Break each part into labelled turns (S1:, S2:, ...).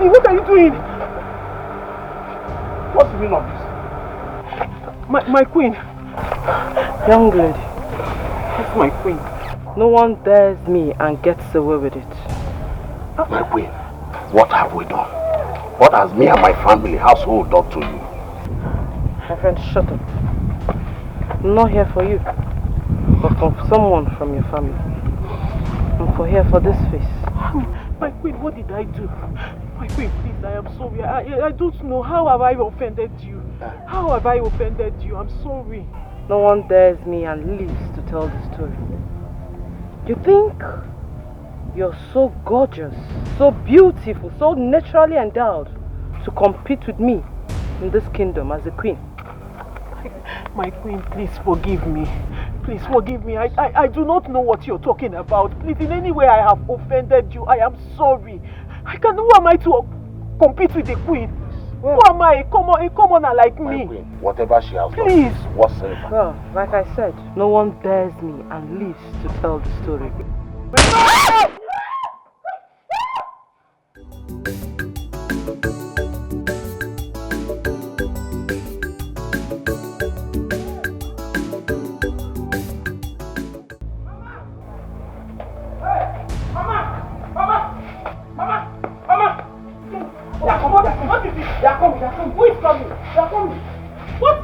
S1: happening? What are you doing?
S2: What's the meaning of this?
S1: My queen.
S3: Young lady.
S1: That's my queen.
S3: No one dares me and gets away with it.
S2: My queen, what have we done? What has me and my family household done to you?
S3: My friend, shut up. I'm not here for you, but for someone from your family. I'm here for this face.
S1: My queen, what did I do? My queen, please, I am sorry. I don't know. How have I offended you? How have I offended you? I'm sorry.
S3: No one dares me and lives to tell the story. You think you're so gorgeous, so beautiful, so naturally endowed to compete with me in this kingdom as a queen?
S1: My queen, please forgive me. Please forgive me. I do not know what you're talking about. Please, in any way I have offended you, I am sorry. Who am I to compete with the queen? Well, who am I? A commoner like me?
S2: Queen, whatever she has
S1: please.
S2: Done, whatsoever.
S3: Well, like I said, no one dares me and lives to tell the story.
S1: Who is coming? They are coming. What?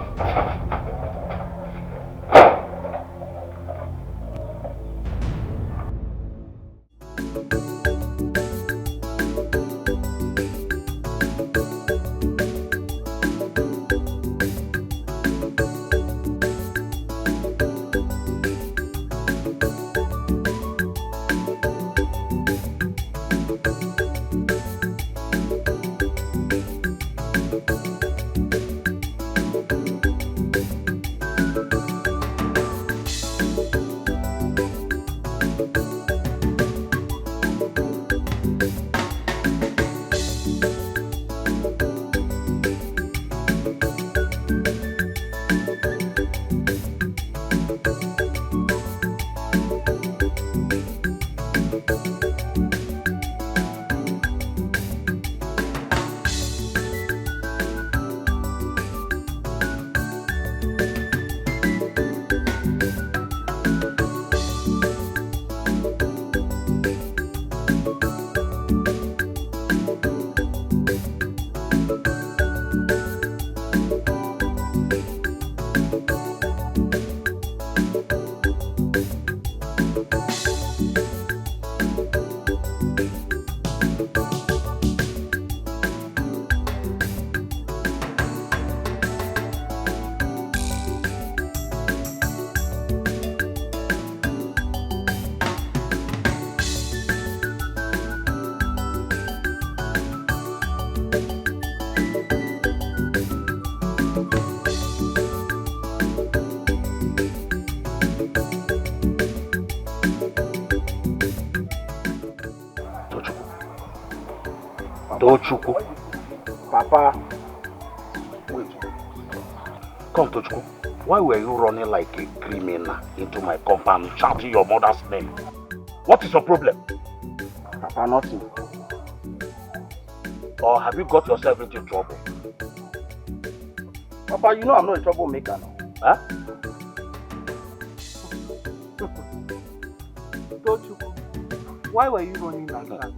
S2: Tochukwu. Papa. Wait. Come, Tochukwu. Why were you running like a criminal into my compound, shouting your mother's name? What is your problem?
S4: Papa, nothing.
S2: Or have you got yourself into trouble?
S4: Papa, you know I'm not a troublemaker now.
S2: Huh?
S1: Tochukwu, why were you running like that?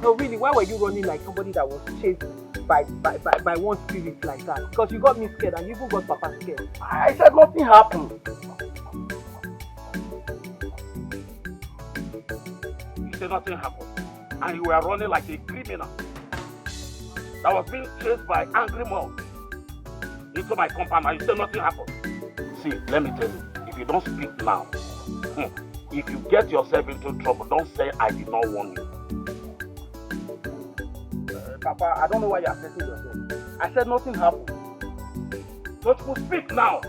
S1: No, really, why were you running like somebody that was chased by one spirit like that? Because you got me scared and you even got Papa scared.
S4: I said nothing happened.
S2: You said nothing happened. And you were running like a criminal that was being chased by angry mobs into my compound and you said nothing happened. See, let me tell you, if you don't speak now, if you get yourself into trouble, don't say I did not warn you.
S4: Papa, I don't know why you're upsetting yourself. I said nothing happened.
S2: Don't you speak now.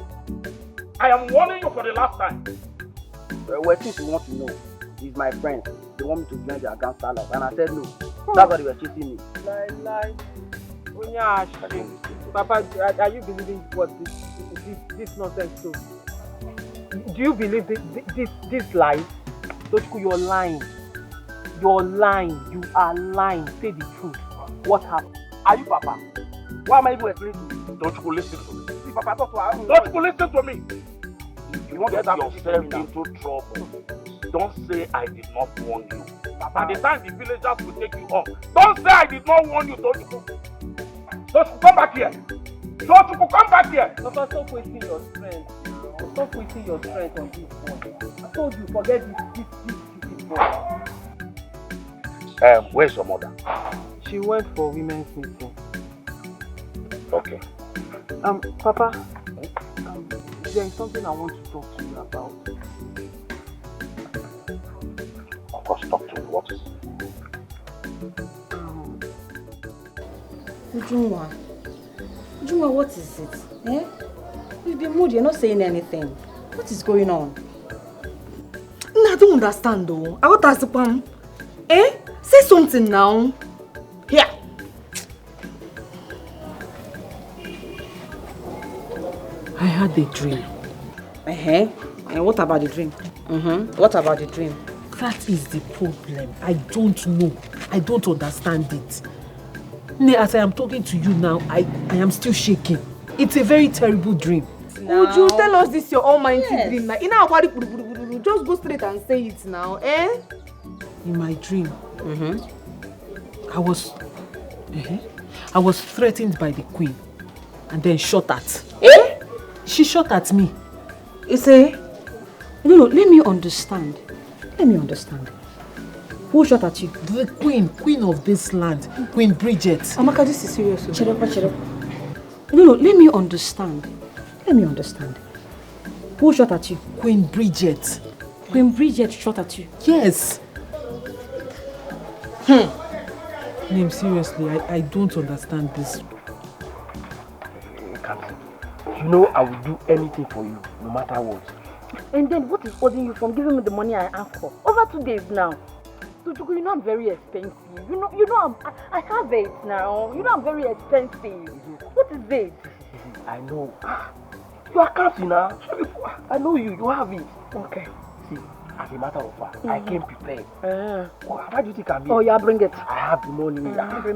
S2: I am warning you for the last time.
S4: Well, since you want to know, he's my friend. They want me to join their gangster life. And I said no. That's why they were chasing me.
S1: Lie. Papa, are you believing what this nonsense too? Do you believe this lie? Tochukwu, you're lying. You're lying. You are lying. Say the truth. What happened?
S4: Are you Papa? Why am I even explaining to you?
S2: Don't you listen to me.
S4: See, Papa, talk to her.
S2: Don't you listen to me.
S4: You want to
S2: Get
S4: start
S2: yourself
S4: now.
S2: into trouble. Don't say I did not warn you. By the time the villagers will take you off, don't say I did not warn you, Tochukwu. Tochukwu, come back here. Tochukwu, come back here.
S1: Papa, stop wasting your strength. Stop wasting your strength on this one. I told you, forget this stupid boy.
S2: Where's your mother?
S1: She went for women's meeting.
S2: Okay.
S1: Papa, there is something I want to talk to you about.
S2: Of course, talk to me. What is
S5: Ujunwa, what is it? Eh? You've been moody, you're not saying anything. What is going on?
S6: I don't understand though. I want to ask you, say something now. Here.
S3: I had a dream.
S5: And what about the dream? What about the dream?
S3: That is the problem. I don't know. I don't understand it. As I am talking to you now, I am still shaking. It's a very terrible dream.
S6: Would you tell us this your almighty dream? Like, just go straight and say it now, eh?
S3: In my dream, I was threatened by the queen and then shot at. She shot at me.
S5: You say? No, let me understand. Who shot at you?
S3: The queen of this land, Queen Bridget.
S5: Amaka, this is serious. Check. No, let me understand. Who shot at you?
S3: Queen Bridget.
S5: Queen Bridget shot at you?
S3: Yes. Name, seriously, I don't understand this.
S4: You know I will do anything for you, no matter what.
S5: And then what is holding you from giving me the money I asked for? Over 2 days now. Tutuku, you know I'm very expensive. You know I have it now. You know I'm very expensive. What is it?
S4: I know. You are captain now. I know you have it.
S5: Okay.
S4: See, as a matter of fact, I came prepared. Why do you think I'm here?
S5: Oh yeah, bring it.
S4: I have the money.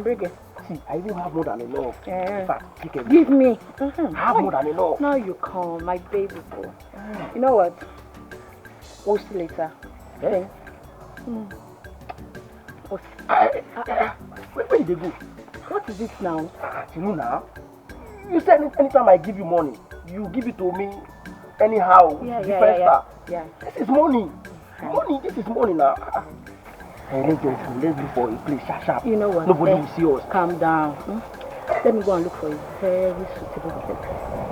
S5: Bring it.
S4: See, I even have more than enough. In fact, take it.
S5: Give me.
S4: I have more than enough.
S5: Now you come, my baby boy. You know what? We'll see later.
S4: Eh? Where did they go?
S5: What is it now?
S4: You know now? You said anytime I give you money, you give it to me anyhow.
S5: Yeah.
S4: This is money. This is money now. Hey, let's go for a place sharp.
S5: You know what?
S4: Nobody will see us.
S5: Calm down. Let me go and look for a very suitable place.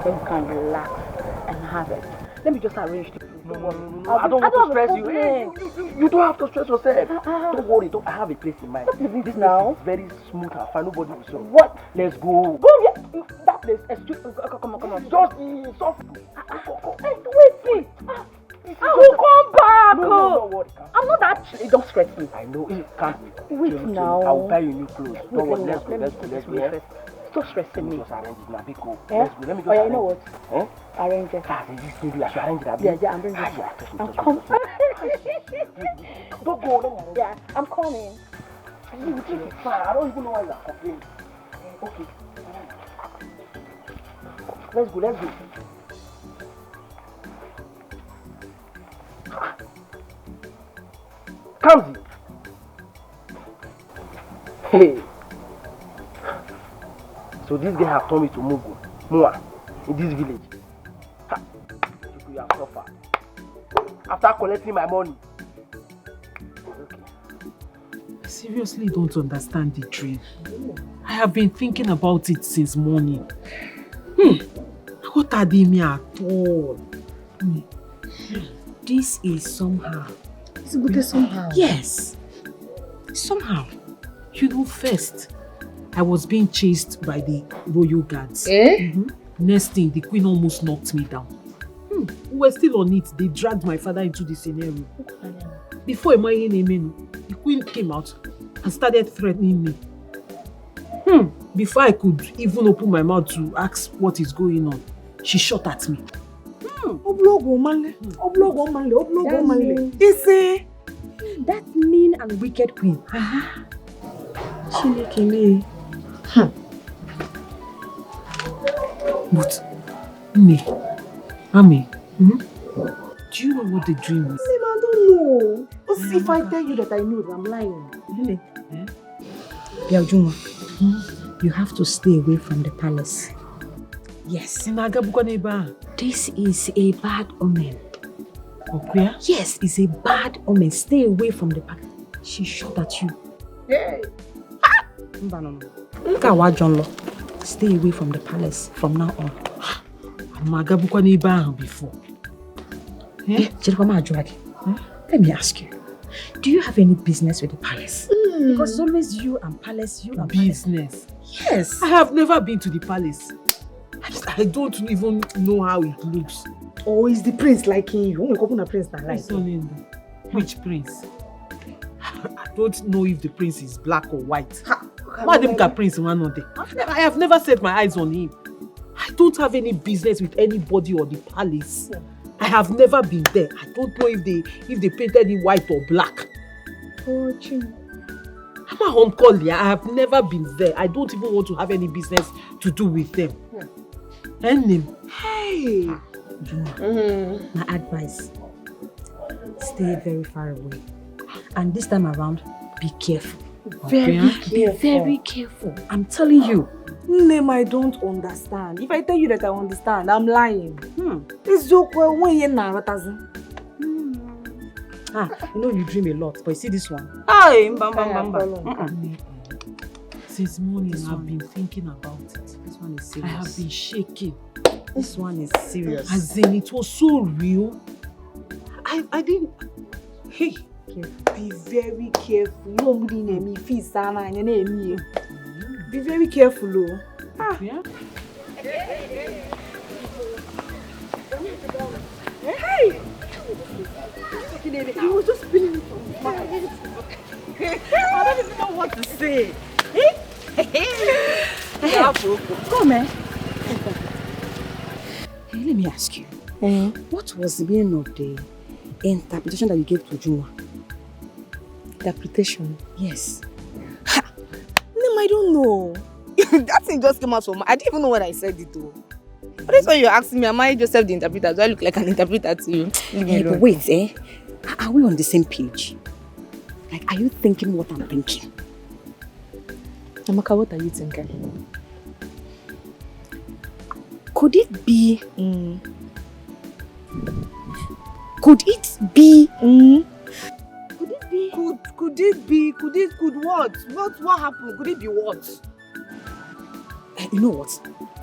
S5: Then you can relax and have it. Let me just arrange the place.
S4: No. I don't want to stress you. Hey, you don't have to stress yourself. Don't worry. I have a place in mind.
S5: What is it
S4: this
S5: now?
S4: Place is very smooth and fine. Nobody will see us.
S5: What?
S4: Let's go.
S5: Go here. That place. Come on.
S4: Just soft.
S5: Wait. I will come back.
S4: No, don't worry.
S5: I'm not that. Don't stress me.
S4: I know. It can't be.
S5: Wait now.
S4: I will buy you new clothes. Don't worry. Let's go.
S5: First. Stop stressing me.
S4: Just arrange it now. Be cool.
S5: Let's
S4: go. Let me
S5: just arrange. You know what? Arrange it.
S4: I should arrange it.
S5: Yeah, I'm bringing it. I'm coming.
S4: Don't go.
S5: Yeah, I'm coming.
S4: I don't even know why you are complaining. Okay. Let's go. Kamzi. Hey. So this guy have told me to move Mua in this village. You have suffered. After collecting my money. Okay.
S3: I seriously don't understand the dream. I have been thinking about it since morning. What are they me at all? This is somehow.
S5: It's good somehow.
S3: Yes. Somehow. You know, first, I was being chased by the royal guards. Next thing, the queen almost knocked me down. We were still on it. They dragged my father into the scenario. Before the queen came out and started threatening me. Before I could even open my mouth to ask what is going on, she shot at me.
S5: That means
S7: and wicked queen.
S6: Chinekele.
S1: But, Ami, do you know what the dream is?
S6: I don't know. But if I tell you that I know, I'm lying.
S7: Really? Biaujuma, you have to stay away from the palace. Yes. This is a bad omen.
S1: Okay?
S7: Yes, it's a bad omen. Stay away from the palace. She shot at you.
S6: Hey.
S7: Stay away from the palace from now on.
S1: Before.
S7: Let me ask you. Do you have any business with the palace? Because it's always you and palace, you and
S1: business.
S7: Palace. Yes.
S1: I have never been to the palace. I don't even know how it looks.
S6: Oh, is the prince liking you? Prince
S1: Which prince? I don't know if the prince is black or white. Madam Prince one of them. I have never set my eyes on him. I don't have any business with anybody or the palace. I have never been there. I don't know if they painted it white or black. I'm a home caller. I have never been there. I don't even want to have any business to do with them.
S6: Hey!
S7: My advice, stay very far away. And this time around, be careful. Be very careful. I'm telling you.
S6: Name, I don't understand. If I tell you that I understand, I'm lying. It's joke when you
S7: you know you dream a lot, but you see this one.
S1: Since morning, I've been thinking about it.
S7: This one is serious.
S1: I have been shaking.
S7: This one is serious.
S1: As in, it was so real. I didn't. Hey,
S6: be very careful. Be very careful, oh.
S1: Yeah?
S6: Hey! He was just spilling it on his mouth. I don't even know what to say.
S7: Come, man. Hey, let me ask you. What was the meaning of the interpretation that you gave to Juma?
S6: Interpretation?
S7: Yes.
S6: I don't know. That thing just came out from I didn't even know when I said it though. But that's why you're asking me, am I Joseph the interpreter? Do I look like an interpreter to you?
S7: But wait, are we on the same page? Like, are you thinking what I'm thinking?
S6: Amaka, what are you thinking?
S7: Could it be? Could it be?
S6: Could it be? Could what? What happened? Could it be what?
S7: You know what?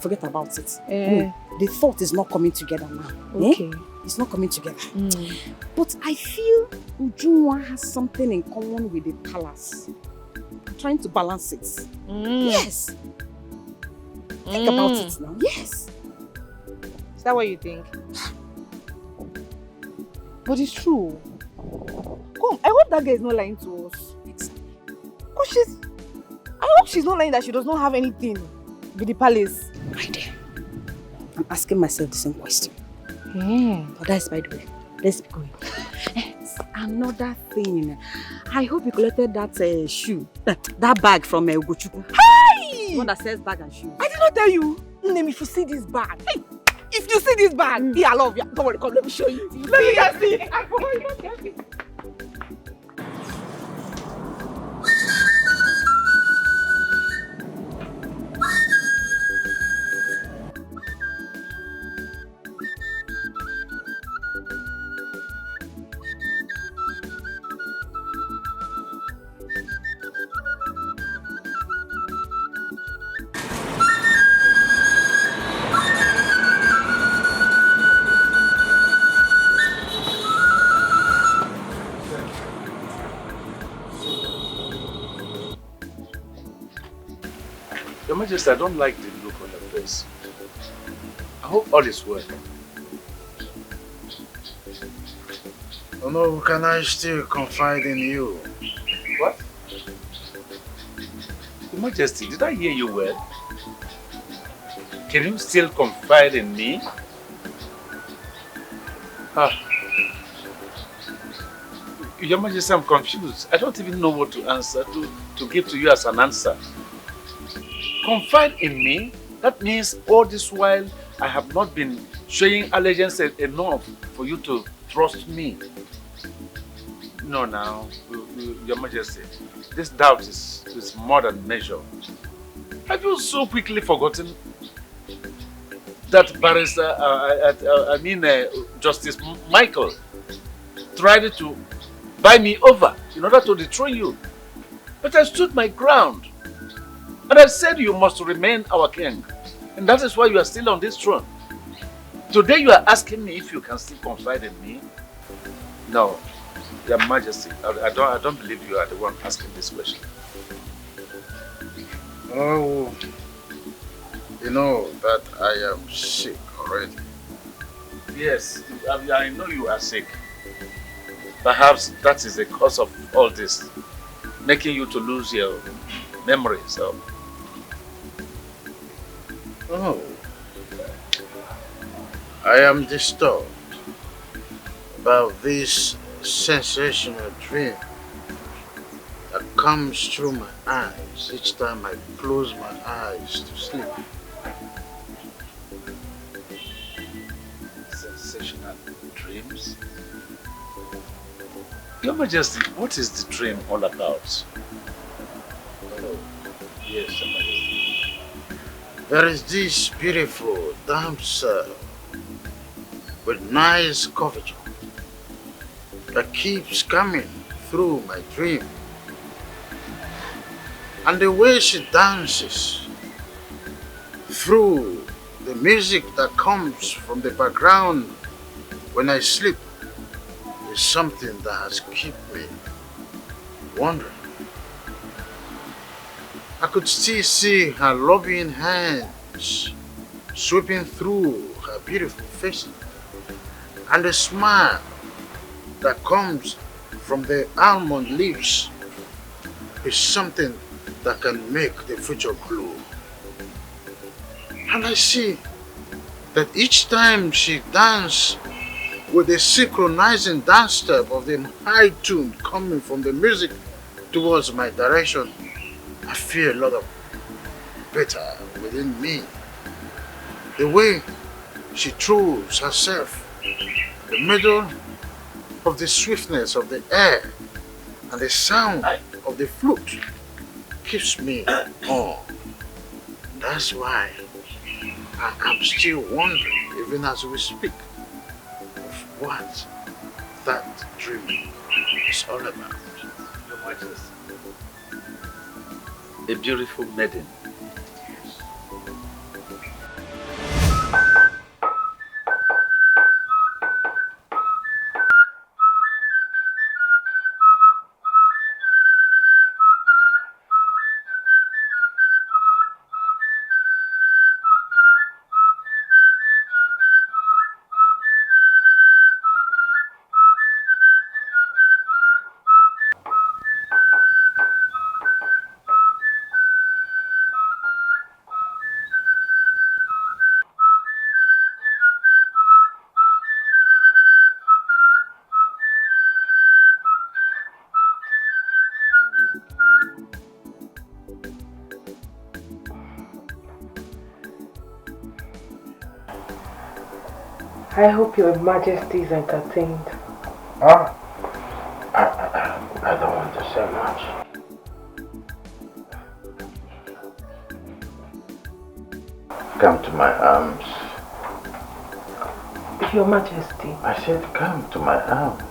S7: Forget about it. No, the thought is not coming together now.
S6: Okay.
S7: It's not coming together. But I feel Ujunwa has something in common with the palace. I'm trying to balance it. Yes. Think about it now. Yes.
S6: Is that what you think? But it's true. Come, I hope that girl is not lying to us. Because I hope she's not lying that she does not have anything with the palace.
S7: Right there. I'm asking myself the same question. But that's by the way. Let's be going. Another thing. I hope you collected that shoe, that bag from Ugochukwu.
S6: Hey!
S7: The one that says bag and shoe.
S6: I did not tell you. Name, if you see this bag, hey, if you see this bag, I love you. Don't worry, come, let me show you. Let me just see. I forgot you.
S2: Your Majesty, I don't like the look on your face. I hope all is well.
S8: Oh no, can I still confide in you?
S2: What? Your Majesty, did I hear you well? Can you still confide in me? Your Majesty, I'm confused. I don't even know what to answer to give to you as an answer. Confide in me? That means all this while I have not been showing allegiance enough for you to trust me. No, now, Your Majesty, this doubt is more than measure. Have you so quickly forgotten that barrister, Justice Michael, tried to buy me over in order to dethrone you? But I stood my ground. And I said you must remain our king. And that is why you are still on this throne. Today you are asking me if you can still confide in me? No, Your Majesty, I don't believe you are the one asking this question.
S8: Oh, you know that I am sick already.
S2: Yes, I know you are sick. Perhaps that is the cause of all this, making you to lose your memory. So.
S8: Oh, I am disturbed about this sensational dream that comes through my eyes each time I close my eyes to sleep.
S2: Sensational dreams? Your Majesty, what is the dream all about?
S8: Oh,
S2: Yes, Your Majesty.
S8: there is this beautiful damsel with nice curvature that keeps coming through my dream. And the way she dances through the music that comes from the background when I sleep is something that has kept me wondering. I could still see her loving hands sweeping through her beautiful face, and the smile that comes from the almond lips is something that can make the future glow. And I see that each time she dances with the synchronizing dance step of the high tune coming from the music towards my direction, I feel a lot of better within me. The way she throws herself in the middle of the swiftness of the air and the sound of the flute keeps me on. That's why I am still wondering, even as we speak, of what that dream is all about.
S2: Your Majesty. A beautiful maiden.
S3: I hope your Majesty is entertained.
S8: Ah, I don't want to say much. Come to my arms.
S3: Your Majesty.
S8: I said come to my arms.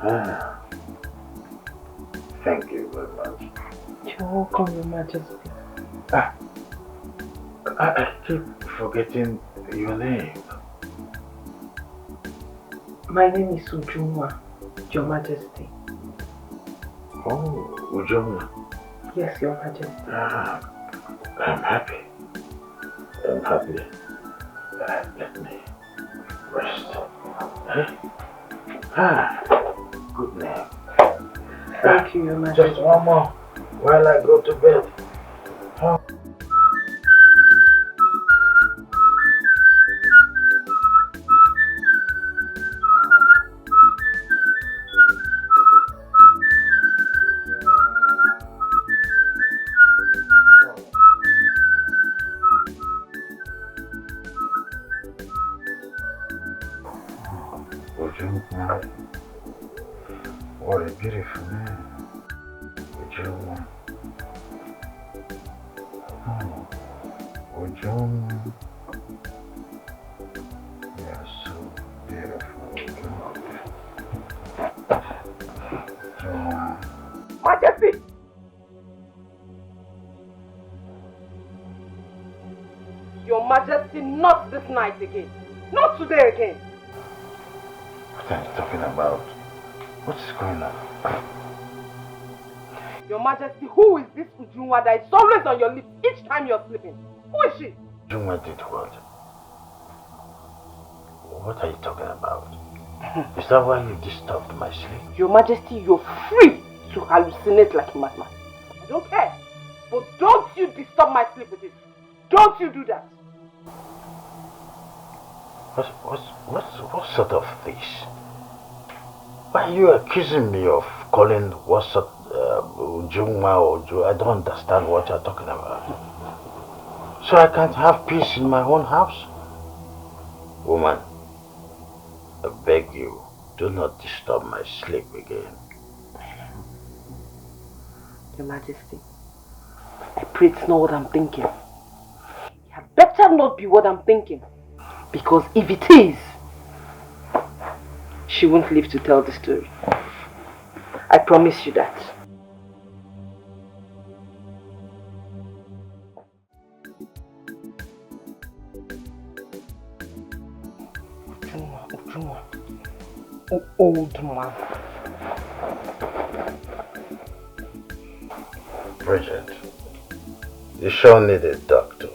S8: Ah, thank you very much.
S3: You're welcome, Your Majesty.
S8: I keep forgetting your name.
S3: My name is Ujuma, Your Majesty.
S8: Oh, Ujoma.
S3: Yes, Your Majesty.
S8: I'm happy. I'm happy. Let me rest. Good name.
S3: Thank you, Your Majesty.
S8: Just one more while I go to bed. Ujuma. What a beautiful name. Ujuma. Oh, Ujuma. You're so beautiful. Ujuma.
S4: Majesty!
S3: Your Majesty, not this night again. Not today again.
S8: What are you talking about? What is going on?
S3: Your Majesty, who is this Ujunwa that is always on your lips each time you're sleeping? Who is she?
S8: Ujuma did what? What are you talking about? Is that why you disturbed my sleep?
S3: Your Majesty, you're free to hallucinate like a madman. I don't care. But don't you disturb my sleep with it. Don't you do that.
S8: What sort of fish? Why are you accusing me of calling what sort Ujuma or Ju? I don't understand what you're talking about. So I can't have peace in my own house? Woman, I beg you, do not disturb my sleep again.
S3: Your Majesty, I pray it's not what I'm thinking. It had better not be what I'm thinking. Because if it is, she won't live to tell the story. I promise you that. Ujuma. Old man.
S8: Bridget, you shall need a doctor.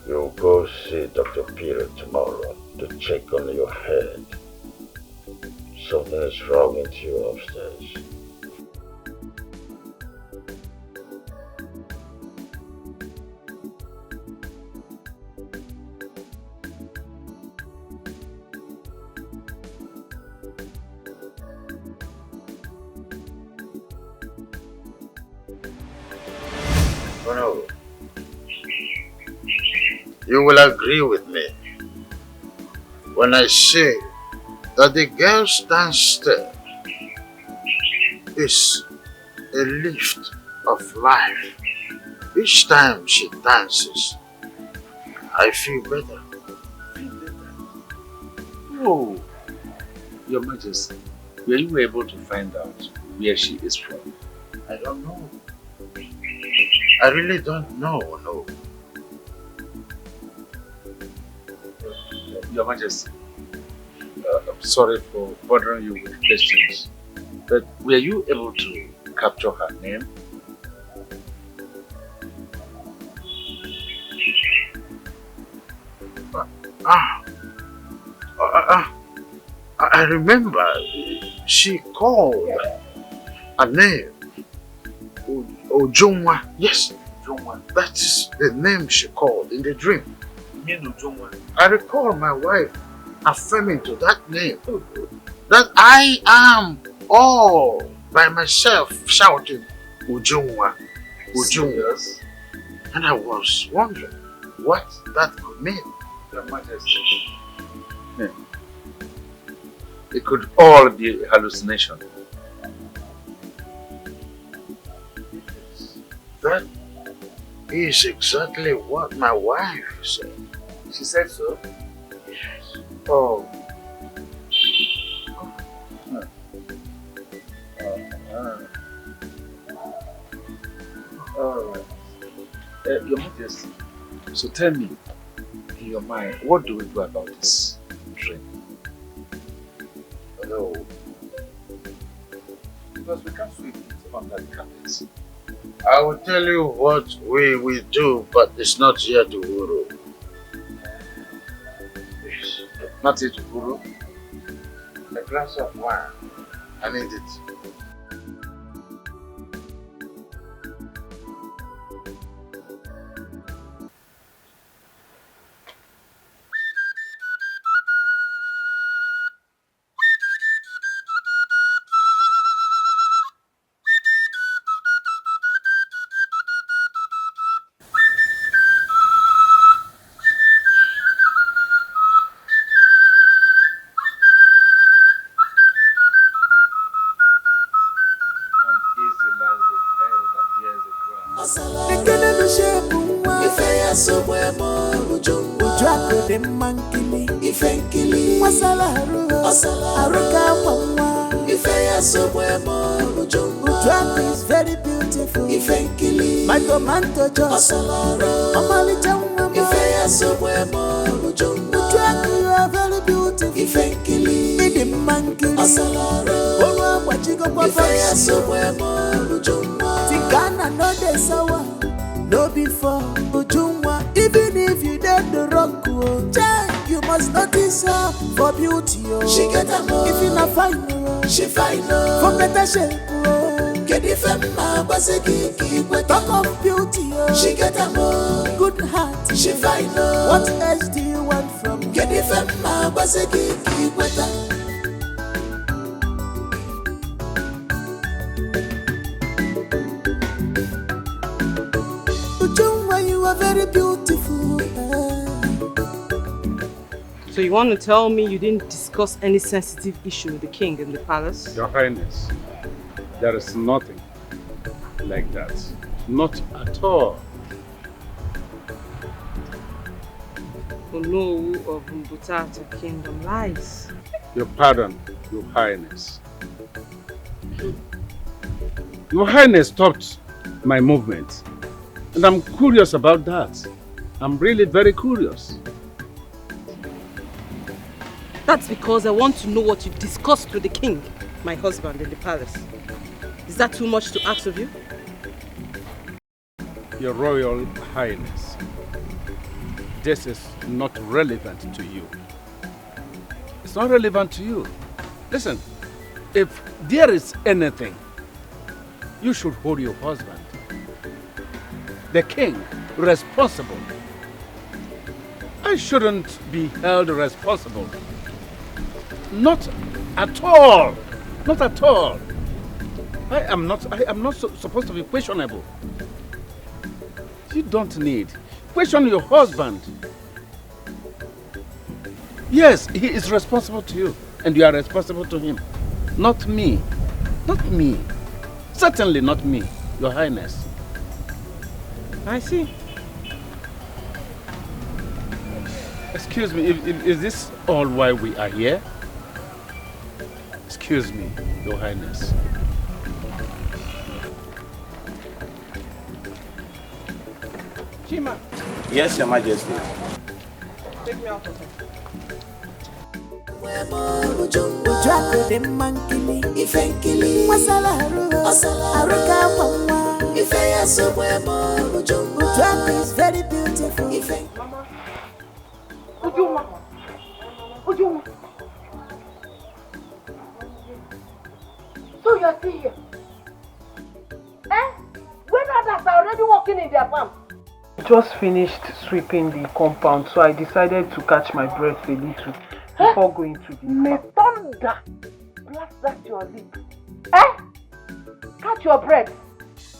S8: You'll go see Dr. Peter tomorrow to check on your head. Something is wrong with you upstairs. No. You will agree with me when I say that the girl's downstairs is a lift of life. Each time she dances, I feel better.
S9: Oh, Your Majesty, were you able to find out where she is from?
S8: I don't know. I really don't know, no.
S9: Your Majesty, I'm sorry for bothering you with questions, but were you able to capture her name?
S8: I remember she called a name. Ujunwa. Yes, Ujunwa. That is the name she called in the dream.
S9: You mean Ujunwa?
S8: I recall my wife affirming to that name that I am all by myself shouting Ujunwa, Ujunwa. And I was wondering what that could mean.
S9: Your Majesty. It could all be a hallucination.
S8: That is exactly what my wife said.
S9: She said so?
S8: Yes.
S9: Oh. Alright. Your Majesty, so tell me, in your mind, what do we do about this dream?
S8: No.
S9: Because we can't sweep it under the carpet.
S8: I will tell you what we will do, but it's not yet tomorrow. Yes.
S9: Not yet tomorrow?
S8: A glass of wine. I need it.
S10: de mankili, ifenkili, wasalaru, aruka mama, ifeya sobwemo, ujungu is very beautiful, ifenkili, my tomato just, amali jamma, ifeya sobwemo, ujungu you are very beautiful, ifenkili, de mankili, olwa wachigo kwa ifeya sobwemo, ujungu, tigana no de sawa. No before Ujungwa, even if you did the rock, you must notice her for beauty. She get a more. If you not fine, she fine. For better shape, get if I'm a talk of beauty. She get a more. Good heart, she fine. What else do you want from me? Get if I'm a you are very beautiful.
S3: So you want to tell me you didn't discuss any sensitive issue with the king in the palace?
S9: Your Highness, there is nothing like that. Not at all.
S3: Ono of Mbutata kingdom lies.
S9: Your pardon, Your Highness. Your Highness stopped my movement. And I'm curious about that. I'm really very curious.
S3: That's because I want to know what you discussed with the king, my husband, in the palace. Is that too much to ask of you?
S9: Your Royal Highness, this is not relevant to you. It's not relevant to you. Listen, if there is anything, you should hold your husband, the king, responsible. I shouldn't be held responsible. Not at all. Not at all. I am not supposed to be questionable. You don't need. Question your husband. Yes, he is responsible to you, and you are responsible to him. Not me. Not me. Certainly not me, Your Highness.
S3: I see.
S9: Excuse me, is this all why we are here? Excuse me, Your Highness.
S3: Chima.
S11: Yes, Your Majesty.
S3: Take me out of here.
S10: Ujako de mankili, ifenkili, wasalaru, aruka mama, ifeya sobwemo, Ujako is very beautiful.
S4: Mama, Ujuma. So you are still here? Eh? When others are already working in their farm?
S1: Just finished sweeping the compound, so I decided to catch my breath a little before going to the
S4: May thunder blast at your lip. Eh? Catch your breath.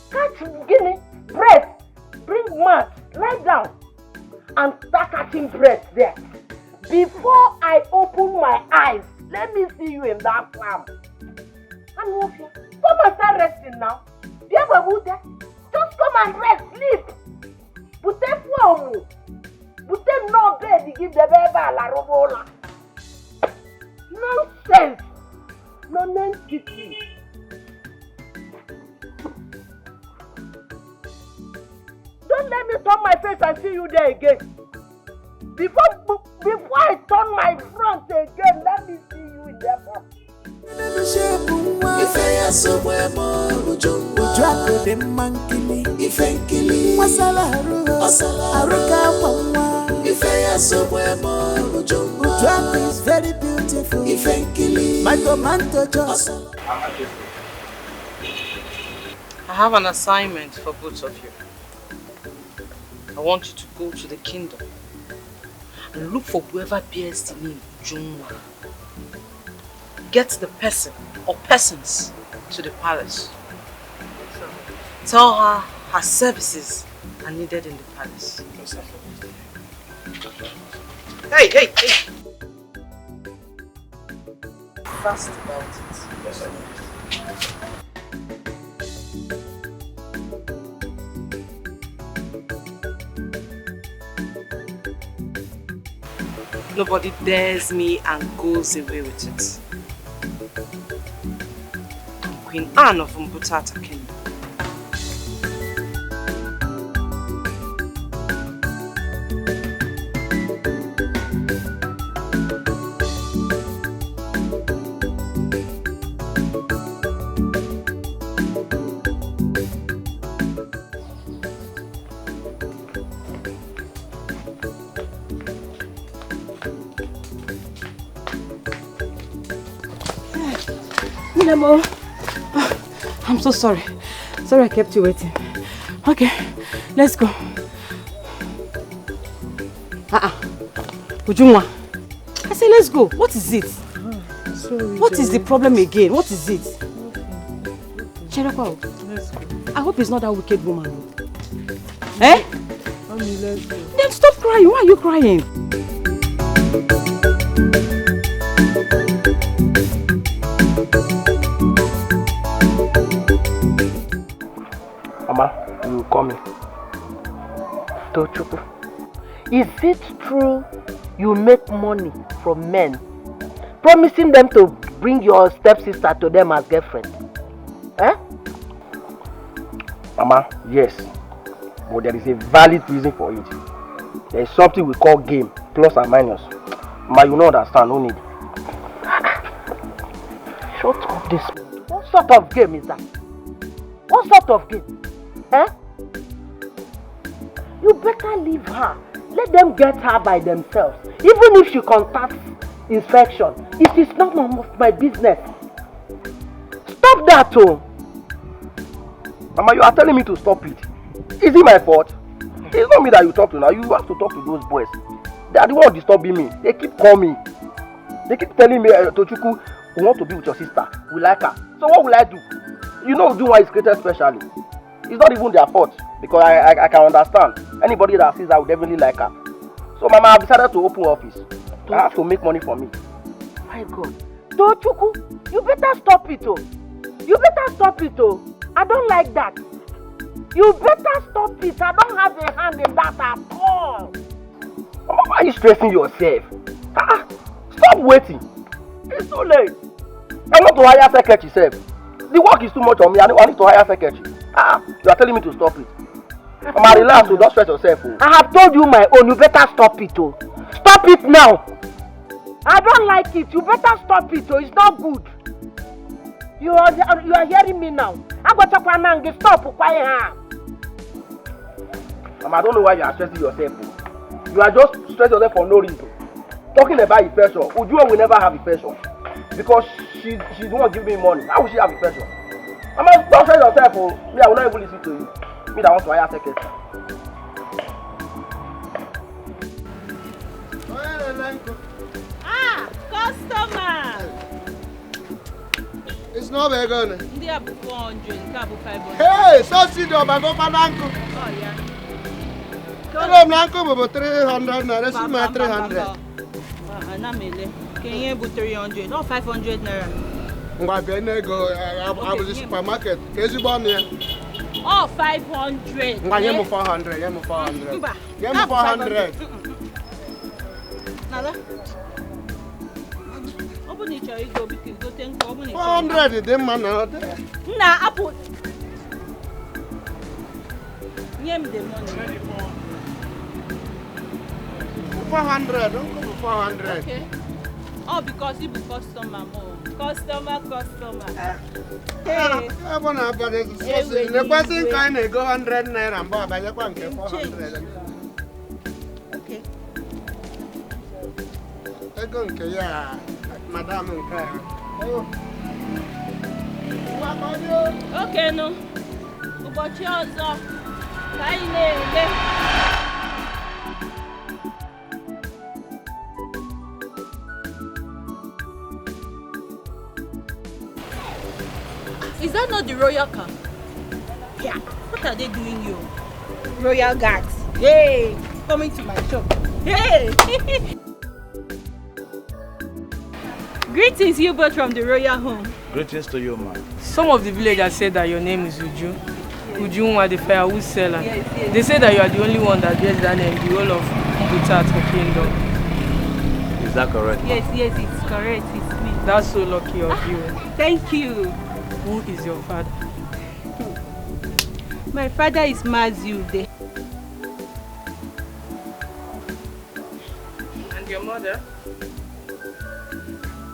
S4: Catch guinea breath. Bring mat, lie down, and start catching breath there. Before I open my eyes, let me see you in that farm. And Wofia, come and start resting now. Do you have a wood there? Just come and rest, sleep. Bute fuomu. Bute no bed, give the baby la robola. Nonsense. Non-entity. Don't let me turn my face and see you there again. Before I turn my front again, let me see you in there first.
S10: Ifeya sobwemo, Ujako de mankili, ifenkili, wasalaru, aruka mama, ifeya sobwemo, Ujako is very beautiful, ifenkili, my tomato just.
S3: I have an assignment for both of you. I want you to go to the kingdom and look for whoever bears the name Ujungwa. Get the person or persons to the palace. Tell her her services are needed in the palace. Hey! Fast about it.
S11: Yes, sir.
S3: nobody dares me and goes away with it. Queen Anne of Mbutata Kingdom. I'm so sorry. Sorry I kept you waiting. Okay, let's go. Ujunwa, I say let's go. What is it? Sorry, what is the problem again? What is it? Cherekwa, let's go. I hope it's not that wicked woman. Eh? Mommy, let's go. Then stop crying. Why are you crying?
S1: Mama, you call me. Tochukwu, is it true you make money from men, promising them to bring your stepsister to them as girlfriend? Eh? Mama, yes. But there is a valid reason for it. There is something we call game, plus and minus. Mama, you don't understand, no need. Shut up this morning. What sort of game is that? What sort of game? Eh? You better leave her. Let them get her by themselves. Even if she contacts inspection, it is not none of my business. Stop that, oh! Mama, you are telling me to stop it. Is it my fault? It's not me that you talk to now. You have to talk to those boys. They are the ones disturbing me. They keep calling me. They keep telling me, Tochukwu, we want to be with your sister. We like her. So what will I do? You know Dunwa is created specially. It's not even their fault, because I can understand. Anybody that sees her would definitely like her. So Mama, I've decided to open office. I have to make money for me. My God. Tochukwu, you better stop it, oh. You better stop it, oh. I don't like that. You better stop it. I don't have a hand in that at all. Mama, why are you stressing yourself? Stop waiting. It's too late. I want to hire secretary, sef. The work is too much on me. I need to hire secretary. You are telling me to stop it. Mama, relax, so don't stress yourself. Oh. I have told you my own. You better stop it, oh. Stop it now. I don't like it. You better stop it, oh. It's not good. You are hearing me now. I'm going to stop. Mama, I don't know why you are stressing yourself. Oh. You are just stressing yourself for no reason. Talking about infection. Ujua will never have infection. Because she's the one giving me money. How will she have infection? Mama, don't stress yourself. Oh. Me, I will not even listen to you. Me that wants to hire secretary.
S11: Customer!
S12: It's not very good.
S11: They are 400, 500.
S12: Hey, so see the Obago Pananko.
S11: Oh, yeah.
S12: Hello, Nanko, about 300. Naira, see my 300.
S11: Anamele, can you put 300? No, 500 naira.
S12: I was in the supermarket. Is it born here?
S11: Oh, 500.
S12: Give me 400. Give me 400. Give me 400.
S11: Nada. Open it, you go because go think open it.
S12: 400. Them man out there.
S11: Nah, I put. Give me the money.
S12: 400. Don't go for 400.
S11: Okay. Oh, because you be customer more. Customer. Hey.
S12: I want to buy this. The person kind of go 100 naira and buy. I want to 400.
S11: Okay.
S12: I go to yeah, Madam.
S11: Okay, no. But you also. Kaine. Is that not the royal car? Yeah. What are they doing here? Royal guards. Hey, coming to my shop. Hey. Greetings, you both from the royal home.
S13: Greetings to you, man.
S3: Some of the villagers said that your name is Uju. Ujunwa, the firewood seller. Yes. They say that you are the only one that bears that name, the whole of Mbutata Kingdom.
S13: that correct?
S11: Yes, it's correct. It's me.
S3: That's so lucky of you.
S11: Thank you.
S3: Who is your father?
S11: My father is Maziude.
S3: And your mother?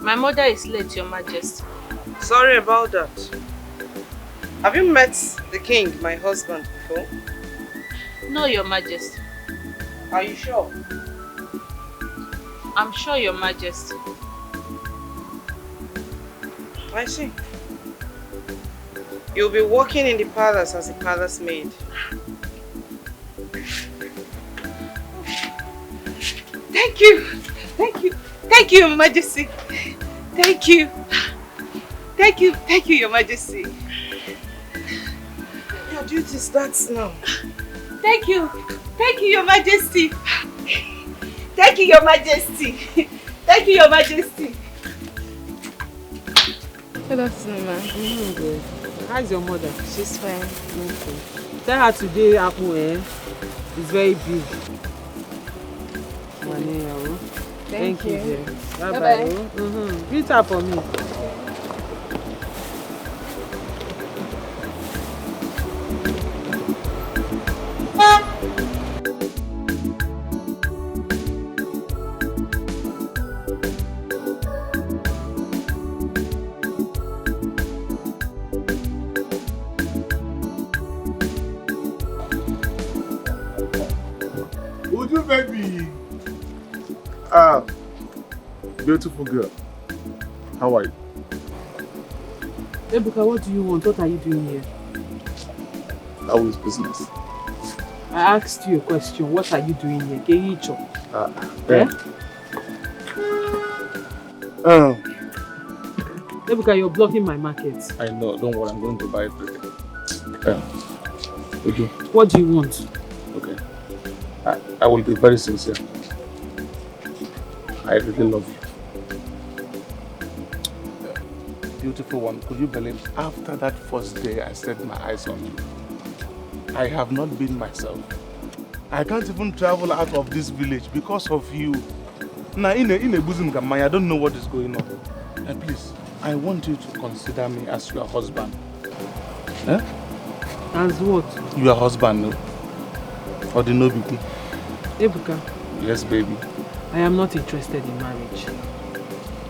S11: My mother is late, Your Majesty.
S3: Sorry about that. Have you met the king, my husband, before?
S11: No, Your Majesty.
S3: Are you sure?
S11: I'm sure, Your Majesty.
S3: I see. You'll be working in the palace as a palace maid.
S11: Thank you. Thank you. Thank you, Your Majesty. Thank you. Thank you. Thank you, Your Majesty.
S3: Your duty starts now.
S11: Thank you. Thank you, Your Majesty. Thank you, Your Majesty. Thank you, Your Majesty.
S3: Good afternoon, ma'am. Good. How's your mother?
S11: She's fine.
S3: Okay. Tell her today apple is very big. Thank you. Dear. Bye-bye. Greet her for me.
S14: Baby. Beautiful girl. How are you?
S3: Ebuka, what do you want? What are you doing here?
S14: How is business?
S3: I asked you a question. What are you doing here? Keicho. Ebuka, you're blocking my market.
S14: I know. Don't worry. I'm going to buy everything. Okay.
S3: What do you want?
S14: Okay. I will be very sincere. I really love you. Beautiful one, could you believe after that first day I set my eyes on you, I have not been myself. I can't even travel out of this village because of you. Now in a bosom I don't know what is going on. And please, I want you to consider me as your husband. Eh?
S3: As what?
S14: Your husband, no? Or the nobody?
S3: Ebuka.
S14: Yes, baby.
S3: I am not interested in marriage.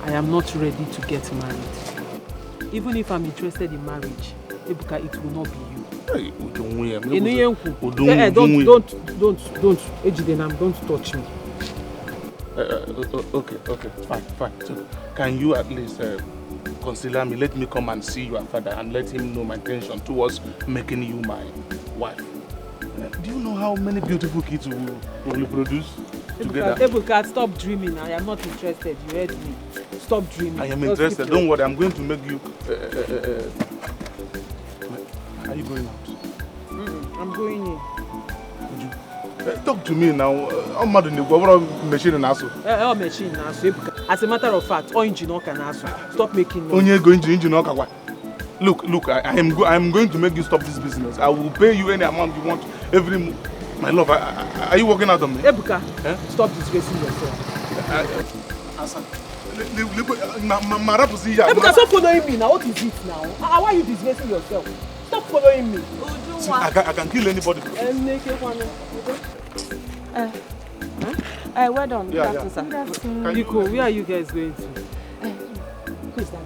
S3: I am not ready to get married. Even if I'm interested in marriage, Ebuka, it will not be you.
S14: Hey,
S3: don't touch me.
S14: Okay, fine. So, can you at least consider me? Let me come and see your father and let him know my intention towards making you my wife. Do you know how many beautiful kids we will produce together?
S3: Ebuka, stop dreaming. I am not interested. You heard me. Stop dreaming.
S14: I am interested. Don't worry. I'm going to make you. Are you going out?
S3: I'm going in.
S14: Talk to me now. I'm mad in the machine and also.
S3: Machine Ebuka. As a matter of fact, all engineer can also. Stop making noise.
S14: Only going to engineer can. Look. I am going to make you stop this business. I will pay you any amount you want every month. My love, are you working out on me?
S3: Ebuka, stop disgracing yourself. Ebuka, stop following me now. What is it now? Why are you disgracing yourself? Stop following me.
S14: See, I can kill anybody.
S11: Well done.
S14: Yeah.
S11: Good afternoon.
S3: Nico, where are you guys going to?
S11: Who is that?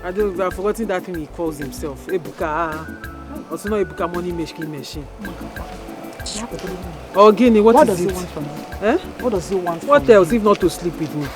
S3: I've forgotten that thing he calls himself. Ebuka. Also not Ebuka money making machine. Oh, Guinea, what is it?
S11: What does he want from me?
S3: Eh?
S11: What does he want
S3: What
S11: from
S3: else
S11: me?
S3: if not to sleep with me?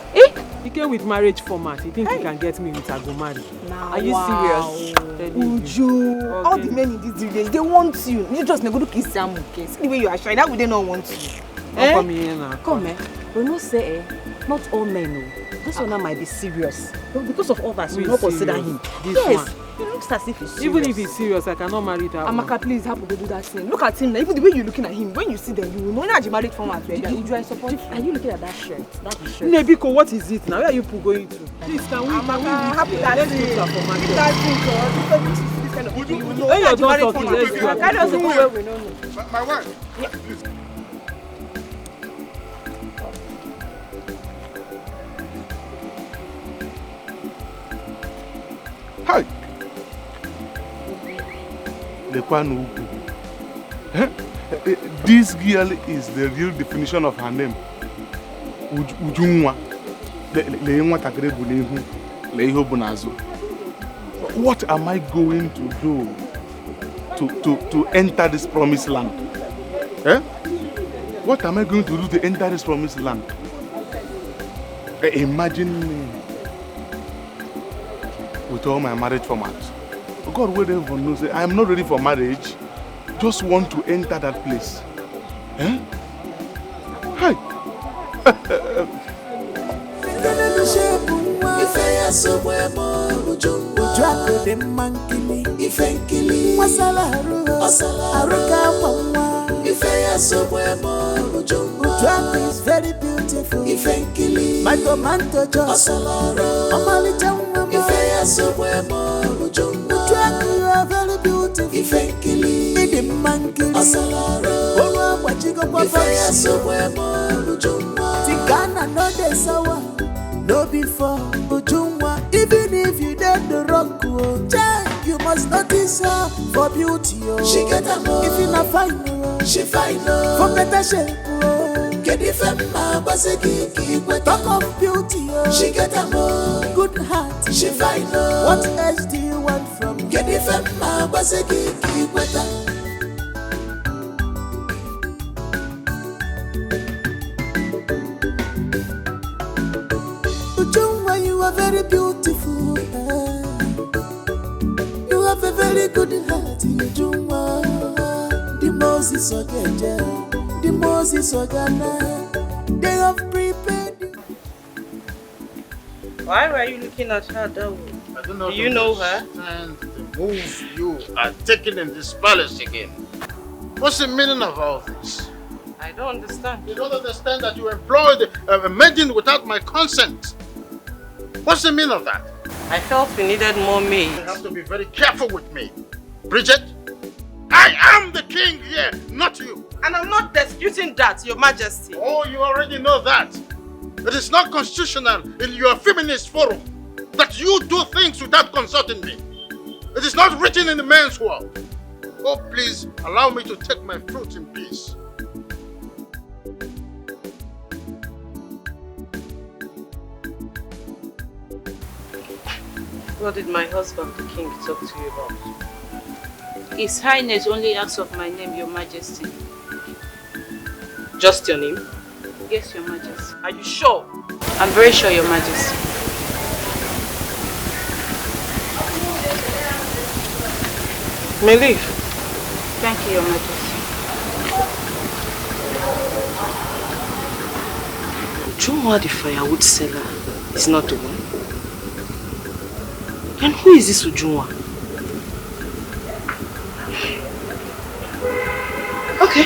S3: He came with marriage format. He thinks he can get me with Agomari.
S11: Are you serious? Uju, all the men in this village, they want you. You just go to kiss them, okay? See the way you are shy, that would they not want you?
S3: Come here now.
S11: Come, we no say, not all men, no. This one might be serious. But because of all that, we not consider him.
S3: This one.
S11: He looks as if he's serious.
S3: Even if he's serious, I cannot marry that one.
S11: Amaka, please help me do that thing. Look at him now. Even the way you're looking at him, when you see them, you will know that you married from us. Are you looking at that shirt? That is shirt.
S3: Nebiko, what is it now? Where are you going to? Please, can we?
S11: Amaka, happy that
S3: let's
S11: thing.
S3: go for market.
S11: That thing, this kind of thing. You will know
S3: When you're
S11: that you
S3: done
S11: married
S3: talking,
S11: from
S3: let's
S11: us.
S3: go.
S11: Kind of thing where we don't know.
S14: My wife, please. Hi. This girl is the real definition of her name. Ujunwa. What am I going to do to enter this promised land? Eh? What am I going to do to enter this promised land? Imagine me with all my marriage formats. God will never know. Say, I am not ready for marriage. Just want to enter that place. Eh? Hi.
S10: Is very beautiful. My tomato just you are very beautiful. The monkey Tigana no de sawa no before Ujungwa. Even if you did the rock, you must notice her for beauty. She get a more. If you not find her, she find her for better shape. Get the femma, Wazico, talk of beauty. She get a more good heart. She find her. What else do you want from? Get the femma, Wazico, you are very beautiful. You have a very good heart. Ujungwa. The Moses Ogeja, the Moses Ogana. They have prepared.
S3: Why were you looking at her that way?
S8: I don't know.
S3: Do you know her?
S8: And the move you are taking in this palace again. What's the meaning of all this?
S3: I don't understand.
S8: You don't understand that you employed a maiden without my consent. What's the meaning of that?
S3: I felt we needed more maids.
S8: You have to be very careful with me. Bridget, I am the king here, not you.
S3: And I'm not disputing that, Your Majesty.
S8: Oh, you already know that. It is not constitutional in your feminist forum that you do things without consulting me. It is not written in the men's world. Oh, please allow me to take my fruits in peace.
S3: What did my husband, the king, talk to you about?
S11: His Highness only asks of my name, Your Majesty.
S3: Just your name?
S11: Yes, Your Majesty.
S3: Are you sure?
S11: I'm very sure, Your Majesty.
S3: May leave.
S11: Thank you, Your Majesty.
S3: Ujungwa, the firewood seller, is not the one. And who is this Ujungwa? Okay.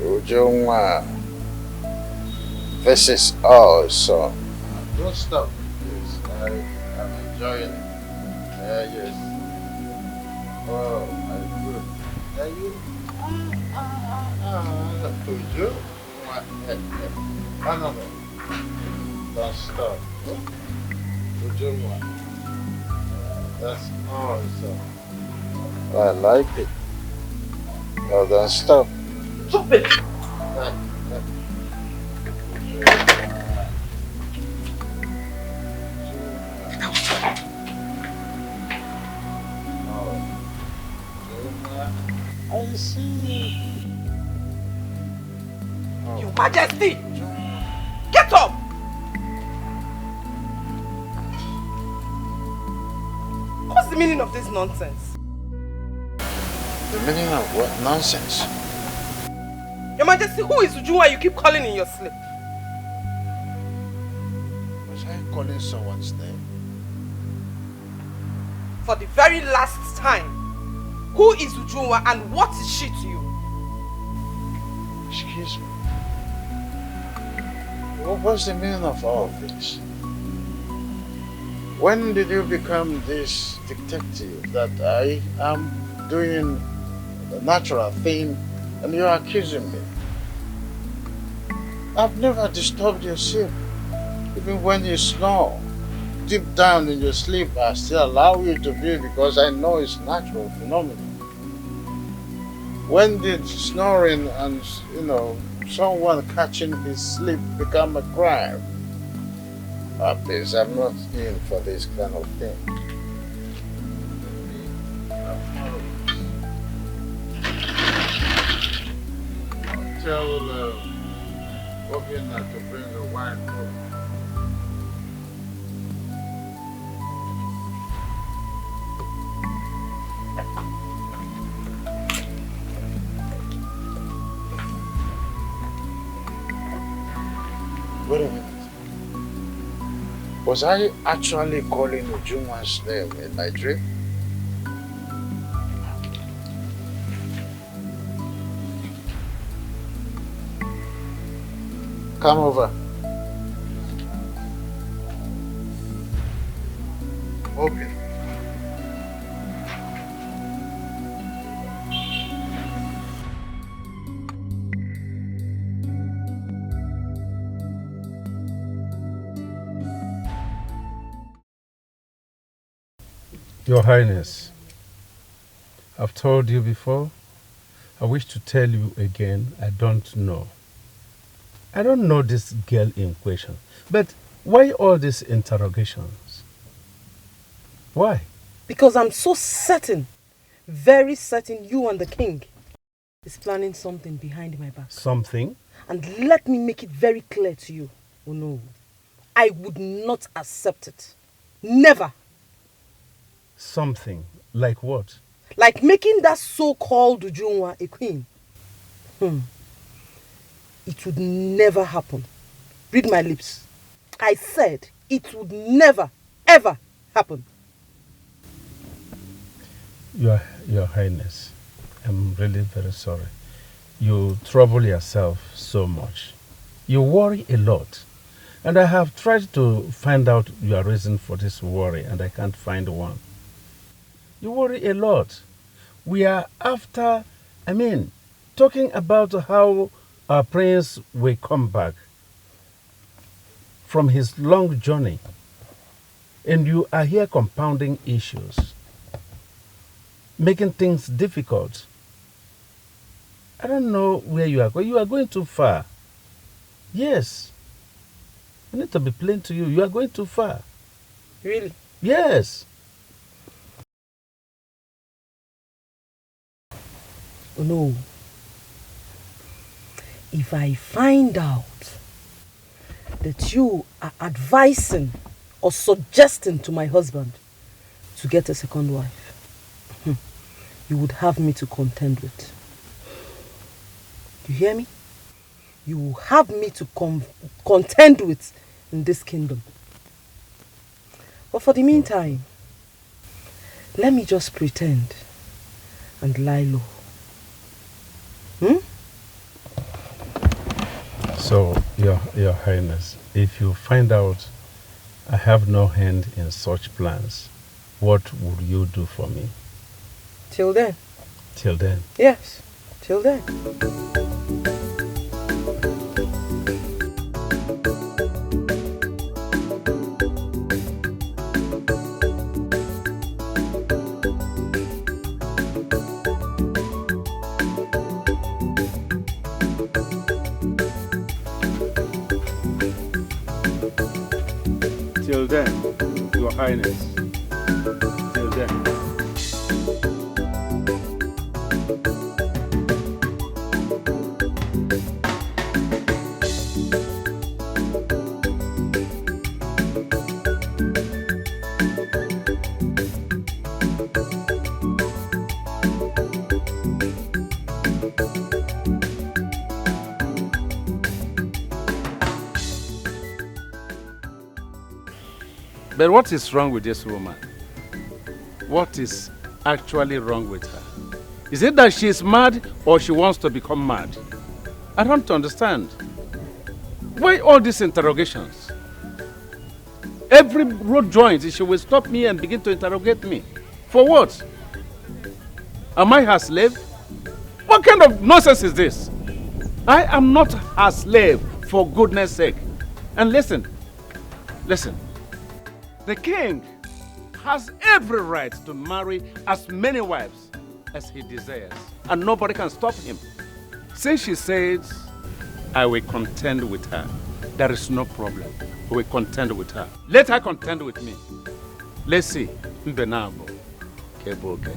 S8: Ujungwa, this is awesome. Don't stop, please. I am enjoying it. Yes. Oh, I'm good. Are you? Could you? No. Don't stop. Would you want? That's awesome. I like it. Oh, don't stop.
S4: Stop it!
S8: I see.
S4: Your Majesty! Get up! What's the meaning of this nonsense?
S8: The meaning of what nonsense?
S4: Your Majesty, who is Ujunwa you keep calling in your sleep?
S8: Was I calling someone's name?
S4: For the very last time, who is Ujunwa and what is she to you?
S8: Excuse me. What's the meaning of all of this? When did you become this detective that I am doing the natural thing and you're accusing me? I've never disturbed your sleep. Even when you snore, deep down in your sleep, I still allow you to be because I know it's natural phenomenon. When did snoring and, someone catching his sleep become a crime? Please, I'm not in for this kind of thing. Tell Obina to bring the wine over. Wait a minute. Was I actually calling Ujunwa's name in my dream? Come over. Open.
S9: Your Highness, I've told you before. I wish to tell you again, I don't know. I don't know this girl in question. But why all these interrogations? Why?
S3: Because I'm so certain, very certain you and the king is planning something behind my back.
S9: Something?
S3: And let me make it very clear to you. Oh no, I would not accept it. Never.
S9: Something? Like what?
S3: Like making that so-called Ujunwa a queen. It would never happen. Read my lips. I said it would never, ever happen.
S9: Your Highness, I'm really very sorry. You trouble yourself so much. You worry a lot. And I have tried to find out your reason for this worry, and I can't find one. You worry a lot. We are after, talking about how our prince will come back from his long journey. And you are here compounding issues, making things difficult. I don't know where you are going. You are going too far. Yes. I need to be plain to you. You are going too far.
S3: Really?
S9: Yes.
S3: Oh no. If I find out that you are advising or suggesting to my husband to get a second wife, you would have me to contend with. You hear me? You will have me to contend with in this kingdom. But for the meantime, let me just pretend and lie low.
S9: So, Your Highness, if you find out I have no hand in such plans, what would you do for me?
S3: Till then.
S9: Till then?
S3: Yes, till then.
S9: Till then, Your Highness. Till then. But what is wrong with this woman? What is actually wrong with her? Is it that she is mad or she wants to become mad? I don't understand. Why all these interrogations? Every road joint, she will stop me and begin to interrogate me. For what? Am I her slave? What kind of nonsense is this? I am not her slave, for goodness sake. And listen. The king has every right to marry as many wives as he desires, and nobody can stop him. Since she says, I will contend with her, there is no problem. We will contend with her. Let her contend with me. Let's see. Mbenabo. Keboge.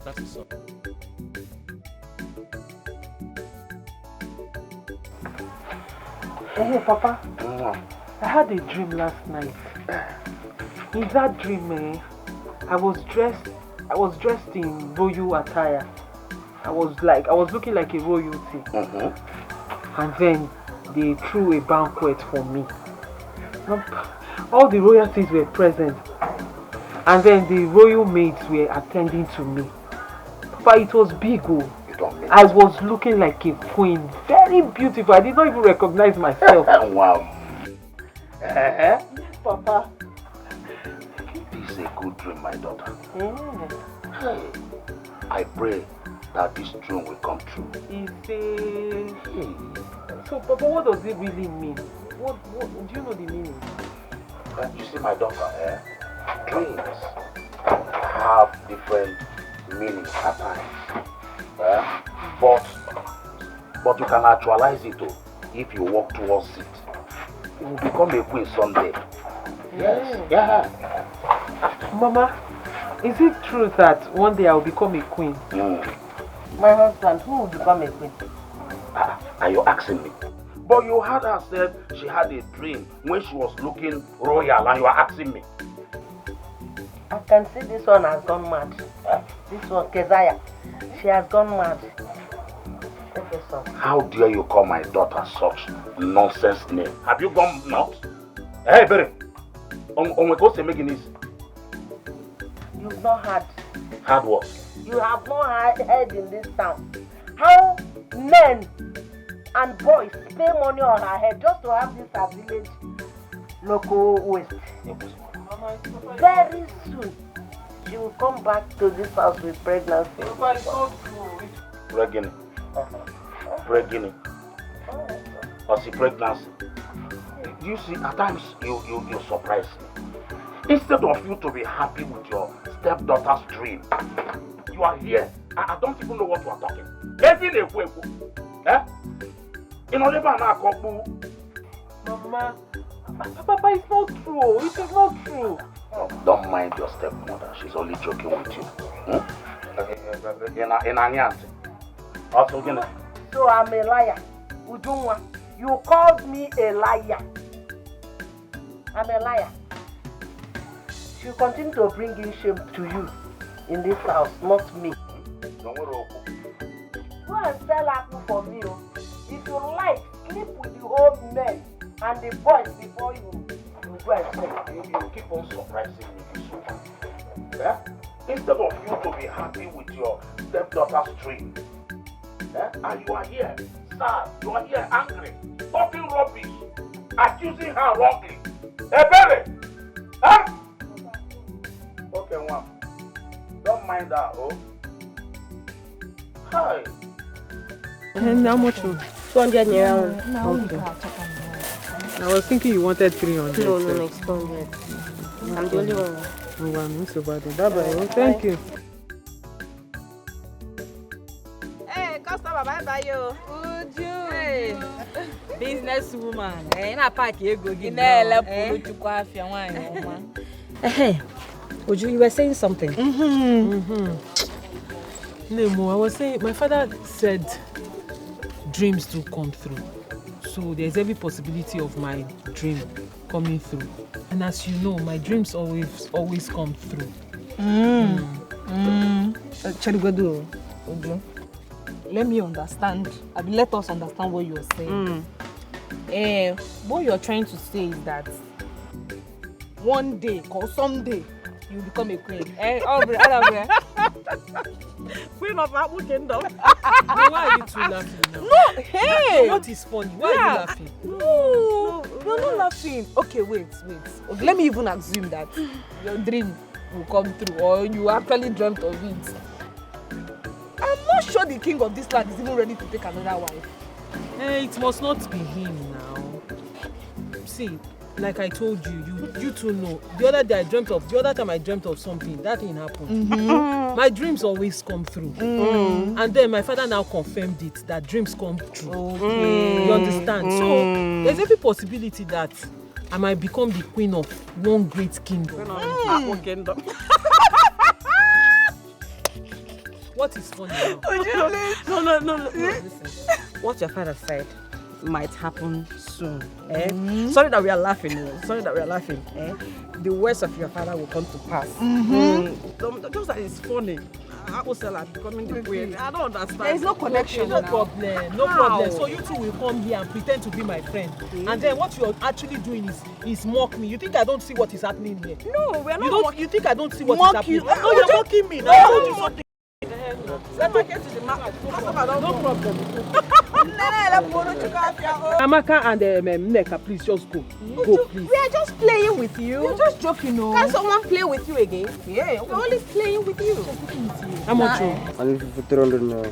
S9: That is all.
S1: Hey, Papa. I had a dream last night. In that dream, I was dressed in royal attire. I was looking like a royalty. And then they threw a banquet for me. All the royalties were present. And then the royal maids were attending to me. Papa, it was big. I was looking like a queen. Very beautiful. I did not even recognize myself.
S2: Wow.
S1: Yes, Papa.
S2: This is a good dream, my daughter.
S1: Yeah.
S2: I pray that this dream will come true.
S1: So, Papa, what does it really mean? What do you know the meaning?
S2: You see, my daughter, dreams have different meanings at times. But you can actualize it if you walk towards it. You will become a queen someday. Yes. Yeah.
S1: Mama, is it true that one day I will become a queen?
S4: My husband, who will become a queen?
S2: Are you asking me? But you heard her said she had a dream when she was looking royal, and you are asking me.
S4: I can see this one has gone mad. This one, Keziah, she has gone mad.
S2: How dare you call my daughter such nonsense name? Have you gone nuts? Hey, Barry.
S4: You've not heard.
S2: Heard what?
S4: You have not heard in this town how men and boys pay money on her head just to have this her village local waste. Very soon, she will come back to this house with pregnancy.
S2: Pregnant. Or see pregnancy. You see, at times you surprise me. Instead of you to be happy with your stepdaughter's dream, you are here. I don't even know what you are talking.
S1: Mama, Papa, it's not true. It is not true.
S2: Don't mind your stepmother. She's only joking with you.
S4: So I'm a liar. Ujunwa, you called me a liar. I'm a liar. She'll continue to bring in shame to you in this house, not me. Go and sell apple for me. If you like, sleep with the old men and the boys before you go and sell.
S2: You keep on surprising me. Yeah? Instead of you to be happy with your stepdaughter's dream, and you are here sad, you are here angry, talking rubbish, accusing her wrongly. Hey, Barry! Huh? mind her, oh. Hi.
S3: And how much?
S4: 200 naira.
S3: Okay. I was thinking you wanted 300.
S4: No, it's 200. I'm the only one.
S3: Bye-bye. Thank you.
S11: Hey, customer, bye-bye, yo. Hey, business woman. Hey, na park you go give me. Hey,
S4: Uju, you were saying something.
S1: Nemo, I was saying, my father said dreams do come through. So there's every possibility of my dream coming through. And as you know, my dreams always come through.
S6: Uju, let me understand. Let us understand what you're saying. What you're trying to say is that one day or someday you become a queen.
S3: Queen of Abu Kingdom.
S1: Why are you two laughing now?
S6: No, hey!
S1: What is funny? Why are you laughing?
S6: No, you're not laughing. Okay, wait. Okay, let me even assume that your dream will come true or you actually dreamt of it. I'm not sure the king of this land is even ready to take another wife.
S1: It must not be him now. See, like I told you, you two know. The other time I dreamt of something, that thing happened. My dreams always come through. And then my father now confirmed it, that dreams come true. You understand? So there's every possibility that I might become the queen of one great kingdom.
S3: Kingdom.
S1: What is funny now?
S3: No. Listen. What your father said might happen soon. Sorry that we are laughing. The words of your father will come to pass. Just that it's funny. Apple seller becoming the queen. I don't understand.
S6: There is no connection.
S1: No problem. So you two will come here and pretend to be my friend. And then what you're actually doing is mock me. You think I don't see what is happening here?
S6: No, we are not.
S1: You think I don't see what is happening? No, you're mocking me.
S3: Let me get to the market.
S1: No problem. Amaka and Nneka, please just go. Go, please.
S6: We are just playing with you. You're just joking, no? Can someone play with you again? Yeah, we're only playing with you.
S1: How much?
S12: I need 300 now.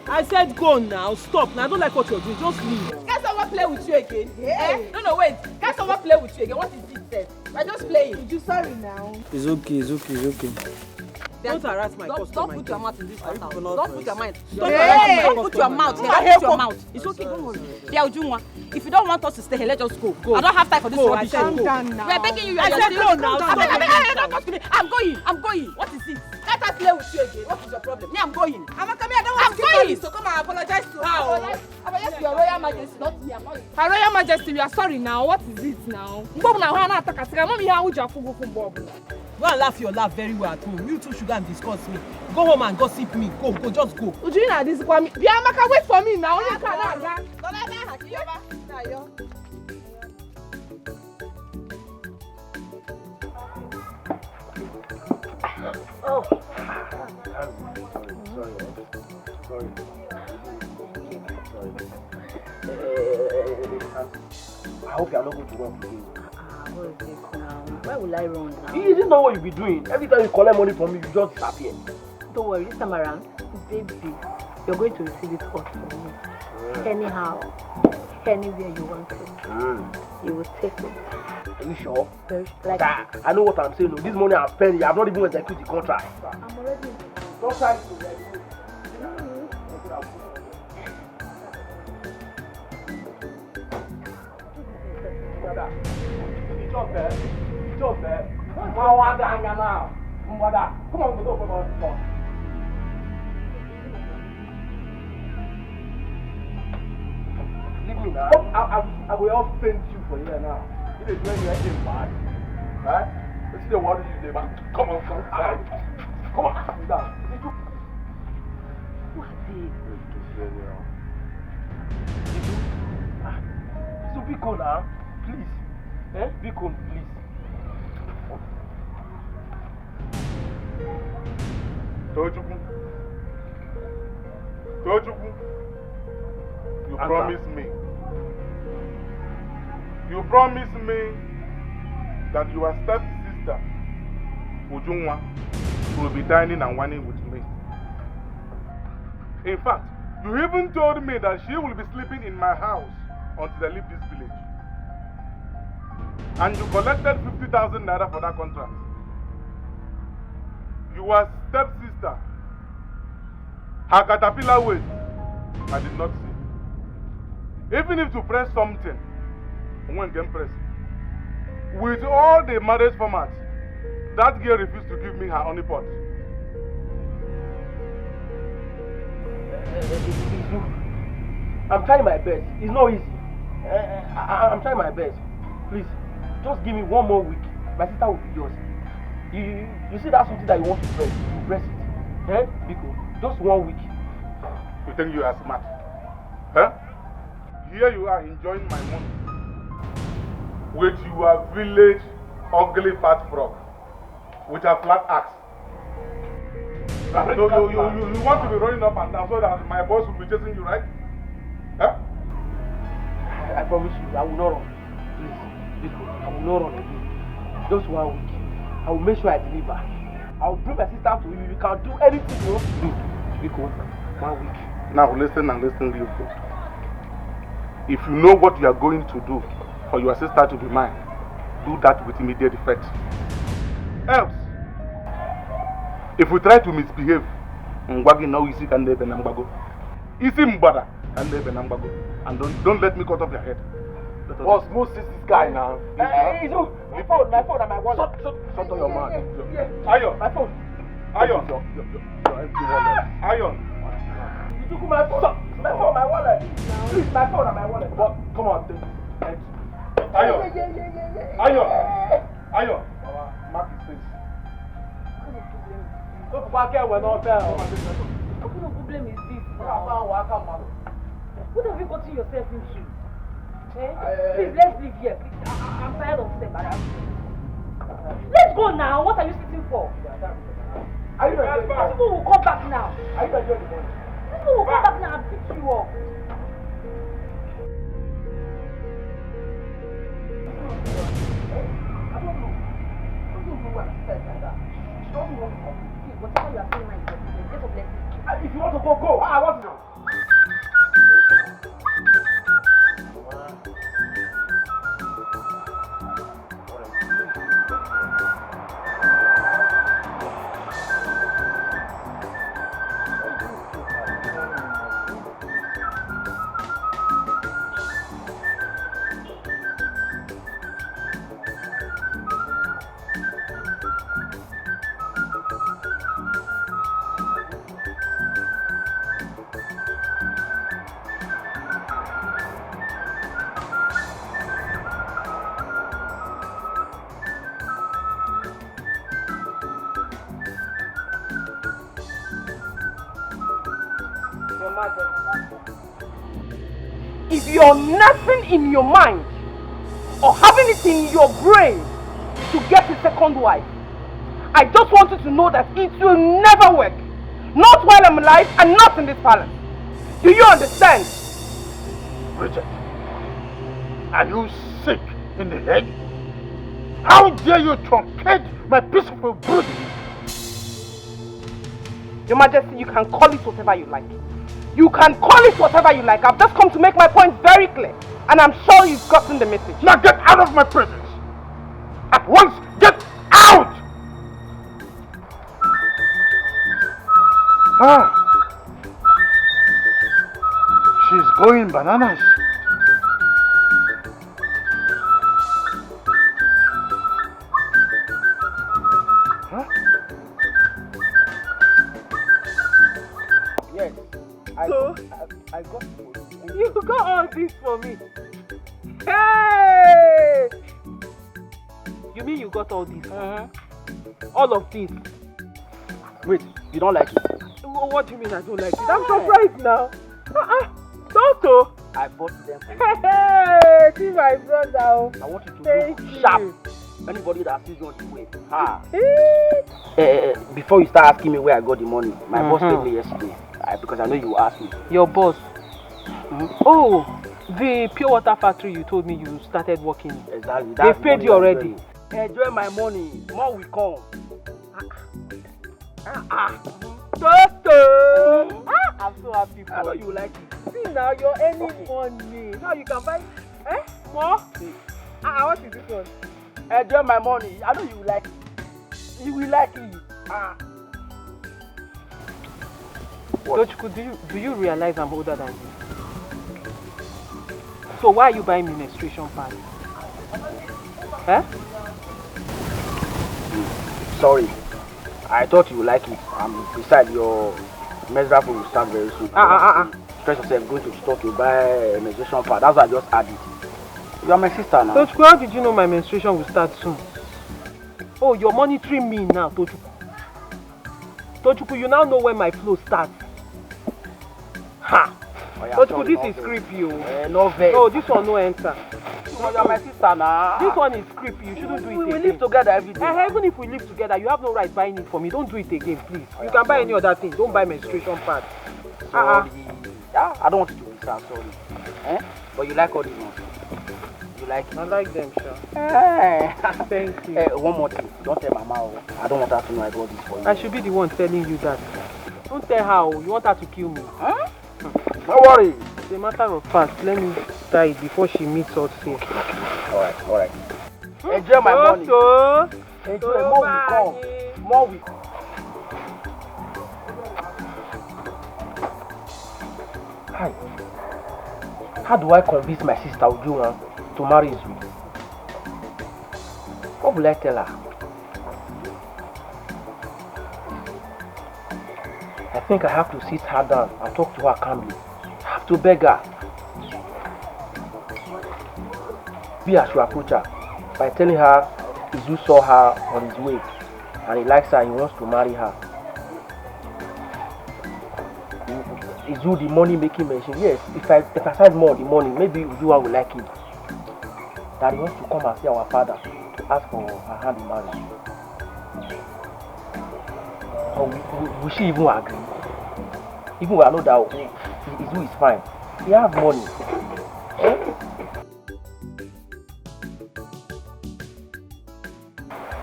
S1: I said go now. Stop. Now I don't like what you're doing. Just leave.
S6: Can someone play with you again? Yeah. No, wait. Can someone play with you again? What is it then? We're just playing. You're sorry now.
S12: It's okay.
S3: Don't harass my customer.
S6: Don't put your mouth in this matter. Don't put your mouth.
S3: Don't
S6: put your mouth here. Put your mouth. It's okay. Don't worry. If you don't want us to stay here, let us go. I don't have time for this rubbish.
S3: Calm down now.
S6: We are begging you.
S3: I said go now.
S6: Don't talk to me. I'm going. What is it? Can't I play with you again? What is your problem? I'm going. I don't want you to come and apologize to her. Apologize to your Royal Majesty, not me. I'm going. Her Royal Majesty, we are sorry now. What is it now?
S1: Go and laugh your laugh very well at home. You two should go and discuss me. Go home and gossip me. Go, just go.
S6: Ujina, this is what me. Biamaka, wait for me now. You cannot.
S2: Oh. Sorry. I hope you are not going to work again.
S5: What is this now? Why will I run now?
S2: You didn't know what you be doing. Every time you collect money from me, you just disappear.
S5: Don't worry, this time around, baby, you're going to receive it all from me. Anyhow, anywhere you want it, you will take it.
S2: Are you sure?
S5: Like
S2: I know what I'm saying. This money I'm spending, I have not even executed the contract.
S5: I'm already.
S2: Don't try to. Come on, go. Leave me now. I will all faint you for here now. If they do anything bad, right? Let's see the water you do, man. Come on. Come on, sit down. So be cool now, please. Be cool, please.
S14: Tojuku, you promised me. You promised me that your stepsister Ujungwa will be dining and whining with me. In fact, you even told me that she will be sleeping in my house until I leave this village. And you collected 50,000 naira for that contract. Your stepsister, her caterpillar waist, I did not see. Even if you press something, one can press. With all the marriage formats, that girl refused to give me her honey pot.
S1: I'm trying my best. It's not easy. I'm trying my best. Please, just give me one more week. My sister will be yours. You see that's something that you want to press. You press it. Eh? Biko, just 1 week.
S14: You think you are smart? Huh? Here you are enjoying my money with your village ugly fat frog with a flat axe. So you want to be running up and down so that my boss will be chasing you, right? Huh?
S1: I promise you, I will not run. Please, Biko, I will not run again. Just 1 week. I will make sure I deliver. I will bring my sister to you. You can do anything you want to do. Biko, 1 week.
S14: Now listen and listen real good. If you know what you are going to do for your sister to be mine, do that with immediate effect. Else, if we try to misbehave, Ngwagi now isi can live in Ambago. Isi Mbada can live in Ambago. And don't let me cut off your head.
S1: Boss, Moses this guy now. Hey, my phone and my wallet. Shut your mouth.
S14: Ayon.
S1: My phone.
S14: Ayon.
S1: Your empty wallet.
S14: Ayon.
S1: You took my phone. My phone, my wallet. Please, my phone and my wallet. What? Come on, take it.
S14: Ayon. Ayon. Ayon. Mark his face.
S1: Don't forget we're not there.
S5: What kind of problem is this now? What have you gotten yourself into? Eh? Please, let's leave here. Please. I'm tired of staying around. Let's go now. What are you sitting for?
S1: Are you ready?
S5: These people will come back now.
S1: Are you ready?
S5: These people will come back now and pick you up.
S1: I don't know what I said like that. She doesn't want to come.
S5: Whatever you are saying now is just a blessing.
S1: If you want to go, go. I want to know.
S3: If you're nothing in your mind or having it in your brain to get a second wife, I just want you to know that it will never work. Not while I'm alive and not in this palace. Do you understand?
S8: Bridget, are you sick in the head? How dare you truncate my peaceful brood?
S3: Your Majesty, you can call it whatever you like. You can call it whatever you like. I've just come to make my point very clear. And I'm sure you've gotten the message.
S8: Now get out of my presence! At once, get out! Ah! She's going bananas. Huh?
S1: Yes. I got
S3: You got all this for me. Hey! You mean you got all this? All of this?
S1: Wait, you don't like it?
S3: What do you mean I don't like it? I'm surprised now. Toto!
S1: I bought them for you.
S3: Hey! See my brother.
S1: I want you to look sharp. Anybody that sees you on the way. Before you start asking me where I got the money, my boss paid me yesterday. Because I know you will ask me.
S3: Your boss? Oh, the pure water factory you told me you started working in.
S1: Exactly.
S3: They paid you already.
S1: Enjoy my money. More will come. Toto! I'm so happy for you. Like it. See now, you're earning money. Now you can buy more. What is this one? Enjoy my money. I know you will like it. You will like it.
S3: Dochku, do you realize I'm older than you? So why are you buying me menstruation pads?
S13: Sorry. I thought you would like it. Besides, your menstrual food will start very soon. Stress yourself, going to the store to buy a menstruation pad. That's why I just added it. You are my sister now.
S3: Dochku, how did you know my menstruation will start soon? Oh, you're monitoring me now, Dochku. Dochku, you now know when my flow starts. Ha! Dochku, this is creepy. Oh, this one no enter.
S13: You are my sister now.
S3: This one is creepy. You shouldn't do it again.
S13: We live together every day.
S3: Even if we live together, you have no right buying it for me. Don't do it again, please. You can buy any other thing. Don't buy menstruation pads.
S13: Sorry. I don't want you to be sad, sorry. But you like all these ones. You like it?
S3: I like them, sure. Thank you.
S13: One more thing. Don't tell Mama. I don't want her to know I got this for you.
S3: I should be the one telling you that. Don't tell her. You want her to kill me.
S13: Don't worry.
S3: It's a matter of fact. Let me die before she meets us here.
S13: Alright. Enjoy my money. Enjoy. More will come. More will come. Hi. How do I convince my sister Uju to marry Izu? What will I tell her? I think I have to sit her down and talk to her calmly. I have to beg her. Be as you approach her by telling her Izu saw her on his way and he likes her and he wants to marry her. Izu the money making mention. Yes, if I emphasize more the money, maybe Uju will like it. That he wants to come and see our father to ask for her hand in marriage. Or will she even agree? Even when I know that Izu is fine. He has money.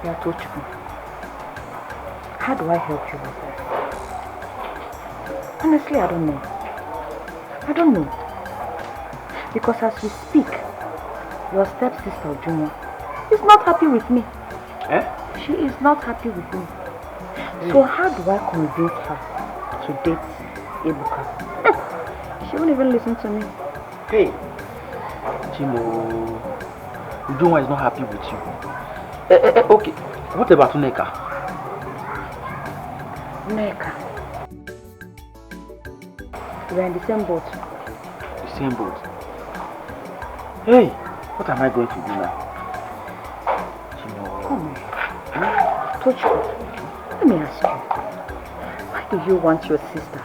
S5: Yeah, Tochukwu. How do I help you with that? Honestly, I don't know. I don't know. Because as we speak, your stepsister Junior is not happy with me. She is not happy with me. So how do I convince her to date Ebuka? She won't even listen to me.
S13: Hey, Chimo, Ujunwa is not happy with you. Okay, what about Neka?
S5: Neka. We are in the same boat.
S13: The same boat? Hey, what am I going to do now? Chimo.
S5: Come on. Tochukwu, let me ask you. Why do you want your sister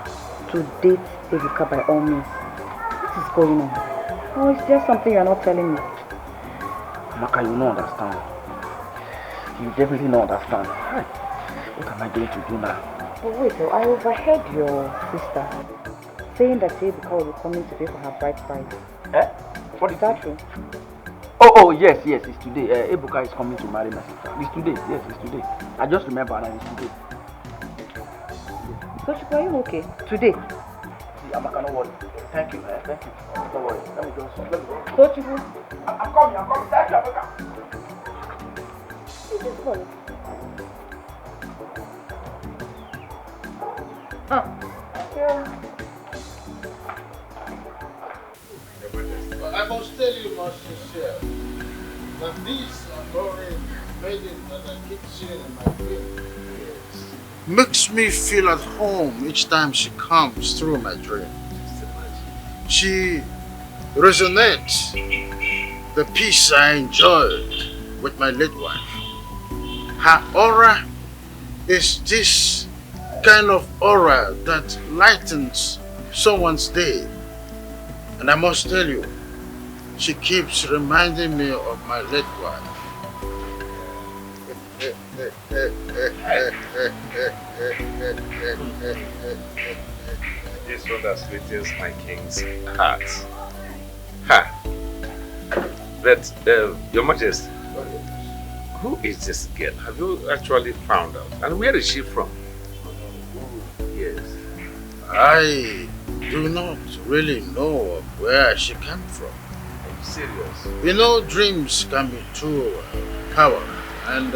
S5: to date Ebuka by all means? What is going on? Or is there something you are not telling me?
S13: Maka, you don't understand. You definitely don't understand. What am I going to do now?
S5: But wait, I overheard your sister saying that Ebuka will be coming today for her bride price.
S13: What
S5: is that true?
S13: Oh, yes, it's today. Ebuka is coming to marry my sister. It's today, yes, it's today. I just remember that it's today.
S5: Tochukwu, are you okay? Today?
S13: See, Amaka, don't worry. Thank you, thank you. Don't worry. Let me go.
S5: Tochukwu.
S13: I'm coming. Thank you, Amaka.
S5: Just go. Yeah.
S8: I must tell you, Master Chef, that these are already maidens that I keep seeing in my dream. Makes me feel at home each time she comes through my dream. She resonates the peace I enjoyed with my late wife. Her aura is this kind of aura that lightens someone's day. And I must tell you, she keeps reminding me of my late wife.
S15: This one that sweetens my king's heart. Ha! But, Your Majesty, Who is this girl? Have you actually found out? And where is she from? Yes.
S8: I do not really know where she came from.
S15: Are you serious?
S8: You know, dreams can be too powerful, and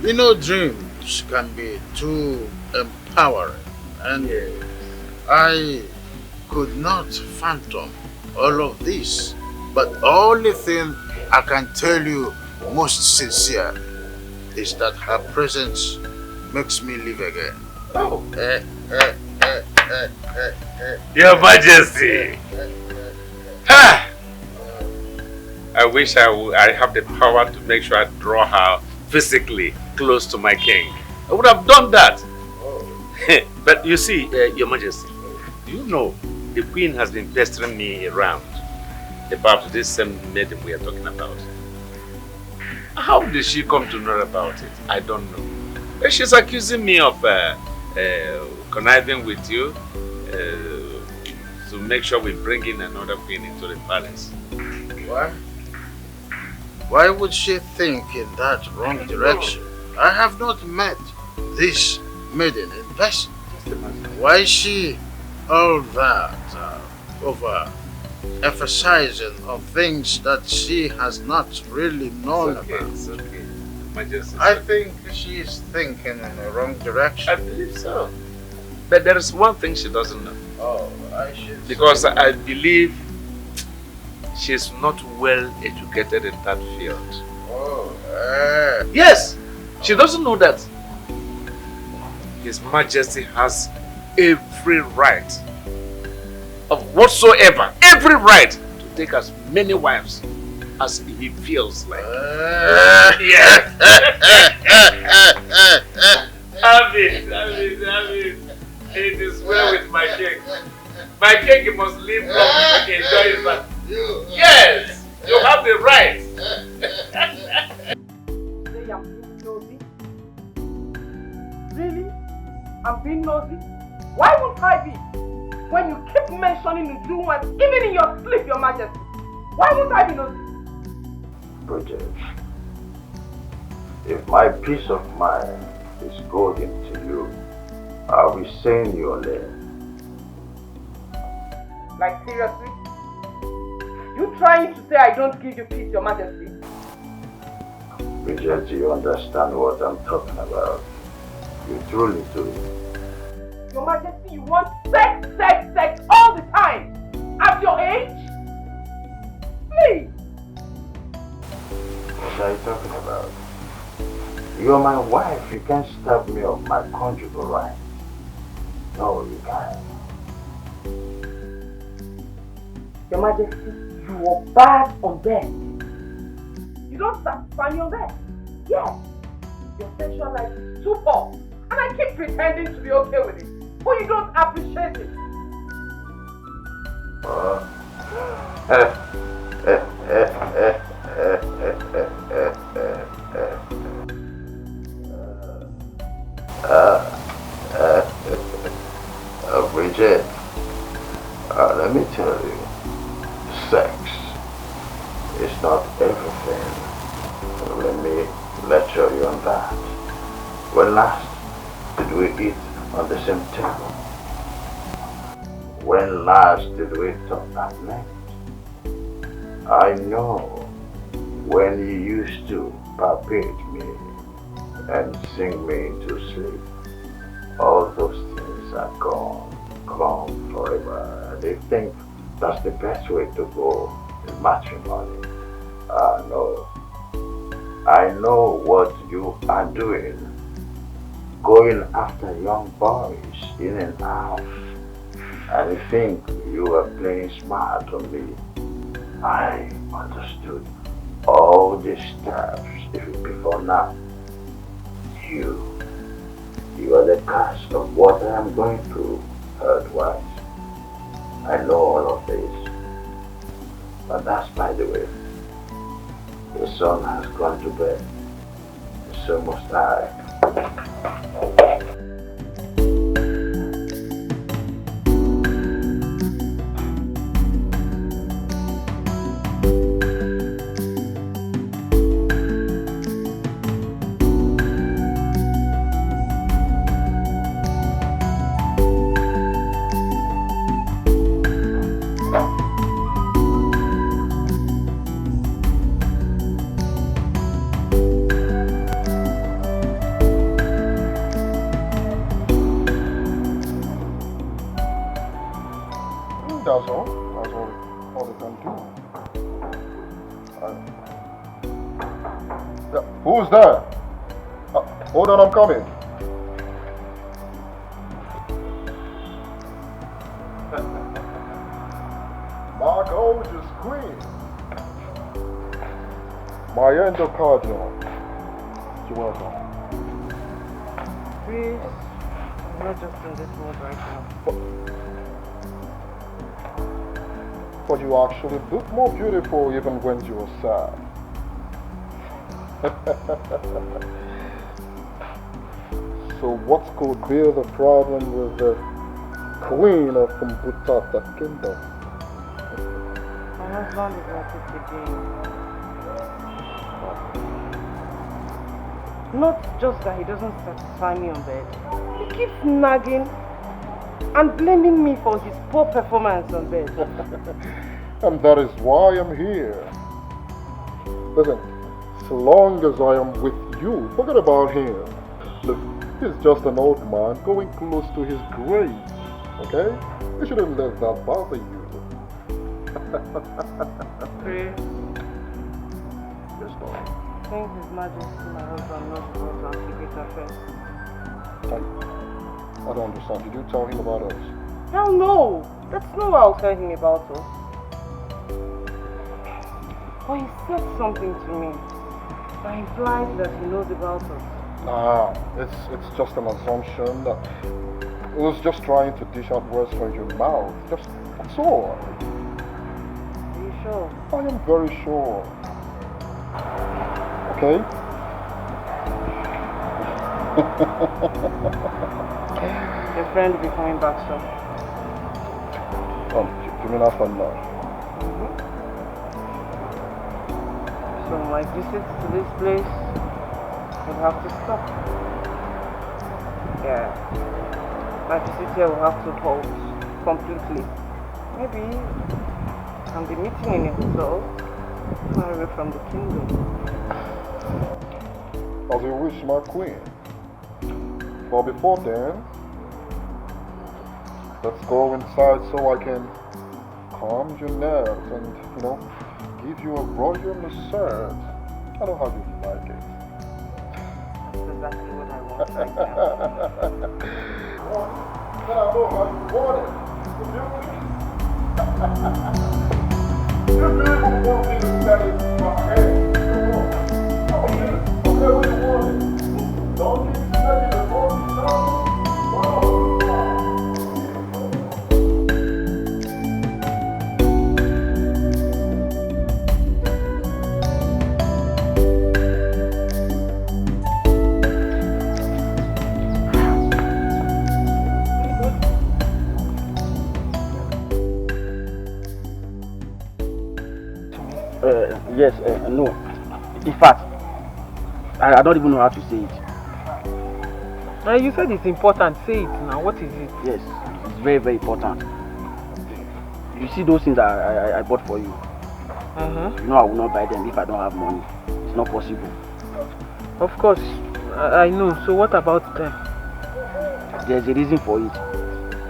S8: you know, dreams can be too empowering, and I could not fathom all of this. But the only thing I can tell you most sincere is that her presence makes me live again.
S15: Oh. Your Majesty! Ah! I wish I have the power to make sure I draw her physically close to my king. I would have done that. But you see, Your Majesty, do you know the queen has been pestering me around about this same maiden we are talking about? How did she come to know about it? I don't know. She's accusing me of conniving with you to make sure we bring in another queen into the palace.
S8: What? Why would she think in that wrong direction? I have not met this maiden in person. Why is she all that over emphasizing on things that she has not really known about?
S15: It's okay. Majesty,
S8: I think she is thinking in the wrong direction.
S15: I believe so. But there is one thing she doesn't know.
S8: Oh, I should.
S15: Because I believe she's not well educated in that field.
S8: Oh,
S15: yes! She doesn't know that His Majesty has every right of whatsoever, every right to take as many wives as he feels like. Yes! Have it. It is well with my king. My king must live long to enjoy his life. Yes! You have the right.
S4: Really? I'm being nosy? Why won't I be? When you keep mentioning the ones, even in your sleep, Your Majesty. Why won't I be nosy?
S16: Bridget, if my peace of mind is golden to you, I'll be saying your name.
S4: Like seriously? You trying to say I don't give you peace, Your Majesty?
S16: Bridget, you understand what I'm talking about. You truly do.
S4: Your Majesty, you want sex all the time. At your age? Please.
S16: What are you talking about? You're my wife. You can't stop me of my conjugal rights. No, you can't.
S4: Your Majesty, you are bad on bed. You don't satisfy me on bed. Yes. Your sexual life is too poor. And I keep pretending to be okay with it. But you don't appreciate it.
S16: Bridget, let me tell you, sex is not everything. Let me lecture you on that. When last did we eat on the same table? When last did we talk at night? I know when you used to palpate me and sing me to sleep. All those things are gone forever. They think that's the best way to go in matrimony. No. I know what you are doing. Going after young boys in and out. And you think you are playing smart on me. I understood all these steps even before now. You are the cause of what I am going through, heart-wise. I know all of this. But that's by the way. The sun has gone to bed. So must I.
S17: that's all. That's all they can do. Yeah, who's there? Hold on, I'm coming. My gorgeous queen. My endocardial. You're welcome.
S3: Please, I'm not just in this mood right now.
S17: But you actually look more beautiful even when you are sad. So what could be the problem with the queen of Kumbutata Kingdom?
S3: My husband is at it again. Not just that he doesn't satisfy me on bed. He keeps nagging and blaming me for his poor performance on bed.
S17: And that is why I'm here. Listen, so long as I am with you, forget about him. Look, he's just an old man going close to his grave, okay? You shouldn't let that bother you.
S3: Pray.
S17: Yes, Lord.
S3: Thank His Majesty, my husband, not about our secret affairs.
S17: I don't understand. Did you tell him about us?
S3: Hell no! That's not what I was telling him about us. But he said something to me that implies that he knows about us.
S17: Nah, it's just an assumption that he was just trying to dish out words from your mouth. That's all.
S3: Are you sure?
S17: I am very sure. Okay?
S3: Your friend will be coming back soon.
S17: You mean after lunch?
S3: So my visits to this place will have to stop. Yeah. My visit here will have to halt completely. Maybe I'll be meeting in a hotel far away from the kingdom.
S17: As you wish, my queen. But before then, let's go inside so I can calm your nerves and, give you a royal massage. I know how you like it.
S3: That's exactly what I want right now.
S17: Well, then I know how you want it. You really want me to set it in my head. Okay, what do you want it? Don't keep setting the phone down.
S13: Yes, no. In fact, I don't even know how to say it.
S1: You said it's important. Say it now. What is it?
S13: Yes, it's very, very important. You see those things I bought for you? You know I will not buy them if I don't have money. It's not possible.
S1: Of course, I know. So what about them?
S13: There's a reason for it.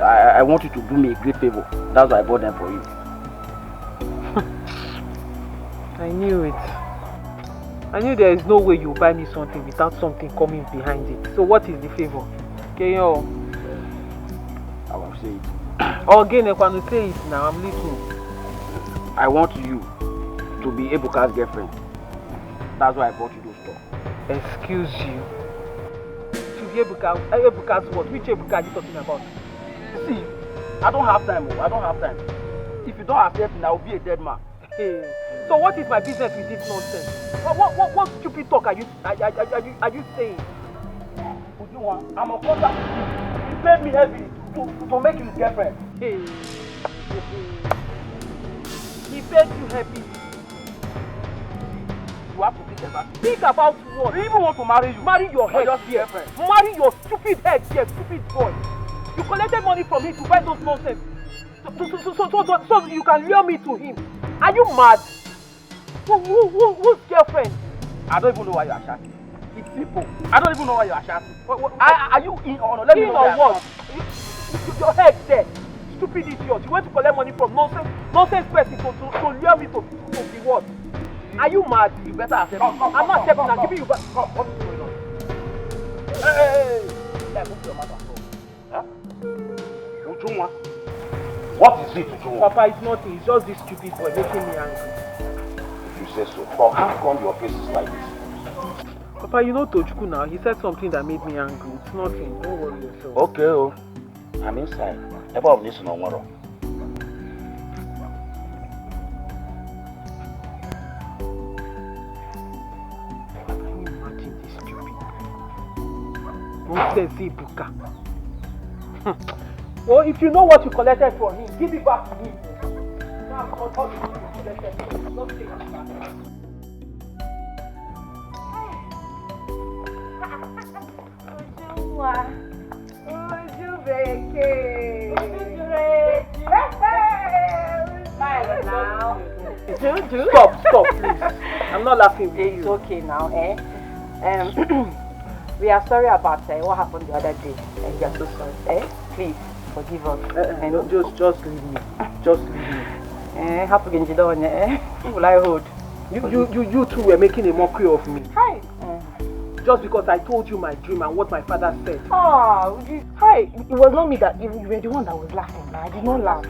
S13: I want you to do me a great favor. That's why I bought them for you.
S1: I knew it. I knew there is no way you buy me something without something coming behind it. So what is the favor? Okay, yo.
S13: I will say it.
S1: Again, if I say it now, I'm listening.
S13: I want you to be Ebuka's girlfriend. That's why I bought you those stuff.
S1: Excuse you. To be Ebuka's what? Which Ebuka are you talking about?
S13: See, I don't have time. I don't have time. If you don't accept me, I will be a dead man.
S1: Hey. So what is my business with this nonsense? What stupid talk are you saying?
S13: I'm a contract with you. He paid me heavy to make you his girlfriend.
S1: Hey. He paid you heavy.
S13: You have to think about it.
S1: Think about what?
S13: We even want to marry you.
S1: Marry your head.
S13: Just girlfriend.
S1: Marry your stupid head here, stupid boy. You collected money from him to buy those nonsense. So you can lure me to him. Are you mad? Whose girlfriend?
S13: I don't even know why you are shouting. It's simple. I don't even know why you are shouting. Are you in or not? Let me know
S1: what? Your head there. stupid idiot. You went to collect money from nonsense person to lure me to be what? Are you mad?
S13: You better accept.
S1: I'm not accepting. I'm giving you back.
S13: What is going on? Hey! Move your mother. Huh? Ujunwa? What is it, Ujunwa?
S1: Papa, it's nothing. It's just this stupid boy making me angry.
S13: If you say so, but how come your face is like this?
S1: Papa, you know Tochukwu now. He said something that made me angry. It's nothing. Don't worry yourself.
S13: Okay, oh. I'm inside. About this no more.
S1: Nonsense, Ibuka. Well, if you know what you collected from him, give it back to him. Now, all the things you collected, don't take it back.
S5: Smile now.
S1: Stop, please. I'm not laughing with you.
S5: It's okay now, eh? We are sorry about what happened the other day. We are so sorry, eh? Please forgive us.
S1: No, just leave me. Just leave me.
S5: Happy Genjidon, eh? Who will I hold?
S1: You two were making a mockery of me.
S5: Hi.
S1: Just because I told you my dream and what my father said.
S5: Oh, hi. It was not me that you were the one that was laughing. I did not laugh.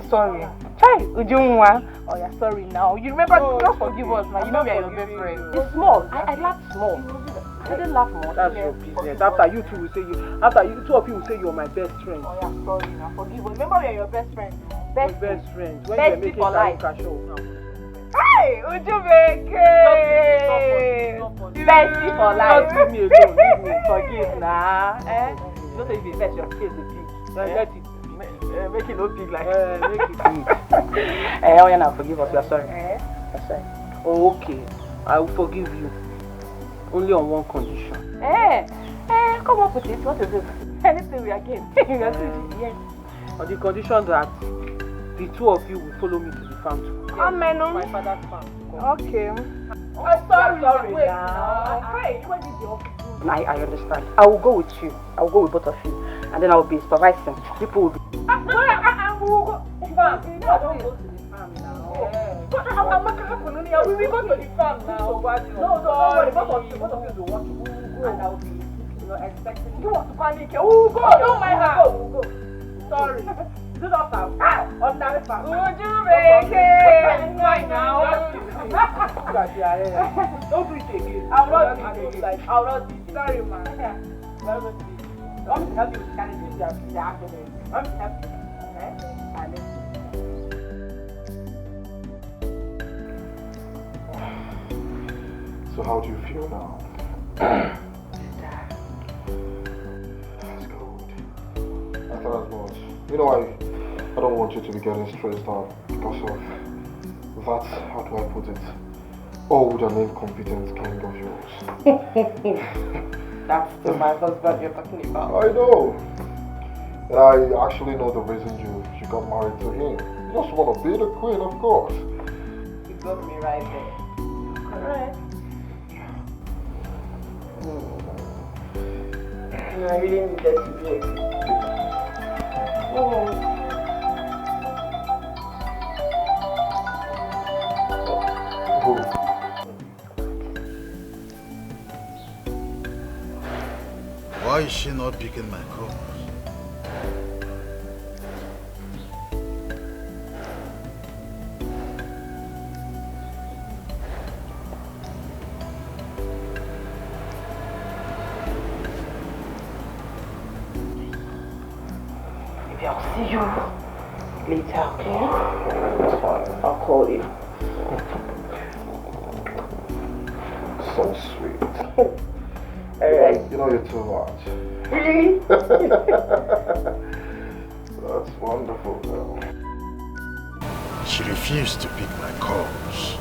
S5: Sorry. Hi, Ujunwa. Oh, yeah, sorry now. You remember, just forgive us now. You know we are your best friends. It's small. I laughed small. I didn't laugh much.
S1: That's your business. After you two will say two of you will say you're my best friend.
S5: Oh, yeah, sorry now. Forgive us. Remember we are your best friends.
S1: Best friends. When you're making Karuka show now.
S5: Hi, Ujubeke! Bestie for life.
S1: Just leave me alone. Leave me.
S5: Forgive now. You don't say if you fetch your face a big.
S1: Let it be.
S5: Make it not big like
S1: make it big.
S5: Oh yeah, now forgive us. We are sorry. That's right.
S1: Oh, okay. I will forgive you. Only on one condition.
S5: Come up with it. What is it? Anything we are getting. Yes.
S1: On the condition that the two of you will follow me to the farm too.
S5: Amen.
S1: My father's farm.
S5: Okay.
S1: Sorry
S5: Wait,
S1: now.
S5: Hey, what did you? I understand. I will go with you. I will go with both of you. And then I will be supervising. People will be. We will go to the farm now. No, don't worry. Both of you will watch. And I will be, expecting. You want to panic? We'll go. Don't mind her. We'll go. Sorry. Do not have. On that farm. Would you make it? Right now.
S1: Don't do it again.
S5: I will not do it. I will not do it. Sorry, man. I'm going to help you with candidates that are happening. I'm going to help you.
S17: So how do you feel now? That's good. I thought as much. You know, I don't want you to be getting stressed out because of that, how do I put it, old and incompetent king of yours.
S5: That's still my husband you're talking about.
S17: I know. And I actually know the reason you got married to him. You just want to be the queen, of course.
S5: You got me right there. Correct. I really needed to do it.
S8: Why is she not picking my calls?
S5: Maybe I'll see you later, okay? I'll call you.
S17: So sweet.
S5: Alright.
S17: You know you're too much.
S5: Really?
S17: That's wonderful, girl.
S8: She refused to pick my calls.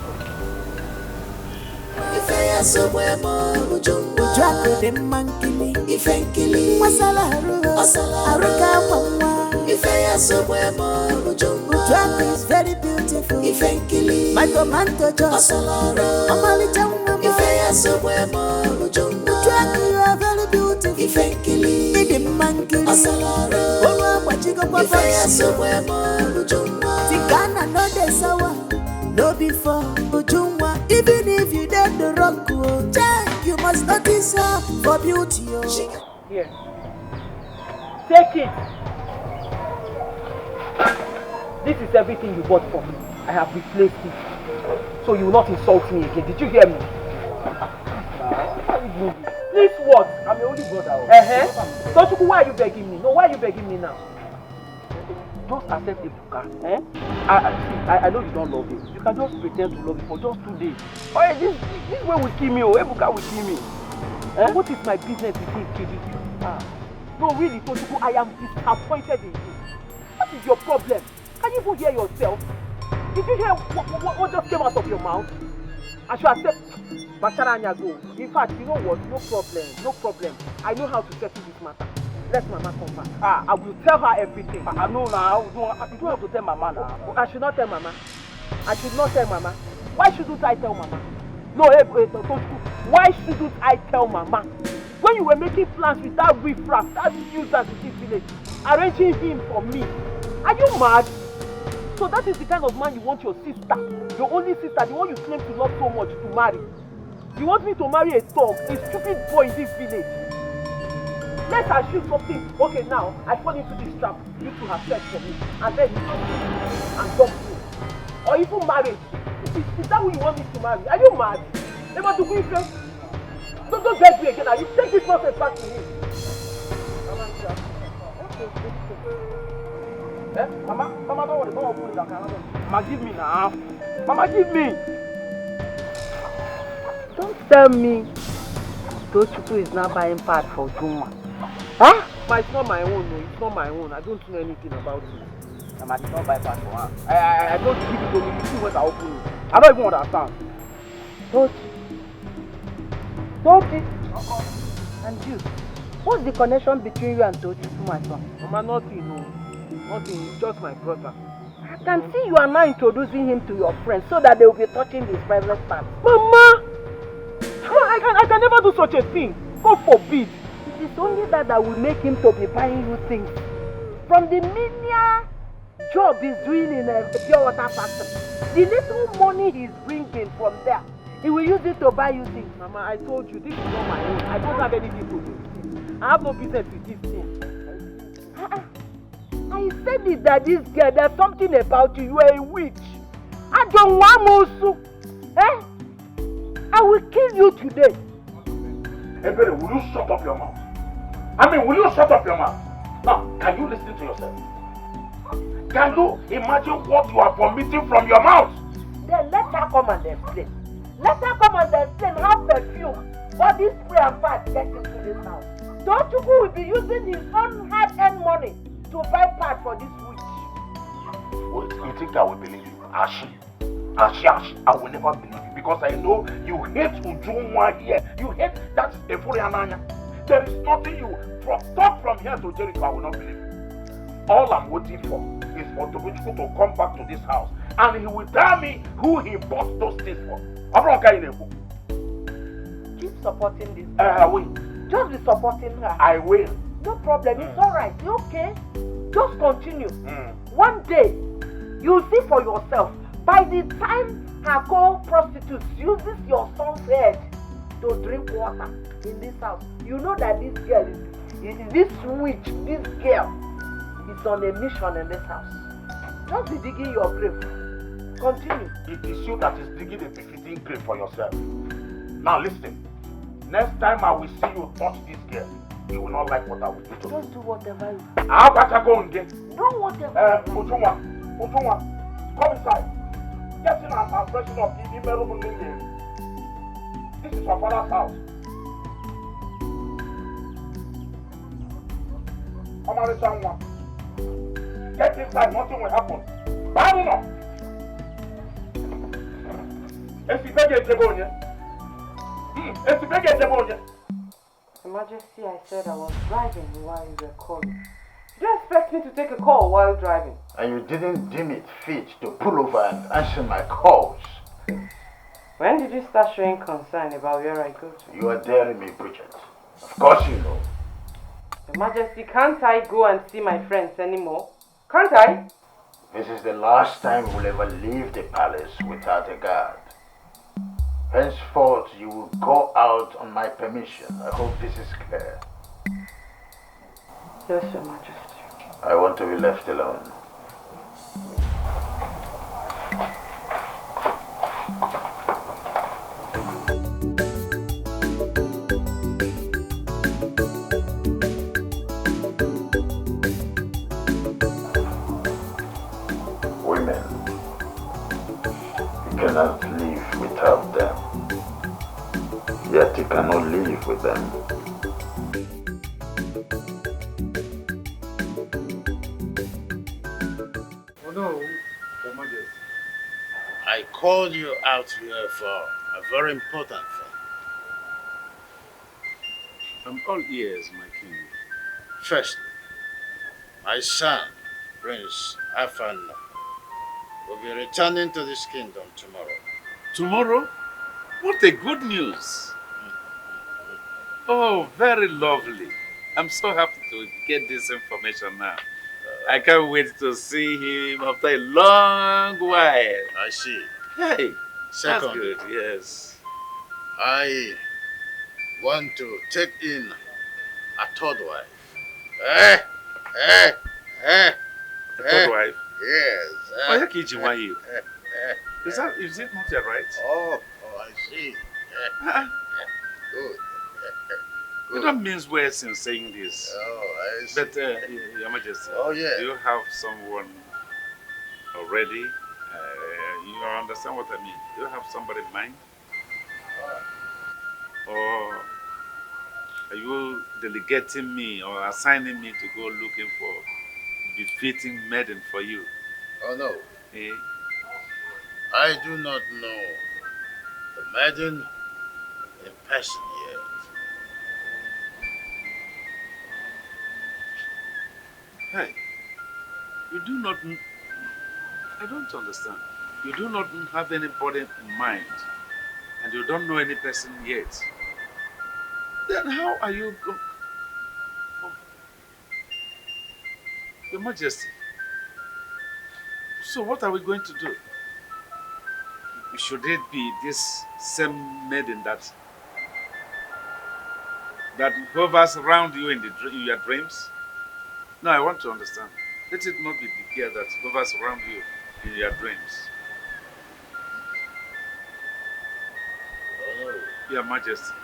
S10: Is very beautiful. My tomato just you are very beautiful. Tigana no de sawa, no before Ujungwa. Even if you did the wrong, you must notice her for beauty.
S1: Here. Take it. This is everything you bought for me. I have replaced it. So you will not insult me again. Did you hear me? Please what? I'm your only brother. Don't you, why are you begging me? No, why are you begging me now? Just accept Ebuka. I know you don't love him. You can just pretend to love him for just 2 days. Oh, this way will kill me. Ebuka will kill me. What is my business with him killing you? No, really, Tochuku, I am disappointed in you. What is your problem? Can you even hear yourself? Did you hear what just came out of your mouth? I should accept Bashara Anyago. In fact, you know what? No problem. I know how to settle this matter. Let Mama come back. I will tell her everything. I know now. You don't have to tell Mama now. I should not tell Mama. Why shouldn't I tell Mama? No, why shouldn't I tell Mama? When you were making plans with that riffraff, that user in this village, arranging him for me, are you mad? So that is the kind of man you want your sister, your only sister, the one you claim to love so much, to marry. You want me to marry a thug, a stupid boy in this village? Let's assume something. Okay, now I fall into this trap. You two have sex for me, and then you and dump me, or even marriage. Is that who you want me to marry? Are you mad? Never to go friend. Don't get me again. Now you take this nonsense back to me. Mama, don't worry. Don't open it. Mama, give me now. Mama, give me.
S4: Don't tell me Tochuku is not buying part for Juma.
S1: Huh? But it's not my own. No, it's not my own. I don't know anything about it.
S13: Mama did not buy part for her.
S1: I don't give it to me. You see when I open it. I don't even understand.
S4: Tochi. And you. What's the connection between you and Tochuku, my son?
S1: Mama, nothing. No. Nothing. It's just my brother.
S4: I can see you are now introducing him to your friends so that they will be touching his private part.
S1: Mama! I can never do such a thing. God forbid.
S4: It is only that will make him to be buying you things. From the menial job he's doing in a pure water factory, the little money he's bringing from there, he will use it to buy you things.
S1: Mama, I told you, this is not my own. I don't have anything to do with it. I have no business with this thing.
S4: I said it that this girl, there's something about you. You are a witch. I don't want Mosu. I will kill you today.
S2: Ebere, will you shut up your mouth? Will you shut up your mouth? Now, can you listen to yourself? Can you imagine what you are vomiting from your mouth?
S4: Then let her come and explain. Let her come and explain how perfume, body spray and pad get into this house. Tochuku will be using his own hard-earned money to buy part for this witch.
S2: Wait, you think I will believe you? Ashi, I will never believe you because I know you hate Ujunwa here. You hate that Efuriananya. There is nothing you talk from here to Jericho. I will not believe you. All I'm waiting for is for Tochuku to come back to this house and he will tell me who he bought those things for.
S4: Keep supporting this.
S2: I will.
S4: Just be supporting her.
S2: I will.
S4: No problem. It's alright. You okay? Just continue. One day, you'll see for yourself. By the time her co-prostitute uses your son's head to drink water in this house, you know that this girl is this witch, this girl is on a mission in this house. Just be digging your grave. Continue.
S2: It is you that is digging a befitting grave for yourself. Now listen. Next time I will see you touch this girl, you will not like what I will do to you.
S4: Just do whatever you
S2: I'll better go and get.
S4: Do whatever.
S2: Ujunwa, come inside. Get in and freshen up the room in there. This is your father's house. Come on, someone. Get inside, nothing will happen. Bye now.
S3: Your Majesty, I said I was driving while you were calling. Did you expect me to take a call while driving?
S8: And you didn't deem it fit to pull over and answer my calls.
S3: When did you start showing concern about where I go to?
S8: You are daring me, Bridget. Of course you know.
S3: Your Majesty, can't I go and see my friends anymore? Can't I?
S16: This is the last time we'll ever leave the palace without a guard. Henceforth, you will go out on my permission. I hope this is clear.
S3: Yes, Your Majesty.
S16: I want to be left alone. Women, you cannot live without them, yet you cannot live with them.
S8: Oh no, Your Majesty. I called you out here for a very important thing.
S9: I'm all ears, my king.
S8: Firstly, my son, Prince Afan, will be returning to this kingdom tomorrow.
S9: Tomorrow? What a good news! Oh, very lovely. I'm so happy to get this information now. I can't wait to see him after a long while.
S8: I see.
S9: Hey,
S8: Second,
S9: that's good, yes.
S8: I want to take in a third wife.
S9: A third wife?
S8: Yes.
S9: Is it not your right?
S8: Oh, I see. Good.
S9: You don't mince words in saying this.
S8: Oh, I see.
S9: But, Your Majesty,
S8: oh, yeah.
S9: Do you have someone already? You understand what I mean? Do you have somebody in mind? Or are you delegating me or assigning me to go looking for befitting maiden for you?
S8: Oh, no.
S9: Eh?
S8: I do not know the maiden in person yet.
S9: Hey, you do not... I don't understand. You do not have anybody in mind, and you don't know any person yet. Then how are you going... Oh. Your Majesty, so what are we going to do? Should it be this same maiden that hovers around you in your dreams? No, I want to understand. Let it not be the girl that hovers around you in your dreams.
S8: Oh,
S9: Your Majesty.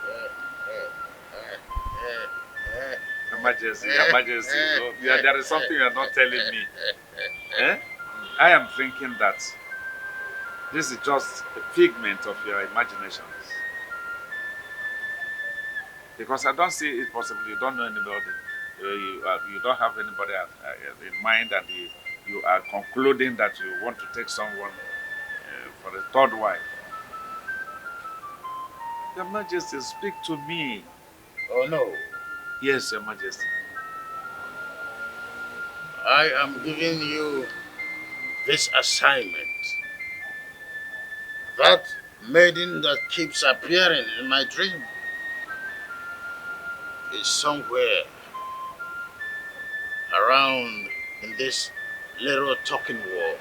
S9: Your Majesty, Your Majesty. Oh, there is something you are not telling me. Eh? I am thinking that this is just a figment of your imaginations. Because I don't see it possible. You don't know anybody. You don't have anybody in mind, and you are concluding that you want to take someone for a third wife. Your Majesty, speak to me.
S8: Oh, no.
S9: Yes, Your Majesty.
S8: I am giving you this assignment. That maiden that keeps appearing in my dream is somewhere around in this little talking world.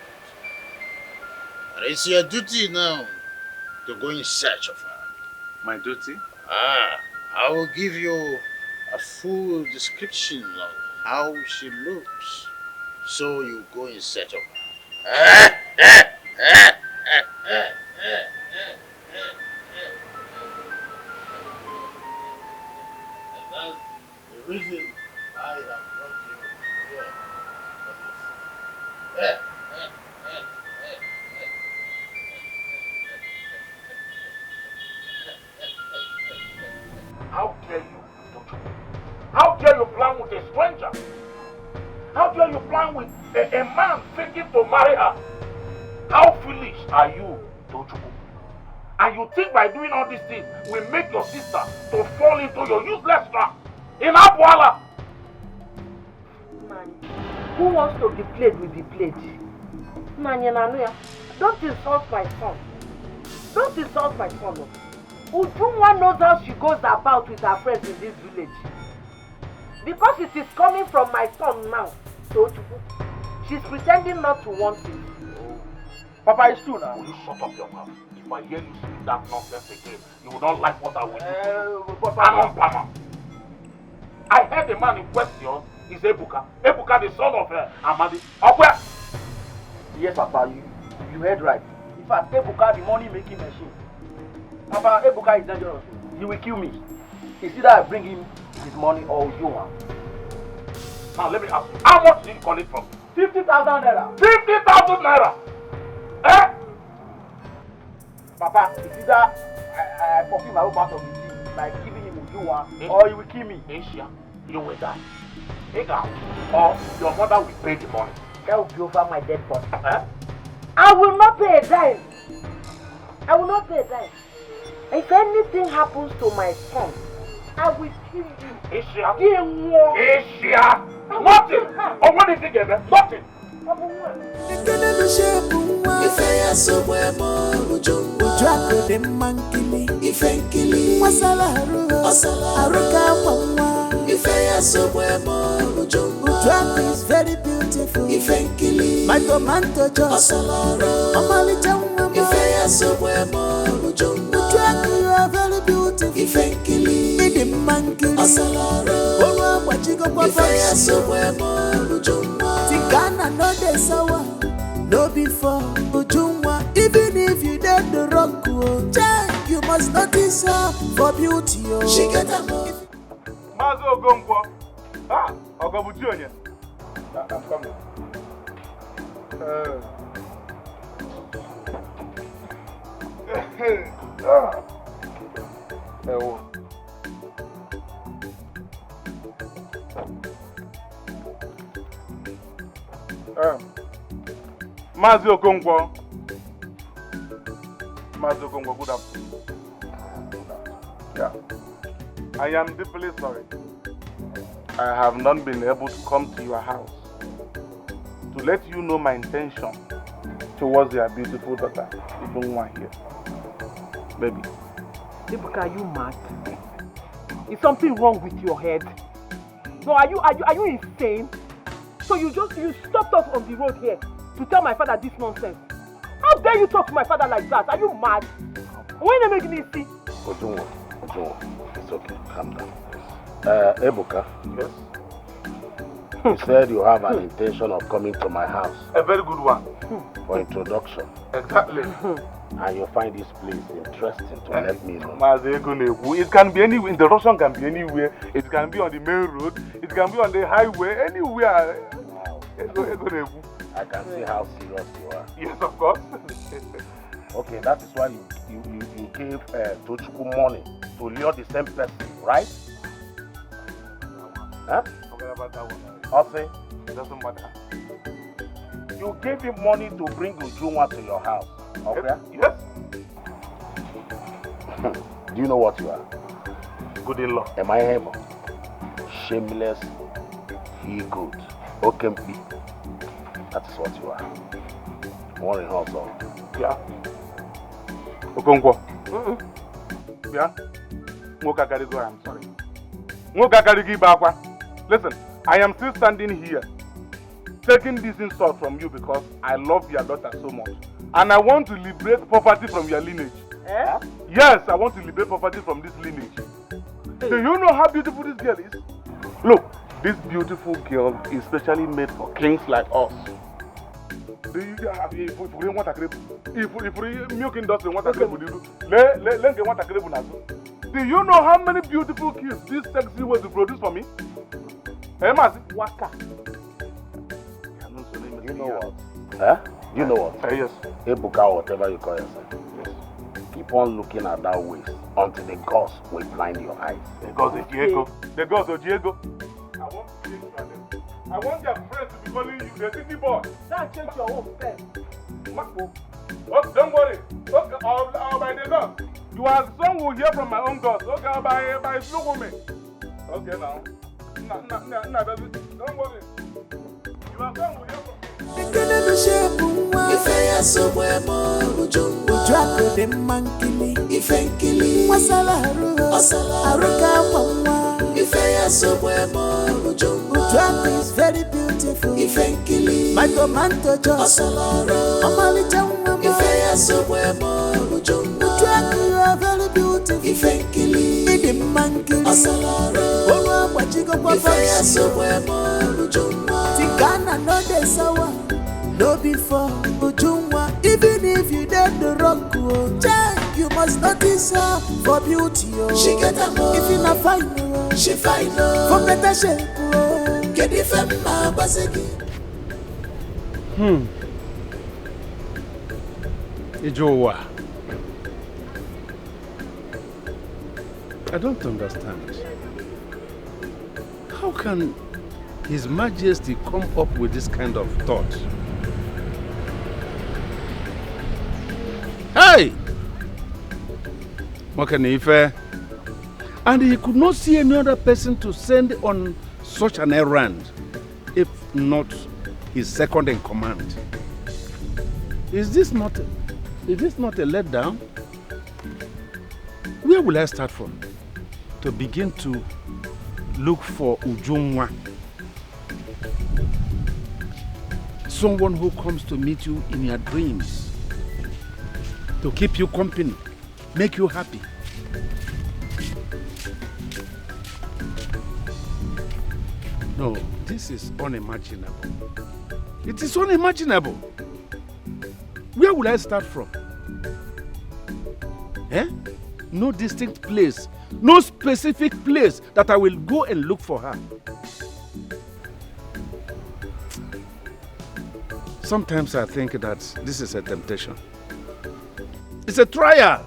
S8: And it's your duty now to go in search of her.
S9: My duty?
S8: I will give you a full description of how she looks, so you go in search of her. And that's the reason I have brought you here for this.
S2: How dare you? How dare you plan with a stranger? How dare you plan with a man seeking to marry her? How foolish are you, Tochukwu? And you think by doing all these things will make your sister to fall into your useless trap in Abuala?
S4: Man, who wants to be played will be played. Man, don't insult my son. Don't insult my son. Ujunwa knows how she goes about with her friends in this village. Because it is coming from my son now. So she's pretending not to want it.
S2: Papa, it's true now. Will you shut up your mouth? If I hear you speak that nonsense again, you will not like what I will do. Papa. I heard the man in question is Ebuka. Ebuka, the son of Amadi. Where?
S13: Yes, Papa, you heard right. In fact, Ebuka, the money-making machine. Papa, Ebuka is dangerous. He will kill me. It's either I bring him his money or you want.
S2: Now let me ask you, how much did you collect from?
S13: 50,000 naira.
S2: 50,000 naira? Eh?
S13: Papa, it's either I fulfill my own part of the deal by giving him a new one, or he will kill me.
S2: Asia, you will die. Or your mother will pay the money.
S4: That will be over my dead body. Eh? I will not pay a dime. I will not pay a dime. If anything happens to my son, I will kill you.
S2: Asia. Asia. Nothing. Or what is it again? Nothing.
S10: Ifeya somewhere more Ujako de mankili Ifenkili Masala Aruka mama Ifeya somewhere more Ujako is very beautiful Ifenkili My tomato just Omalicha mama Ifeya somewhere more Ujako you are very beautiful Ifenkili Idi mankili Owa wachigo kwa Ifeya somewhere more Tigana no de sawa No before Ujumwa, even if you did the wrong child, you must notice her for beauty. She get a love.
S14: Mazo Gongwa. Ah, Ogabujonia. I'm coming. Mazi Okongwo. Mazi Okongwo, good afternoon. Yeah. I am deeply sorry. I have not been able to come to your house to let you know my intention towards your beautiful daughter, even one here. Baby.
S1: Ebuka, are you mad? Is something wrong with your head? No, are you insane? So you stopped us on the road here to tell my father this nonsense. How dare you talk to my father like that? Are you mad? When are you making me see?
S2: Ojo, it's okay. Calm down. Ebuka.
S14: Yes?
S2: You said you have an intention of coming to my house.
S14: A very good one.
S2: For introduction.
S14: Exactly.
S2: And you find this place interesting to let me know.
S14: It can be anywhere. Introduction can be anywhere. It can be on the main road. It can be on the highway. Anywhere.
S2: Wow. I can see how serious you are.
S14: Yes, of course.
S2: Okay, that is why you gave Tochukwu money to lure the same person, right? Huh?
S14: Forget about that one.
S2: Ose?
S14: It doesn't matter.
S2: You gave him money to bring Ujunwa to your house, okay?
S14: Yes.
S2: Do you know what you are?
S14: Good in law.
S2: Am I able? Shameless, he good. Okempi. That is what you are. One in also.
S14: Yeah. Okonkwo. Yeah. I'm sorry. Listen, I am still standing here taking this insult from you because I love your daughter so much. And I want to liberate poverty from your lineage.
S4: Eh?
S14: Yes, I want to liberate poverty from this lineage. Do you know how beautiful this girl is? Look, this beautiful girl is specially made for kings like us. Do you if we want a crepe? If milk industry want a crepe, do you know how many beautiful kids this sexy was to produce for me? Hey, Mazi.
S4: Waka.
S2: You know what? Huh? You know what?
S14: Yes.
S2: Ebuka, whatever you call yourself. Yes. Keep on looking at that waist until the gods will blind your eyes.
S14: The gods of Diego. The gods of Diego. I want your friends to be calling you the city boy.
S4: Now change your own pen.
S14: Oh, don't worry. Okay, I'll buy the gods. You are some who hear from my own gods. Okay, I'll buy slow woman. Okay now. Don't worry. You are some who hear from
S10: Ifeya somewhere more Ujako de mankili Ifenkili Masala Aruka mama Ujuaka is very beautiful. My tomato just Ujuaka, you are very beautiful. Idi mankili Owa wachigo kwa voice. Tigana no de sawa. No before Ujumwa. Even if you did the wrong you must notice her for beauty. She get a more. If you not find her, she find her. For better shape. Get the femma basegi.
S9: Ijowa. I don't understand. How can His Majesty come up with this kind of thought? Hey! Mokanife. And he could not see any other person to send on such an errand, if not his second in command. Is this not a letdown? Where will I start from to begin to look for Ujumwa? Someone who comes to meet you in your dreams, to keep you company, make you happy. No, this is unimaginable. It is unimaginable. Where will I start from? No distinct place, no specific place that I will go and look for her. Sometimes I think that this is a temptation. It's a trial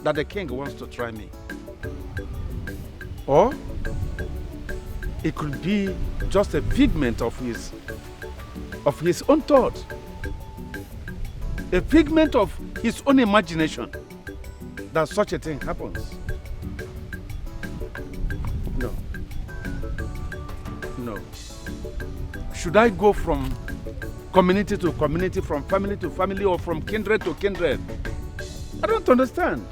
S9: that the king wants to try me. Or it could be just a figment of his own thought. A figment of his own imagination that such a thing happens. No. Should I go from community to community, from family to family, or from kindred to kindred? I don't understand.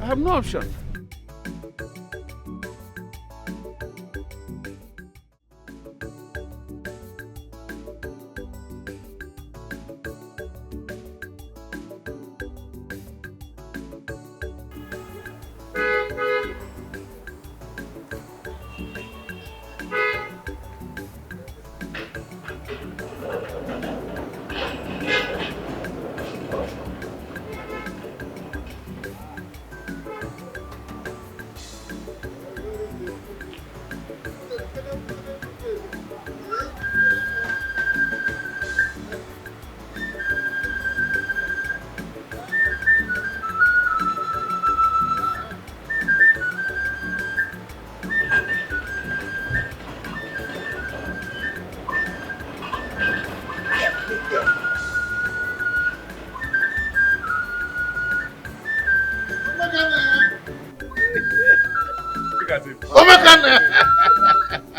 S9: I have no option.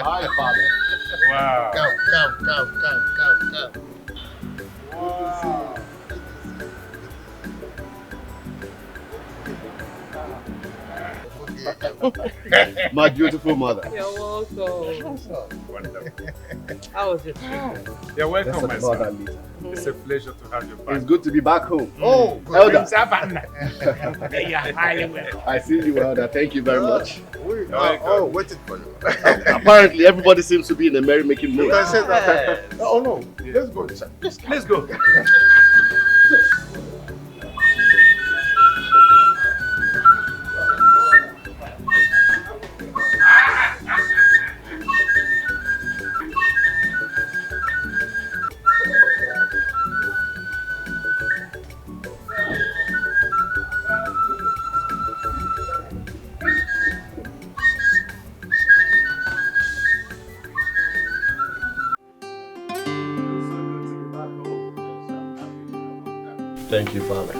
S17: Hi, Father.
S9: Wow.
S17: Come.
S18: My beautiful mother.
S3: You're welcome.
S9: Wonderful.
S3: How was your trip?
S9: You're welcome, my
S18: About that
S9: son.
S18: later.
S9: It's a pleasure to have you back.
S18: It's good to be back home.
S9: Oh,
S18: Elder.
S9: You're highly welcome.
S18: I see you, Elder. Thank you very much.
S17: Waiting for you.
S18: Apparently, everybody seems to be in a merry-making mood.
S17: You can say that. Oh no, let's go inside.
S9: Let's go.
S18: Thank you, Father.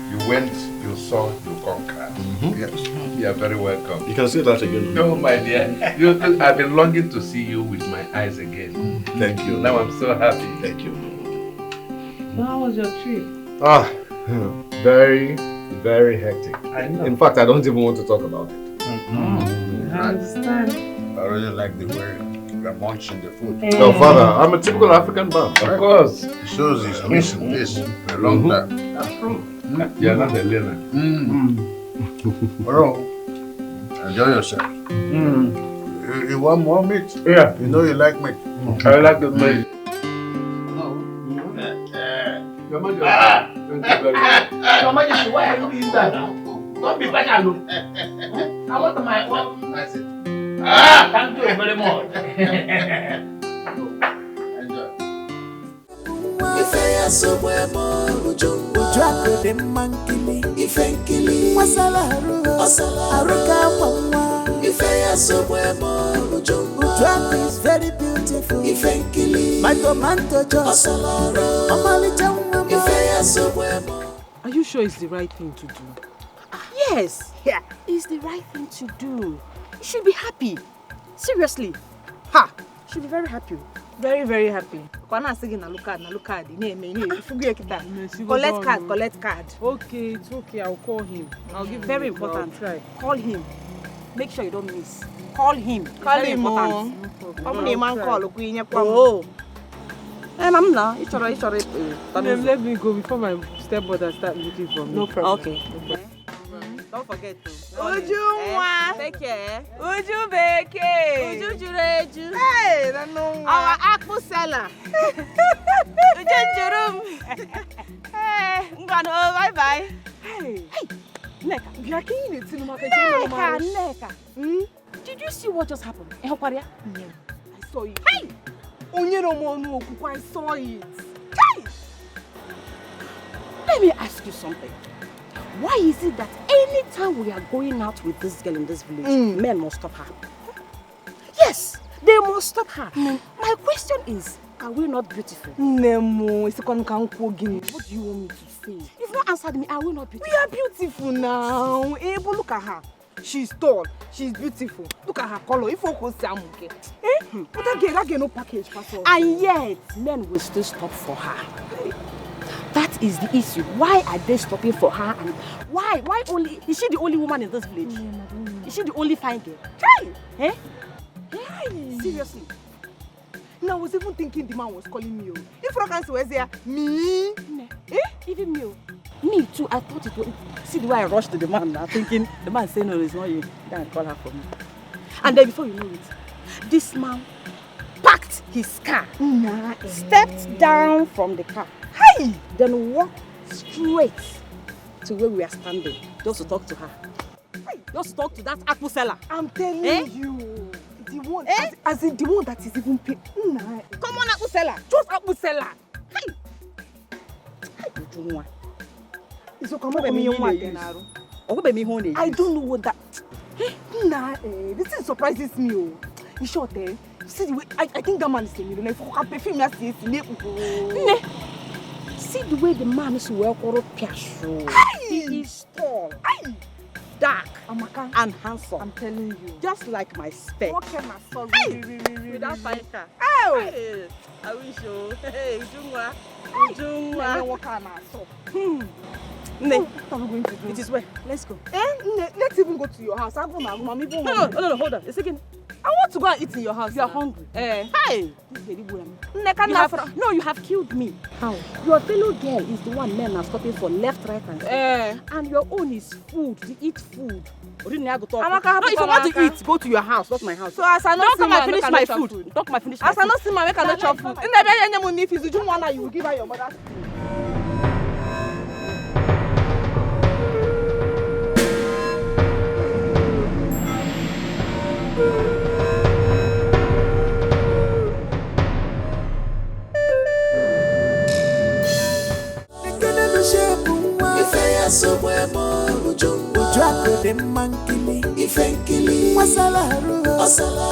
S8: You went, you saw, you conquered.
S18: Yes.
S8: You are very welcome.
S18: You can say that again.
S8: No, my dear. I've been longing to see you with my eyes again.
S18: Thank you.
S8: Now I'm so happy.
S18: Thank you.
S3: So how was your trip?
S18: Very, Very hectic.
S2: I know.
S18: In fact, I don't even want to talk about it.
S3: I understand.
S8: I really like the way you're munching the food.
S18: Oh, father, I'm a typical African man.
S8: Of course. It shows he's missing this for a long time.
S2: That's true. You're not a learner.
S8: Bro, enjoy yourself. You want more meat?
S2: Yeah.
S8: You know you like meat.
S2: I like the meat.
S12: Your Majesty, why are you eating that now? Don't be bad, I want my one. That's it. Thank you very much.
S10: Ifeya sobwemo ujwako de mankili ifenkili wasalaru aruka mama Ifeya sobwemo ujwako is very beautiful ifenkili my tomato just amalicha mama Ifeya sobwemo.
S3: Are you sure it's the right thing to do?
S7: Yes, yeah, it's the right thing to do. You should be happy. Seriously. Ha! You should be very happy.
S6: Very, very happy. Collect card.
S3: Okay, it's okay. I'll call him. I'll give
S6: Very
S3: him a call.
S6: important.
S3: I'll try.
S6: Call him. Make sure you don't miss. Call him.
S3: Call
S6: Very
S3: him,
S6: important.
S3: Oh.
S6: Let
S3: me go before my stepmother start looking for me.
S6: No problem.
S3: Okay.
S6: Don't forget to.
S3: Ujunwa.
S6: Take care.
S3: Uju Beke.
S6: Uju Jureju.
S3: Hey,
S6: our apple seller. Uju Jurum. Hey, bye bye.
S3: Hey.
S6: Neka. Neka.
S7: Did you see what just happened?
S6: I saw it. Hey! I saw it.
S7: Let me ask you something. Why is it that anytime we are going out with this girl in this village, men must stop her? Yes, they must stop her. My question is, are we not beautiful?
S6: Nemo, what do you want me to say?
S7: You've not answered me. Are we not beautiful?
S6: We are beautiful now. Able, look at her. She's tall. She's beautiful. Look at her color. If you go see her, but that girl no package, pastor.
S7: And yet, men will still stop for her. That is the issue. Why are they stopping for her? And why? Why only? Is she the only woman in this village? Is she the only fine girl?
S6: Hey!
S7: Eh?
S6: Hey! Seriously. Now I was even thinking the man was calling me. If Rokansi was there, me?
S7: Even me. Me too. I thought it was. See the way I rushed to the man now, thinking the man saying no, it's not you. Then I call her for me. And then before you know it, this man packed his car, stepped down from the car, then walked straight to where we are standing, just to talk to her. Just to talk to that apple seller.
S6: I'm telling you. The one, as in the one that is even paid.
S7: Come on, apple seller.
S6: Just apple seller.
S7: So
S6: come on, I don't know what that. This thing surprises me. In short, see the way I think that man is saying, if you can perfume,
S7: see the way the man is well He is tall, dark, and handsome.
S6: I'm telling you.
S7: Just like my spec.
S6: What can I saw?
S7: Without fine car.
S6: Oh!
S7: I wish you. Hey, Ujunwa.
S6: What can I saw?
S7: What are we going to do? It is where? Let's go.
S6: Let's even go to your house. No, hold on.
S7: It's again.
S6: I want to go and eat in your house.
S7: You are hungry.
S6: Hey!
S7: No, you have killed me. How? Your fellow girl is the one men are stopping for left, right, and center. And your own is food. To eat food. No, if you want to eat, go to your house, not my house.
S6: So as I
S7: don't come and finish my food. Don't come and finish my food.
S6: As I not see my make I not chop food. If you do one, you will give her your mother's food.
S10: Ifeya sobwemo ujwako de mankili ifenkili wasalaru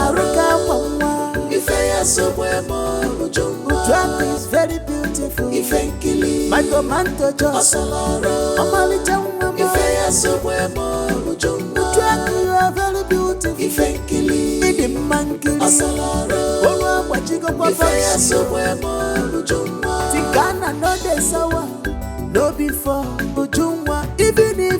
S10: aruka mama Ifeya sobwemo ujwako is very beautiful ifenkili my tomato just amalicha mama Ifeya sobwemo ujwako you are very beautiful ifenkili de mankili olwa Wazico kwa Ifeya sobwemo tigana no de sawa. No before Ujunwa, even if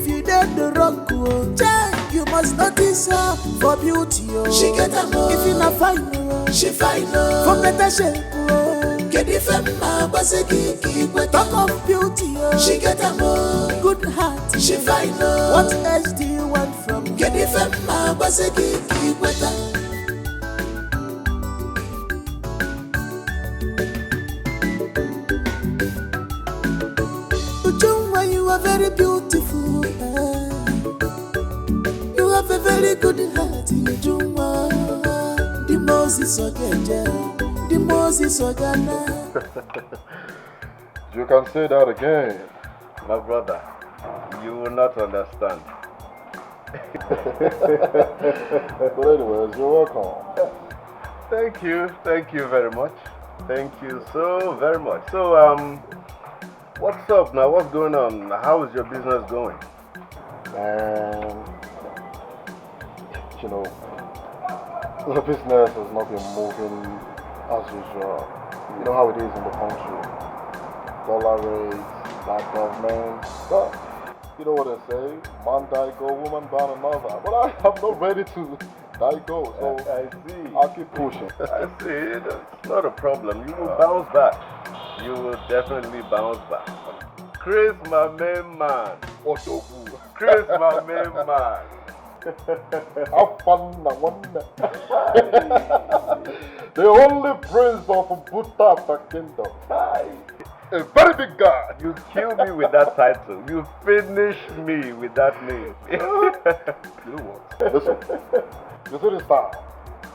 S10: must notice her for beauty. Oh. She get a more. If you not fine, oh. She fine. Oh. For better shape. Oh. Get the femma, Wazico. Talk of beauty. Oh. She get a more. Good heart. She fine. Oh. What else do you want from me? Get the femma, Wazico. You are very beautiful. You have a very good heart in Juma. The Moses Oganja, the Moses Ogana.
S17: You can say that again.
S18: My brother, you will not understand.
S17: But anyways, you're welcome.
S18: Thank you very much. Thank you so very much. So, what's up now? What's going on? How is your business going?
S17: You know, the business has not been moving as usual. You know how it is in the country. Dollar rates, bad government. But you know what they say, man die go, woman ban another. But I am not ready to die go, so
S18: I see.
S17: I'll keep pushing.
S18: I see. It's not a problem. You will bounce back. You will definitely bounce back. Chris, my main man. Chris, my main man.
S17: Have fun, I wonder. The only prince of Butata kingdom. A very big guy.
S18: You kill me with that title. You finish me with that name.
S17: You know what? Listen, you see this town?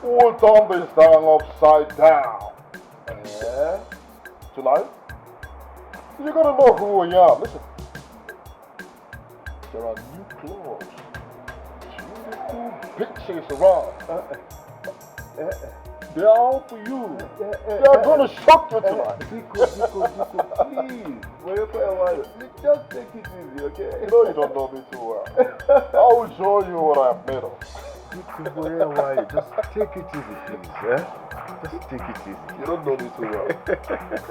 S17: We'll turn this town upside down. Yeah? Tonight, you're gonna know who I am. Listen, there are new clothes. Beautiful bitches around. They are all for you. They are gonna shock you tonight.
S18: Zico, please. Just take it easy, okay?
S17: You know you don't know me too well. I will show you what I'm made of.
S18: Just take it easy, please. Yeah? Just take it easy.
S17: You don't know me too well.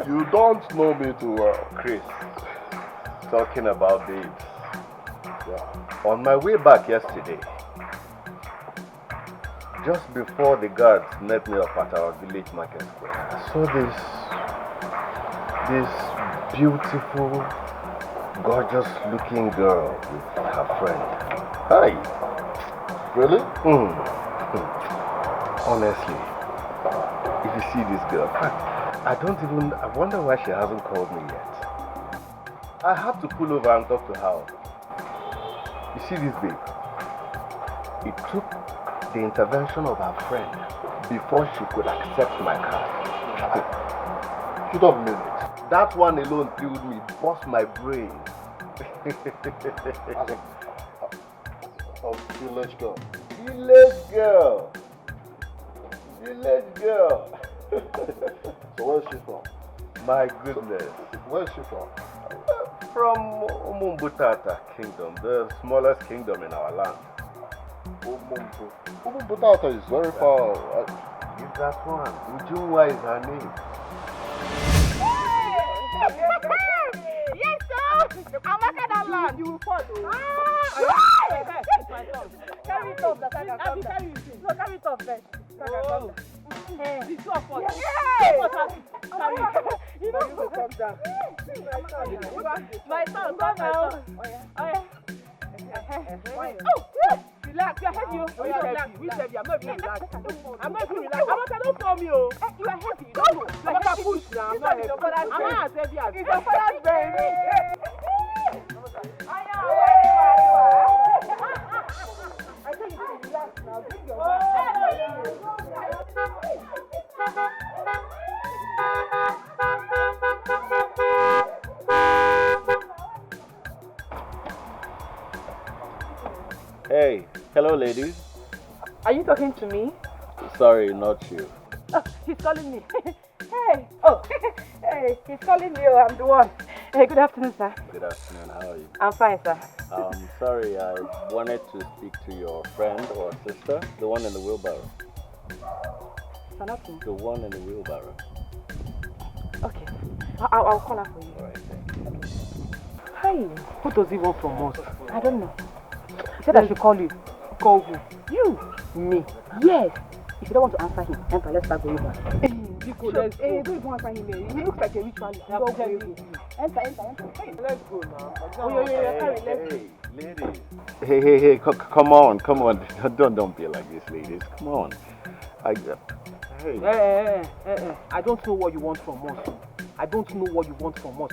S17: You don't know me too well.
S18: Chris, talking about babes. Yeah. On my way back yesterday, just before the guards met me up at our village market square, I saw this beautiful, gorgeous looking girl with her friend. Hi.
S17: Really?
S18: Honestly, if you see this girl, I wonder why she hasn't called me yet. I have to pull over and talk to her. You see this babe? It took the intervention of her friend before she could accept my card.
S17: You don't mean it.
S18: That one alone killed me, bust my brain.
S17: Village girl.
S18: Village girl. Village girl.
S17: So where is she from?
S18: My goodness.
S17: Where is she from?
S18: From Umumbutata Kingdom, the smallest kingdom in our land.
S17: Umumbutata is very far.
S18: Is that one? Ujunwa is her name.
S3: Yes, sir! I'm at that land. You will follow. Carry it off, that I can come down. No, carry it off first. The two of us. You know, you will come down. My son, come now. Oh, yeah. Relax, you're heavy. We said you. I'm not even relaxed. I'm not even relaxed. I'm not from you. You are heavy. You don't know. I'm not push now. I'm not heavy. I'm not as heavy as you. It's your father's baby. I tell you to relax now. Bring your
S18: Hey, hello ladies.
S3: Are you talking to me?
S18: Sorry, not you.
S3: Oh, he's calling me. Hey, hey, he's calling me. Oh, I'm the one. Hey, good afternoon, sir.
S18: Good afternoon, how are you?
S3: I'm fine, sir.
S18: Sorry, I wanted to speak to your friend or sister, the one in the wheelbarrow.
S3: Sanatu?
S18: The one in the wheelbarrow.
S3: Okay, I'll call her for you.
S18: Alright, thank you.
S3: Hey, who does he want from us? I don't know. He said I should call you. Call who?
S5: You.
S3: Me?
S5: Yes. If you don't want to answer him, enter, let's start going back.
S3: Because let's go.
S5: Don't even answer him here. He looks like a ritualist. Enter. Hey,
S3: let's go now.
S18: Hey, ladies. Hey, come on. Don't be like this, ladies. Come on.
S3: Hey. I don't know what you want from us. I don't know what you want from us.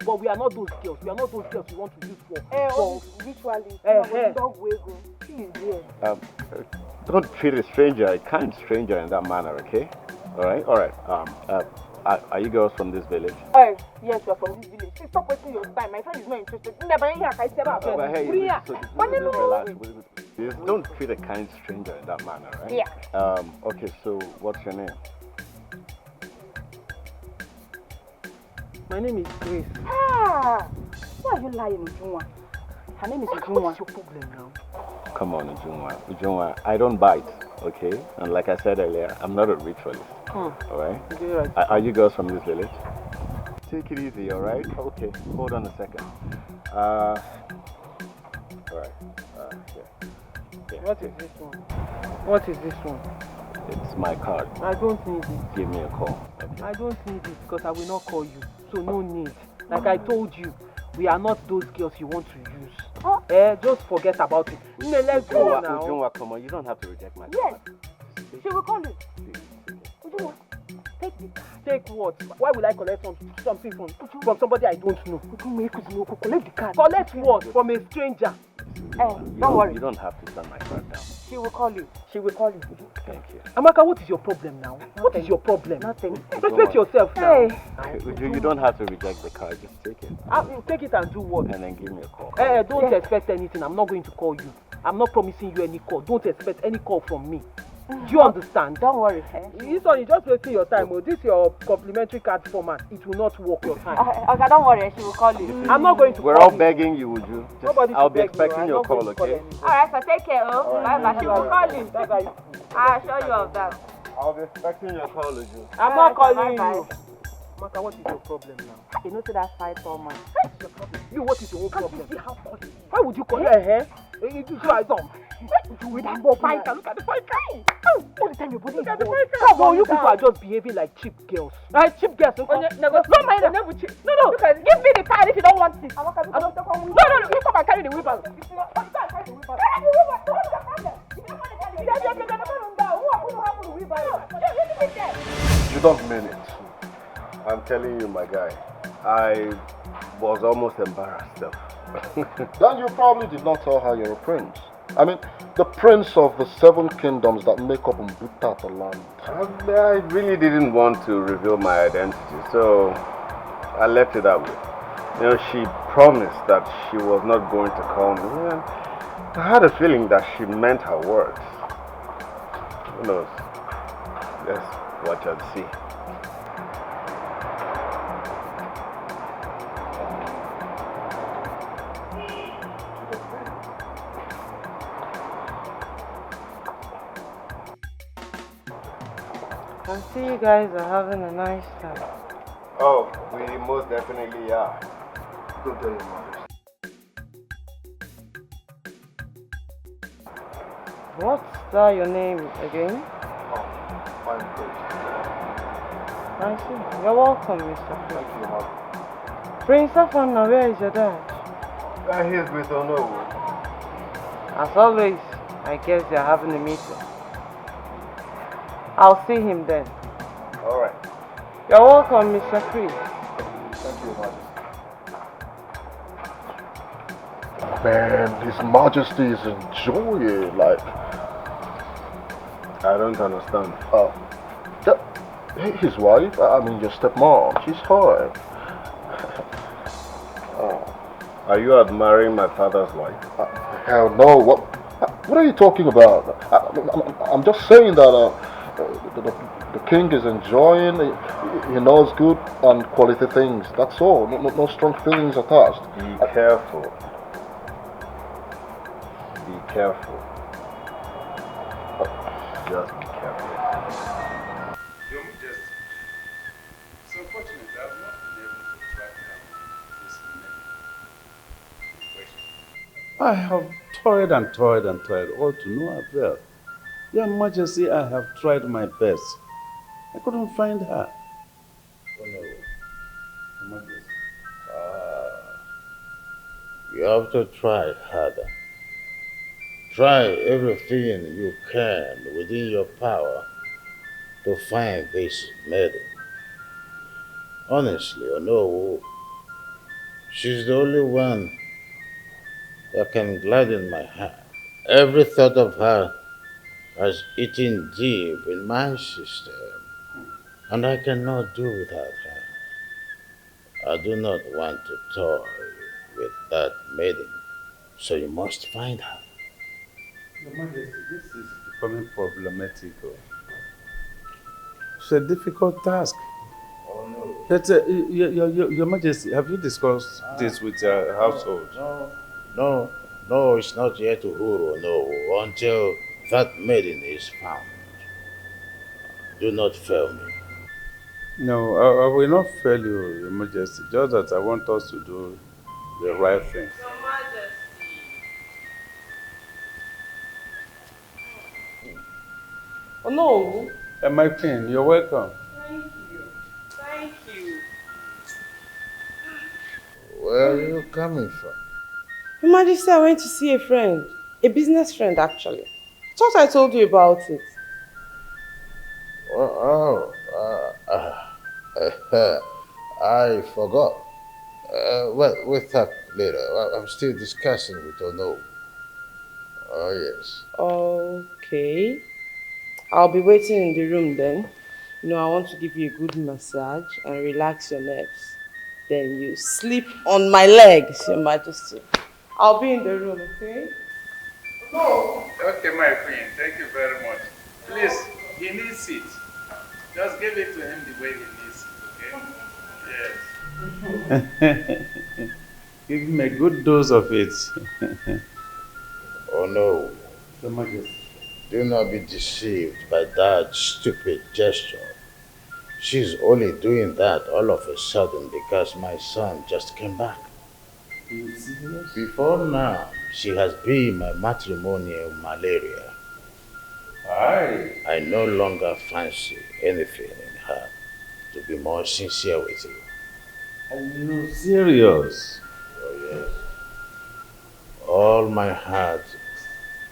S3: But we are not those girls. We are not those girls you want to use for.
S5: Ritualist.
S3: Dog wiggle.
S5: He is here.
S18: Don't treat a kind stranger in that manner, okay? All right. Are you girls from this village?
S5: Yes, we are from this village. Please stop wasting your time. My friend is not interested.
S18: Please don't treat a kind stranger in that manner, right?
S5: Yeah.
S18: Okay, so what's your name?
S3: My name is Grace.
S5: Why are you lying, Ujunwa? Her name is Ujunwa.
S3: What's your problem now?
S18: Come on, Ujunwa, I don't bite, okay? And like I said earlier, I'm not a ritualist. Alright?
S3: Right.
S18: Are you girls from this village? Take it easy, alright? Okay, hold on a second. Alright. Yeah.
S3: What is this one? What is this one?
S18: It's my card.
S3: I don't need it.
S18: Give me a call. Okay.
S3: I don't need it because I will not call you. So no need. Like I told you, we are not those girls you want to use. Just forget about it. Let's go now.
S18: Ujunwa, come on, you don't have to reject my
S5: Yes. She will call you. Ujunwa, take the card.
S3: Take what? Why will I collect something from somebody I don't know?
S5: Collect the card.
S3: Collect what? From a stranger?
S5: Don't worry.
S18: You don't have to turn my card down.
S5: She will call you.
S18: Thank you.
S3: Amaka, what is your problem now? What is your problem?
S5: Nothing.
S3: Respect yourself now.
S18: You don't have to reject the card, just take it.
S3: Take it and do what?
S18: And then give me a call.
S3: Don't expect anything. I'm not going to call you. I'm not promising you any call. Don't expect any call from me. Do you understand?
S5: Don't worry.
S3: This one, you're just wasting your time. This is your complimentary card format. It will not work your time.
S5: Okay, don't worry. She will call you.
S3: I'm not going to
S18: We're
S3: call
S18: all
S3: you.
S18: begging you, would you? I'll be expecting your call, okay?
S5: Alright, so take care. Bye. She will call you. I'll show you of that.
S18: I'll be expecting your call, would you?
S3: I'm not calling you. Maka, what is your problem now?
S5: You know, see that fight for man.
S3: You, what is your own problem? Why would you call your hair? You do try some.
S5: With that fighter, look at the fighter. All the time your body is hot.
S3: Come on, you people are just behaving like cheap girls. Cheap girls.
S5: Don't mind them. No. Give me the card if you don't want it. No. You come and carry the wheelbarrow.
S18: You don't mean it. I'm telling you, my guy. I was almost embarrassed though.
S17: Then you probably did not tell her you're a prince. I mean, the prince of the 7 kingdoms that make up Mbutata land.
S18: I really didn't want to reveal my identity, so I left it that way. You know, she promised that she was not going to call me. Yeah, I had a feeling that she meant her words. Who knows? Let's watch and see.
S3: I see you guys are having a nice time.
S18: Oh, we most definitely are. Don't tell your mother.
S3: What's that your name again?
S17: I'm good.
S3: I see. You're welcome, Mr.
S17: Thank you, Mother.
S3: Prince Afana, where is your dad?
S18: He's with Ono.
S3: As always, I guess they're having a meeting. I'll see him then.
S18: Alright.
S3: You're welcome, Mr. Free.
S17: Thank you, Mother. Man, His Majesty is enjoying, like...
S18: I don't understand.
S17: His wife, I mean your stepmom, she's hot.
S18: Are you admiring my father's wife?
S17: Hell no, what are you talking about? I'm just saying that the king is enjoying, he knows good and quality things, that's all, no strong feelings attached.
S18: Be careful. Be careful. Just be careful.
S9: Your Majesty, it's unfortunate I have not been able to track down this question. I have toiled and toiled and toiled, all to no avail. Your Majesty, I have tried my best. I couldn't find her.
S16: Oh no. Your Majesty. You have to try harder. Try everything you can within your power to find this maiden. Honestly, Onowu, she's the only one that can gladden my heart. Every thought of her has eaten deep in my system, and I cannot do without her. I do not want to toy with that maiden, so you must find her.
S9: Your Majesty, this is becoming problematic. It's a difficult task.
S16: Oh no.
S9: But, your Majesty, have you discussed this with your household?
S16: No, it's not yet Uhuru, no, until that maiden is found. Do not fail me.
S9: No, I will not fail you, Your Majesty. Just that I want us to do the right thing.
S3: Your Majesty. Oh no.
S9: My queen, you're welcome.
S3: Thank you. Thank you.
S16: Where are you coming from?
S3: Your Majesty, I went to see a friend. A business friend, actually. Thought I told you about it.
S16: I forgot. Well, we'll talk later. I'm still discussing with Ono. Oh, yes.
S3: Okay. I'll be waiting in the room then. You know, I want to give you a good massage and relax your nerves. Then you sleep on my legs, Your Majesty. I'll be in the room, okay?
S9: No. Okay, my queen. Thank you very much. Please, he needs it. Just give it to him the way he needs it, okay? Yes. Give him a good dose of it.
S16: Oh no.
S9: Your Majesty.
S16: Do not be deceived by that stupid gesture. She's only doing that all of a sudden because my son just came back.
S9: Are you serious?
S16: Before now, she has been my matrimonial malaria. I no longer fancy anything in her, to be more sincere with you.
S9: Are you serious?
S16: Oh yes. All my heart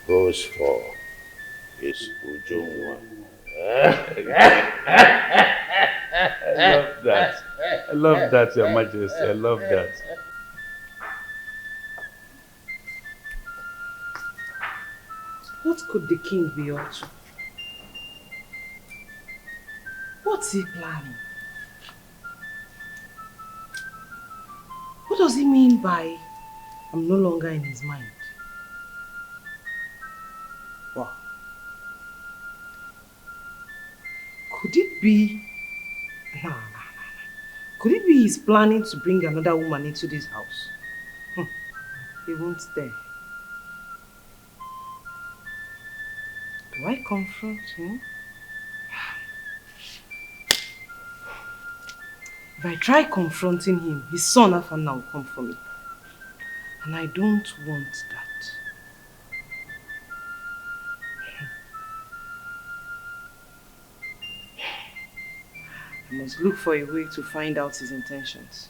S16: goes for is Ujungwa.
S9: I love that. I love that, Your Majesty. I love that.
S3: What could the king be up to? What's he planning? What does he mean by I'm no longer in his mind? Wow. Could it be... No. Could it be he's planning to bring another woman into this house? He won't dare. Do I confront him? If I try confronting him, his son Afana will come for me. And I don't want that. I must look for a way to find out his intentions.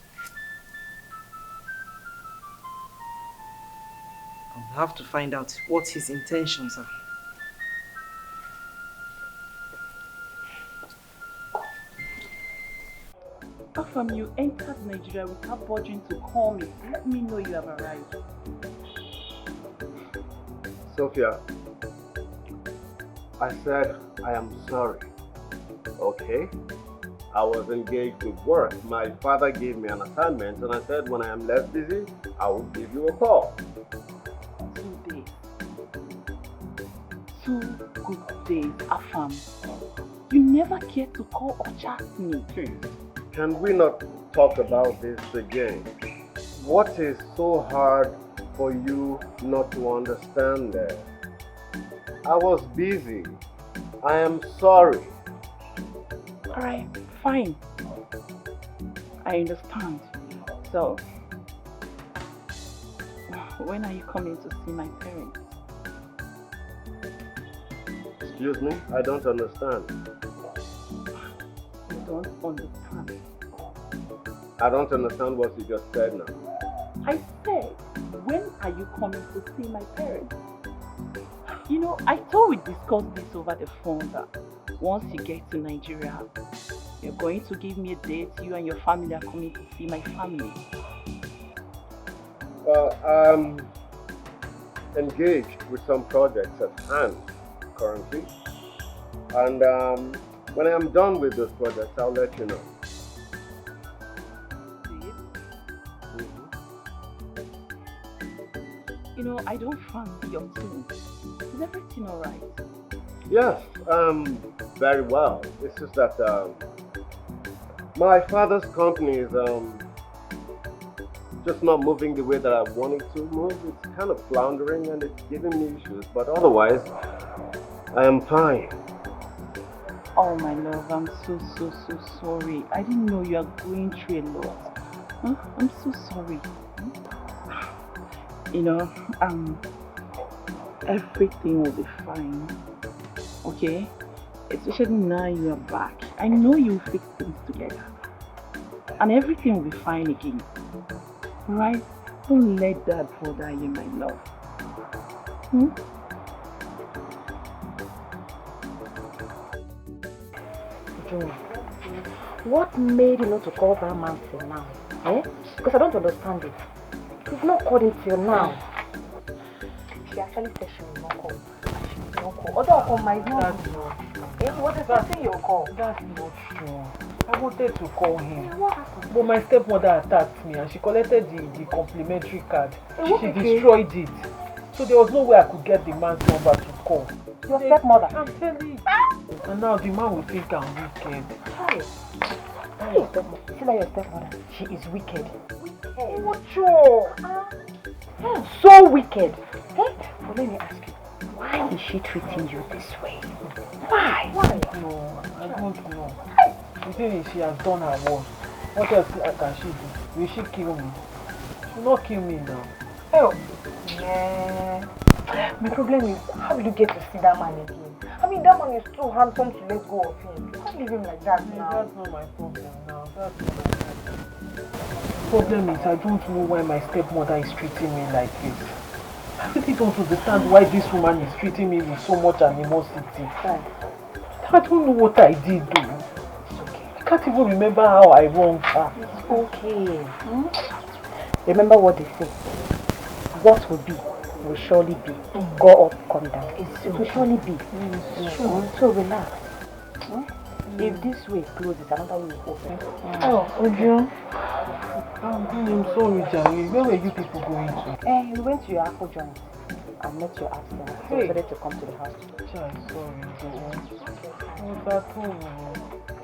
S3: I'll have to find out what his intentions are.
S5: Afam, you entered Nigeria without budging to call me. Let me know you have arrived.
S18: Sophia, I said I am sorry. Okay? I was engaged with work. My father gave me an assignment and I said when I am less busy, I will give you a call.
S5: 2 days. 2 good days, Afam. You never cared to call or chat me.
S18: Can we not talk about this again? What is so hard for you not to understand that? I was busy. I am sorry.
S5: Alright, fine. I understand. So, when are you coming to see my parents?
S18: Excuse me? I don't understand.
S5: You don't understand.
S18: I don't understand what you just said now.
S5: I said, when are you coming to see my parents? You know, I thought we discussed this over the phone that once you get to Nigeria, you're going to give me a date, you and your family are coming to see my family.
S18: Well, I'm engaged with some projects at hand currently. And when I'm done with those projects, I'll let you know.
S5: You know, I don't fancy your tune. Is everything alright?
S18: Yes, very well. It's just that my father's company is just not moving the way that I want it to move. It's kind of floundering and it's giving me issues. But otherwise, I am fine.
S5: Oh my love, I'm so sorry. I didn't know you are going through a lot. Huh? I'm so sorry. You know, everything will be fine. Okay? Especially now you are back. I know you'll fix things together. And everything will be fine again. Alright? Don't let that bother you, my love.
S4: Joe, what made you not to call that man till now? Eh? Because I don't understand it. You've not called him till now. She actually said she will not call. She will not call. Although I'll call my
S1: That's not true.
S4: What is that thing you'll call?
S1: That's not true. I wanted to call him. But my stepmother attacked me and she collected the complimentary card. She destroyed it. So there was no way I could get the man's number to call.
S4: Your stepmother?
S1: I'm telling you. And now the man will think I'm wicked.
S4: Hey. Your stepmother. See that your stepmother? She is wicked.
S1: What you?
S4: So wicked. Hey? But let me ask you, why is she treating you this way? Why?
S1: No, I don't know. The thing is, she has done her worst. What else can she do? Will she kill me? She will not kill me now.
S4: Oh, yeah. My problem is, how will you get to see that man again? I mean, that man is too handsome to let go of him. You can't leave him like that now.
S1: That's not my problem now. That's not my problem. The problem is, I don't know why my stepmother is treating me like this. I really don't understand why this woman is treating me with so much animosity. I don't know what I did though. I can't even remember how I wronged her.
S4: It's okay. Remember what they say. What will be will surely be. Go up, come down. It will surely be. So relax. If this way closes, another way will open.
S1: Oh, Uju. I'm sorry, Jerry. Where were you people going to?
S4: We went to your apple joint and met your absence. So we decided to come to the house.
S1: I'm sorry, Joe. I was at home.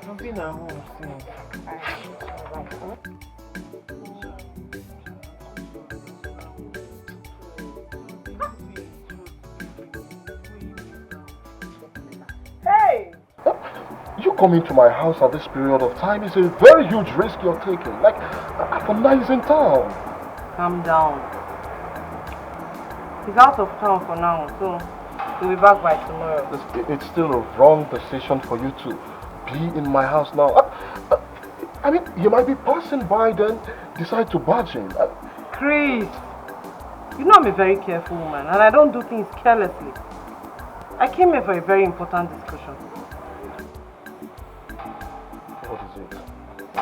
S1: I've been at home since.
S17: Hey! You coming to my house at this period of time is a very huge risk you're taking. Like, Afamna is in town.
S3: Calm down. He's out of town for now, so he'll be back by tomorrow.
S17: It's still a wrong decision for you to be in my house now. I mean, you might be passing by then, decide to barge in.
S3: Chris, you know I'm a very careful woman and I don't do things carelessly. I came here for a very important discussion.
S17: What is it?
S3: I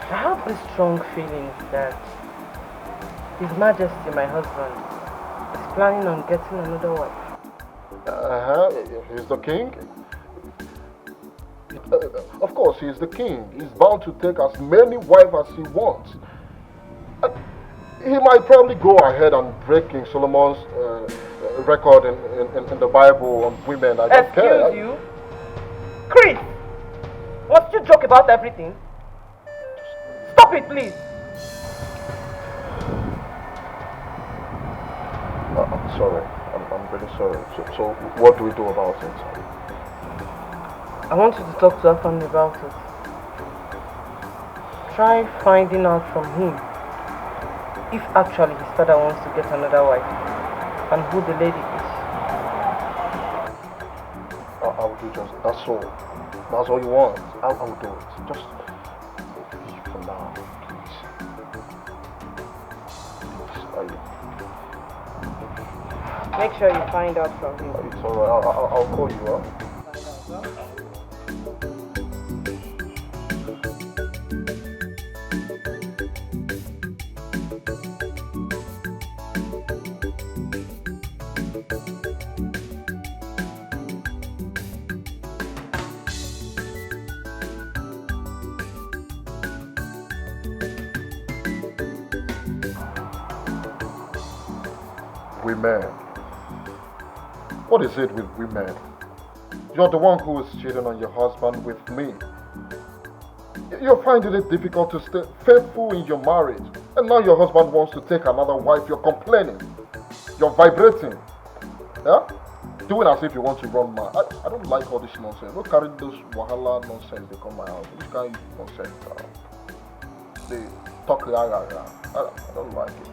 S3: have this strong feeling that His Majesty, my husband, is planning on getting another wife.
S17: He's the king? Of course, he's the king. He's bound to take as many wives as he wants. He might probably go ahead and break King Solomon's record in the Bible on women. I don't care.
S3: Excuse you? Chris! Must you joke about everything? Stop it, please!
S17: I'm sorry. I'm really sorry. So what do we do about it?
S3: I want you to talk to our family about it. Try finding out from him if actually his father wants to get another wife and who the lady is.
S17: I'll do just, that's all. That's all you want. I'll do it. Just leave for now, please.
S3: Make sure you find out from him.
S17: It's alright. I'll call you up. Women. What is it with women? You're the one who is cheating on your husband with me. You're finding it difficult to stay faithful in your marriage. And now your husband wants to take another wife. You're complaining. You're vibrating. Yeah? Doing as if you want to run mad. I don't like all this nonsense. Don't carry those wahala nonsense they come my house. Which kind of nonsense? They talk I don't like it.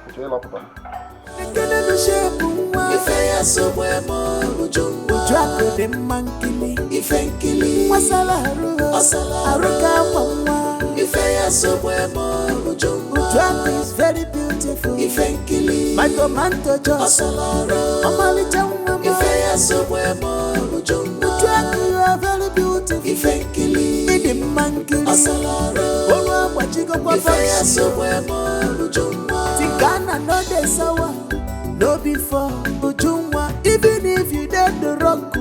S10: Is very beautiful. My tomato just you are very beautiful. Ghana no dey sour, no before Ujungwa. Even if you did the rock,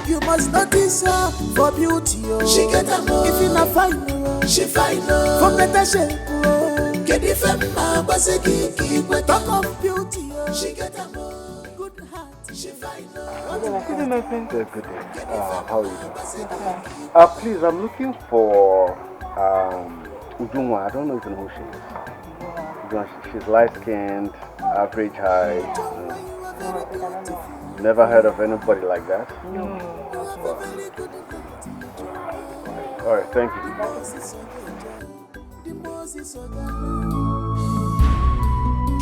S10: you must notice her for beauty. She get a more. If you not fine, she fine. For better shape, get it from my basiki. Talk of beauty, she get a more. Good heart, she fine.
S3: Good day, my friend.
S18: Good day. How are you doing? Please, I'm looking for Ujungwa. I don't know if you know who she is. She's light-skinned, average height. Never heard of anybody like that?
S3: No.
S18: Alright, thank you.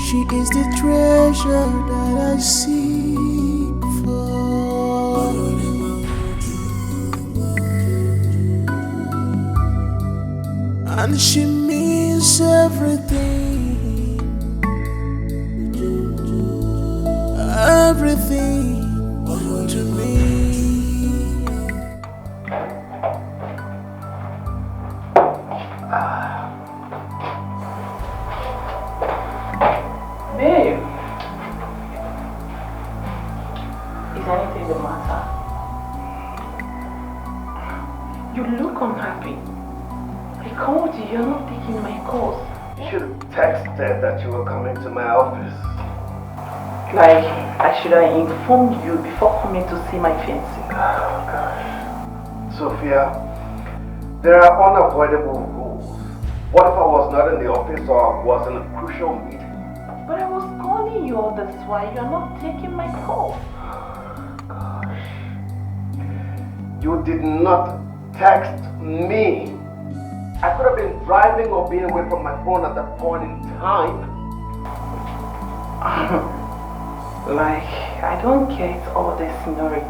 S10: She is the treasure that I seek for. And she means everything. Everything to me.
S3: Babe, is anything the matter? You look unhappy. I called you, you're not taking my calls.
S18: You should have texted that you were coming to my office.
S3: Like, I should have informed you before coming to see my fiancé.
S18: Oh gosh. Sophia, there are unavoidable rules. What if I was not in the office or was in a crucial meeting?
S3: But I was calling you all this while you're not taking my call.
S18: Gosh. You did not text me. I could have been driving or being away from my phone at that point in time.
S3: Like, I don't get all this scenario.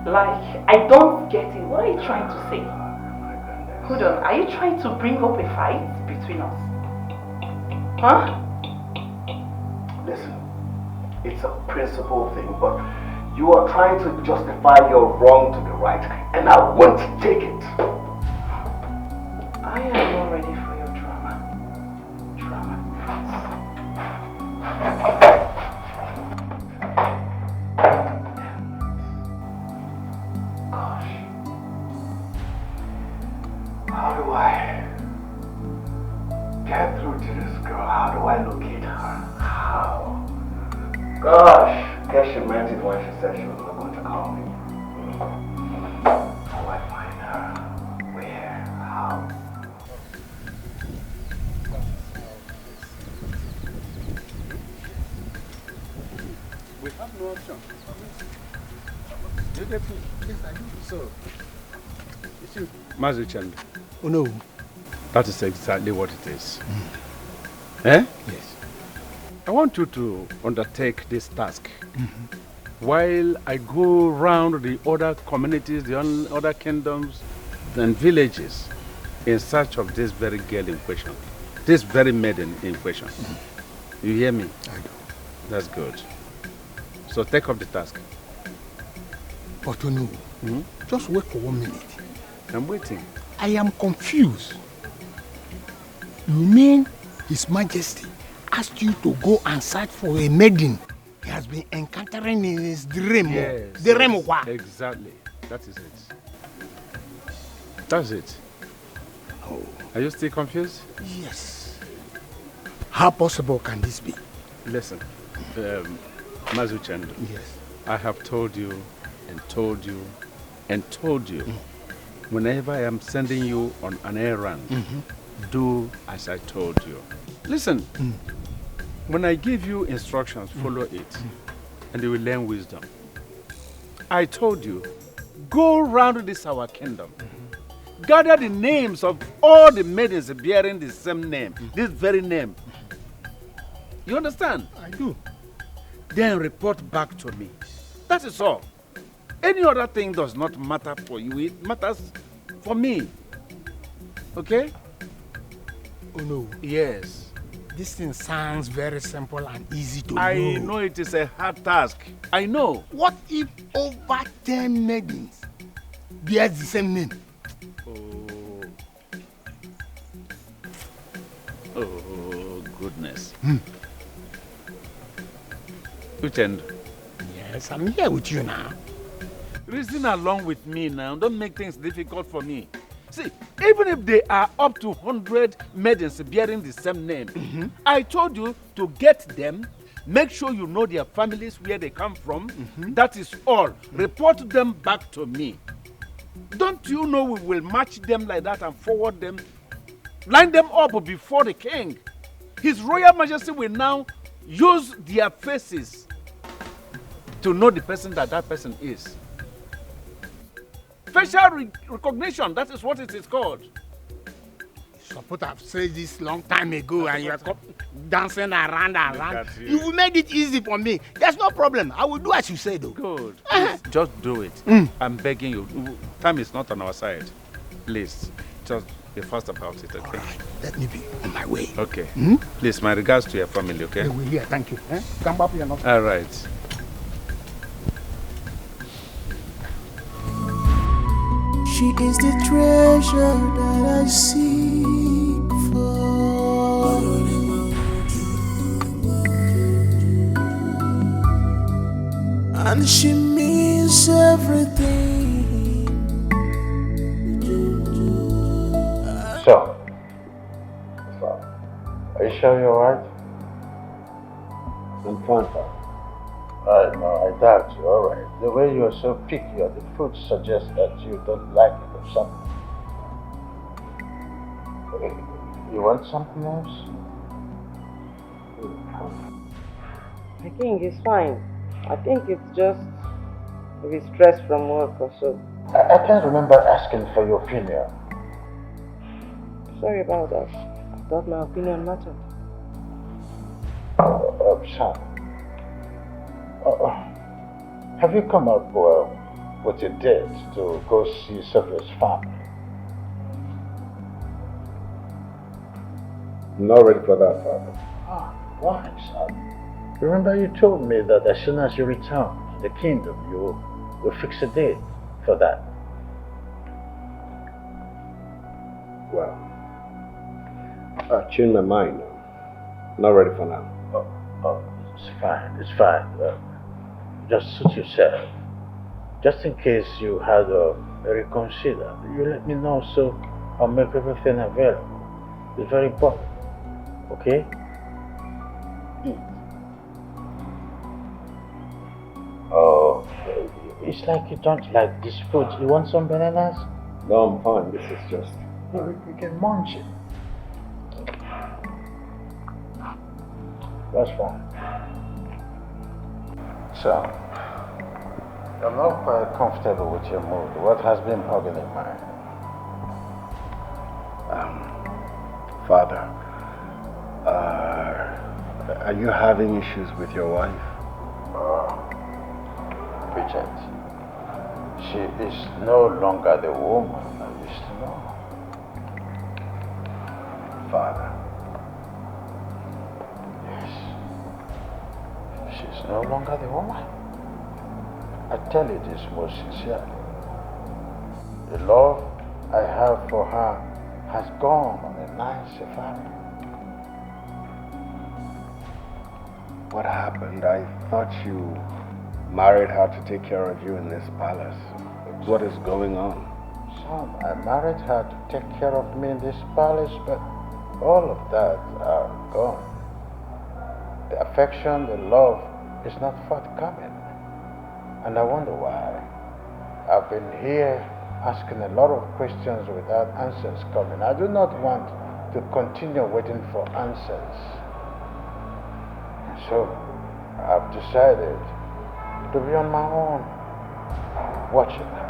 S3: Like, I don't get it. What are you trying to say? Hold on, are you trying to bring up a fight between us? Huh?
S18: Listen, it's a principle thing, but you are trying to justify your wrong to be right, and I won't take it.
S3: I am not ready for your drama.
S18: Gosh. How do I get through to this girl? How do I locate her? How? Gosh, guess she meant it when she said she was not going to call me. How do I find her? Where? How?
S9: We have no option. Yes, I do. So, you see, Mazuchand,
S12: Oh no.
S9: That is exactly what it is. Eh?
S12: Yes.
S9: I want you to undertake this task while I go round the other communities, the other kingdoms and villages in search of this very girl in question, this very maiden in question. You hear me?
S12: I do.
S9: That's good. So take up the task.
S12: But you know, just wait for 1 minute.
S9: I'm waiting.
S12: I am confused. You mean His Majesty asked you to go and search for a maiden he has been encountering in his dream?
S9: Yes. Exactly. That is it. That's it.
S12: Oh.
S9: Are you still confused?
S12: Yes. How possible can this be?
S9: Listen, Mazuchendo.
S12: Yes.
S9: I have told you and told you and told you. Whenever I am sending you on an errand, do as I told you. Listen, when I give you instructions, follow it, and you will learn wisdom. I told you, go round this our kingdom. Gather the names of all the maidens bearing the same name, this very name. You understand?
S12: I do.
S9: Then report back to me. That is all. Any other thing does not matter for you. It matters for me. Okay?
S12: Oh no.
S9: Yes.
S12: This thing sounds very simple and easy to
S9: I know it is a hard task. I know.
S12: What if over 10 maidens bear the same name?
S9: Oh, goodness. Which end?
S12: Yes, I'm here with you now.
S9: Reason along with me now. Don't make things difficult for me. See, even if they are up to 100 maidens bearing the same name, I told you to get them, make sure you know their families, where they come from. That is all. Report them back to me. Don't you know we will match them like that and forward them, line them up before the king. His Royal Majesty will now use their faces to know the person that person is. Facial recognition, that is what it is called.
S12: You're supposed to have said this long time ago and you're dancing around and around. You made it easy for me. There's no problem. I will do as you say though.
S9: Good. Just do it. I'm begging you. Time is not on our side. Please, just be fast about it, okay?
S12: All right. Let me be on my way.
S9: Okay. Please, my regards to your family, okay?
S12: We're here. Thank you. Come back here now.
S9: All right.
S10: She is the treasure that I seek for. And she means everything.
S16: So, are you sure you're alright?
S13: I'm fine, Father.
S16: No, I doubt you, alright. The way you're so picky on the food suggests that you don't like it or something. You want something else?
S3: I think it's fine. I think it's just maybe stress from work or so.
S16: I can't remember asking for your opinion.
S3: Sorry about that. I thought my opinion mattered.
S16: Son. Have you come up with a date to go see Sylvia's family?
S18: I'm not ready for that, Father.
S16: Why, son? Remember you told me that as soon as you return to the kingdom, you will fix a date for that.
S18: Well, I've changed my mind now. Not ready for now.
S16: It's fine. Just suit yourself. Just in case you had reconsider, you let me know so I'll make everything available. It's very important. Okay? Oh, it's like you don't like this food. You want some bananas?
S18: No, I'm fine. This is just...
S16: We can munch it. That's fine. So, I'm not quite comfortable with your mood. What has been bothering your mind?
S18: Father, are you having issues with your wife?
S16: Richard, she is no longer the woman I used to know.
S18: Father.
S16: Yes. She's no longer the woman. I tell you this most sincerely. The love I have for her has gone on a nice safari.
S18: What happened? I thought you married her to take care of you in this palace. What is going on?
S16: Son, I married her to take care of me in this palace, but all of that are gone. The affection, the love is not forthcoming. And I wonder why. I've been here asking a lot of questions without answers coming. I do not want to continue waiting for answers. So I've decided to be on my own, watching her.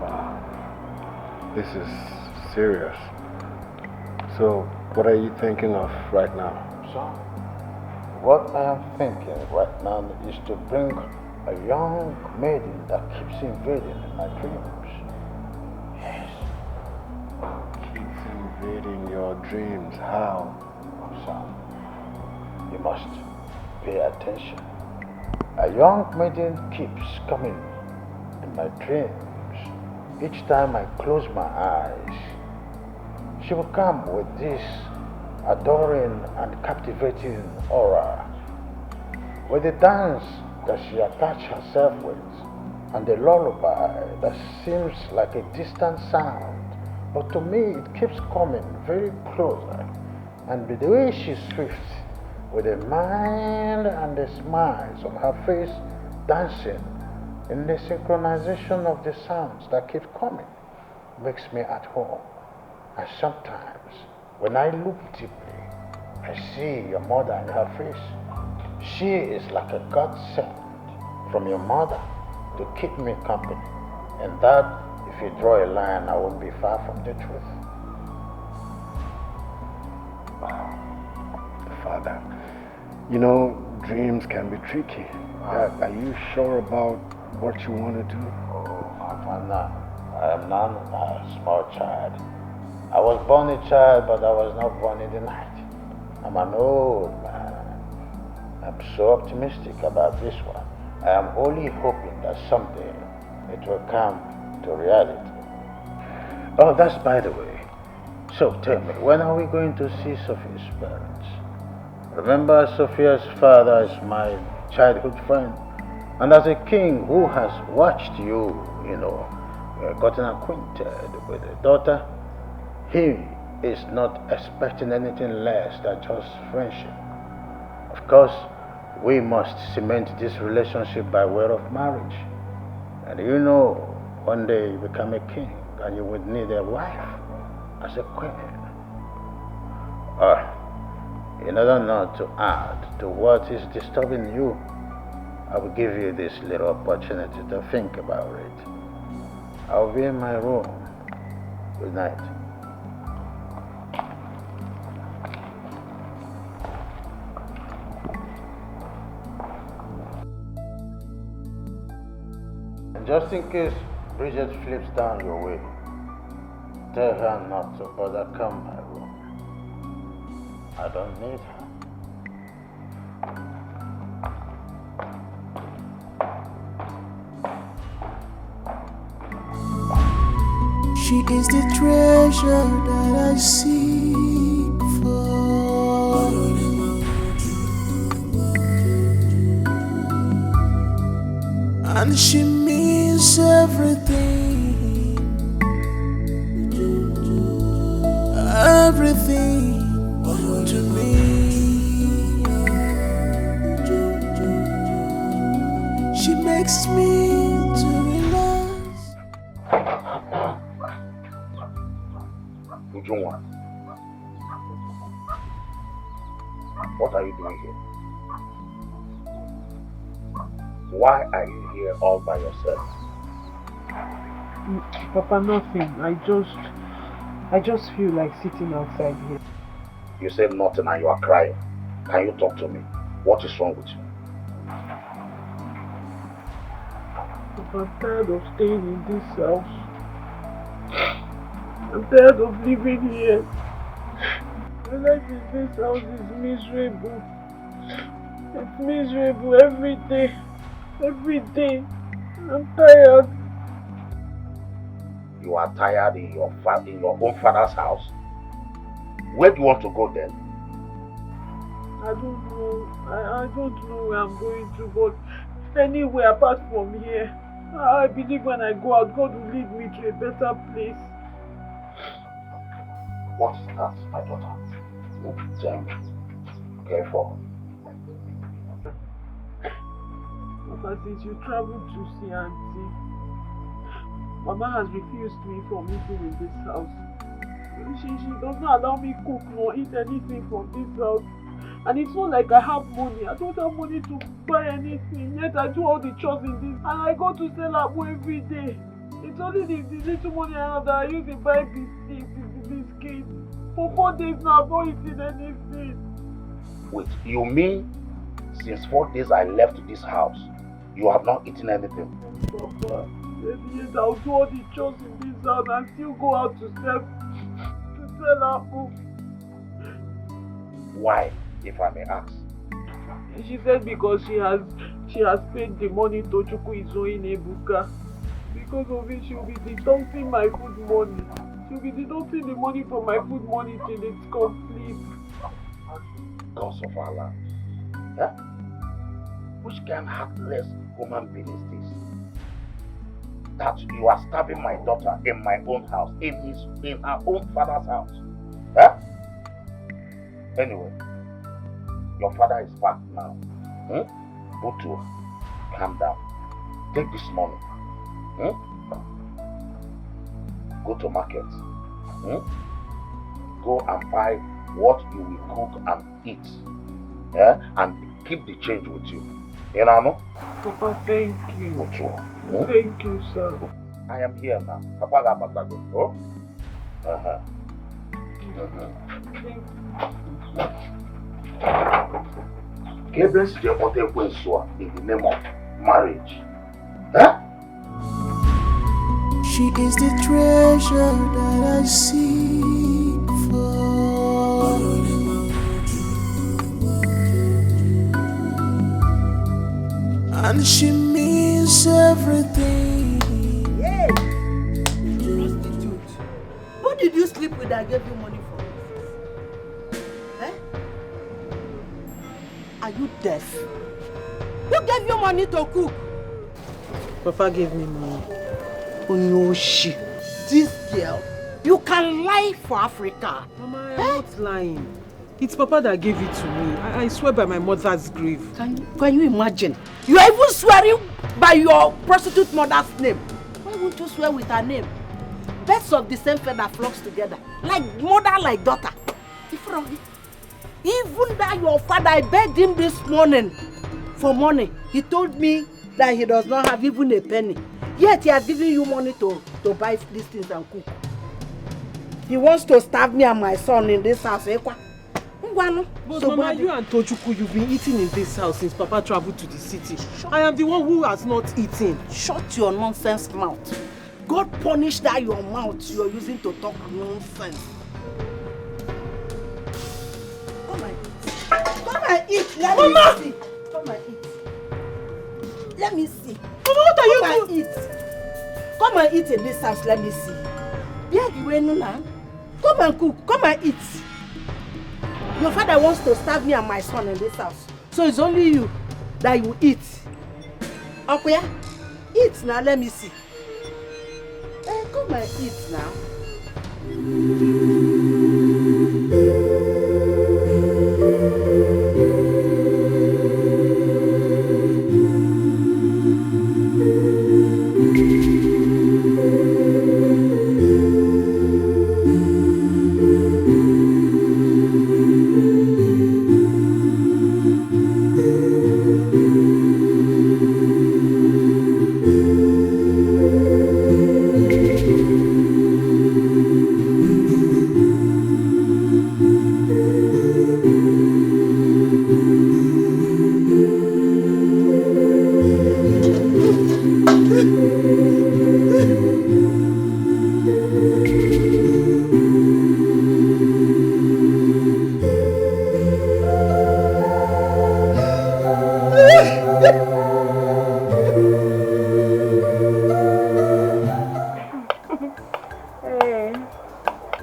S18: Wow. This is serious. So what are you thinking of right now?
S16: So, what I am thinking right now is to bring a young maiden that keeps invading in my dreams. Yes.
S18: Keeps invading your dreams. How?
S16: Oh, son, you must pay attention. A young maiden keeps coming in my dreams. Each time I close my eyes, she will come with this adoring and captivating aura, with the dance that she attached herself with, and the lullaby that seems like a distant sound, but to me it keeps coming very closer, and the way she swifts, with the mind and the smiles of her face dancing in the synchronization of the sounds that keep coming, makes me at home. And sometimes, when I look deeply, I see your mother in her face. She is like a godsend from your mother to keep me company. And that, if you draw a line, I won't be far from the truth.
S18: Father, you know, dreams can be tricky. Are you sure about what you want to do?
S16: Oh, I am not a small child. I was born a child, but I was not born in the night. I'm an old man. I'm so optimistic about this one. I am only hoping that someday it will come to reality. Oh, that's by the way. So tell me, when are we going to see Sophia's parents? Remember, Sophia's father is my childhood friend. And as a king who has watched you, gotten acquainted with a daughter, he is not expecting anything less than just friendship. Of course, we must cement this relationship by way of marriage. And one day you become a king and you would need a wife as a queen. In order not to add to what is disturbing you, I will give you this little opportunity to think about it. I'll be in my room. Good night. And just in case Bridget flips down your way, tell her not to bother come my room. I don't need her.
S10: She is the treasure that I seek for. And she means everything, everything to me. She makes me to relax.
S2: Ujunwa, what are you doing here? Why are you here all by yourself?
S1: Papa, nothing. I just I just feel like sitting outside here.
S2: You said nothing and you are crying. Can you talk to me? What is wrong with you?
S1: I'm tired of staying in this house. I'm tired of living here. My life in this house is miserable. It's miserable every day. Every day. I'm tired.
S2: You are tired in your own father's house? Where do you want to go then?
S1: I don't know. I don't know where I'm going to, but anywhere apart from here. I believe when I go out, God will lead me to a better place.
S2: What is that, my daughter? Tell me. Careful.
S1: Papa, since you traveled to see Auntie, Mama has refused me from eating in this house. She does not allow me cook nor eat anything from this house. And it's not like I have money. I don't have money to buy anything. Yet I do all the chores in this. And I go to sell apple every day. It's only the little money I have that I use to buy biscuits. For 4 days now, I've not eaten anything.
S2: Wait, you mean since 4 days I left this house, you have not eaten anything?
S1: Papa, yes, I'll do all the chores in this house and still go out to sell apple.
S2: Why, if I may ask?
S1: She said because she has paid the money Tochukwu is owing Ebuka. Because of it, she'll be deducting my food money. She'll be deducting the money from my food money till it's complete.
S2: Gods of Allah. Huh? Which kind of heartless human being is this? That you are starving my daughter in my own house, in her own father's house. Huh? Anyway, your father is back now. Butu, calm down. Take this money. Go to market. Go and buy what you will cook and eat. Yeah? And keep the change with you. You know?
S1: Papa, thank you.
S2: Butu.
S1: Thank you, sir.
S2: I am here now. Papa got my go. Oh? Gabriel's the other way in the name of marriage. Huh?
S10: She is the treasure that I seek for. And she means everything.
S4: Hey! Prostitute. Who did you sleep with that gave you money for? Eh? Are you deaf? Who gave you money to cook?
S3: Papa gave me money.
S4: Oh no, she. This girl, you can lie for Africa.
S3: Mama, I'm not lying. It's Papa that gave it to me. I swear by my mother's grave.
S4: Can you imagine? You are even swearing by your prostitute mother's name. Why won't you swear with her name? Birds of the same feather flocks together. Like mother, like daughter. Even that your father, I begged him this morning for money. He told me that he does not have even a penny. Yet he has given you money to buy these things and cook. He wants to starve me and my son in this house.
S3: But Mama, you and Tochukwu, you've been eating in this house since Papa traveled to the city. I am the one who has not eaten.
S4: Shut your nonsense mouth. God punish that your mouth you are using to talk nonsense. Come and eat. Let me see. Come and eat. Let me see.
S3: Mama, what are you
S4: doing? Come and eat in this house. Let me see. Come and cook. Come and eat. Your father wants to starve me and my son in this house. So it's only you that you eat. Okuya, eat now, let me see. Come and eat now.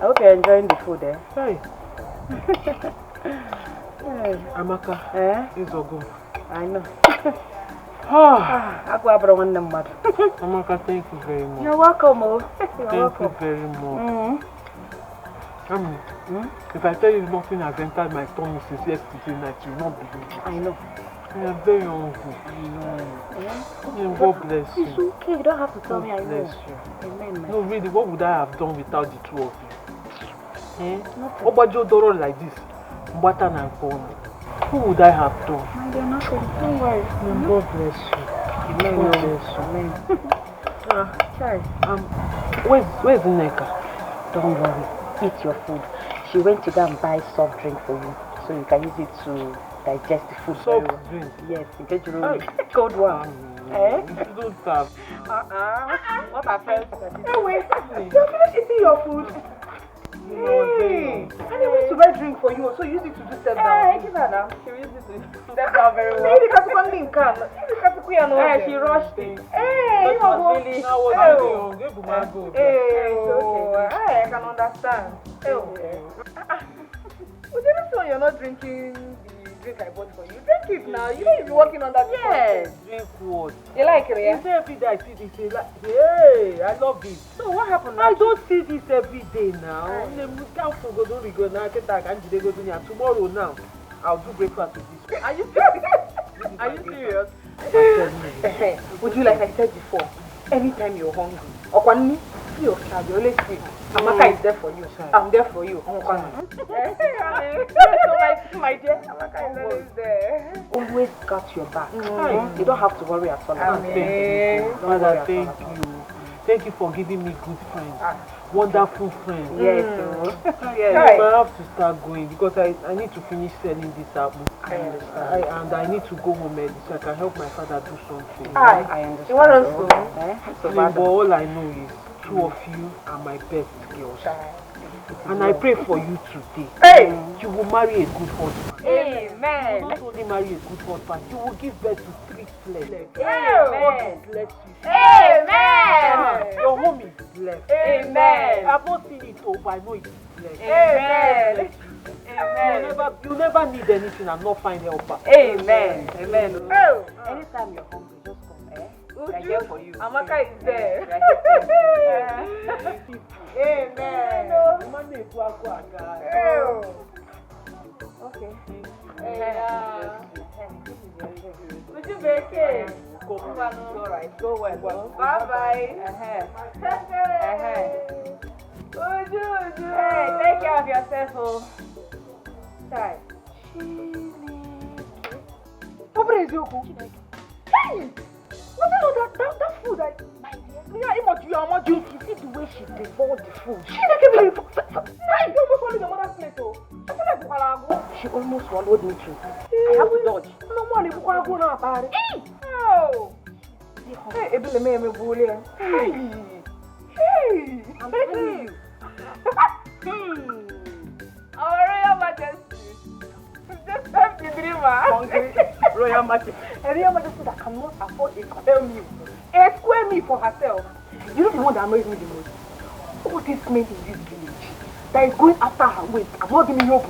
S3: hope you're enjoying the food, eh?
S1: Hey.
S3: Hey.
S1: Amaka. It's all good.
S3: I know.
S1: Amaka, thank you very much.
S3: You're welcome, oh.
S1: Thank you very much. If I tell you nothing has entered my tummy since yesterday night, you will not believe it.
S3: I know.
S1: I am very hungry.
S3: I know.
S1: God bless you.
S3: It's okay, you don't have to tell me, I know.
S1: Bless you.
S3: Amen.
S1: No, really, what would I have done without the two of you? Obajo Doro like this, Mbata and Kona. Who would I have done?
S3: My dear, nothing. Don't worry.
S1: God bless you.
S3: Amen.
S1: God bless you.
S3: Amen. Sorry.
S1: Where's Nneka?
S3: Don't worry. Eat your food. She went to go and buy soft drink for you, so you can use it to digest the food.
S1: Soft drink?
S3: Yes, you get your own cold one.
S1: You don't have.
S3: What a friend. Hey, wait. You're finished eating your food. Hey. And he went to buy drink for you, so use it to do step down. Hey, give her now. She used it to step down very well. Hey, she rushed it. Hey, you know what? Hey, I can understand. Okay. Well, this one you're not drinking the drink I bought for you. Drink it now. You know you'll be working on that.
S1: Yes. Drink what?
S3: You like it, yeah?
S1: You say every day I see this, hey, I love it.
S3: So what happened?
S1: I don't see this every day now. Tomorrow now, I'll do breakfast with this.
S3: Are you serious? Are you serious? Would you, like I said before, anytime you're hungry, or when you always say, Amaka is there for you. I'm there for you. So my dear, Amaka is always there. Always got your back. You don't have to worry at all.
S1: Father, thank you. Thank you for giving me good friends. Wonderful friends.
S3: Yes.
S1: Yes. I have to start going because I need to finish selling this apple. And I need to go home early so I can help my father do something.
S3: I understand. You want us to?
S1: But all I know is two of you are my best girls. And I pray for you today.
S3: Hey!
S1: You will marry a good husband.
S3: Amen.
S1: You will not only marry a good husband, you will give birth to 3 flesh.
S3: Amen.
S1: God bless you.
S3: Amen.
S1: Your home is blessed.
S3: Amen.
S1: I've not seen it all, but I know it is blessed.
S3: Amen. Amen.
S1: You never need anything and not find helper.
S3: Amen. Amen. Oh. Anytime you're hungry, just come. I'm here for you. Amaka is there. Amen. Okay. Would you make it? All right. Go well. Bye bye. Hey, take care of yourself, oh. Sorry. Hey! What you know that food you see the way she devoured the food. She almost swallowed me too. I have to dodge. I'm telling you. Our Royal Majesty. Just have the dreamer. Hungry Royal Majesty. A Royal Majesty that cannot afford a square meal. A square meal for herself. You know the one that annoys me the most? All these men in this village that is going after her weight. I'm not giving you up.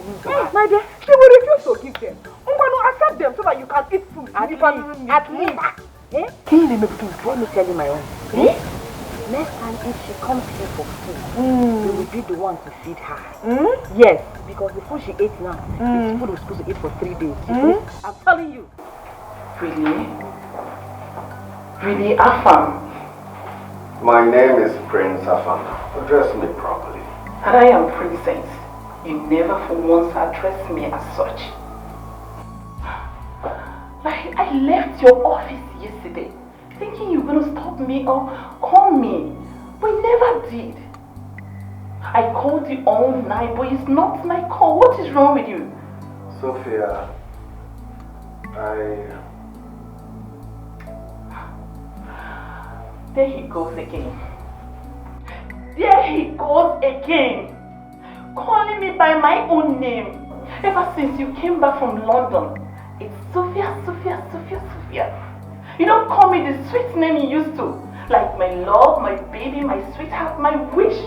S3: My dear, she will refuse to give them. I'm going to accept them so that you can eat food. At least. Let me tell you my own. Next time if she comes here for food, you will be the one to feed her. Yes, because the food she ate now is food we're supposed to eat for 3 days. I'm telling you.
S19: Really, Afam. My name is Prince Afam. Address me properly.
S20: And I am Princess. You never for once addressed me as such. Like, I left your office yesterday thinking you were going to stop me or call me. But you never did. I called you all night, but it's not my call. What is wrong with you?
S19: Sophia,
S20: There he goes again. There he goes again. Calling me by my own name. Ever since you came back from London, it's Sophia. You don't call me the sweet name you used to. Like my love, my baby, my sweetheart, my wish.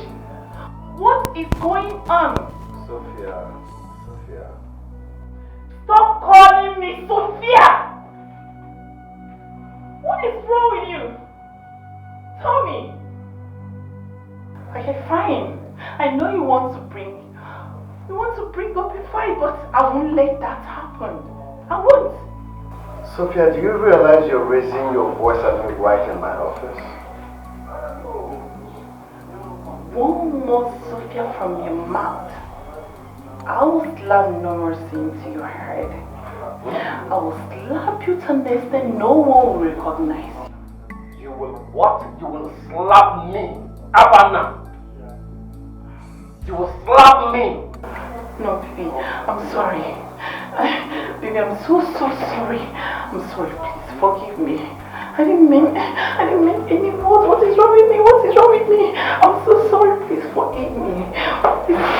S20: What is going on?
S18: Sophia.
S20: Stop calling me Sophia! What is wrong with you? Tell me. Okay, fine. I know you want to bring up a fight, but I won't let that happen. I won't.
S18: Sophia, do you realize you're raising your voice at me right in my office?
S20: One more Sophia from your mouth. I will slap no mercy into your head. I will slap you to the extent no one will recognize you.
S18: You will what? You will slap me? Havana. You will slap me.
S20: No, baby, I'm sorry. Baby, I'm so sorry. I'm sorry, please forgive me. I didn't mean any words. What is wrong with me? What is wrong with me? I'm so sorry, please forgive me.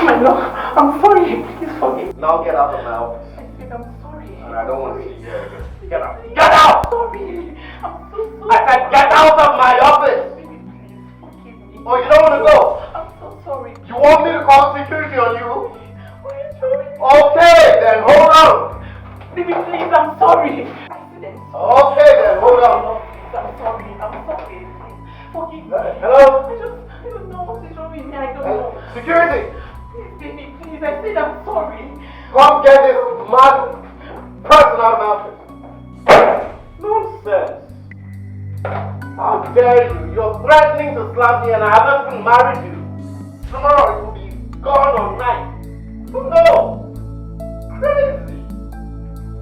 S20: My love, I'm sorry, please forgive me.
S18: Now get out of my office.
S20: I said I'm sorry.
S18: And I don't want to see you again. Get out. Get out!
S20: Sorry. I'm so sorry.
S18: I said get out of my office!
S20: Baby, please forgive me.
S18: Oh, you don't want to go?
S20: I'm so sorry.
S18: You want me to call security on you?
S20: What is wrong with me?
S18: Okay, then hold on.
S20: Baby, please, I'm sorry.
S18: Okay, then hold on.
S20: I'm sorry. Please, forgive me.
S18: Hello?
S20: I don't know what is wrong with me. I don't know.
S18: Security!
S20: Please, baby, please. I said I'm sorry.
S18: Come get this mad person out of my office. Nonsense. How dare you? You're threatening to slap me and I haven't even married you. Tomorrow you will be gone all night. No! Crazy!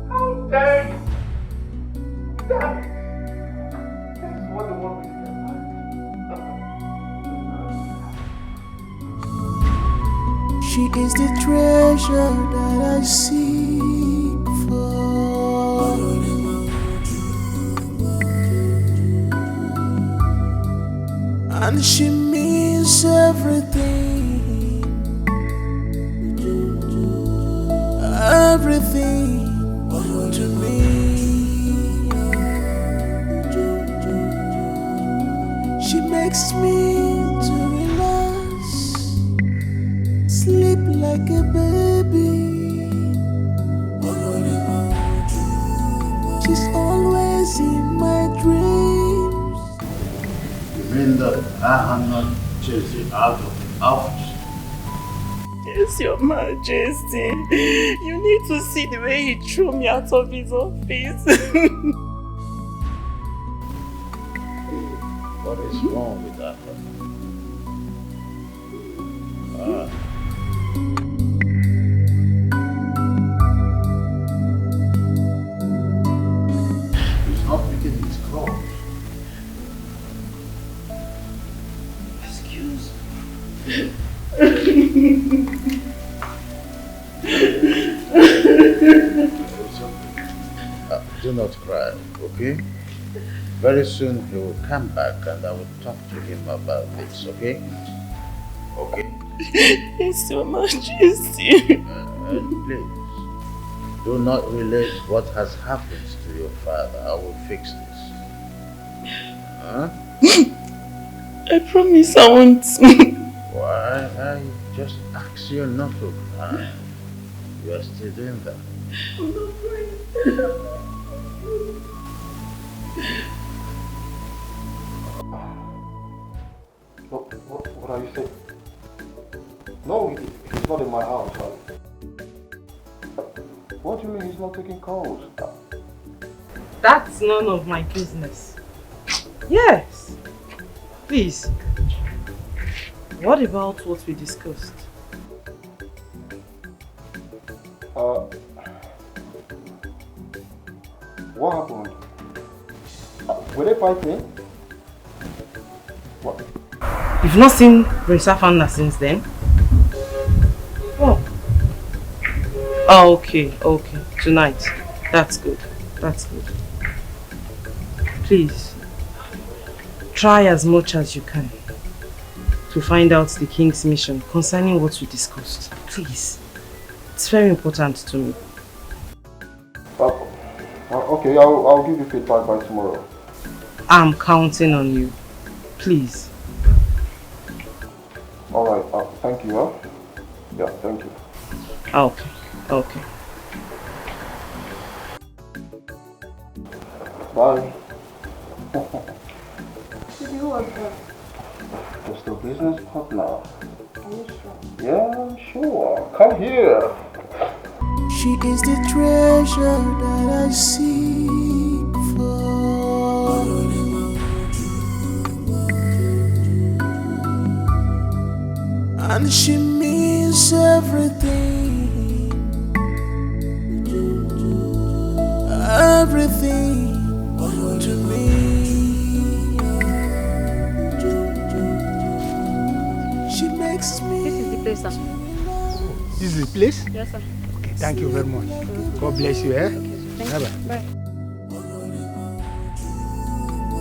S18: How dare you? Damn it. This is what the world is.
S10: She is the treasure that I seek for. And she means everything. Everything to me. She makes me to relax, sleep like a baby. She's always in my dreams.
S8: You mean that I have not chased you out of the office?
S20: Yes, Your Majesty. You need to see the way he threw me out of his office.
S8: What is wrong with that? He's not picking his clothes.
S20: Excuse
S8: Do not cry, okay? Very soon he will come back and I will talk to him about this, okay? Okay?
S20: Yes, Your Majesty.
S8: And please, do not relate what has happened to your father. I will fix this. Huh?
S20: I promise I won't.
S8: Why? I just asked you not to cry. You are still doing that.
S20: I'm not crying.
S17: What are you saying? No, he's not in my house. What do you mean he's not taking calls?
S3: That's none of my business. Yes. Please. What about what we discussed?
S17: What happened? Were they fighting? What?
S3: You've not seen Prince Afana since then? Oh. Oh, okay. Tonight. That's good. Please, try as much as you can to find out the king's mission concerning what we discussed. Please. It's very important to me.
S17: Okay, I'll give you feedback by tomorrow.
S3: I'm counting on you. Please.
S17: Alright, thank you, huh? Yeah, thank you.
S3: Okay, okay.
S17: Bye.
S5: Who was that?
S17: Just a business partner.
S5: Are you sure?
S17: Yeah, I'm sure. Come here.
S10: She is the treasure that I seek for. And she means everything. Everything to me. She makes me.
S12: This is the place, sir. This is the place?
S5: Yes, sir.
S12: Okay, thank you very much. God bless you, eh? Bye-bye.
S5: Bye.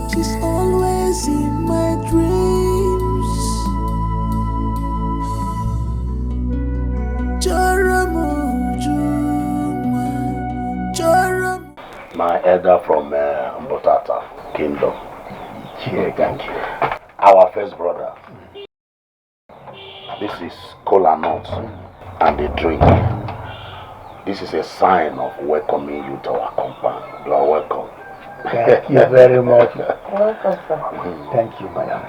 S10: She's always in my dreams.
S2: My elder from Mbotata Kingdom. Here, thank you. Our first brother. This is cola nuts and the drink. This is a sign of welcoming you to our compound. You are welcome.
S12: Thank you very much.
S4: Welcome, sir.
S12: Thank you, madam.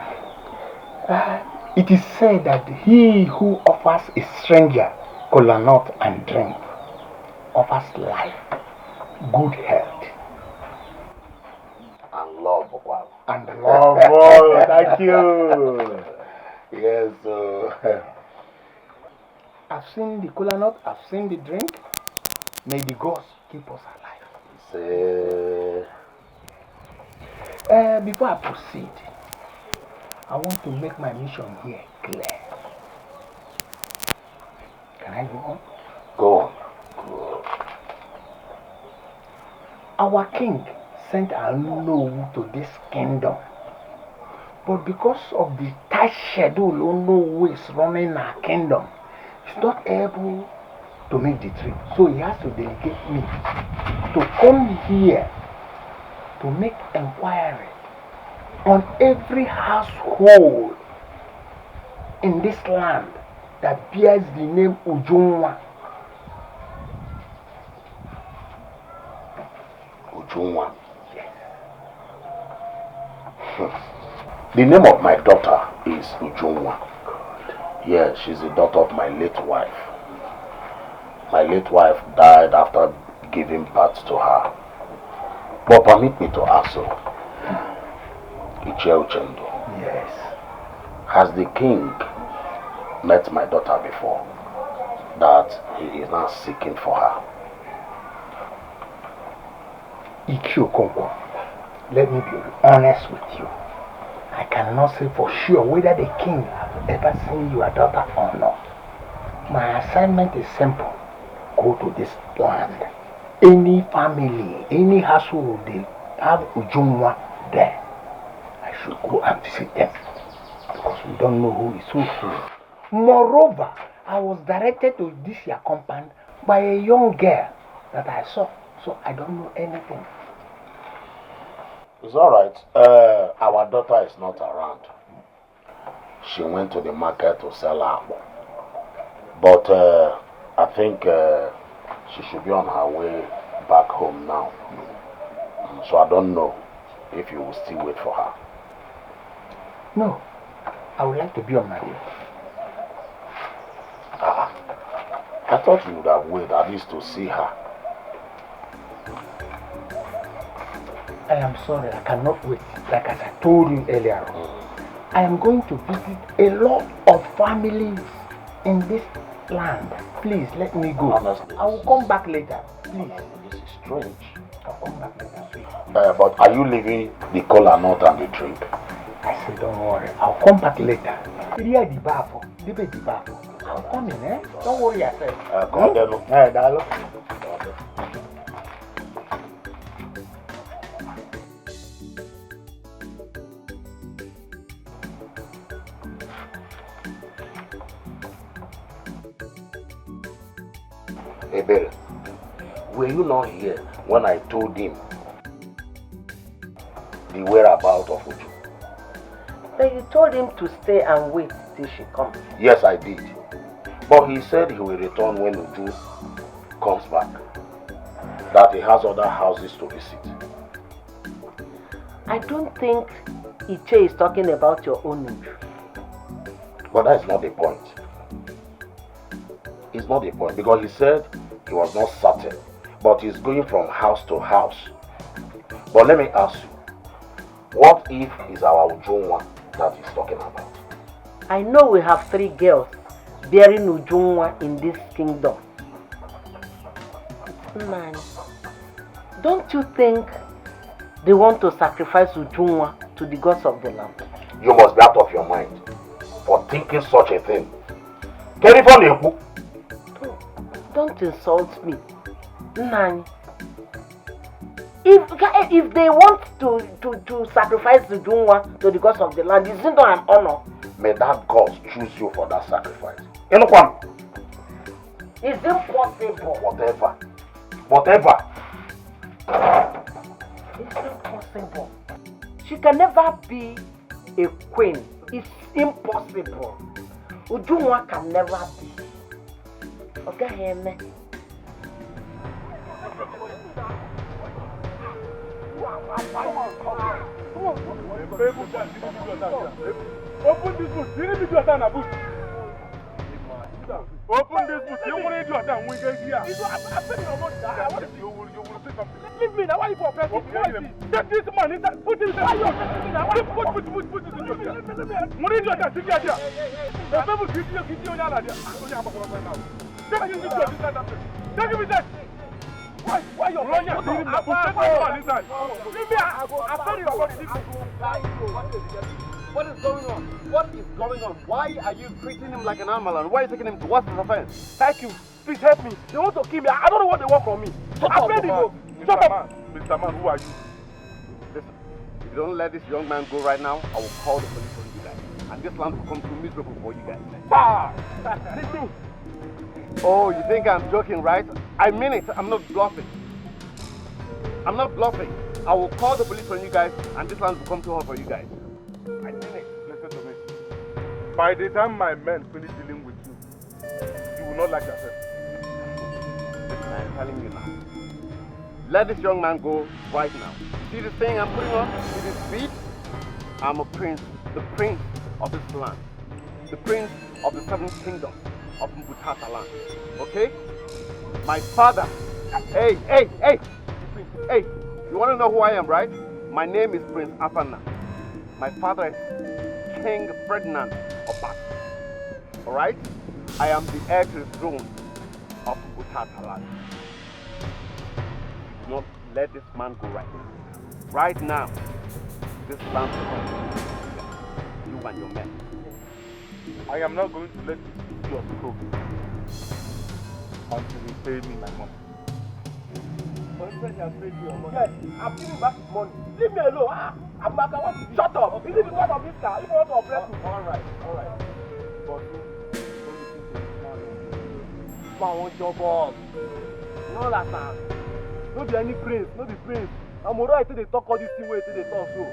S12: It is said that he who offers a stranger cola nut and drink offers life, good health,
S2: and love.
S12: And love. Oh, thank you.
S2: Yes.
S12: I've seen the cola nut, I've seen the drink. May the gods keep us alive. Before I proceed, I want to make my mission here clear. Can I go on?
S2: Go on.
S12: Our king sent Anu to this kingdom. But because of the tight schedule Unu is running our kingdom, he's not able to make the trip. So he has to delegate me to come here to make inquiry on every household in this land that bears the name Ujunwa.
S2: Ujunwa. Yes. The name of my daughter is Ujunwa. Yes, she's the daughter of my late wife. My late wife died after giving birth to her. But permit me to ask you,
S12: yes,
S2: has the king met my daughter before that he is now seeking for her?
S12: Ikyokonko, let me be honest with you. I cannot say for sure whether the king has ever seen your daughter or not. My assignment is simple. Go to this land. Any family, any household, they have Ujunwa there. I should go and visit them. Because we don't know who is who. Moreover, I was directed to this your compound by a young girl that I saw. So I don't know anything.
S2: It's alright. Our daughter is not around. She went to the market to sell apple. But I think she should be on her way back home now. So I don't know if you will still wait for her.
S12: No, I would like to be on my way.
S2: I thought you would have waited at least to see her.
S12: I am sorry, I cannot wait. Like as I told you earlier on, I am going to visit a lot of families in this land. Please let me go.
S2: Honestly,
S12: I will come back later. Please.
S2: This is strange.
S12: I'll come back later. Please.
S2: But are you leaving the cola nut and the drink?
S12: I said, don't worry. I'll come back later. I'll come in, eh? Don't worry yourself.
S2: Come then. Hey, Bill, were you not here when I told him the whereabouts of Uju?
S4: Then you told him to stay and wait until she comes.
S16: Yes, I did. But he said he will return when Uju comes back. That he has other houses to visit.
S4: I don't think Iche is talking about your own Uju.
S16: But that's not the point. It's not the point because he said he was not certain. But he's going from house to house. But let me ask you, what if it's our Ujunwa that he's talking about?
S4: I know we have 3 girls bearing Ujunwa in this kingdom. Man, don't you think they want to sacrifice Ujunwa to the gods of the land?
S16: You must be out of your mind for thinking such a thing.
S4: Don't insult me. Nani. If they want to sacrifice Ujunwa to the gods of the land, isn't that an honor?
S16: May that God choose you for that sacrifice.
S4: Is it possible?
S16: Whatever.
S4: It's impossible. She can never be a queen. It's impossible. Ujunwa can never be. Okay, Heme.
S14: Open this boot. You need to do a boot. Open this boot. You want to do a damn wing here. Leave me now. Why you for pressing? Take this money. Put it in. Why you pressing me now? Put it in your ear. What is your dad? Take it here. The people give you your dad. Take it in that. Why you're running? Leave me.
S18: What is going on? What is going on? Why are you treating him like an animal and why are you taking him to what's his offense?
S14: Thank you. Please help me. They want to kill me. I don't know what they want from me. Shut up, man. Mr. Man, who are you?
S18: Listen, if you don't let this young man go right now, I will call the police on you guys. And this land will come too miserable for you guys.
S14: Listen.
S18: Oh, you think I'm joking, right? I mean it. I'm not bluffing. I'm not bluffing. I will call the police on you guys and this land will come to home for you guys. I mean it.
S14: Listen to me. By the time my men finish dealing with you, you will not like yourself.
S18: Listen, I'm telling you now. Let this young man go right now. See this thing I'm putting on? See this bead? I'm a prince, the prince of this land. The prince of the 7 kingdoms of Mbutata land. Okay? My father. Hey! You want to know who I am, right? My name is Prince Afana. My father is King Ferdinand of Bak. Alright? I am the heir to the throne of Mbutata land. Do not let this man go right now. Right now, this land will come to you and your men.
S14: I am not going to let you see your stroke until you pay me my money.
S1: Yes, I'm giving back his money. Leave me alone. Shut up. Is it because of this car? You want to oppress me? Alright. But I want your boss. You know that man. No be any prince, no be prince. I'm alright till they talk all this thing way till they talk so.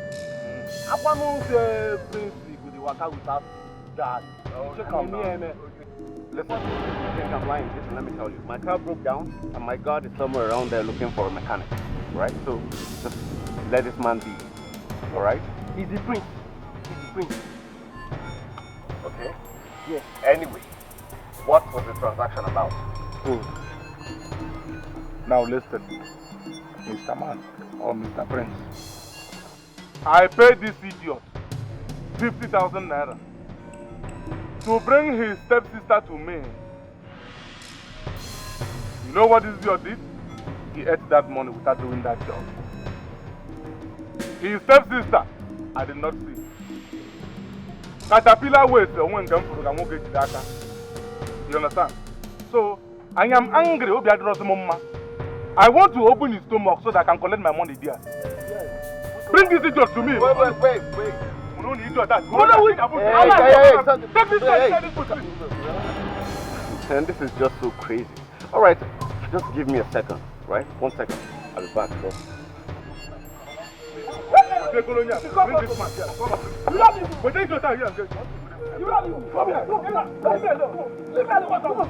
S1: I want to say prince with the waka without that.
S18: Listen, you think I'm lying? Listen, let me tell you. My car broke down and my guard is somewhere around there looking for a mechanic. Right? So just let this man be. Alright?
S1: He's the prince.
S18: Okay? Yes. Anyway, what was the transaction about?
S14: Now listen, Mr. Man or Mr. Prince. I paid this idiot 50,000 naira to bring his stepsister to me. You know what this idiot did? He ate that money without doing that job. His stepsister, I did not see. Caterpillar waste when come for the You understand? So I am angry. I want to open his stomach so that I can collect my money there. Yes. Bring this idiot to me.
S18: Wait. And this is just so crazy. Alright, just give me a second, right? 1 second. I'll be back. Bro.
S14: Bring this man here.
S1: You are you. Come here. Leave me alone. Leave me alone. Come on.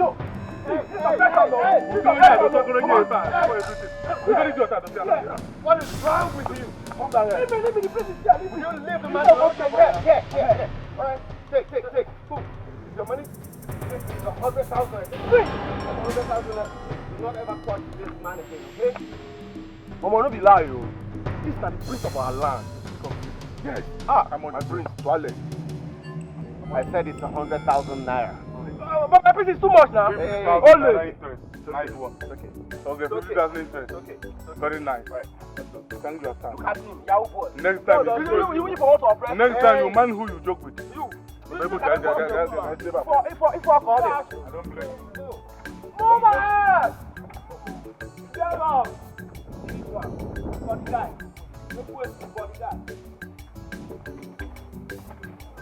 S18: What is wrong with you? Come down here.
S1: Leave me. The place is there.
S18: Will you leave the man alone? Yeah. All right. Take. Who? Is your money? This is 100,000. 100,000. Do not ever touch this man again, okay?
S13: Mama, don't be lying. This is the prince of our land.
S18: Yes. I'm on my prince. Toilet. I said it's 100,000 naira.
S13: But my prince is too much now.
S14: Only. Nice one. Okay, 50,000 interest. Okay. Very nice. Right. Thank you, sir.
S13: Look at him, Yahoo boy.
S14: Next time,
S13: next
S14: time you man who you joke with.
S13: You.
S14: If I
S13: I
S14: don't blame you.
S13: Mama! Get up! This one. For the guy. Don't wait for the guy.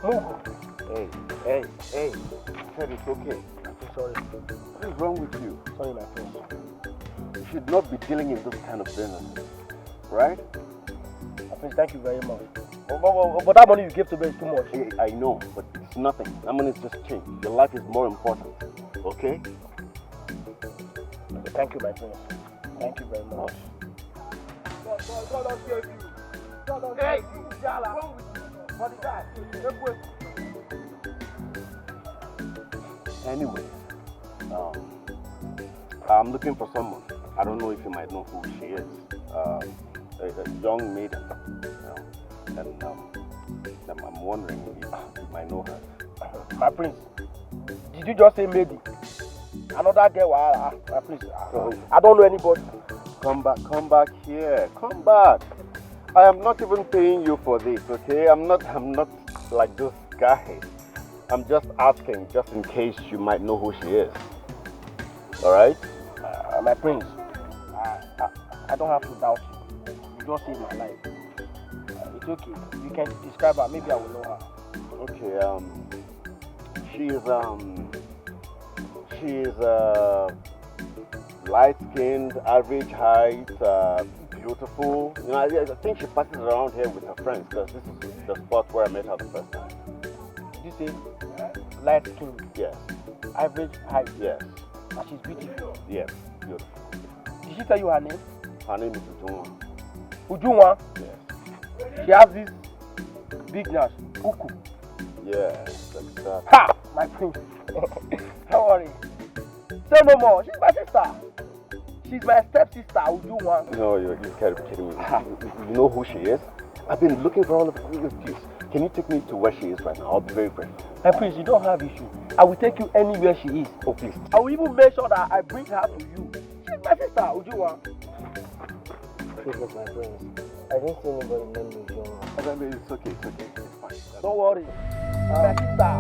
S18: Move. Hey. Said it's okay. I'm sorry. What is wrong with you?
S13: Sorry, my friend.
S18: You should not be dealing in this kind of business. Right?
S13: My friend, thank you very much. But that money you gave to me is too much.
S18: Hey, I know, but it's nothing. That money is just change. Your life is more important. Okay?
S13: Thank you, my friend. Thank you very much. God don't save you. God don't save you. Jala. For the guy.
S18: Anyway, I'm looking for someone. I don't know if you might know who she is. A young maiden. And I'm wondering if you might know her.
S13: My prince, did you just say maiden? Another girl, my prince. I don't know anybody.
S18: Come back here. Come back. I am not even paying you for this, okay? I'm not like those guys. I'm just asking, just in case you might know who she is. Alright?
S13: My prince, I don't have to doubt you. You just saved my life. It's okay. You can describe her. Maybe I will know her.
S18: Okay, she's light-skinned, average height, beautiful. You know, I think she passes around here with her friends because this is the spot where I met her the first time.
S13: Did you say light skin?
S18: Yes.
S13: Average height?
S18: Yes.
S13: And she's beautiful?
S18: Yes, beautiful.
S13: Did she tell you her name?
S18: Her name is Ujunwa.
S13: Ujunwa?
S18: Yes.
S13: She has this big nose, Uku.
S18: Yes, exactly.
S13: Ha! My prince. Don't worry. Say no more. She's my sister. She's my stepsister, Ujunwa.
S18: No, you can't be kidding me. You know who she is? I've been looking for all of this. Can you take me to where she is right now? I'll be very grateful.
S13: My prince, you don't have issue. I will take you anywhere she is.
S18: Oh, please.
S13: I will even make sure that I bring her to you. She's my sister, Ujunwa.
S18: Look, my friends.
S13: I didn't see anybody named Ujunwa.
S18: It's okay. It's fine.
S13: Don't worry. My sister.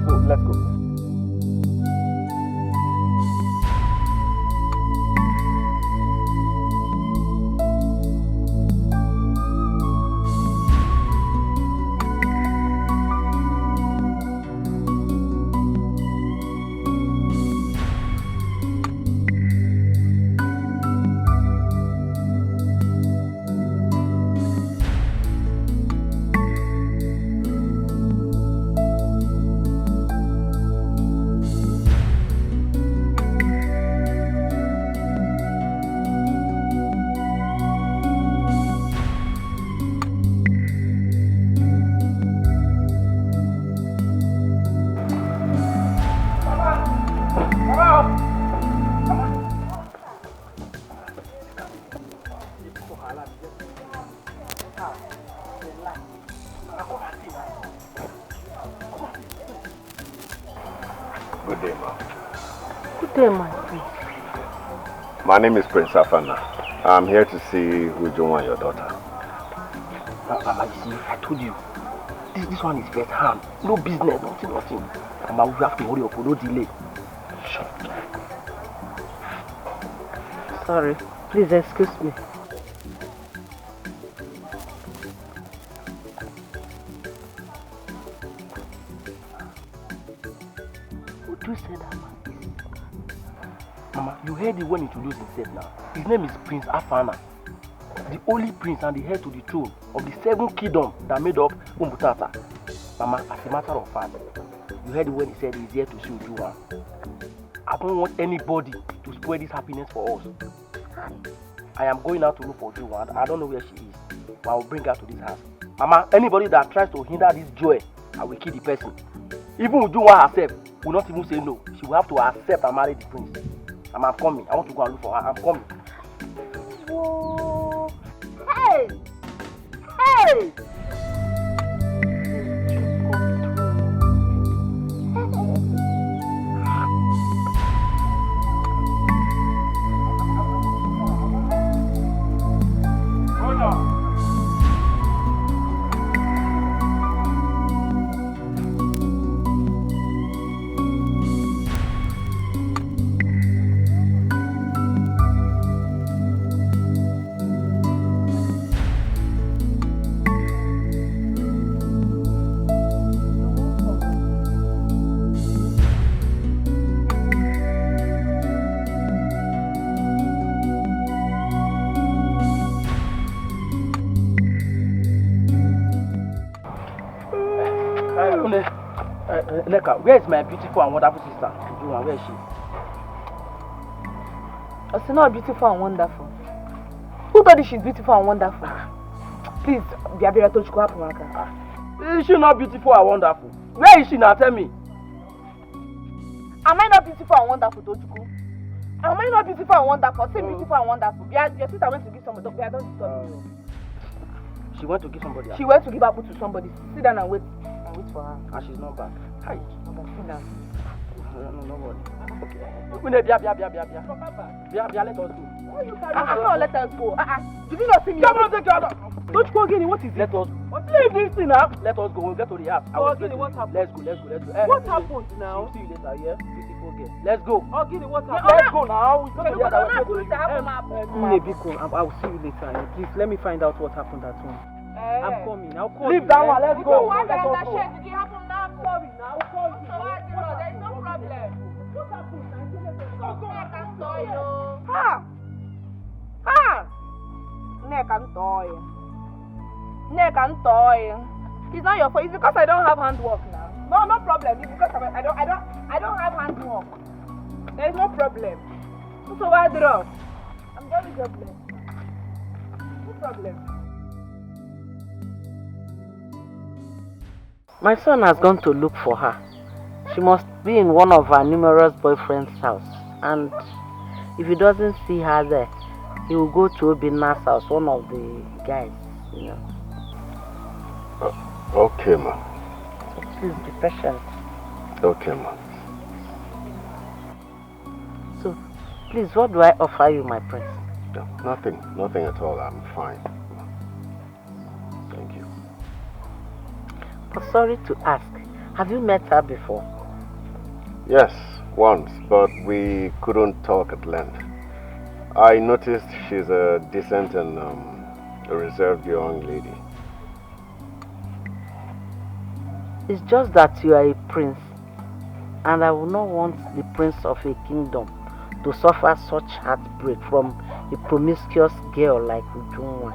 S18: So, let's go.
S16: Good day, ma'am.
S3: Good day, my prince.
S16: My name is Prince Afana. I'm here to see Ujunwa, your daughter.
S13: Mama, you see, I told you. This one is first hand. No business, nothing. Mama, we have to hurry up, no delay.
S3: Sorry. Please excuse me.
S13: Who said that, man? Mama, you heard it when he introduced himself now. His name is Prince Afana. The only prince and the heir to the throne of the 7 kingdoms that made up Umbutata. Mama, as a matter of fact, you heard when he said he's here to see Ujua. I don't want anybody to spoil this happiness for us. I am going out to look for Ujua and I don't know where she is. But I will bring her to this house. Mama, anybody that tries to hinder this joy, I will kill the person. Even Ujua herself will not even say no. She will have to accept and marry the prince. Mama, I'm coming. I want to go and look for her. I'm coming.
S4: Whoa. Hey! Hey!
S13: Neka, where is my beautiful and wonderful sister? Ujua, where is she?
S5: She's not beautiful and wonderful. Who told you she's beautiful and wonderful? Please, Biabira Tochiko Apumaka.
S13: Is she not beautiful and wonderful? Where is she now? Tell me.
S5: Am I not beautiful and wonderful, Tochiko? Am I not beautiful and wonderful? Say beautiful and wonderful. Your sister went to give somebody. Don't disturb me.
S13: She went to give somebody.
S5: She went to give apple to somebody. Sit down and wait for her.
S13: And she's not back. Hi.
S5: Sit down.
S13: No worry. Okay. Bia, let us go.
S5: No, let us go. Did you not see me?
S13: Come on, take your
S5: Don't go again. What is it?
S13: Let us leave this thing up. Let us go. We'll get to the house.
S5: Ogini, what happened?
S13: Let's go.
S5: What happened now?
S13: See you later, yeah? Beautiful girl. Let's go.
S5: Ogini, what happened?
S13: Let's go now. It's not the other way.
S1: I will see you later. Please let me find out what happened at home. I'm coming. I'll call
S13: Leave
S1: you.
S13: that one. Let's go.
S5: Why that shit? Did it happen now? I'm sorry now. I'll call you. There's no problem. What happened? I can tell you. Neck and toy. It's not your fault. It's because I don't have handwork now. No problem. It's because I don't have handwork. There is no problem. So why draw? I'm very jobless. No problem.
S4: My son has gone to look for her. She must be in one of her numerous boyfriends' house. And if he doesn't see her there, he will go to Obina's house, one of the guys, you know.
S18: Okay, ma.
S4: So please be patient.
S18: Okay, ma.
S4: So, please, what do I offer you, my prince?
S18: No, nothing at all. I'm fine. Thank you.
S4: But sorry to ask, have you met her before?
S18: Yes, once, but we couldn't talk at length. I noticed she's a decent and a reserved young lady.
S4: It's just that you are a prince, and I will not want the prince of a kingdom to suffer such heartbreak from a promiscuous girl like Ujunwa.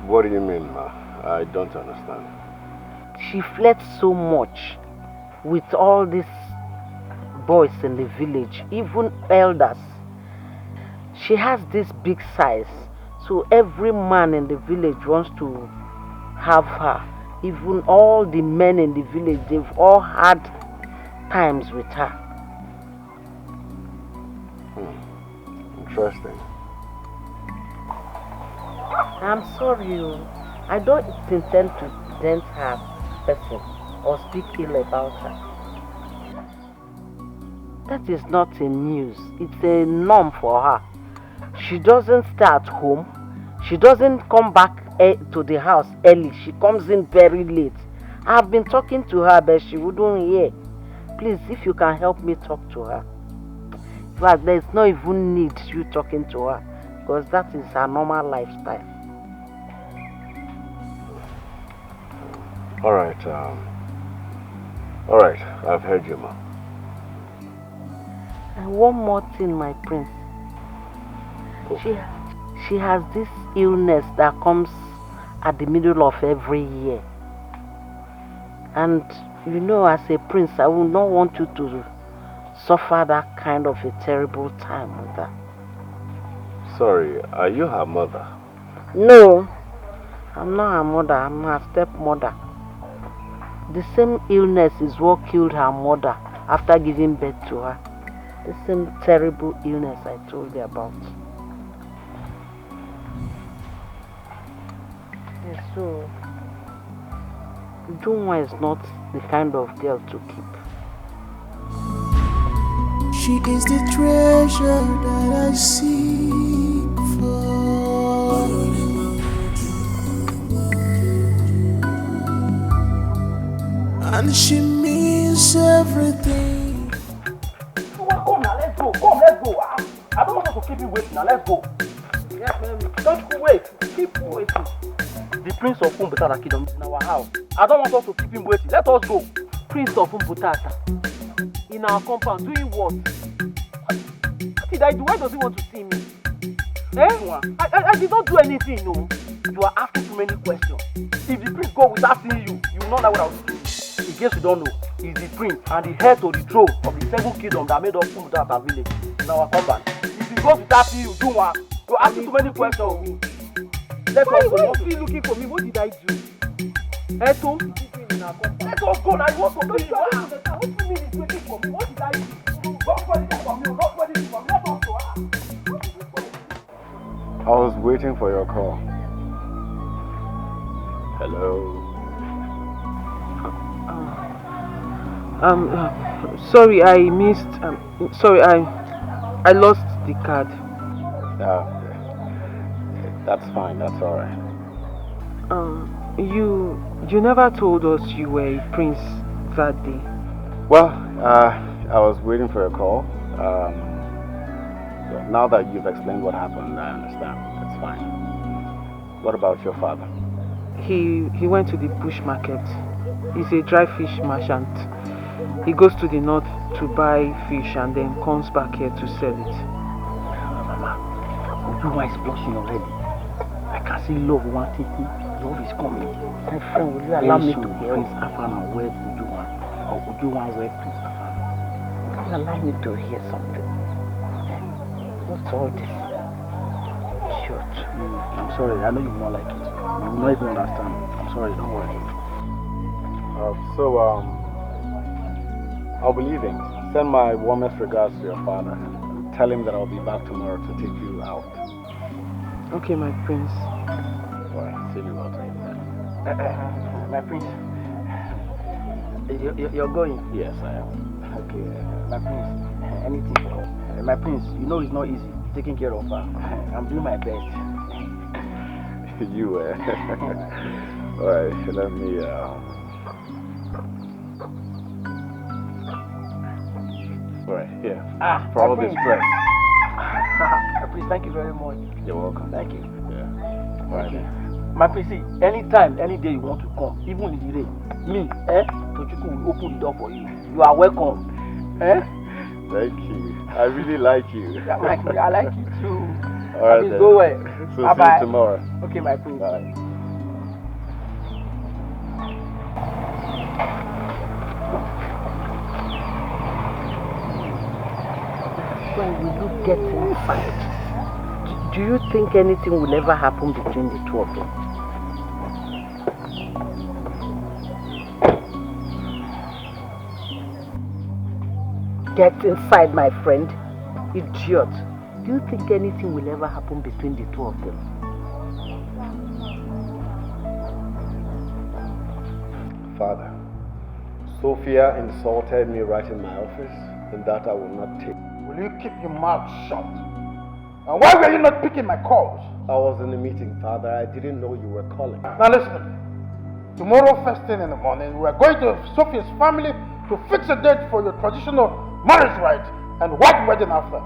S18: What do you mean, ma? I don't understand.
S4: She flirts so much with all these boys in the village, even elders. She has this big size, so every man in the village wants to have her. Even all the men in the village, they've all had times with her.
S18: Interesting.
S4: I'm sorry, I don't intend to dent her person or speak ill about her. That is not a news, it's a norm for her. She doesn't stay at home, she doesn't come back to the house early, she comes in very late. I've been talking to her but she wouldn't hear. Please, if you can help me talk to her. In fact, there's no even need you talking to her because that is her normal lifestyle.
S18: Alright, I've heard you, ma.
S4: And one more thing, my prince. She has this illness that comes at the middle of every year. And you know, as a prince, I would not want you to suffer that kind of a terrible time with that.
S18: Sorry, are you her mother?
S4: No, I'm not her mother, I'm her stepmother. The same illness is what killed her mother after giving birth to her. The same terrible illness I told you about. Yes, so Ujunwa is not the kind of girl to keep.
S10: She is the treasure that I seek for. And she means everything.
S13: Come now, let's go. Come, let's go. I don't want us to keep you waiting now. Let's go. Yes, ma'am. Don't wait. Keep waiting. The Prince of Umbutata Kingdom is in our house. I don't want us to keep him waiting. Let us go.
S1: Prince of Umbutata? In our compound, doing what? What did I do? Why does he want to see me? Eh? I did not do anything, no.
S13: You are asking too many questions. If the prince go without seeing you, you will not know what I will do. In case you don't know, he's the prince and the head to the throne of the 7 kingdoms that made up Umbutata village in our compound. If he goes without seeing you, do one. You are asking too many questions.
S1: Why is he looking for me? What did I do? Eto?
S13: Let us go now. You want to be
S1: what do you mean he's waiting for me? What did I do?
S13: Don't put it from you. Don't put it from me. Let us go.
S18: I was waiting for your call. Hello.
S3: Sorry, I missed. Sorry, I lost the card.
S18: That's fine. That's all right.
S3: You never told us you were a prince that day.
S18: Well, I was waiting for your call. Now that you've explained what happened, I understand. It's fine. What about your father?
S3: He went to the bush market. He's a dry fish merchant. He goes to the north to buy fish and then comes back here to sell it.
S13: Mama, Ujunwa is blushing already. I can see love wanting to. Love is coming. My friend, will you allow me to hear Prince Afana wed Ujunwa? Or Ujunwa wed Prince Afana? Will you allow me to hear something? What's all this? Short. I'm sorry, I know you will not like it. You will not even understand. I'm sorry, don't worry.
S18: I'll be leaving. Send my warmest regards to your father. Tell him that I'll be back tomorrow to take you out.
S3: Okay, my prince.
S18: Alright, see you later.
S13: My prince. You're going?
S18: Yes, I am.
S13: Okay, my prince. Anything. My prince, you know it's not easy taking care of her. I'm doing my best.
S18: You, Alright, let me, Alright, here. For all this stress.
S13: Please, thank you very much.
S18: You're welcome.
S13: Thank you.
S18: Yeah. Alright then.
S13: My prince, see, anytime, any day you want to come, even in the rain, me, Tochukwu will open the door for you. You are welcome.
S18: Thank you. I really like you.
S13: I like you too.
S18: Alright
S13: Please
S18: then.
S13: go away.
S18: So
S13: Bye
S18: see
S13: bye.
S18: you tomorrow.
S13: Okay, my prince.
S18: Bye.
S4: When will you get inside? Do you think anything will ever happen between the two of them? Get inside, my friend. Idiot. Do you think anything will ever happen between the two of them?
S18: Father, Sophia insulted me right in my office, and that I will not take.
S12: Will you keep your mouth shut? And why were you not picking my calls?
S18: I was in a meeting, Father. I didn't know you were calling.
S12: Now listen. Tomorrow first thing in the morning, we are going to Sophia's family to fix a date for your traditional marriage rite and white wedding after.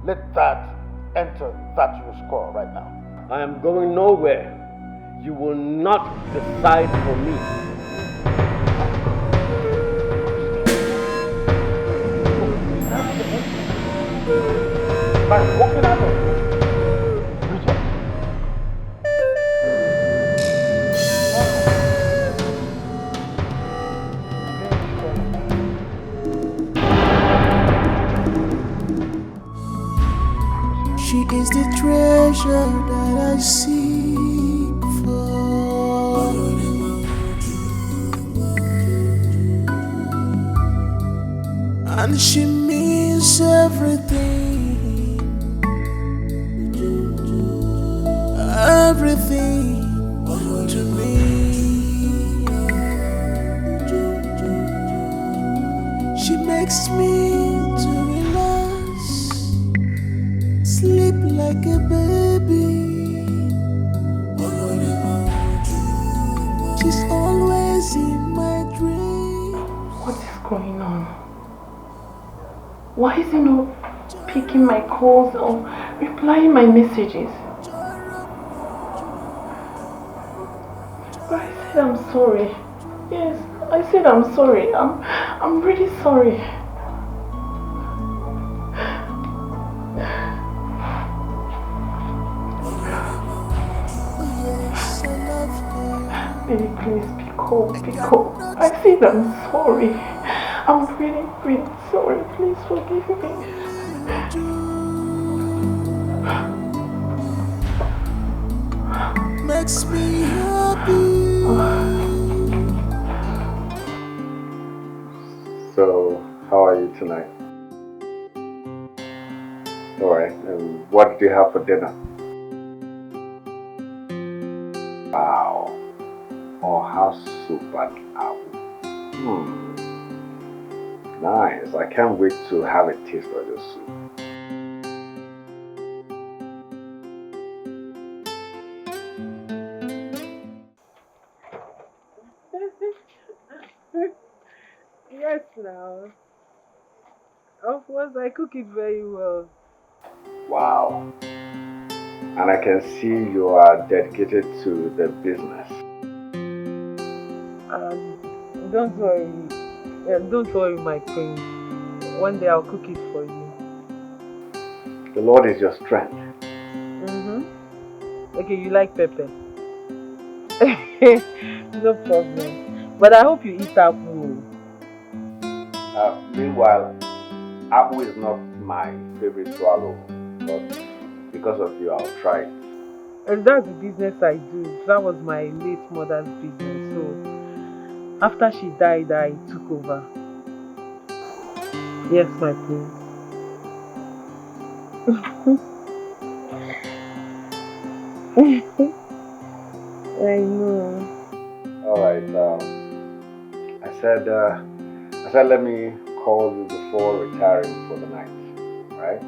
S12: Let that enter that your score right now.
S18: I am going nowhere. You will not decide for me.
S12: By walking out of
S10: is the treasure that I seek for. And she means everything, everything to me. She makes me to relax, sleep like a baby. She's always in my dreams.
S20: What is going on? Why is he not picking my calls or replying my messages? But I said I'm sorry. Yes, I said I'm sorry. I'm really sorry. Baby, please pick up. I said I'm sorry. I'm really, really sorry. Please forgive me.
S10: Makes me happy.
S19: So, how are you tonight? Alright, what did you have for dinner? Wow. Oh, how super apple. Nice. I can't wait to have a taste of your soup.
S3: Yes, now. Of course, I cook it very well.
S19: Wow. And I can see you are dedicated to the business.
S3: Don't worry. Don't worry, my prince. One day I'll cook it for you.
S19: The Lord is your strength.
S3: Okay, you like pepper? No problem. But I hope you eat apple.
S19: Meanwhile, apple is not my favorite swallow, but because of you, I'll try it.
S3: And that's the business I do. That was my late mother's business. So after she died, I took over. Yes, my prince. I know.
S19: Alright, I said let me call you before retiring for the night, right?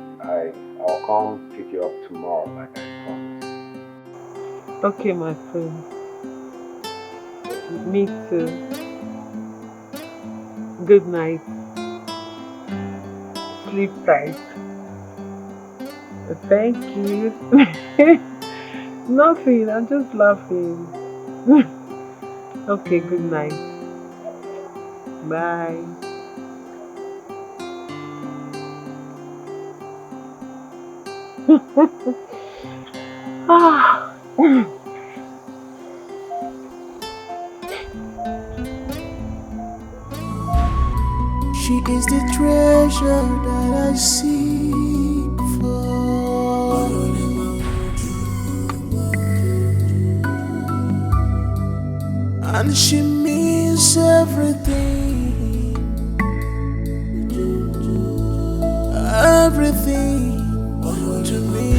S19: I'll come pick you up tomorrow like I promised.
S3: Okay, my friend. Me too. Good night. Sleep tight. Thank you. Nothing, I'm just laughing. Okay, good night. Bye. Ah.
S10: She is the treasure that I seek for. And she means everything, everything to me.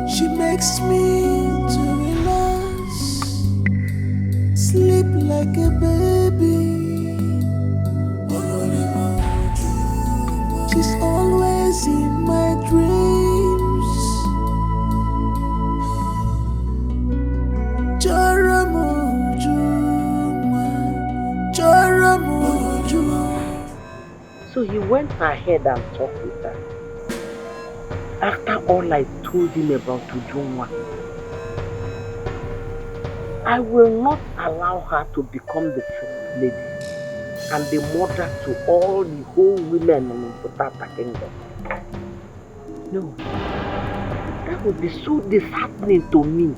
S10: She makes me to relax, sleep like a baby. She's always in my dreams.
S4: So he went ahead and talked with her. After all I told him about Ujunwa, I will not allow her to become the first lady and the mother to all the whole women in Mputata Kingdom. No, that would be so disheartening to me.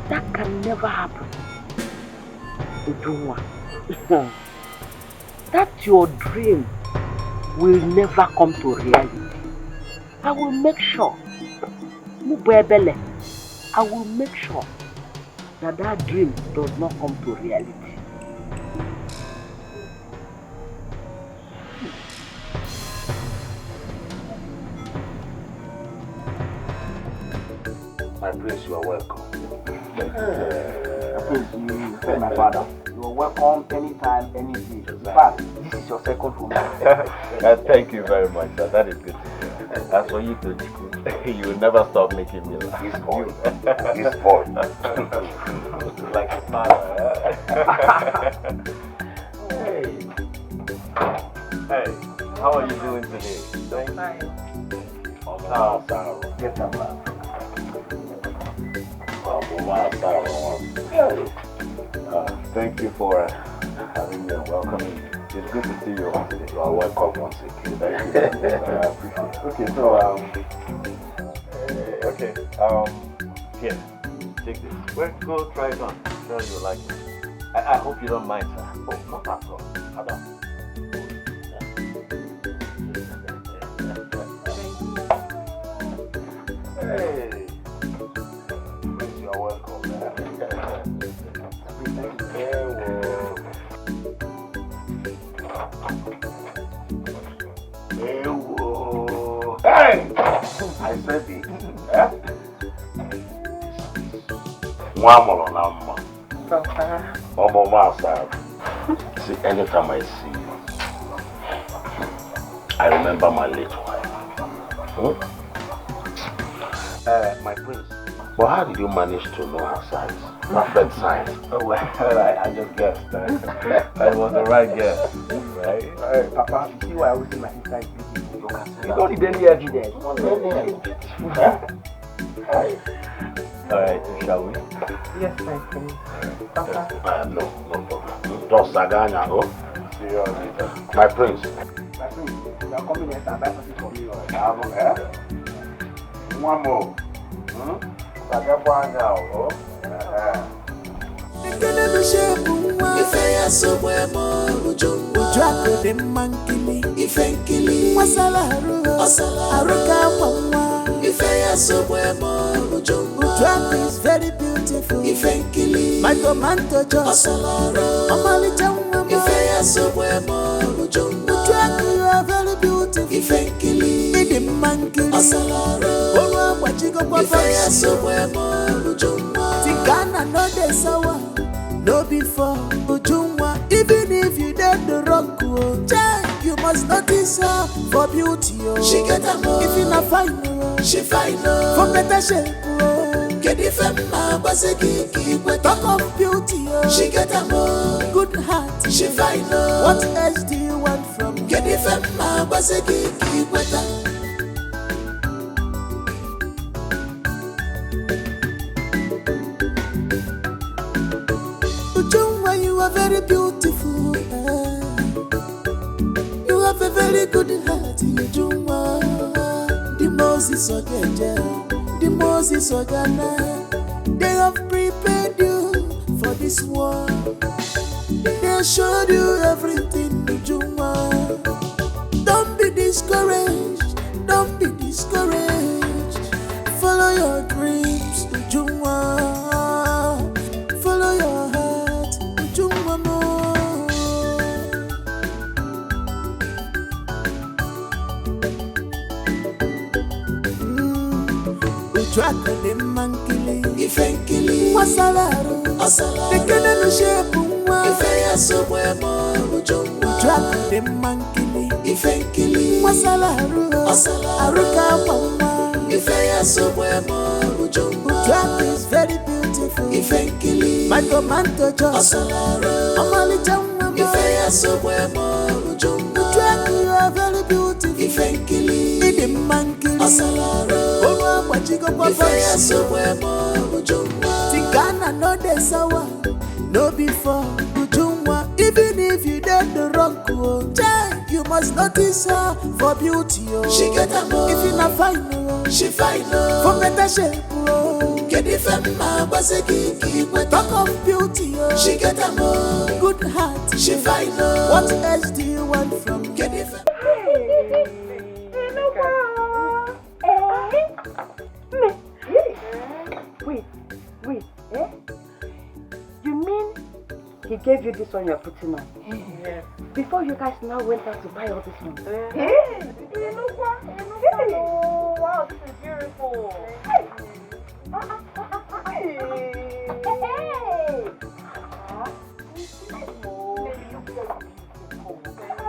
S4: That can never happen. Ujunwa, that your dream will never come to reality. I will make sure, Mubebele, I will make sure that that dream does not come to reality.
S2: My prince, you are welcome. Prince, you tell my father. You are welcome anytime, any day. In fact, this is your second home.
S18: Thank you very much, sir. That is good to hear. As for you, you will never stop making me laugh.
S2: This boy. This boy.
S18: Like a father. Hey, how are you doing today?
S4: Fine.
S18: Get up, man. Thank you for having me and welcoming me. It's good to see you all today.
S2: You are welcome once again.
S18: Thank you. I appreciate it. Okay, so here, take this. Well, go try it on. I'm sure you'll like it. I hope you don't mind, sir.
S2: Oh, not at all. Adam. Hey. Prince, you are welcome. Hey! I said it. See, anytime I see you, I remember my late wife. My prince, but how did you manage to know her size? Perfect size.
S13: Oh, well, I just guessed. That was the right guess, right? Papa, you see why I always say my sister is beautiful? You don't need any evidence. Alright, shall we?
S4: Yes, my prince. Papa.
S2: No problem. Just Saganya, oh?
S13: See you later.
S2: My prince.
S13: My prince, you are coming here and buy something for me,
S2: One more. Saganya, oh?
S10: Ifeya sobwemo ujako de mankili ifenkili wasala aruka mama Ifeya sobwemo ujako is very beautiful ifenkili my tomato just amali jamwa Ifeya sobwemo ujako you are very beautiful ifenkili de mankili olwa Wazico kwa Ifeya sobwemo Tigana no de sawa no before Ujunwa, even if you did the wrong you must notice her for beauty. She get a more. If you not fine, she fine. For better shape, get the femma Wazico. Talk of beauty, she get a more. Good heart, she fine. What else do you want from? Get the femma Wazico. You are very beautiful. You have a very good heart, Ujunwa. The Moses Ogeja, the Moses Ogana. They have prepared you for this war. They showed you everything, Ujunwa. Don't be discouraged. Don't be discouraged. Follow your dreams, Ujunwa. Follow your heart. Draka de mankili, ifenkili, wasalaru, tekene no shepu mwa, ifeya sobwemo ujunwa. Draka de mankili, ifenkili, wasalaru, aruka mwa, ifeya sobwemo ujunwa. Draka is very beautiful, ifenkili, my tomato just, amali jamwa, ifeya sobwemo ujunwa. Draka you are very beautiful, ifenkili, de mankili, Wazico kwa Ifeya sobwemo Ujunwa. Tigana no de sawa, no before Ujunwa. Even if you did the wrong you must notice her for beauty. She get a more. If you not fine, she fine. For better shape, get Talk of beauty, oh. She get a more good heart. She fine, oh. What else do you want from Kedife?
S4: Wait, eh? You mean he gave you this one you're putting on?
S3: Yes.
S4: Before you guys now went out to buy all this one?
S3: Oh, wow, this is beautiful.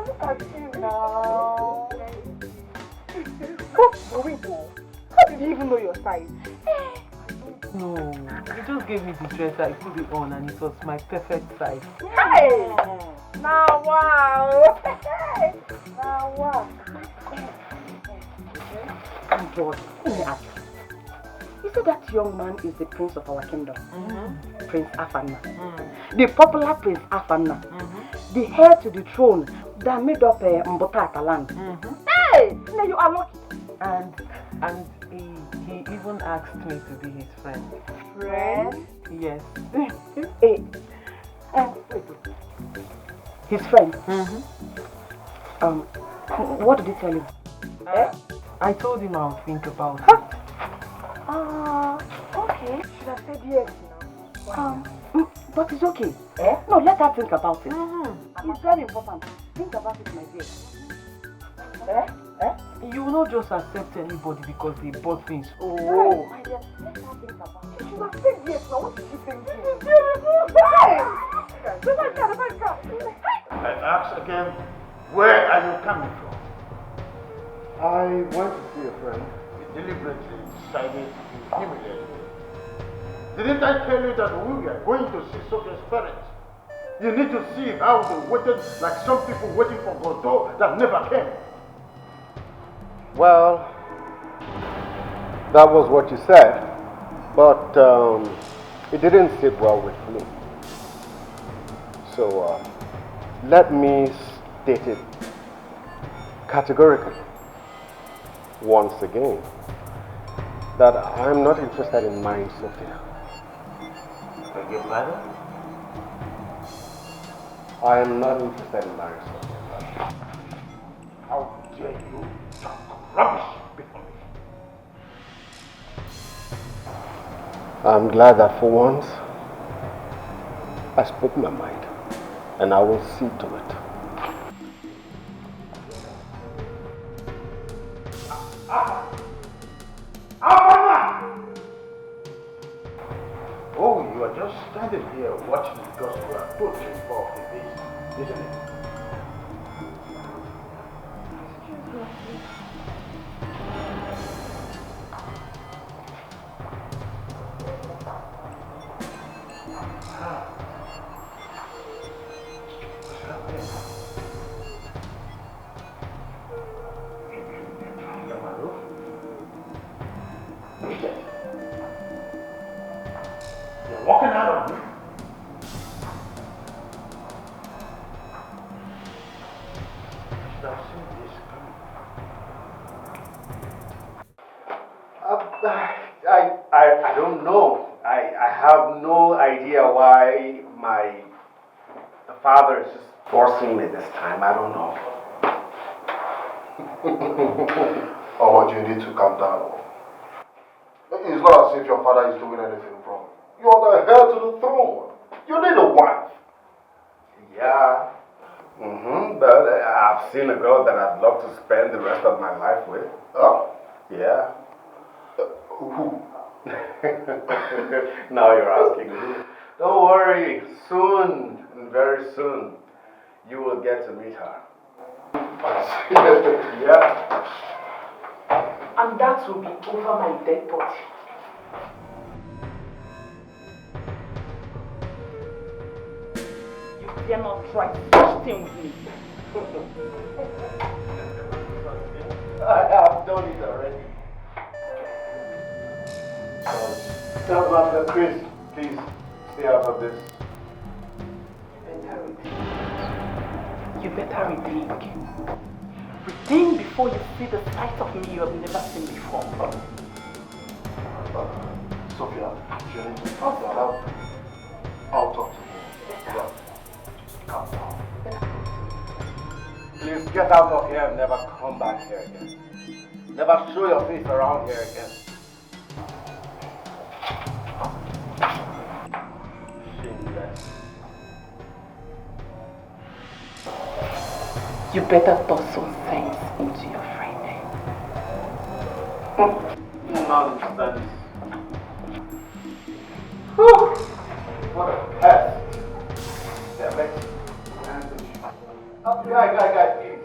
S3: Look at you now. Wazico, how did you even know your size?
S1: No, he just gave me the dress, I put it on and it was my perfect size.
S3: Hey! Now wow! Now wow!
S4: Oh George, let me ask you. You said that young man is the prince of our kingdom. Prince Afanna. The popular Prince Afanna. The heir to the throne that made up Mbotata land.
S3: Hey! Now you are lucky.
S1: And he even asked me to be his friend.
S3: Friend?
S1: Yes.
S4: Hey. Wait. His friend? What did he tell you?
S1: I told him I'll think about it.
S3: Okay. Should have said yes now.
S4: But it's okay. No, let her think about it. It's very important. Think about it, my dear.
S1: You will not just accept anybody because they bought things.
S4: Oh, my dear, let her think about it.
S3: You should have said yes now. What did you think?
S8: I ask again, where are you coming from?
S17: I went to see a friend.
S8: You deliberately decided to humiliate me. Didn't I tell you that we are going to see Sophia's parents? You need to see how they waited like some people waiting for Godot that never came.
S19: Well, that was what you said, but it didn't sit well with me. So let me state it categorically once again that I'm not interested in marrying Sophia.
S8: Beg your pardon?
S19: I am not interested in marrying Sophia.
S8: How dare you talk rubbish before me?
S19: I'm glad that for once I spoke my mind, and I will see to it.
S8: Oh, you are just standing here watching because you are put involved in this, isn't it? You're walking out of me. I should have seen this coming.
S19: I don't know. I have no idea why the father is just forcing me this time. I don't know.
S17: Oh, you need to calm down. It's not as if your father is doing anything wrong. You are the heir to the throne. You need a wife.
S19: Yeah. But I've seen a girl that I'd love to spend the rest of my life with.
S17: Huh?
S19: Yeah.
S17: Who?
S19: Now you're asking who. Don't worry. Soon, very soon, you will get to meet her. Yeah.
S20: And that will be over my dead body. You dare not try such thing with me.
S19: I have done it already. Tell Master Chris, please stay out of this.
S20: You better rethink. Rethink before you see the sight of me you have never seen before.
S12: Sophia, I'll talk to you. Yeah. Calm down.
S19: Please get out of here and never come back here again. Never show your face around here again. Shameless.
S20: You better put some sense into your friend.
S19: Nonsense. What a pest. Damn it. Guy, please.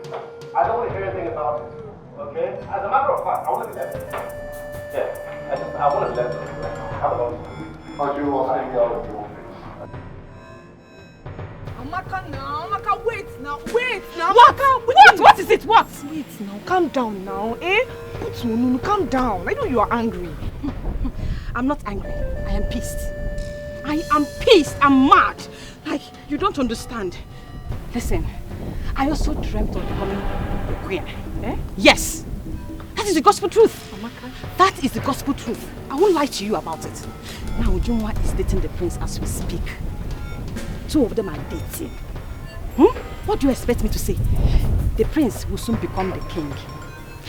S19: I don't want to hear anything about it. Okay? As a matter of fact, I want to be left. Yeah. I want to be left right now. How about you?
S12: How do you want to get out of your office?
S6: Amaka now, Amaka, wait now.
S3: What?
S6: Amaka,
S3: What is it? What?
S6: Wait now, calm down now, eh? No, calm down. I know you are angry.
S3: I'm not angry. I am pissed. I am pissed. I'm mad. Like, you don't understand. Listen, I also dreamt of becoming a queen. Eh? Yes. That is the gospel truth. Amaka, that is the gospel truth. I won't lie to you about it. Now, Ujunwa is dating the prince as we speak. Two of them are dating. What do you expect me to say? The prince will soon become the king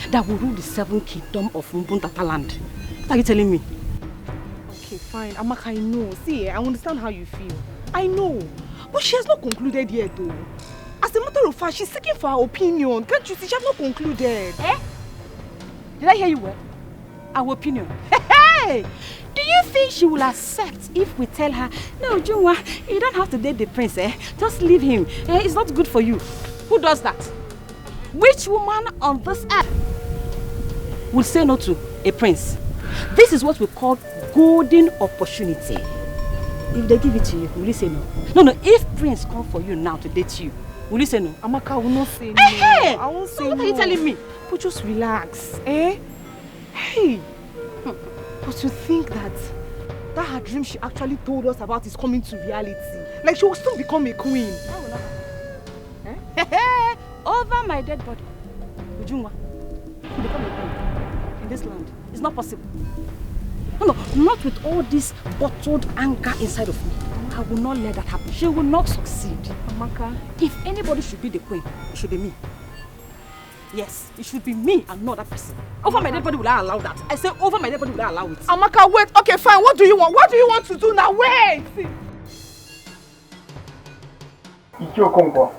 S3: that will rule the 7 kingdoms of Mbuntata land. What are you telling me?
S6: Okay, fine. Amaka, I know. See, I understand how you feel. I know. But she has not concluded yet, though. As a matter of fact, she's seeking for her opinion. Can't you see? She has not concluded.
S3: Eh? Did I hear you well? Our opinion. Hey! Do you think she will accept if we tell her, no, Junwa, you don't have to date the prince, eh? Just leave him. Eh? It's not good for you. Who does that? Which woman on this earth will say no to a prince? This is what we call golden opportunity. If they give it to you, will you say no? No, if prince come for you now to date you, will you say no?
S6: Amaka, I will not say no.
S3: Hey!
S6: I won't say
S3: so
S6: no.
S3: What are you telling me?
S6: But just relax, eh? Hey! But to think that her dream she actually told us about is coming to reality. Like she will soon become a queen.
S3: Eh? Over my dead body. Ujunwa, to become a queen in this land. It's not possible. No, not with all this bottled anger inside of me. I will not let that happen. She will not succeed.
S6: Amaka,
S3: if anybody should be the queen, it should be me. Yes, it should be me and not that person. Over my dead body will I allow that? I say over my dead body will I allow it?
S6: Amaka, wait. Okay, fine. What do you want? What do you want to do now? Wait!
S12: Ichiokongo.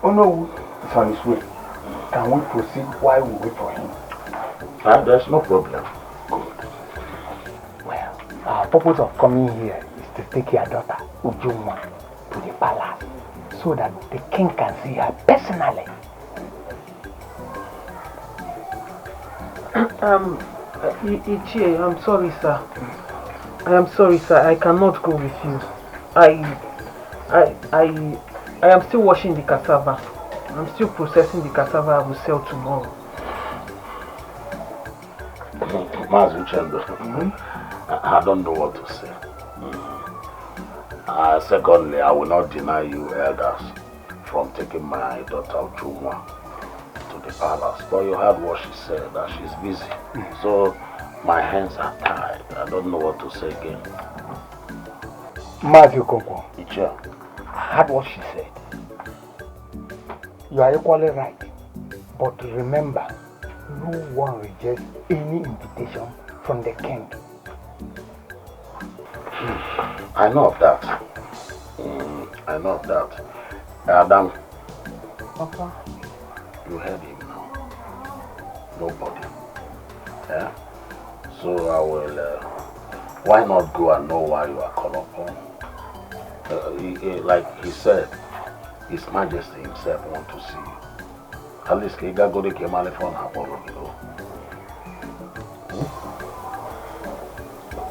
S12: Oh no, it's on his way. Can we proceed while we wait for him?
S16: There's no problem.
S12: Well, our purpose of coming here is to take your daughter, Ujunwa, to the palace so that the king can see her personally.
S1: Ichie, I'm sorry, sir. I am sorry, sir. I cannot go with you. I am still washing the cassava. I'm still processing the cassava I will sell tomorrow.
S2: Mazuchendo, I don't know what to say. Secondly, I will not deny you elders from taking my daughter Ujunwa to the palace. But you heard what she said, that she's busy. So my hands are tied. I don't know what to say again.
S12: Wazico,
S2: I
S12: heard what she said. You are equally right. But remember, no one rejects any invitation from the king.
S2: I know of that. I know of that. Adam,
S12: Papa,
S2: you heard him now. Nobody. Yeah? So I will, why not go and know why you are called upon? Like he said, His Majesty himself wants to see you. At least he got to get money for Apollo, you know.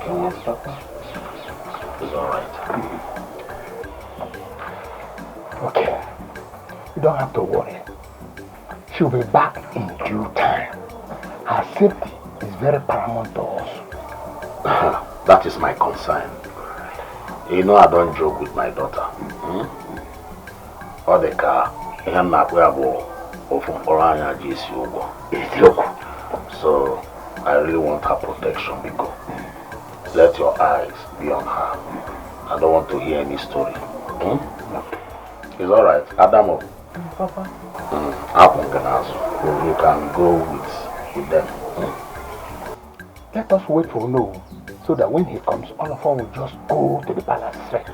S12: Yes, Papa.
S2: It's alright.
S12: Okay. You don't have to worry. She'll be back in due time. Her safety is very paramount to us.
S2: That is my concern. You know I don't joke with my daughter. Or the car, so I really want her protection, because
S16: let your eyes be on her. I don't want to hear any story. It's alright. Adamo.
S3: Papa.
S16: You can go with them.
S12: Let us wait for no, so that when he comes, all of us will just go to the palace straight.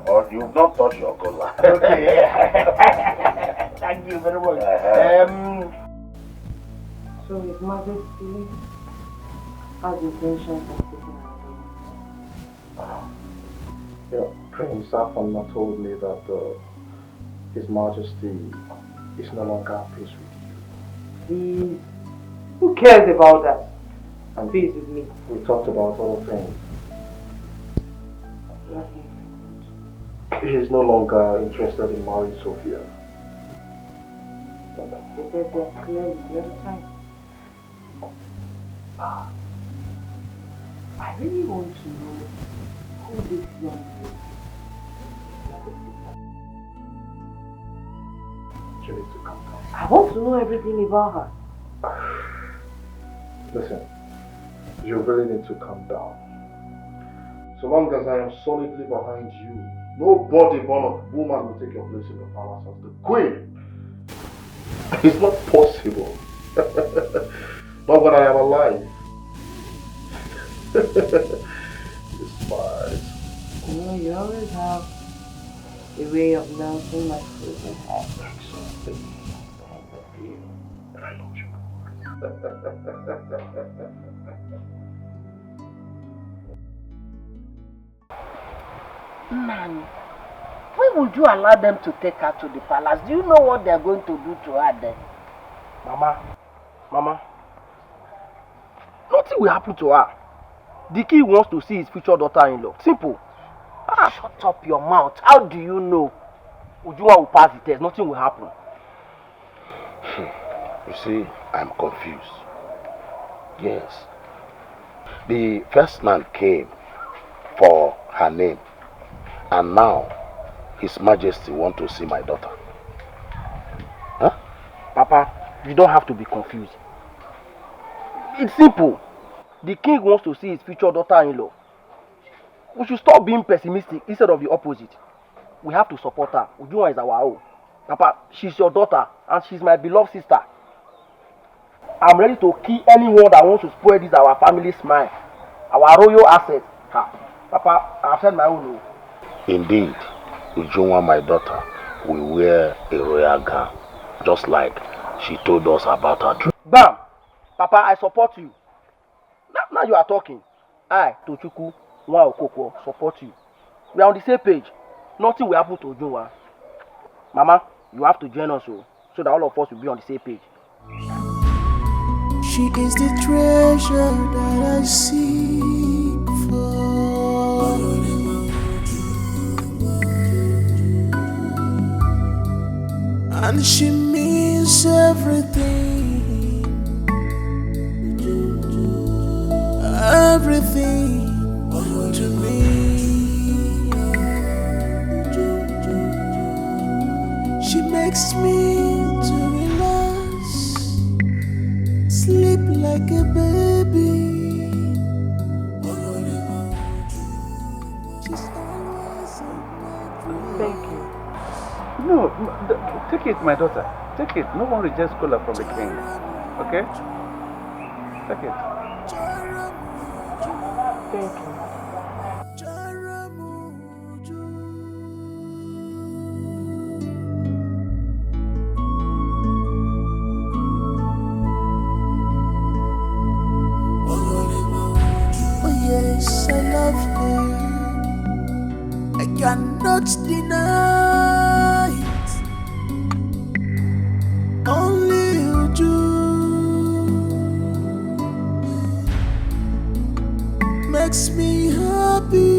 S16: Or you've not touched your collar.
S12: Okay. Thank you very much.
S3: So His Majesty has intentions of taking
S17: Yeah, Prince Afama told me that His Majesty is no longer at peace with
S3: you. Who cares about that? And peace with me.
S17: We talked about other things. He is no longer interested in marrying Sophia.
S3: They said they're clearly the other time. I really want to know who this young lady is.
S17: She needs to calm down.
S3: I want to know everything about her.
S17: Listen, you really need to calm down. So long as I am solidly behind you, nobody born of woman will take your place in the palace as the queen. It's not possible. Not when I am alive. Despise.
S3: You always have a way of melting my frozen heart.
S17: I love you.
S4: Man, why would you allow them to take her to the palace? Do you know what they're going to do to her then?
S13: Mama, nothing will happen to her. The king wants to see his future daughter-in-law. Simple.
S4: Shut up your mouth. How do you know?
S13: Ujua will pass the test. Nothing will happen.
S16: You see, I'm confused. Yes. The first man came for her name, and now His Majesty wants to see my daughter. Huh?
S13: Papa, you don't have to be confused. It's simple. The king wants to see his future daughter-in-law. We should stop being pessimistic instead of the opposite. We have to support her. Ujua is our own. Papa, she's your daughter and she's my beloved sister. I'm ready to kill anyone that wants to spoil this our family smile, our royal asset. Papa, I've said my own.
S16: Indeed, Ujunwa, my daughter, will wear a royal gown, just like she told us about her dream.
S13: Bam! Papa, I support you. Now you are talking. I, Tochukwu, Nwa Okoko, support you. We are on the same page. Nothing will happen to Ujunwa. Mama, you have to join us so that all of us will be on the same page.
S10: She is the treasure that I seek for. And she means everything. Everything to me. She makes me to relax, sleep like a baby. She's always on my brain.
S9: Thank you. No, take it, my daughter. Take it. No one rejects cola from the king. Okay? Take it.
S3: Thank you.
S10: Oh yes, I love her. I cannot deny it. Only you do. Makes me happy.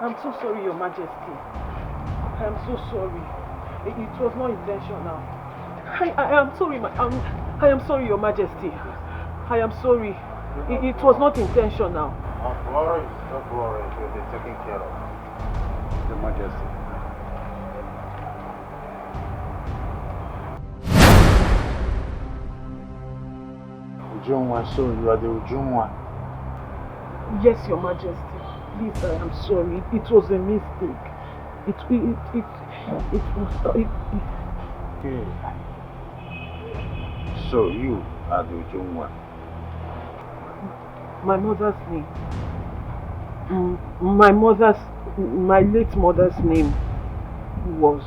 S1: I'm so sorry, Your Majesty. I'm so sorry. It was not intentional. I am sorry, I am sorry, Your Majesty. I am sorry. It was not intentional.
S8: Don't worry, you'll be taken care of.
S9: Your Majesty.
S8: Ujungwa, so you are the Ujungwa.
S1: Yes, Your Majesty. Please, I am sorry. It was a mistake. It was.
S8: Okay. So you are the Ujungwa.
S1: My mother's name. My late mother's name was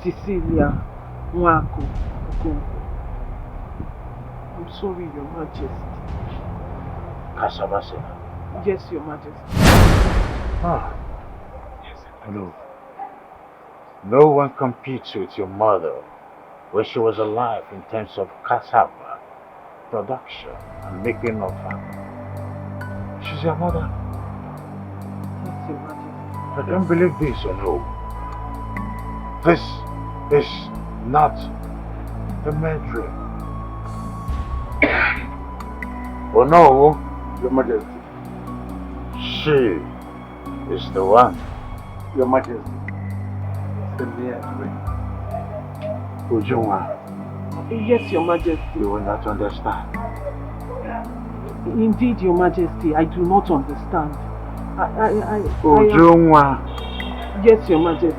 S1: Cecilia Nwako Okonkwo. I'm sorry, Your Majesty.
S8: Kasabasena.
S1: Yes, Your Majesty.
S8: Ah. Yes, no. No one competes with your mother when she was alive in terms of cassava production and making of her. She's your mother.
S1: Yes, Your Majesty.
S8: I can't believe this, or no. This is not a mad dream. Oh no,
S19: Your Majesty.
S8: She is the one.
S19: Your Majesty. It's a mere dream.
S8: Ujungwa.
S1: Yes, Your Majesty.
S8: You will not understand.
S1: Indeed, Your Majesty, I do not understand.
S8: Ujungwa.
S1: Yes, Your Majesty.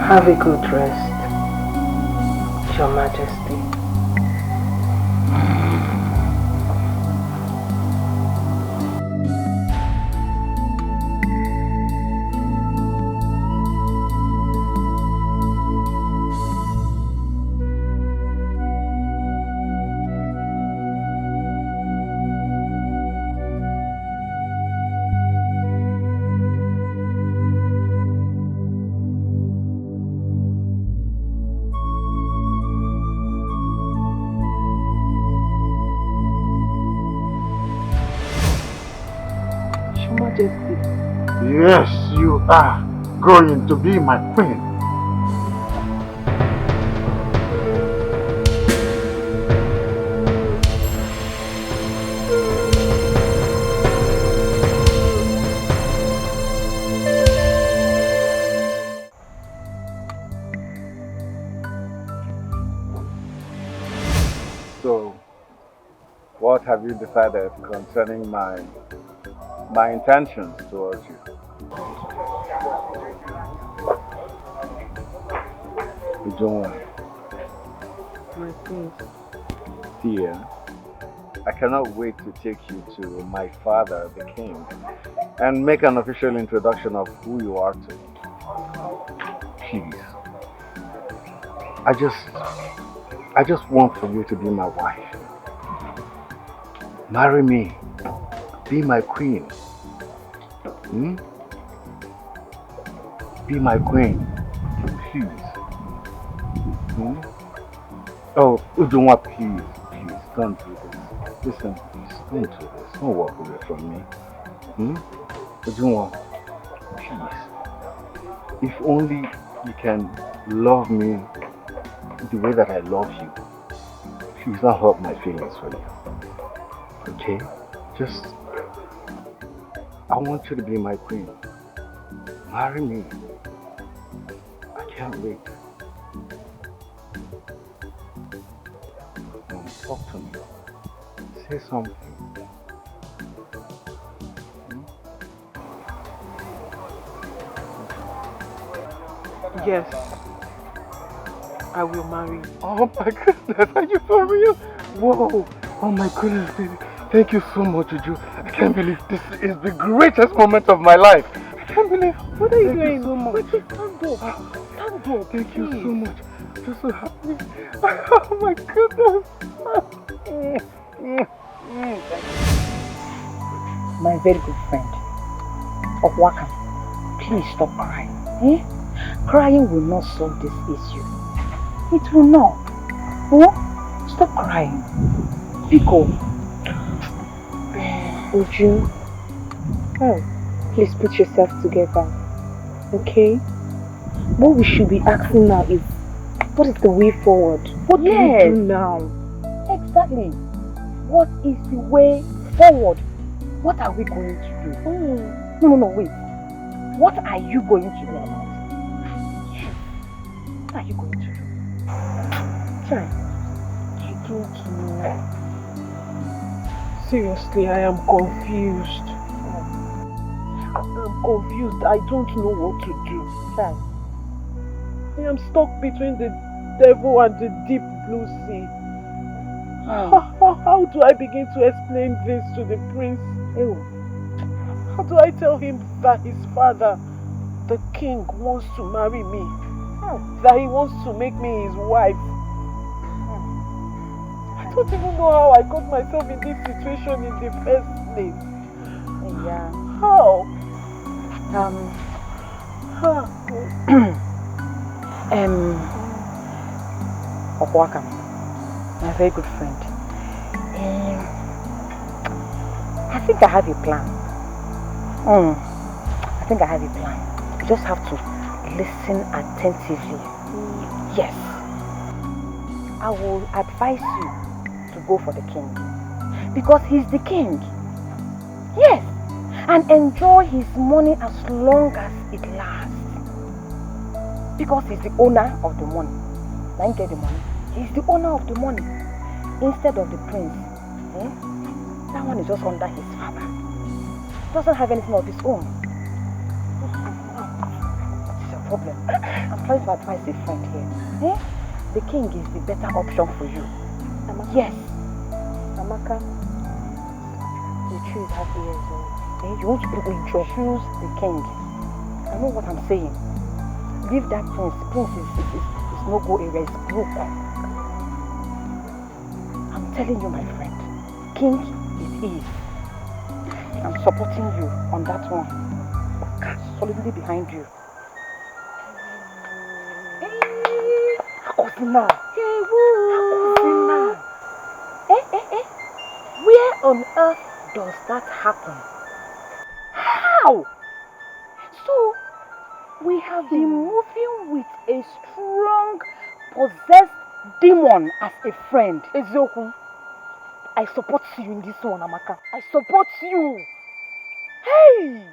S3: Have a good rest, Your Majesty.
S8: Yes, you are going to be my queen.
S19: So, what have you decided concerning my intentions towards you? Ujungwa.
S3: My queen.
S19: Dear, I cannot wait to take you to my father, the king, and make an official introduction of who you are to me. Please. I just want for you to be my wife. Marry me. Be my queen. Hmm? Be my queen. Please. Hmm? Oh, Ujungwa, please, don't do this. Listen, please, don't do this. Don't walk away from me. Ujungwa, please. If only you can love me the way that I love you. Please don't hurt my feelings for you. Okay? Just, I want you to be my queen. Marry me. I can't wait. talk to me. Say something.
S1: Yes, I will marry you.
S19: Oh my goodness, are you for real? Whoa, oh my goodness, baby. Thank you so much, Uju. I can't believe this is the greatest moment of my life. I can't believe.
S1: What are you
S19: Thank
S1: doing?
S19: you so much.
S1: Wait, stand up. Stand up.
S19: Thank you
S1: please.
S19: so much. I'm just so happy. Oh my goodness.
S7: My very good friend, Okwaka, please stop crying. Eh? Crying will not solve this issue. It will not. Oh? Stop crying. Pico.
S3: Uju, please put yourself together, okay? What we should be asking now is, what is the way forward? What do we do now?
S7: Exactly. What is the way forward? What are we going to do? No, wait. What are you going to do about it? Yes. What are you going to do? Try.
S1: I don't know. Seriously, I am confused. I'm confused. I don't know what to do.
S7: Try.
S1: I am stuck between the devil and the deep blue sea. How do I begin to explain this to the prince? How do I tell him that his father, the king, wants to marry me? That he wants to make me his wife? I don't even know how I got myself in this situation in the first place.
S7: Yeah.
S1: How?
S7: Okwaka, my very good friend. I think I have a plan. I think I have a plan. You just have to listen attentively. Yes. I will advise you to go for the king. Because he's the king. Yes. And enjoy his money as long as it lasts. Because he's the owner of the money. Now you get the money. He's the owner of the money. Instead of the prince. That one is just under his father. Doesn't have anything of his own. What's your problem? I'm trying to advise a friend here. The king is the better option for you.
S3: Amaka.
S7: Yes.
S3: Amaka, the tree is half years old.
S7: You want to choose the king. I know what I'm saying. Leave that prince. Prince is no go area. It's broke. I'm telling you, my friend. King is his. I'm supporting you on that one. Solidly behind you. Akosina. Where on earth does that happen? How? So, we have been moving with a strong, possessed demon as a friend. Ezoku, I support you in this one, Amaka. I support you. Hey!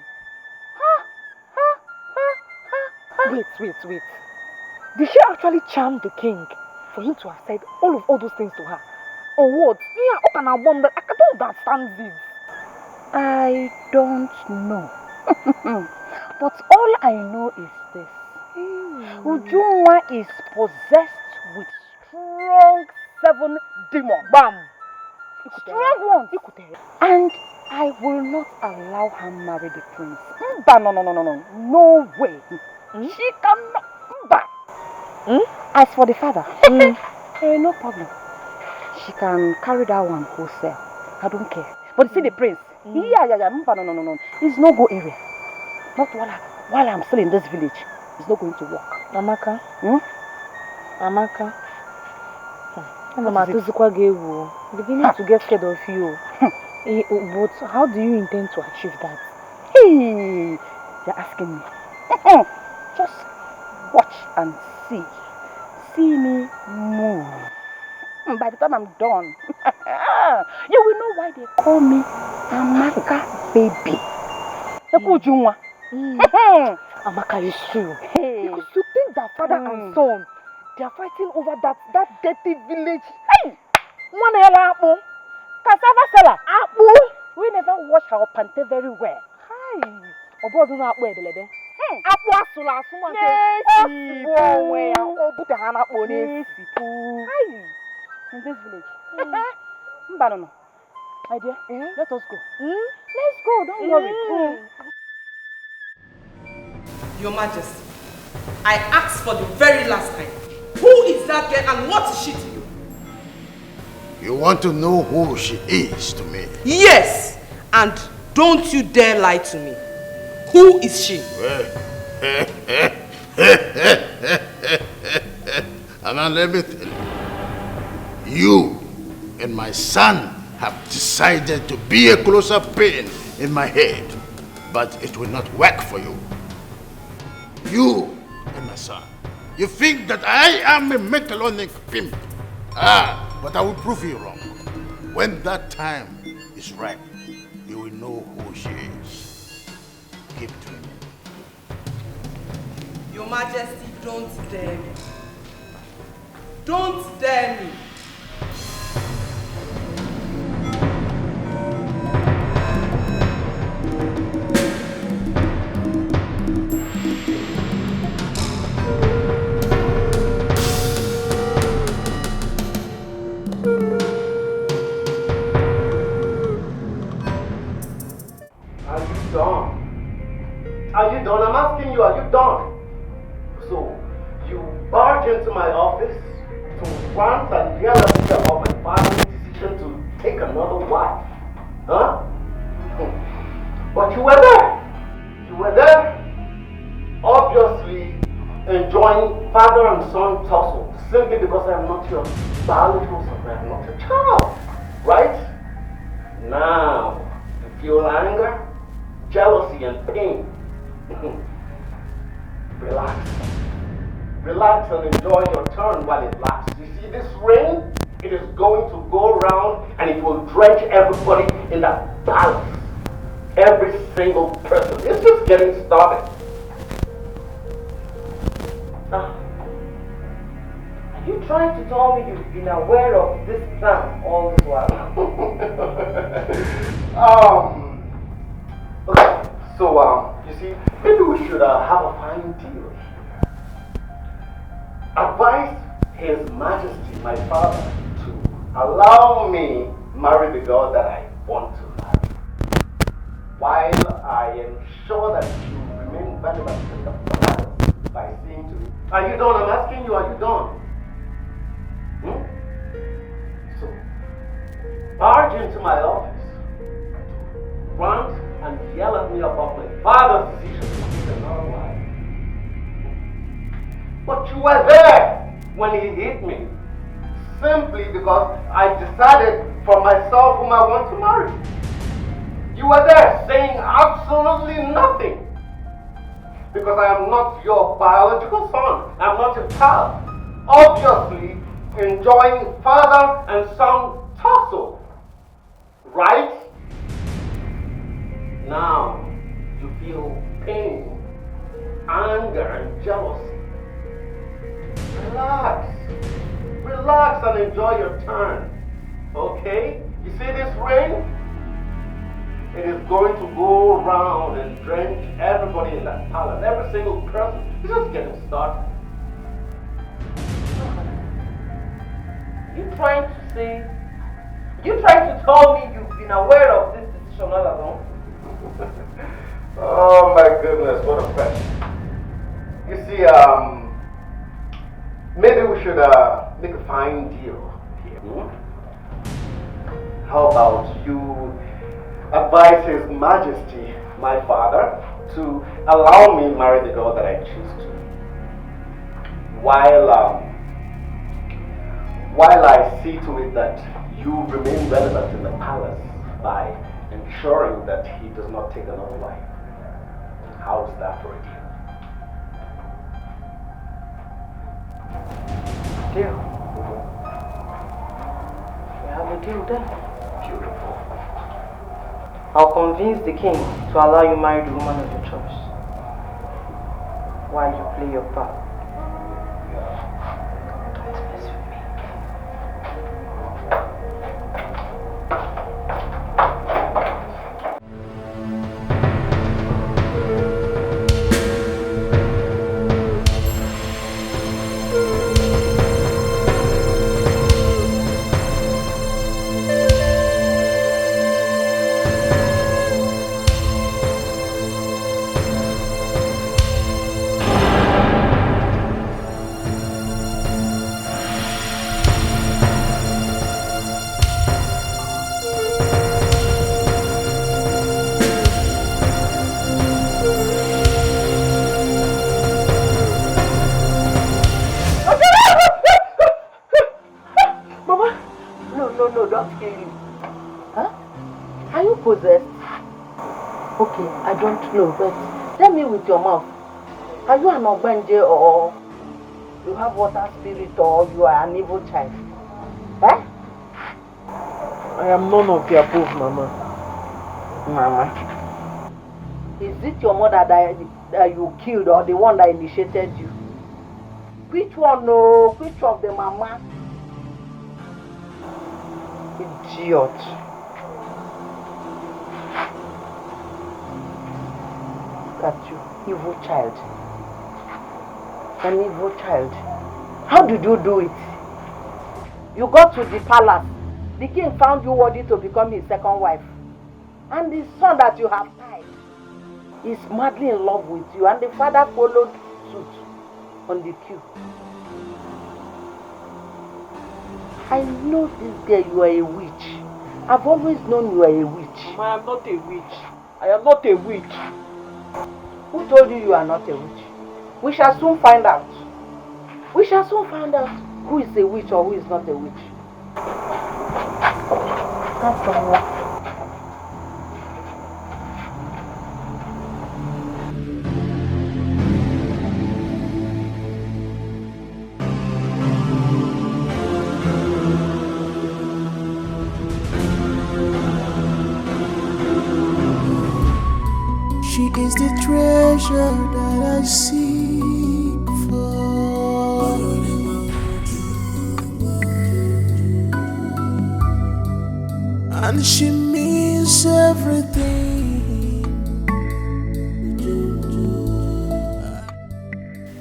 S7: Wait. Did she actually charm the king for him to have said all those things to her? Or what? Yeah, I don't understand this. I don't know. But all I know is this. Ujunwa is possessed with strong 7 demons. Bam! Strong ones. And I will not allow her marry the prince. No way. She cannot. As for the father, no problem. She can carry that one wholesale. I don't care. But you see the prince? Yeah. No. It's no go area. Not while I'm still in this village. It's not going to work.
S3: Amaka. Amaka. I'm beginning to get scared of you. But how do you intend to achieve that?
S7: Hey, you're asking me. Just watch and see. See me move. By the time I'm done, you will know why they call me Amaka baby.
S3: Amaka is true.
S7: Hey.
S3: Because you think that father and son, they are fighting over that dirty village. Hey!
S4: One hell apple. Cassava seller. Apple. We never wash our pante very well. Hi. Obo do not wear the leather. Apple asula someone. Yes. Oh, put the hand up on it. Hi. In this village. Mbanono. My dear, let us go. Let's go, don't worry.
S3: Your Majesty, I asked for the very last time. Who is that girl and what is she to you?
S8: You want to know who she is to me?
S3: Yes, and don't you dare lie to me. Who is she?
S8: And now let me tell you, you and my son have decided to be a closer pain in my head, but it will not work for you. You and my son, you think that I am a Mekalonic pimp. But I will prove you wrong. When that time is right, you will know who she is. Keep dreaming.
S3: Your Majesty, don't dare me. Don't dare me.
S19: Are you done? I'm asking you, are you done? So, you barge into my office to rant and yell at me about my father's decision to take another wife. Huh? But you were there. You were there, obviously enjoying father and son tussle simply because I am not your biological son. I am not your child. Right? Now, you feel anger, jealousy, and pain. Relax. Relax and enjoy your turn while it lasts. You see this rain? It is going to go around and it will drench everybody in that palace. Every single person. It's just getting started.
S4: Are you trying to tell me you've been aware of this plan all this while?
S19: Okay, so you see, maybe we should have a fine deal here. Advise His Majesty, my father, to allow me marry the girl that I want to marry, while I ensure that you remain relevant in the palace by seeing to it. Are you done? I'm asking you, are you done? So, barge into my office, rant and yell at me about my father's decision to take another wife. But you were there when he hit me, simply because I decided for myself whom I want to marry. You were there saying absolutely nothing, because I am not your biological son. I'm not your child. Obviously, enjoying father and son tussle, right? Now, you feel pain, anger, and jealousy. Relax. Relax and enjoy your turn. Okay? You see this rain? It is going to go around and drench everybody in that palace. Every single person. It's just getting started.
S4: You trying to tell me you've been aware of this decision all along?
S19: Oh my goodness, what a question. You see, maybe we should make a fine deal here. How about you advise His Majesty, my father, to allow me marry the girl that I choose to, while I see to it that you remain relevant in the palace by ensuring that he does not take another wife. How's that for a deal?
S4: Deal. We have a deal then.
S19: Beautiful.
S4: I'll convince the king to allow you marry the woman of your choice, while you play your part. Don't mess with me. no, don't kill you. Huh? Are you possessed? Okay, I don't know, but tell me with your mouth. Are you an Ogbenje or you have water spirit or you are an evil child? Eh?
S1: I am none of the above, Mama.
S4: Mama. Is it your mother that you killed or the one that initiated you? Which one, no? Which of the Mama? Idiot. Look at you, evil child. An evil child. How did you do it? You got to the palace. The king found you worthy to become his second wife. And the son that you have tied is madly in love with you. And the father followed suit on the queue. I know this girl, you are a witch. I've always known you are a witch.
S1: I am not a witch. I am not a witch.
S4: Who told you you are not a witch? We shall soon find out. We shall soon find out who is a witch or who is not a witch. That's all.
S10: She is the treasure that I seek for. And she means everything.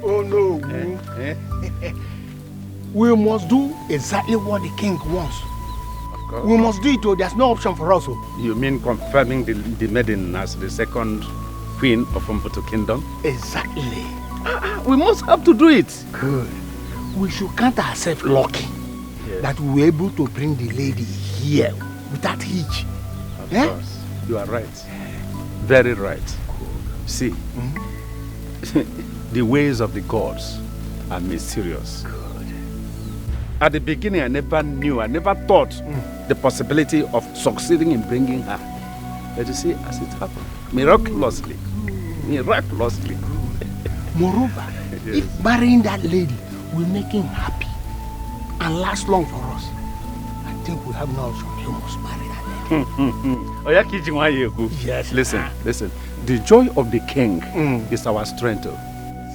S12: Oh no. We must do exactly what the king wants.
S9: Of course.
S12: We must do it, or there's no option for us.
S9: You mean confirming the maiden as the second queen of Umbutu Kingdom?
S12: Exactly.
S9: We must have to do it.
S12: Good. We should count ourselves lucky that we were able to bring the lady here without hitch.
S9: Of course. You are right. Very right. See, the ways of the gods are mysterious. At the beginning, I never thought the possibility of succeeding in bringing her. But you see, as it happened, miraculously.
S12: Moreover, if marrying that lady will make him happy and last long for us, I think we have no option. You must marry that lady. Yes.
S9: Listen. The joy of the king is our strength.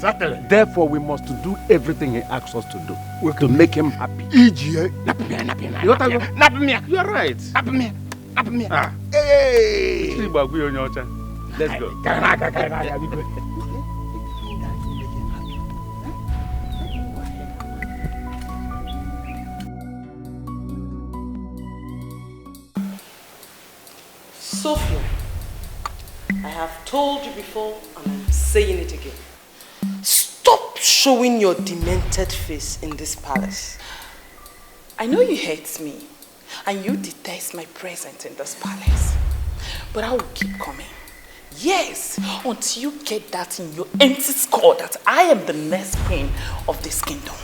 S12: Certainly.
S9: Therefore, we must do everything he asks us to do to make him happy. You are right.
S12: Hey!
S9: Let's go.
S3: Sophia, I have told you before and I'm saying it again. Stop showing your demented face in this palace.
S11: I know you hate me and you detest my presence in this palace, but I will keep coming. Yes, until you get that in your empty skull that I am the next queen of this kingdom.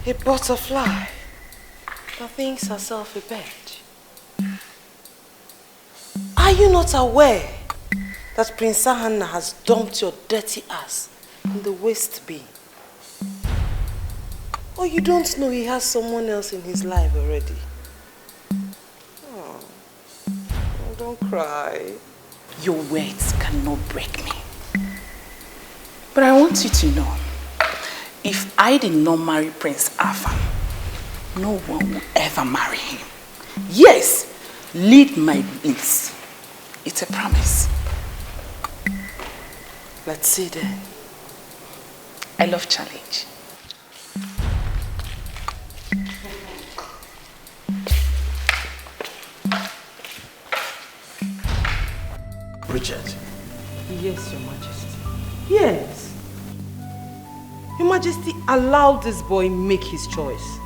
S3: A butterfly that thinks herself a bird. Are you not aware that Prince Hannah has dumped your dirty ass in the waste bin? Or you don't know he has someone else in his life already? Oh, don't cry.
S11: Your words cannot break me. But I want you to know, if I did not marry Prince Afam, no one will ever marry him. Yes, lead my lips. It's a promise.
S3: Let's see then.
S11: I love challenge.
S12: Bridget.
S3: Yes, Your Majesty. Yes. Your Majesty, allow this boy make his choice.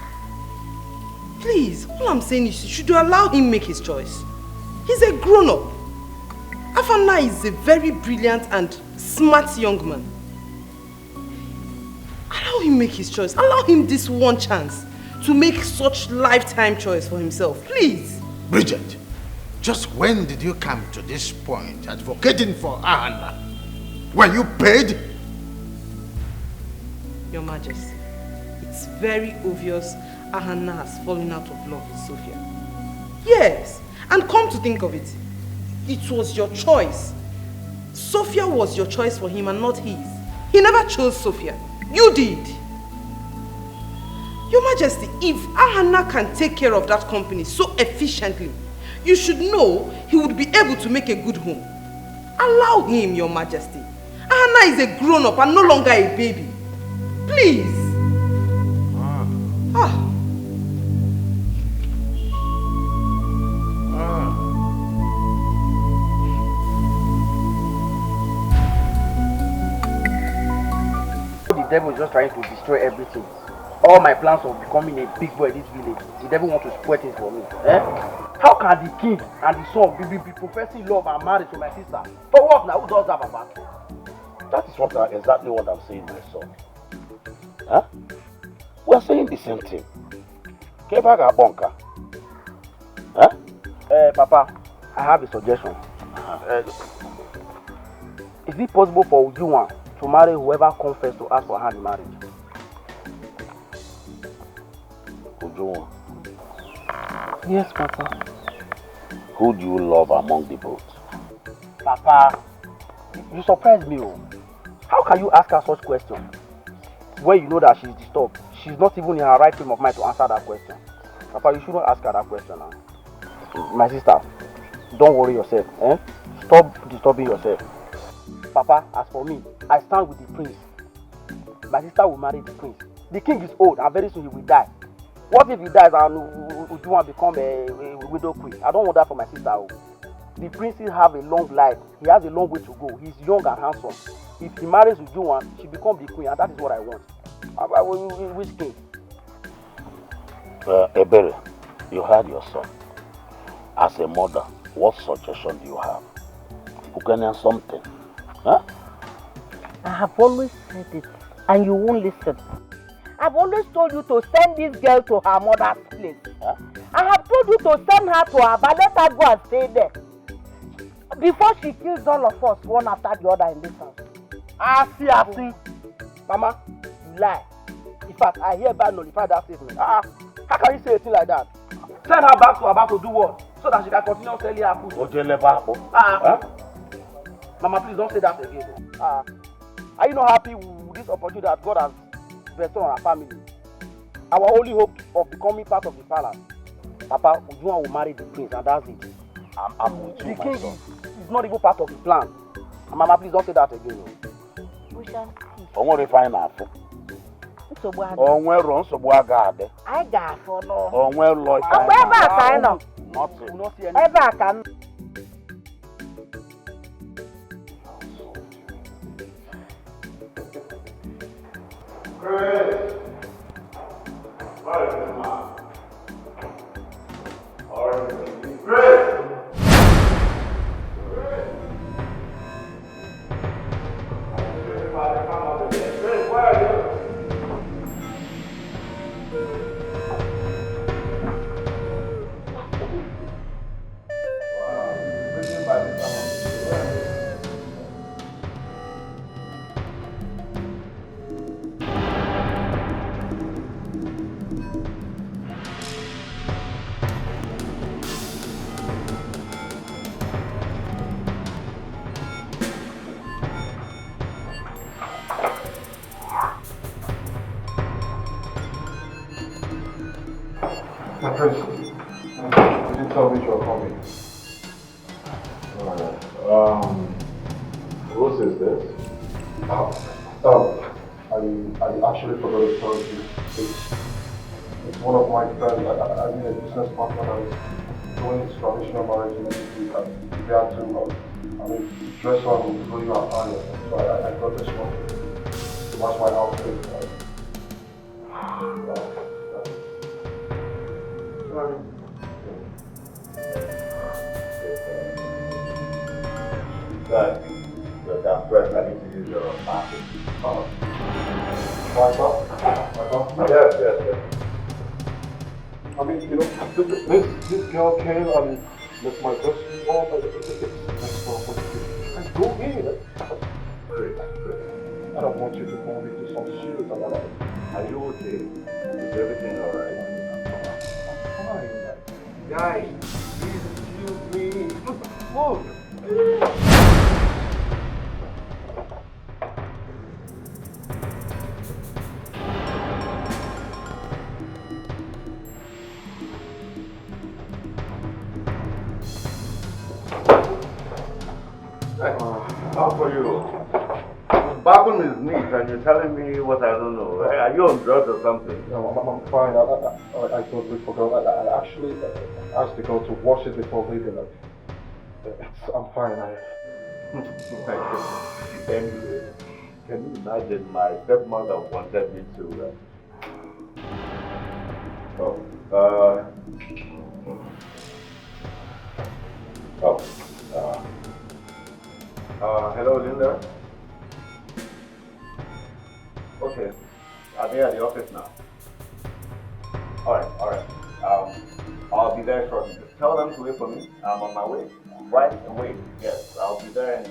S3: Please, all I'm saying is you should allow him make his choice. He's a grown-up. Afana is a very brilliant and smart young man. him make his choice. Allow him this one chance to make such lifetime choice for himself. Please.
S8: Bridget, just when did you come to this point advocating for Ahana? Were you paid?
S3: Your Majesty, it's very obvious Ahana has fallen out of love with Sophia. Yes, and come to think of it, it was your choice. Sophia was your choice for him and not his. He never chose Sophia. You did. Your Majesty, if Ahana can take care of that company so efficiently, you should know he would be able to make a good home. Allow him, Your Majesty. Ahana is a grown-up and no longer a baby. Please.
S13: The devil is just trying to destroy everything. All my plans of becoming a big boy in this village, the devil wants to spoil things for me. Eh? How can the king and the son be professing love and marriage to my sister? For what now? Who does that, Papa?
S2: That is exactly what I'm saying, my son. Huh? We are saying the same thing. Kebaga Bonka. Huh?
S13: Papa, I have a suggestion. Is it possible for you to marry whoever comes first to ask for hand in marriage?
S2: Ujuwa.
S3: Yes, Papa.
S2: Who do you love among the both?
S13: Papa, you surprise me. How can you ask her such questions when you know that she's disturbed? She's not even in her right frame of mind to answer that question. Papa, you shouldn't ask her that question now. My sister, don't worry yourself. Eh? Stop disturbing yourself. Papa, as for me, I stand with the prince. My sister will marry the prince. The king is old and very soon he will die. What if he dies and Ujuma become a widow queen? I don't want that for my sister. The princes have a long life. He has a long way to go. He's young and handsome. If he marries Ujuma, she becomes the queen, and that is what I want. Which king?
S2: Ebere, you heard your son. As a mother, what suggestion do you have? Ukenya something? Huh?
S4: I have always said it, and you won't listen. I've always told you to send this girl to her mother's place. Huh? I have told you to send her to her, but let her go and stay there. Before she kills all of us, one after the other in this house.
S13: I see. Mama, you lie. In fact, I hereby nullify that statement. How can you say a thing like that? Send her back to her back to do what? So that she can continue selling her food. Mama, please don't say that again. Are you not happy with this opportunity that God has bestowed on our family? Our only hope of becoming part of the palace. Papa, Ujuma will marry the prince, and that's it.
S2: I'm with you,
S13: the king is not even part of the plan. Mama, please don't say that again.
S4: We shall see.
S2: Don't refine our food. Onwe ron so bua gade.
S4: I got for no.
S2: Onwe loy.
S4: Ever can no.
S2: Nothing.
S4: Ever can.
S17: Great. Great. Prince, you didn't tell me you were coming. Whose is this? I actually forgot to tell you. It's one of my friends. I mean a business partner that is doing his traditional marriage next week. If you had to, dress up and go you are fine. So I got this one to match my outfit.
S16: That first I need to use your market. What's up?
S17: Yes. I mean, you know, this girl came and met my best friend. And go in. Chris. I don't want you to fall into some shit.
S19: Are you okay? Is everything alright?
S17: I'm fine. Guys, please excuse me. Move.
S19: How for you? His bathroom is neat and you're telling me what I don't know. Are you on drugs or something?
S17: No, I'm fine. I totally forgot. I actually asked the girl to wash it before leaving. I'm fine.
S19: Anyway, can you imagine my stepmother wanted me to... hello, Linda. Okay, are they at the office now? Alright. I'll be there shortly. Just tell them to wait for me. I'm on my way. Right away. Yes, I'll be there in...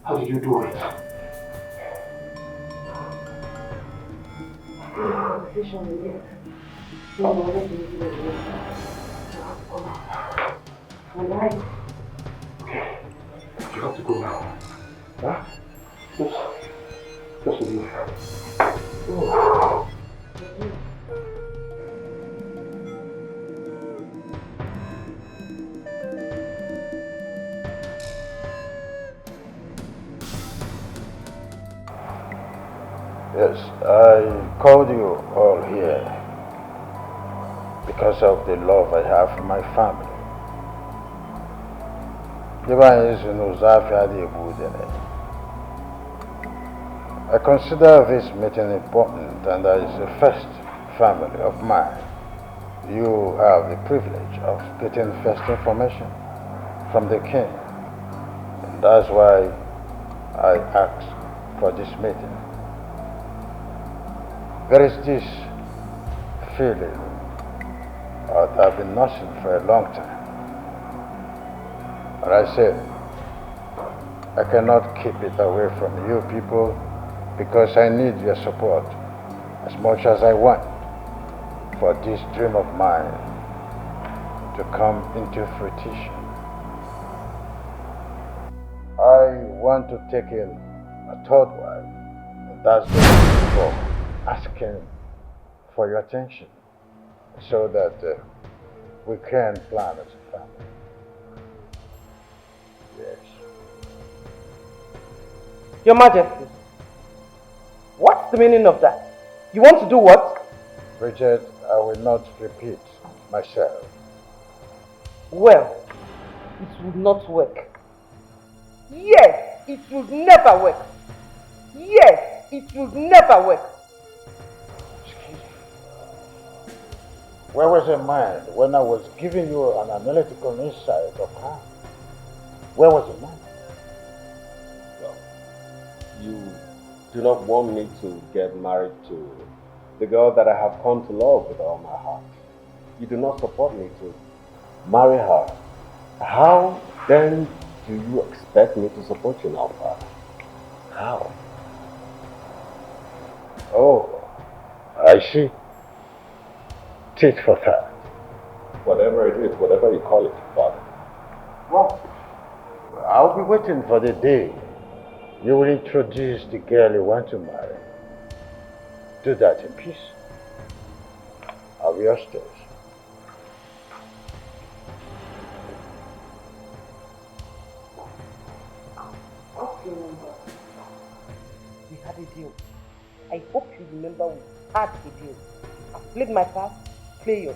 S17: How did you do it? Okay, you have to go now. Huh? Just leave. Oh.
S16: Yes, I called you all here because of the love I have for my family. I consider this meeting important and as the first family of mine. You have the privilege of getting first information from the king. And that's why I asked for this meeting. There is this feeling that I've been nursing for a long time. And I said, I cannot keep it away from you people because I need your support as much as I want for this dream of mine to come into fruition. I want to take in a third wife, and that's the reason for asking for your attention so that we can plan as a family. Yes.
S3: Your Majesty, what's the meaning of that? You want to do what?
S16: Richard, I will not repeat myself.
S3: Well, it will not work. Yes, it will never work. Yes, it will never work.
S16: Where was your mind when I was giving you an analytical insight of her? Where was your mind?
S18: Well, you do not want me to get married to the girl that I have come to love with all my heart. You do not support me to marry her. How then do you expect me to support you now, Father? How?
S16: Oh, I see. Tit for tat.
S18: Whatever it is, whatever you call it, Father.
S16: Well, I'll be waiting for the day you will introduce the girl you want to marry. Do that in peace. I'll be upstairs.
S3: Remember, we had a deal. I hope you remember we had a deal. I've played my part, play yours.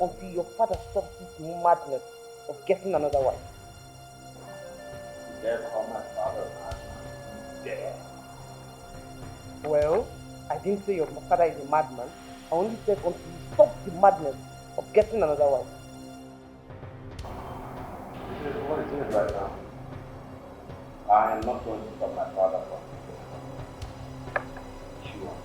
S4: until your father stops this madness of getting another wife.
S19: Yes, how my father there.
S4: Well, I didn't say your father is a madman. I only said until he stops the madness of getting another wife.
S19: This is what it is right now. I am not going to stop my father from sure.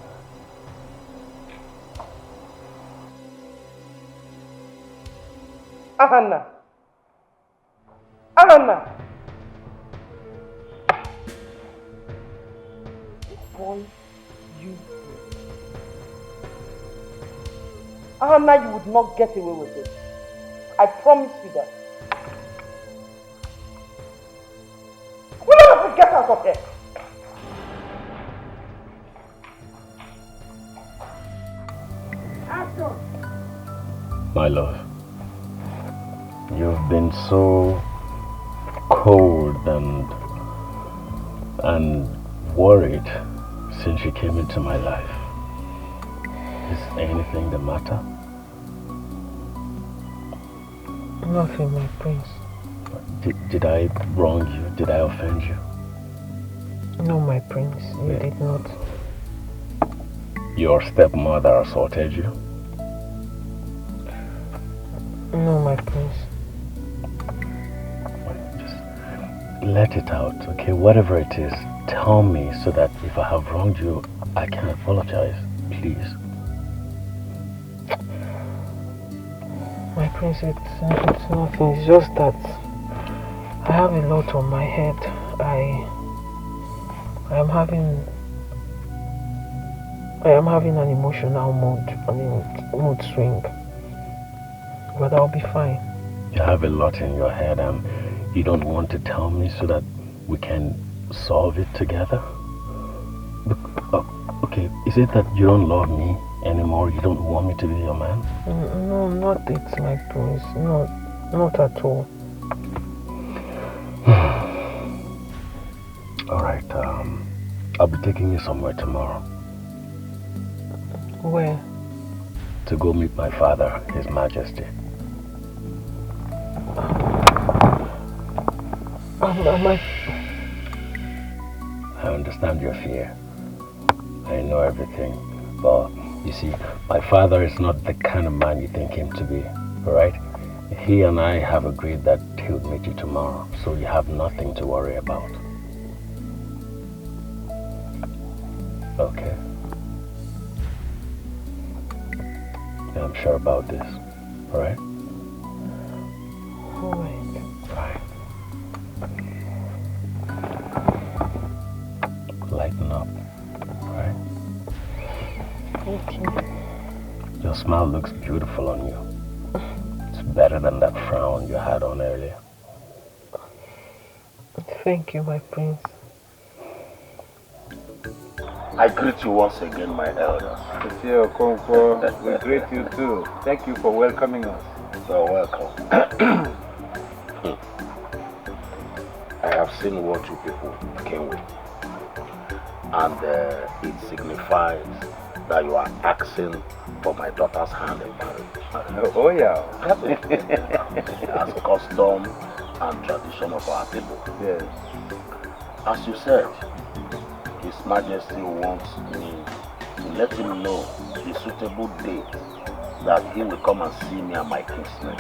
S4: Anna! Anna! Boy, you. Anna, you would not get away with it. I promise you that. Will you get out of here?
S21: My love, you've been so cold and worried since you came into my life. Is anything the matter?
S1: Nothing, my prince.
S21: Did I wrong you? Did I offend you?
S1: No, my prince, you did not.
S21: Your stepmother assaulted you?
S1: No, my prince.
S21: Let it out, okay? Whatever it is, tell me so that if I have wronged you, I can apologize, please.
S1: My prince, it's nothing. It's just that I have a lot on my head. I am having an emotional mood swing. But I'll be fine.
S21: You have a lot in your head and you don't want to tell me so that we can solve it together? Okay, is it that you don't love me anymore? You don't want me to be your man?
S1: No, not it, my prince. Not at all.
S21: Alright, I'll be taking you somewhere tomorrow.
S1: Where?
S21: To go meet my father, His Majesty. I understand your fear. I know everything. But you see, my father is not the kind of man you think him to be. Alright? He and I have agreed that he'll meet you tomorrow, so you have nothing to worry about. Okay? Yeah, I'm sure about this. Alright?
S1: Alright.
S21: Right. Lighten up. Alright?
S1: Okay.
S21: Your smile looks beautiful on you. It's better than that frown you had on earlier.
S1: Thank you, my prince.
S19: I greet you once again, my elders.
S18: Monsieur Okonkwo, we greet you too. Thank you for welcoming us.
S19: You're welcome. I have seen what you people came with. And it signifies that you are asking for my daughter's hand in marriage.
S18: Oh yeah.
S19: As custom and tradition of our people.
S18: Yes.
S19: As you said, His Majesty wants me to let him know the suitable date that he will come and see me and my kinsmen.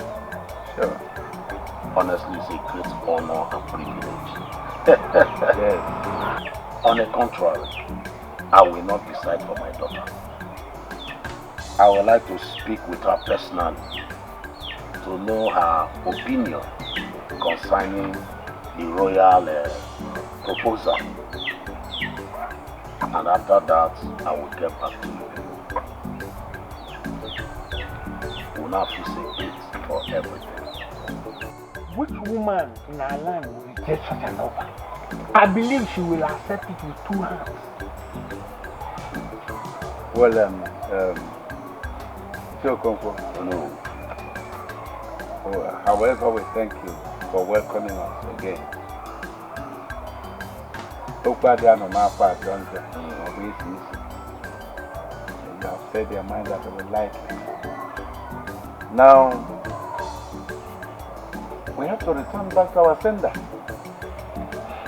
S18: Sure.
S19: Honestly, it's a great honor and privilege.
S18: Yes.
S19: On the contrary, I will not decide for my daughter. I would like to speak with her personally to know her opinion concerning the royal proposal. And after that, I will get back to you. We'll now fix a date for everything.
S12: Which woman in our land will reject such an offer? I believe she will accept it with 2 hands.
S18: Well, Okonkwo.
S19: No.
S18: However, we thank you for welcoming us again. You have said your mind that we would like it.
S14: Now, we have to return back to our sender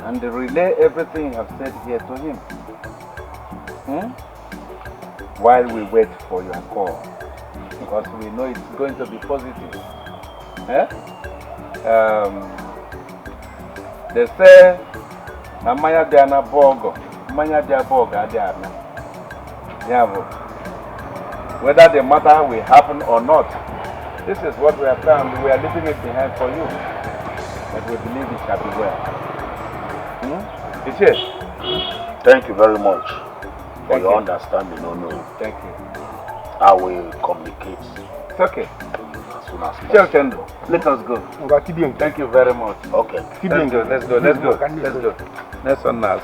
S14: and relay everything you have said here to him. While we wait for your call, because we know it's going to be positive. They say, Namaya Diana Bogo, Manya Diaboga Diana. Whether the matter will happen or not, this is what we have done. We are leaving it behind for you. But we believe it shall be well. It is.
S16: Thank you very much for your understanding. No.
S14: Thank you.
S16: I will communicate.
S14: It's okay.
S16: As soon as possible.
S14: Let us go. Thank you very much.
S16: Okay.
S14: Let's go. Let's one now.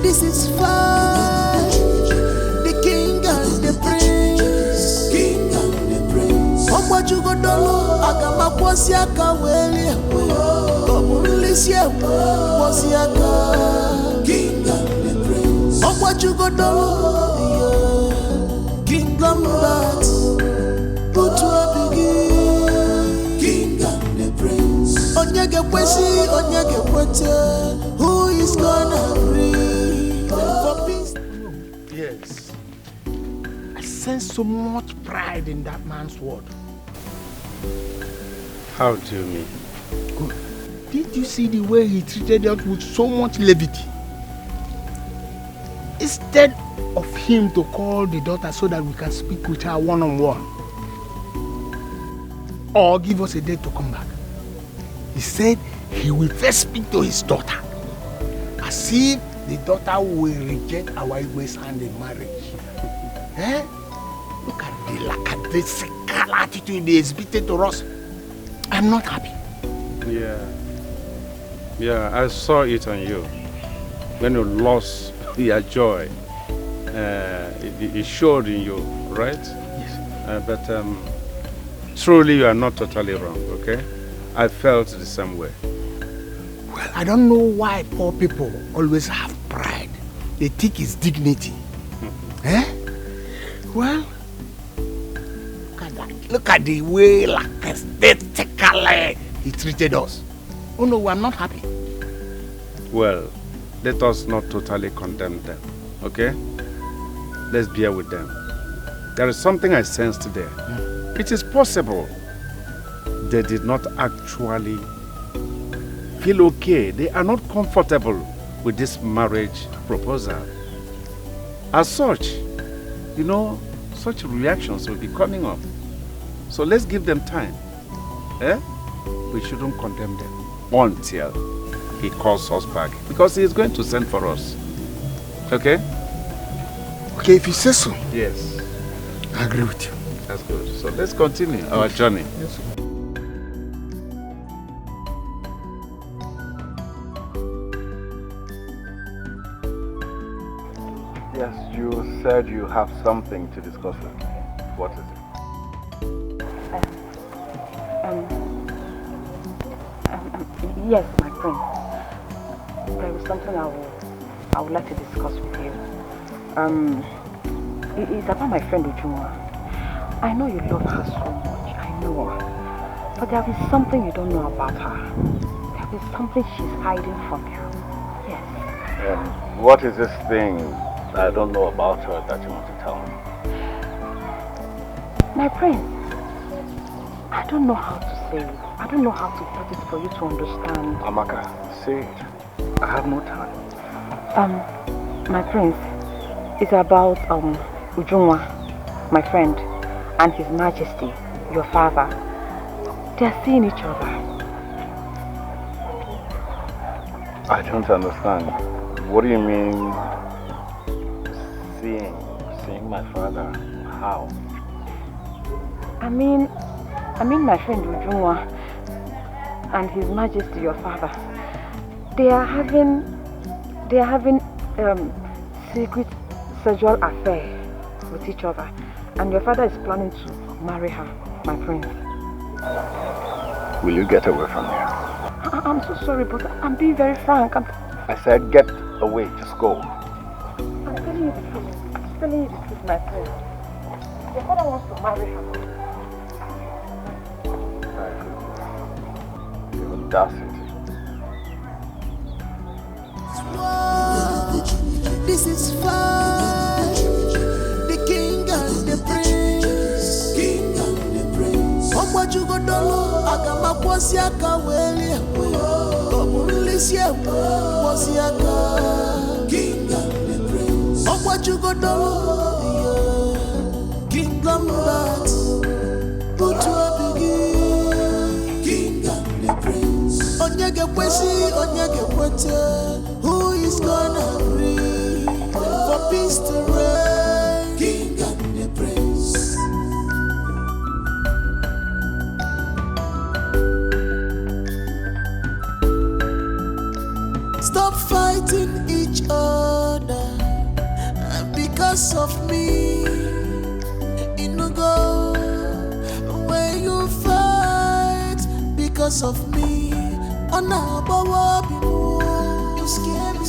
S10: This is fun. The king and the prince. King and the prince. What you go do? Agama kwasiaka weli. Komulisia kwasiaka. King and the prince. What you go do? King Gambit. Put to a begin. King and the prince. Onyege kwesi, onyege kwete. Who is gonna bring for peace?
S12: Yes. I sense so much pride in that man's word.
S9: How do you mean?
S12: Good. Did you see the way he treated us with so much levity? Instead of him to call the daughter so that we can speak with her one-on-one, or give us a date to come back, he said he will first speak to his daughter, as if the daughter will reject our Igwe's hand in marriage. Look at the lackadaisical attitude he exhibited to us. I'm not happy.
S9: Yeah, I saw it on you. When you lost your joy, it showed in you, right?
S12: Yes.
S9: But truly you are not totally wrong, okay? I felt the same way.
S12: Well, I don't know why poor people always have pride. They think it's dignity. Well, look at that. Look at the way lackadaisically he treated us. Oh no, I'm not happy.
S9: Well, let us not totally condemn them, okay? Let's bear with them. There is something I sensed there. It is possible they did not actually feel okay. They are not comfortable with this marriage proposal. As such, you know, such reactions will be coming up. So let's give them time. We shouldn't condemn them until he calls us back, because he is going to send for us. Okay?
S12: Okay, if you say so.
S9: Yes.
S12: I agree with you.
S9: That's good. So let's continue our journey.
S12: Yes.
S14: Yes, you said you have something to discuss with me. What is it?
S3: Yes, my friend. There is something I would like to discuss with you. It's about my friend Ujunwa. I know you love her so much, I know. But there is something you don't know about her. There is something she's hiding from you. Yes.
S14: What is this thing I don't know about her that you want to tell me?
S3: My friend, I don't know how to say it. I don't know how to put it for you to understand.
S14: Amaka, say it. I have no time.
S3: My prince, it's about Ujunwa, my friend, and His Majesty, your father. They are seeing each other.
S14: I don't understand. What do you mean, seeing my father? How?
S3: I mean my friend Ujunwa and His Majesty, your father. They are having secret sexual affair with each other, and your father is planning to marry her, my prince.
S14: Will you get away from here?
S3: I'm so sorry, but I'm being very frank.
S18: I said get away, just go.
S4: I'm telling you the truth. I'm telling you the truth, my friend. Your father wants to marry her.
S18: The audacity.
S10: This is fun. The king and the prince. King and the prince. Ogbajugodolo agamakwasiaka weli. Obulisiaka wasiaka. King and the prince. Ogbajugodolo. King Lambert. Utwa begin. King and the prince. Onyege kwesi, onyege kwete. Who is gonna agree for peace to reign? King and the prince. Stop fighting each other because of me. Inugo, when you fight because of me, you scare me.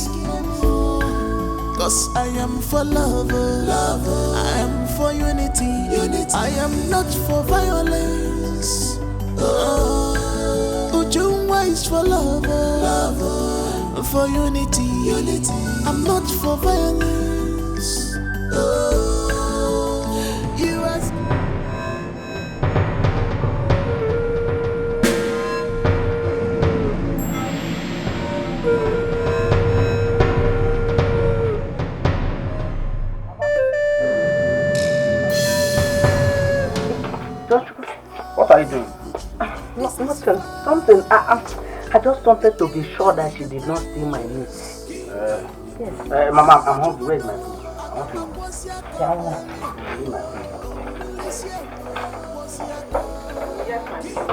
S10: Cause I am for love, I am for unity. I am not for violence. Ujungwa is for love, for unity. I'm not for violence. You ask.
S4: What are you doing? Nothing. Something. I just wanted to be sure that she did not steal my meat.
S13: Yes.
S4: Mama, I'm hungry. Where's my food? I want to eat. Yeah, I want to eat my food. Yes, my food.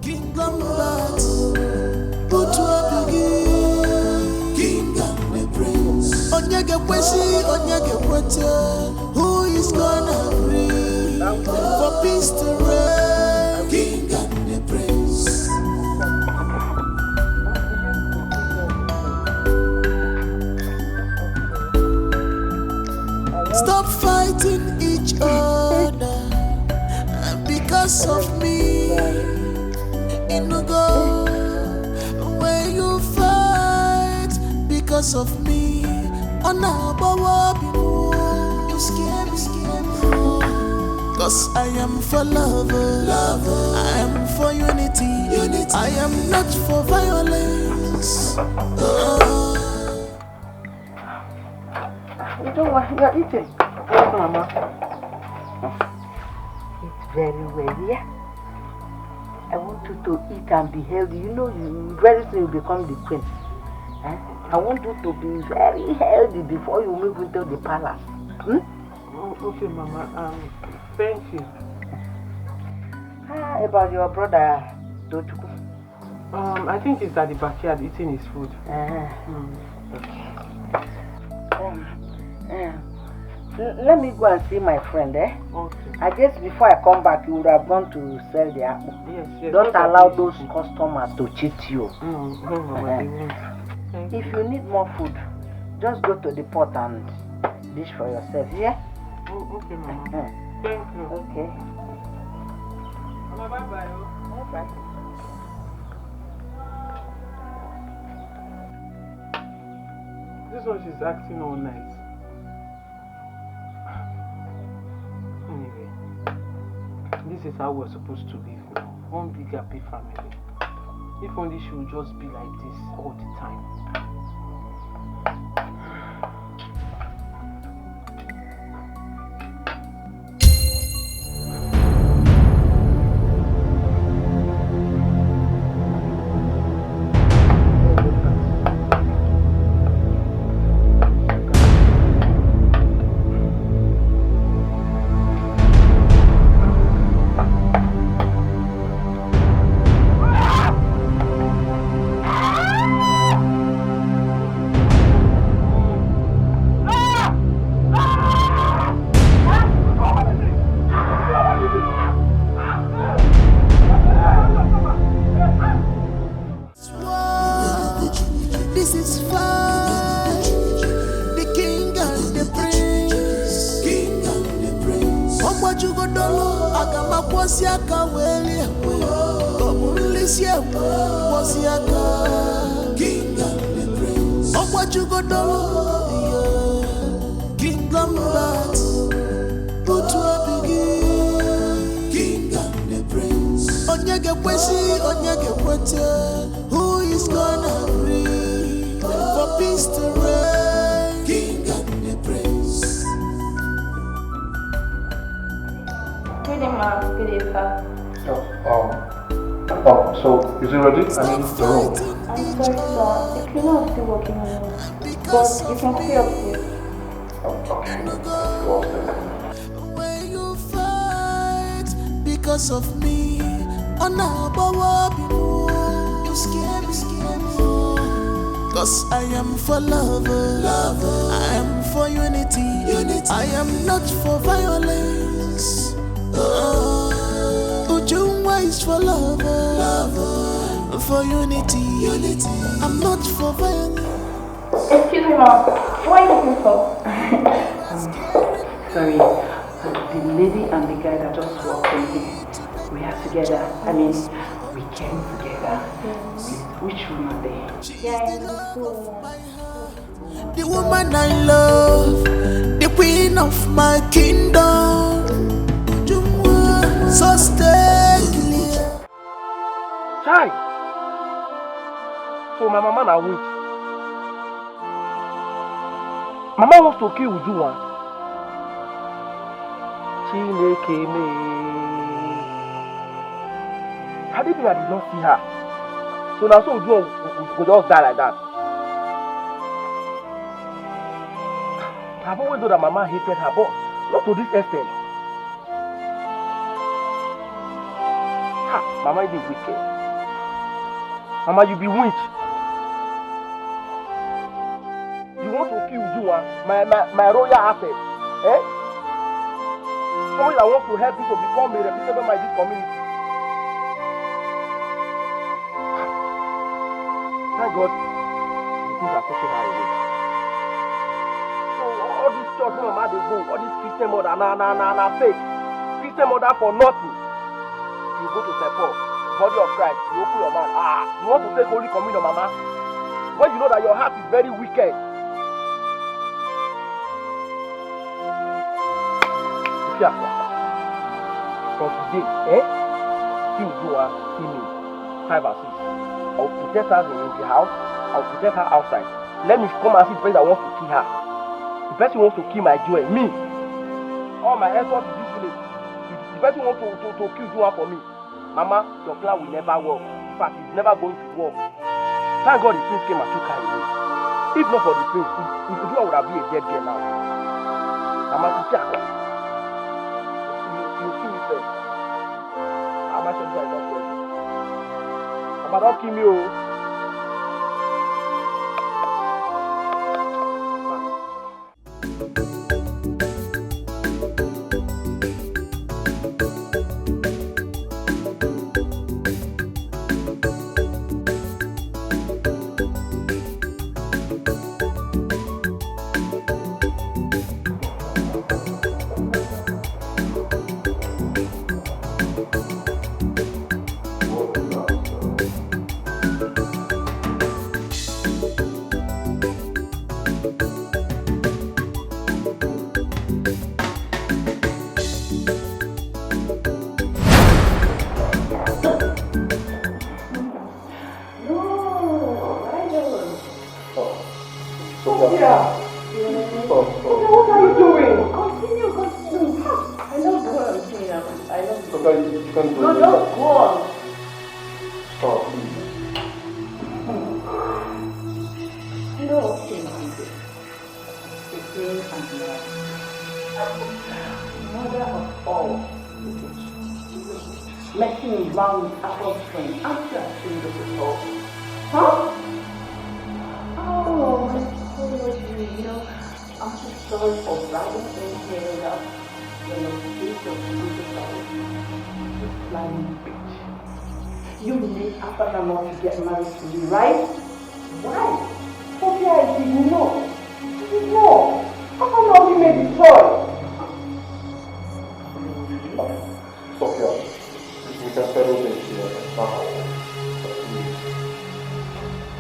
S10: King Lambert, Utwa begin. King and the prince. Onyege kwesi, onyege kwete. Who is gonna agree for peace to reign? King and the prince. Stop fighting each other because of me. Inugo, when you fight because of me, you scare me. Cause I am for love, I am for unity. I am not for violence.
S4: You don't want, you're eating. Yes, Mama. Eat very well, yeah? I want you to eat and be healthy. You know, you very soon you become the queen. I want you to be very healthy before you move into the palace. Hmm?
S1: Oh, okay, Mama. Thank you.
S4: About your brother, Dochuku?
S1: I think he's at the backyard eating his food.
S4: Let me go and see my friend, eh?
S1: Okay.
S4: I guess before I come back, you would have gone to sell the apple.
S1: Yes.
S4: Don't allow those customers to cheat you.
S1: No, Mama, they won't.
S4: If you need more food, just go to the pot and dish for yourself, yeah?
S1: Oh, okay, Mama. Thank you.
S4: Okay.
S1: Mama, bye-bye.
S4: Bye.
S1: This one she's acting all night. Anyway, this is how we're supposed to live now. One big happy family. If only she would just be like this all the time.
S10: Wazico, king and the prince. Oh, what you got done? King Lombat, put to a begin. King and the prince. Onyege Kwesi, Onyege Kwete. Who is gonna bring for peace to reign? King and the prince.
S5: Good evening, ma'am. Good evening, sir.
S17: So is it ready? I mean, the room.
S5: I'm sorry, sir. The cleaner is still working on it. But you can stay upstairs.
S17: Okay. Go upstairs.
S10: When you fight because of me, on you scare me. Cause I am for love, I am for unity. I am not for violence. Ujungwa is for love, for unity. I'm not for violence.
S5: Excuse me, ma'am. What are you looking for? Sorry. The lady and the guy that just walked in here, we are together. I mean, we came together. Which room are they? Yeah, in the school.
S10: The woman I love, the queen of my kingdom. So stay clear.
S13: Chai! So my mama na witch. Mama wants to kill Ujuwa. Chineke me. Had it been I did not see her. So now so Ujuwa would just die like that. I've always known that Mama hated her, but not to this extent. Ha! Mama is wicked. Mama, you be witch. You want to kill Ujuwa, my royal asset. Eh? Somebody that wants to help you to become a reputable member in this community. Thank God, the things are taking her away. So all this church mama they go, all this Christian mother, na fake. Christian mother for nothing. You go to support body of Christ, you open your mouth. You want to take Holy Communion, mama? When you know that your heart is very wicked. From today, see Ujuwa, see me, 5 or 6. I'll protect her in the house, I'll protect her outside. Let me come and see the person that wants to kill her. The person wants to kill my joy, me. All my efforts in this village. The person wants to kill Ujuwa for me. Mama, your plan will never work. In fact, it's never going to work. Thank God the prince came and took her away. If not for the prince, Ujuwa would have been a dead girl now. Mama, you kill me first. Mama, don't kill me, oh.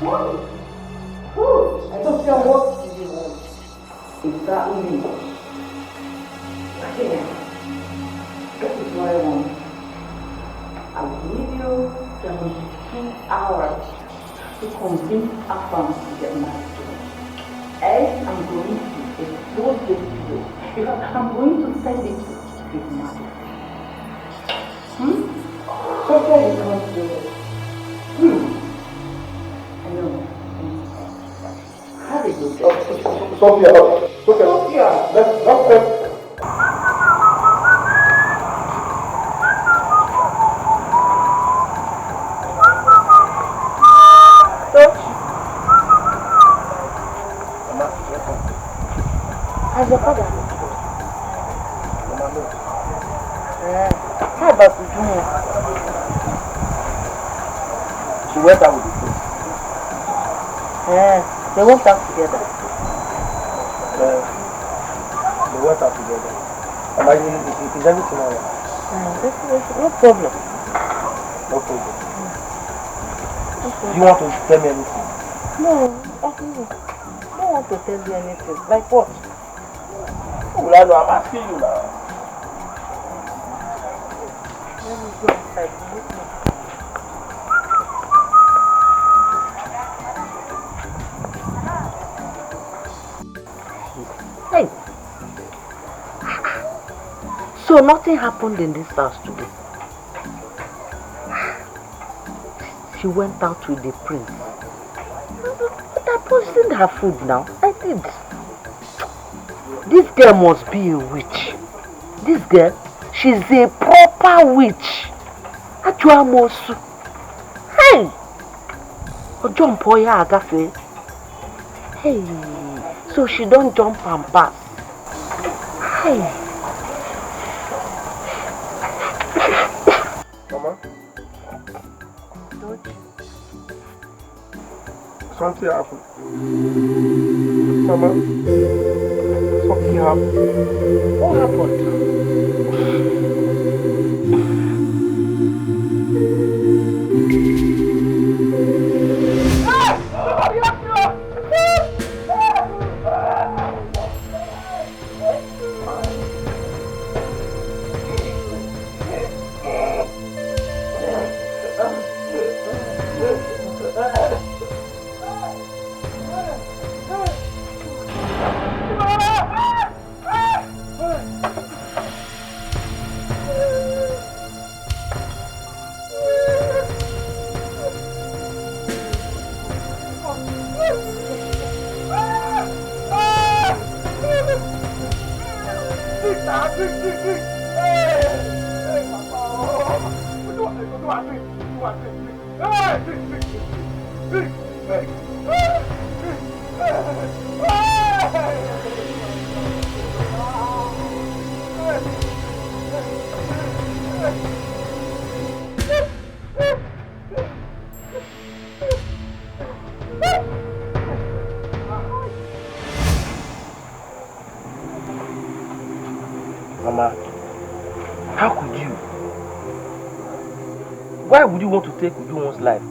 S4: I don't care what you want. Exactly. Okay. This is what I want. I'll give you 72 hours to convince Afam to get married to me. Else I'm going to expose this video. In fact, I'm going to send it to his mother. Sophia is not doing it. I know. Have a good day.
S17: Sophia, let's
S4: How's your father? How about the junior?
S13: She went out with the kids.
S4: They went out together.
S13: They went out together. Is everything alright?
S4: No problem.
S13: No problem. Do you want to tell me anything?
S4: No, I don't want to tell you anything. Like what?
S13: Oh, I know, I'm asking you now.
S4: Let me go inside. Hey! So nothing happened in this house today? She went out with the prince. But I poisoned her food now. I did. This girl must be a witch. This girl, she's a proper witch. Ajuamosu. Hey! Jump oya agafe. Hey! So she don't jump and pass. Hey!
S13: Mama? Something happened. Mama? Something happened.
S4: What happened?
S13: Mama, how could you? Why would you want to take Ujuwon's life?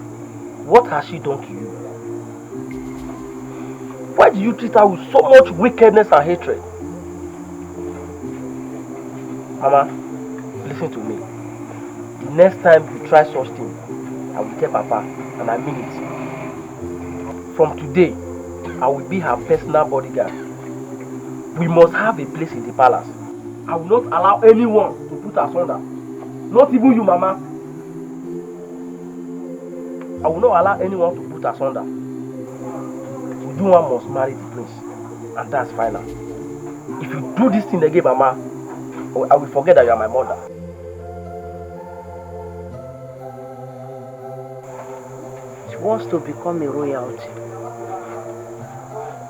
S13: What has she done to you? Why do you treat her with so much wickedness and hatred? Mama, listen to me. The next time you try such thing, I will tell Papa, and I mean it. From today, I will be her personal bodyguard. We must have a place in the palace. I will not allow anyone to put us under. Not even you, Mama. I will not allow anyone to put us under. Ujuwan must marry the prince, and that's final. If you do this thing again, Mama, I will forget that you are my mother.
S4: She wants to become a royalty.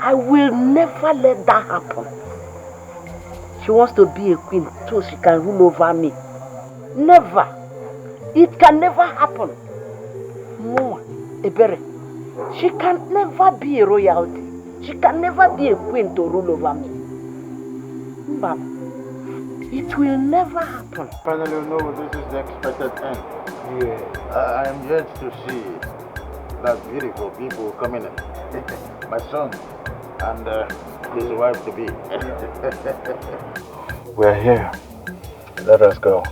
S4: I will never let that happen. She wants to be a queen so she can rule over me. Never. It can never happen. No, Ebere. She can never be a royalty. She can never be a queen to rule over me. Mbam, it will never happen.
S8: Finally, no, this is the expected end.
S12: Yeah.
S8: I am yet to see that beautiful people coming in. My son and his wife to be.
S19: We're here. Let us go.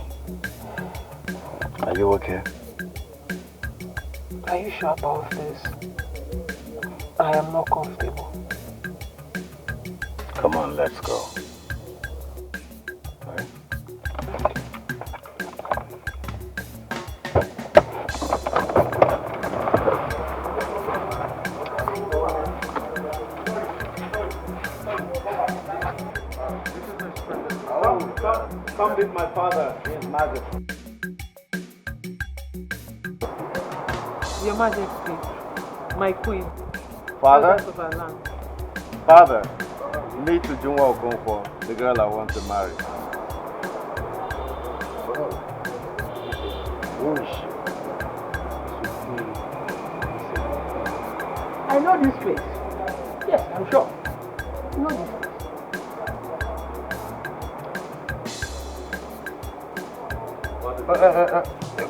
S19: Are you okay?
S1: Are you sure about this? I am not comfortable.
S19: Come on, let's go.
S13: Come with my father, His Majesty.
S3: Your Majesty, my queen.
S19: Father?
S3: Of our land.
S19: Father, meet Ujunwa Okonkwo, the girl I want to marry.
S12: Who is she?
S1: I know this place. Yes, I'm sure. I know this place.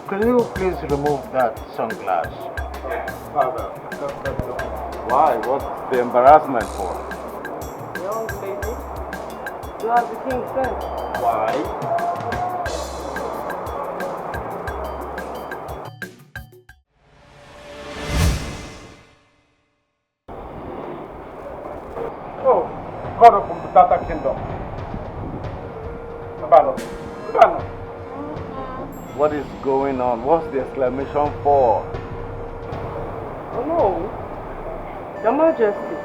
S8: Can you please remove that sunglass?
S19: Father, why? What's the embarrassment for?
S3: Young lady, do as the king said.
S19: Why?
S13: Oh, God of the Tata Kingdom. Babalo.
S19: What is going on? What's the exclamation for?
S3: Oh no, Your Majesty,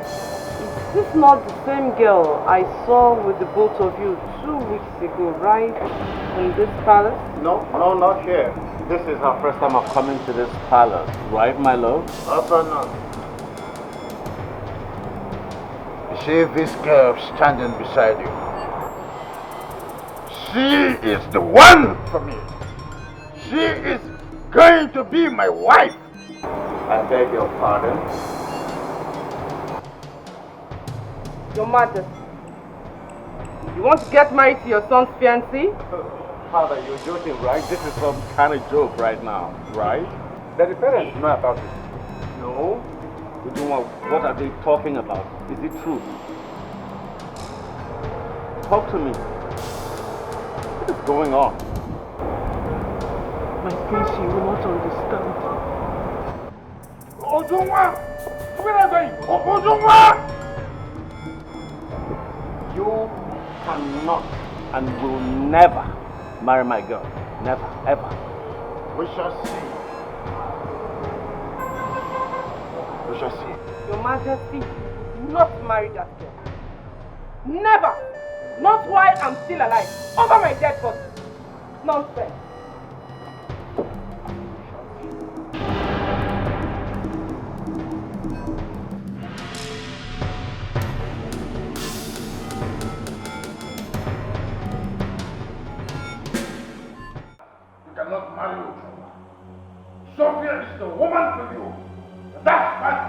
S3: is this not the same girl I saw with the both of you 2 weeks ago, right? In this palace?
S19: No, not here. This is our first time of coming to this palace, right, my love?
S8: No. You see this girl standing beside you? She is the one for me. She is going to be my wife.
S19: I beg your pardon.
S3: Your Majesty, you want to get married to your son's fiancée?
S19: Father, you're joking, right? This is some kind of joke right now, right?
S13: The parents know about it.
S19: No. Ujunwa, what are they talking about? Is it true? Talk to me. What is going on?
S1: My prince, you will not understand.
S8: Ujunwa! Where are you going? Ujunwa!
S19: You cannot and will never marry my girl. Never, ever.
S8: We shall see. We shall see.
S3: Your Majesty, do not marry that girl. Never! Not while I'm still alive. Over my dead body. Nonsense.
S8: You cannot marry Ujunwa. Sophia is the woman for you. That's right.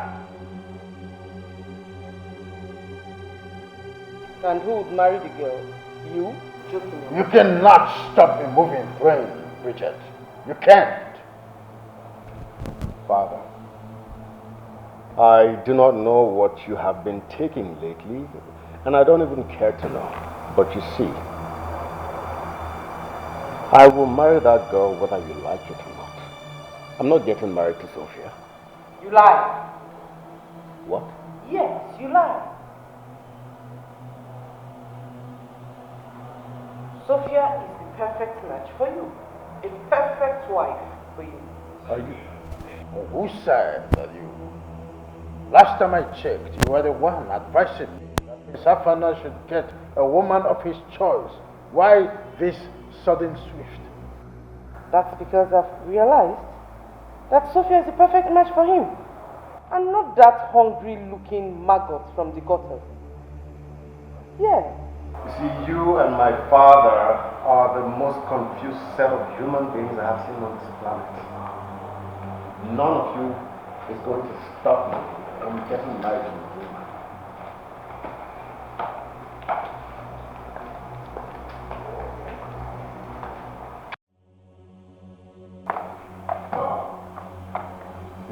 S3: And who would marry the girl? You?
S8: You cannot stop a moving train, Bridget. You can't.
S19: Father, I do not know what you have been taking lately, and I don't even care to know. But you see, I will marry that girl whether you like it or not. I'm not getting married to Sophia.
S3: You lie.
S19: What?
S3: Yes, you lie. Sophia is the perfect match for you. A perfect wife for you.
S19: Are you?
S8: Who said that you? Last time I checked, you were the one advising me that Miss Afana should get a woman of his choice. Why this sudden swift?
S3: That's because I've realized that Sophia is the perfect match for him. And not that hungry-looking maggot from the gutters. Yeah.
S19: You see, you and my father are the most confused set of human beings I have seen on this planet. None of you is going to stop me from getting married to you.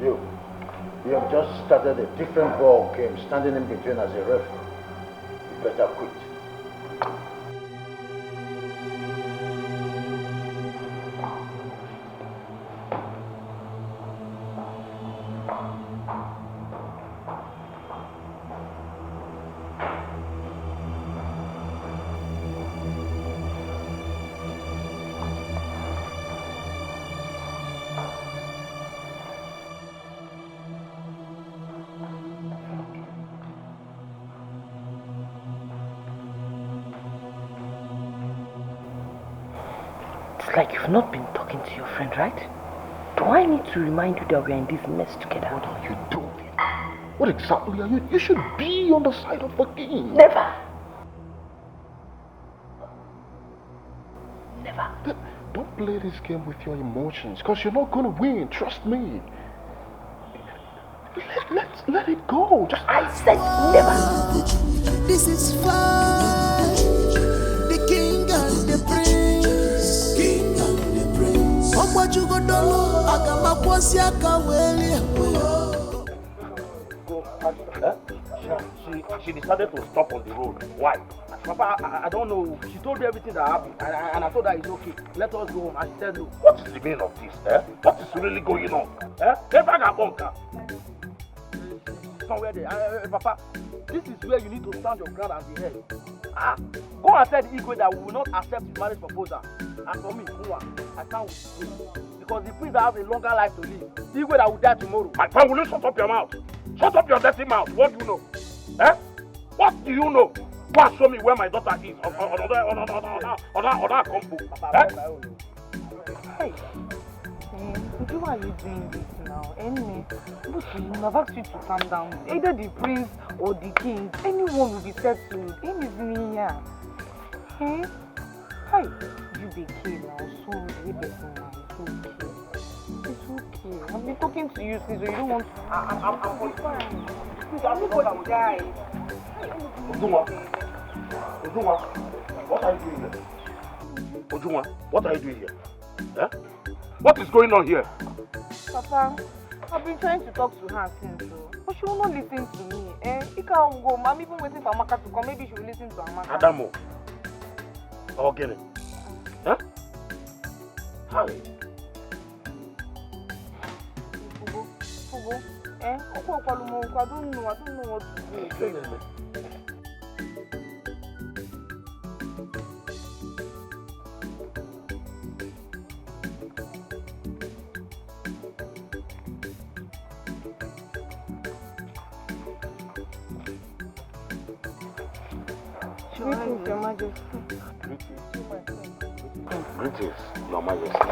S12: have just started a different ball game, standing in between as a referee. You better quit.
S4: It's like you've not been talking to your friend, right? Do I need to remind you that we are in this mess together?
S12: What are you doing? What exactly are you? You should be on the side of the king.
S4: Never. Never.
S12: Don't play this game with your emotions, because you're not going to win. Trust me. Let it go. Just
S4: I said never.
S10: This is fun. The king and the prince. King and the prince. What you gonna do? I got my boss here.
S2: She decided to stop on the road. Why? Papa, I don't know. She told me everything that happened, and I told her it's okay. Let us go home. And she said no. What is the meaning of this? What is really going on? Somewhere there. Papa, this is where you need to stand your ground and be held. Go and tell the Igwe that we will not accept his marriage proposal. And for me, I can't wait. Because the prince has a longer life to live. The Igwe that will die tomorrow. My friend, will you shut up your mouth? Shut up your dirty mouth. What do you know? What do you know? Go and show me where my daughter is on that combo.
S3: Hey, why are you doing this now? Anyway, I've asked you to calm down. Either the prince or the king, anyone will be settled. Aim is in here. Hey, hi, you be okay now. So you better now. It's okay. I've been talking to you since you don't want to. I'm fine. Everybody dies.
S2: Ojuma, what are you doing here? Ojuma, what are you doing here? What is going on here?
S3: Papa, I've been trying to talk to her since, but she will not listen to me. He can't go. I'm even waiting for Amaka to come. Maybe she will listen to Amaka.
S2: Adamo. Okay. Hi.
S3: Fugo. I don't know what to do. Greetings, Your Majesty.
S2: Greetings, Your Majesty.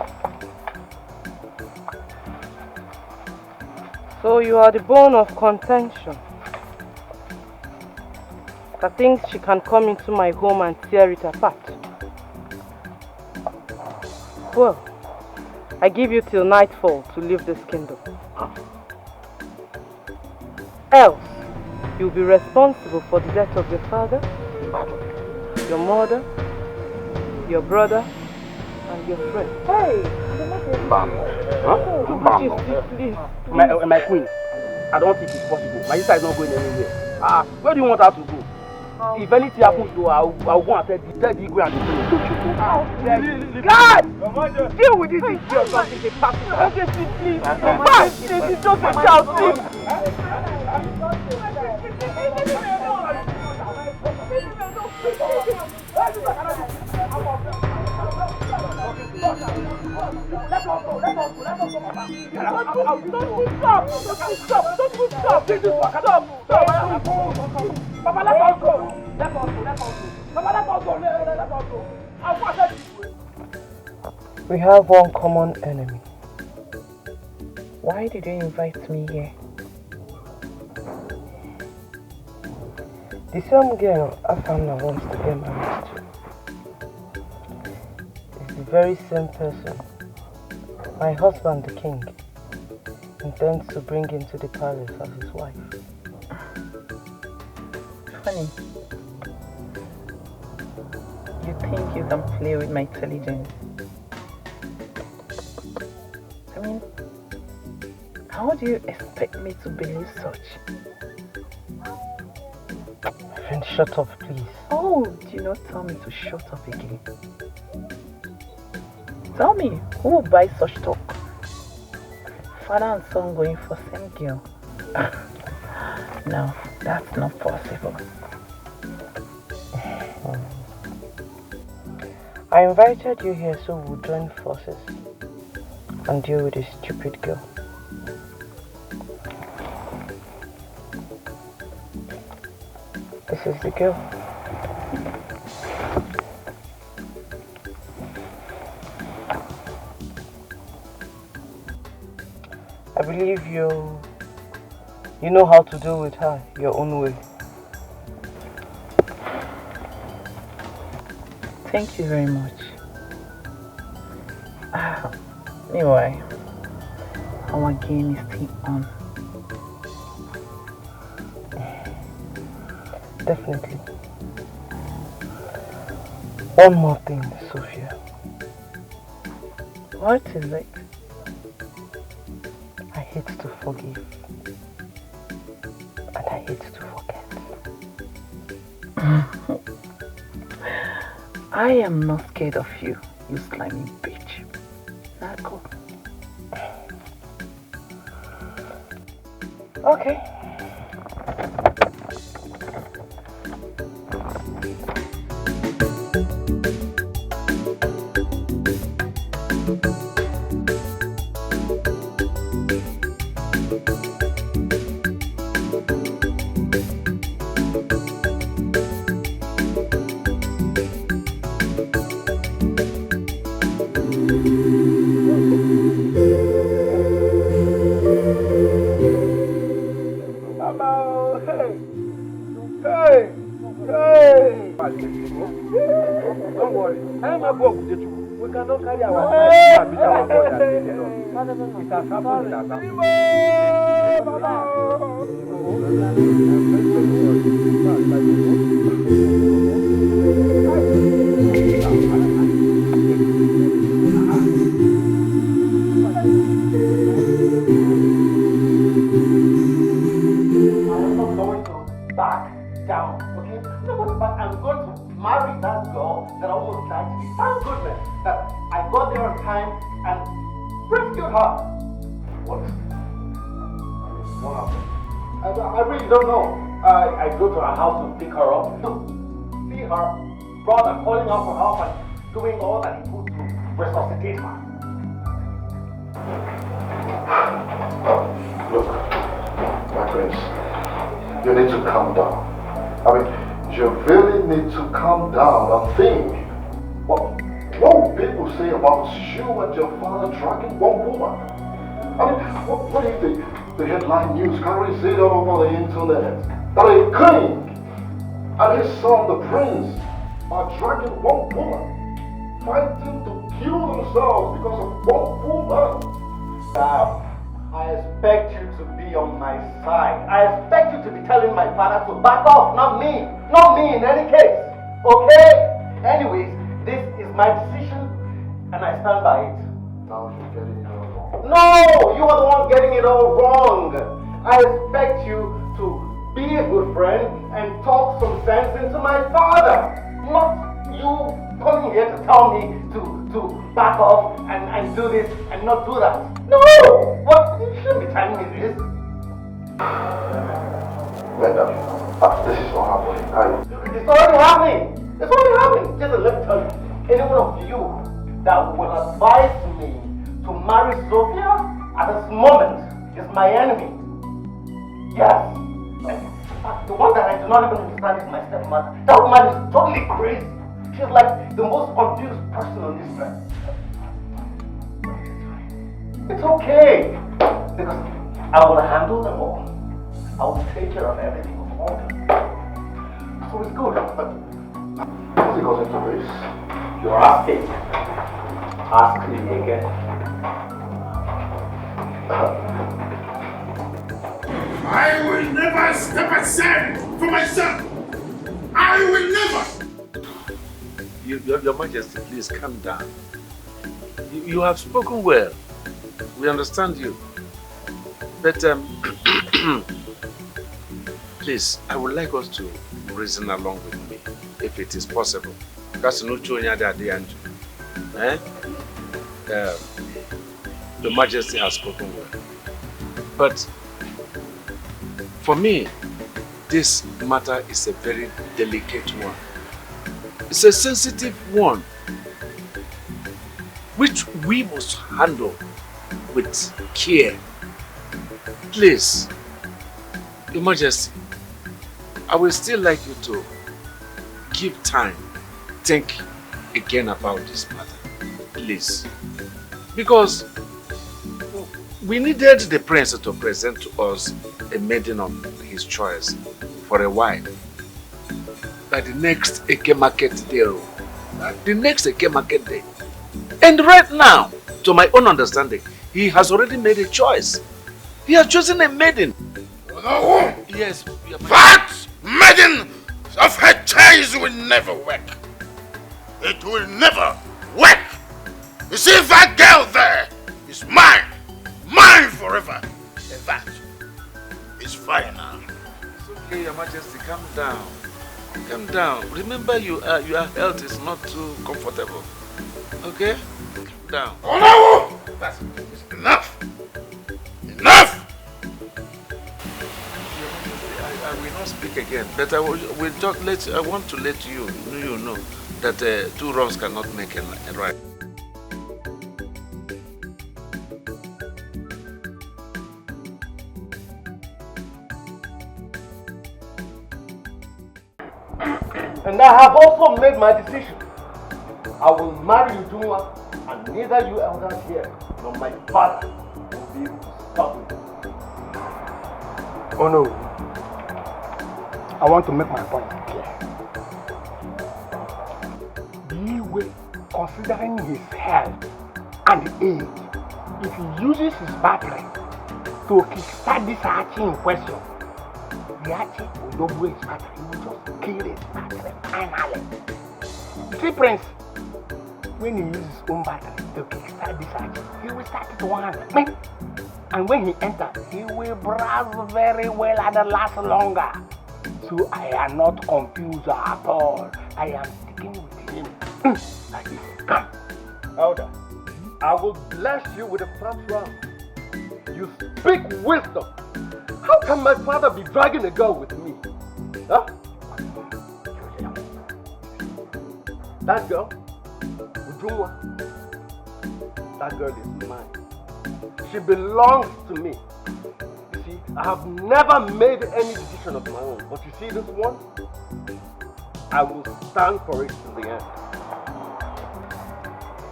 S3: So you are the bone of contention. I think she can come into my home and tear it apart. Well, I give you till nightfall to leave this kingdom. Else, you'll be responsible for the death of your father, your mother, your brother, and your friend. Hey! Please.
S2: My queen, I don't think it's possible. My sister is not going anywhere. Where do you want her to go? If anything happens to her, I'll go and tell the Igwe and the prince.
S1: God! Deal with this issue or something. Majesty, please. This is just a child, please.
S3: We have one common enemy. Why did you invite me here? The same girl Afamna wants to get married to is the very same person my husband, the king, intends to bring into the palace as his wife.
S11: Funny. You think you can play with my intelligence? I mean, How do you expect me to believe such?
S3: Friend, shut up, please.
S11: Oh, do not tell me to shut up again. Tell me, who will buy such talk? Father and son going for same girl. No, that's not possible.
S3: I invited you here so we'll join forces and deal with this stupid girl. This is the girl. I believe you know how to deal with her your own way.
S11: Thank you very much. Anyway, our game is still on.
S3: Definitely. One more thing, Sophia.
S11: What is it?
S3: I hate to forgive. And I hate to forget.
S11: I am not scared of you, you slimy bitch. Now go.
S3: Okay.
S17: The headline news carries it all over the internet that a king and his son, the prince, are dragging one woman, fighting to kill themselves because of one woman.
S13: Sam, I expect you to be on my side. I expect you to be telling my father to back off, not me. Not me in any case. Okay? Anyways, this is my decision and I stand by it.
S17: Now you're getting it all wrong.
S13: No! You are the one getting it all wrong. I expect you to be a good friend and talk some sense into my father. Not you coming here to tell me to back off and do this and not do that. No! What? You shouldn't be telling me this.
S17: Madam, this is not happening.
S13: It's already happening. It's already happening. Just let me tell you, any one of you that will advise me to marry Sophia at this moment is my enemy. Yes. The one that I do not even understand is my stepmother. That woman is totally crazy. She's like the most confused person on this earth. It's okay. Because I will handle them all. I will take care of everything of all them. So it's good. But
S17: once it goes into this,
S13: you're asking. Ask me again.
S2: I will never step aside for myself. I will never.
S9: Your Majesty, please calm down. You have spoken well. We understand you. But please, I would like us to reason along with me, if it is possible. Because no chonya that the end. Your Majesty has spoken well. But for me, this matter is a very delicate one. It's a sensitive one, which we must handle with care. Please, Your Majesty, I will still like you to give time, think again about this matter, please. Because we needed the prince to present to us a maiden of his choice for a wife by the next Eke market day. The next Eke market day. And right now, to my own understanding, he has already made a choice. He has chosen a maiden.
S8: No.
S9: Yes.
S8: That maiden of her choice will never work. It will never work. You see, that girl there is mine. Mine forever. And that is final.
S9: It's okay, Your Majesty, calm down. Calm down. Remember, your health is not too comfortable. Okay? Calm down.
S8: Oh no! That's enough! Enough!
S9: I will not speak again, but I want to let you know that two wrongs cannot make a right.
S12: And I have also made my decision. I will marry Ujunwa, and neither you elders here nor my father will be able to stop me. Oh no. I want to make my point clear. Leeway, considering his health and age, if he uses his battery to kickstart this archie in question, the archie will not waste his battery. He will just kill his battery finally. You see, Prince, when he uses his own battery to kickstart this archie, he will start it one. And when he enters, he will browse very well and last longer. So I am not confused at all. I am sticking with him. Like this. Come. Elder, I will bless you with the first round. You speak wisdom. How can my father be dragging a girl with me? Huh? That girl, Ujunwa, that girl is mine. She belongs to me. You see, I have never made any decision of my own. But you see this one? I will stand for it to the end.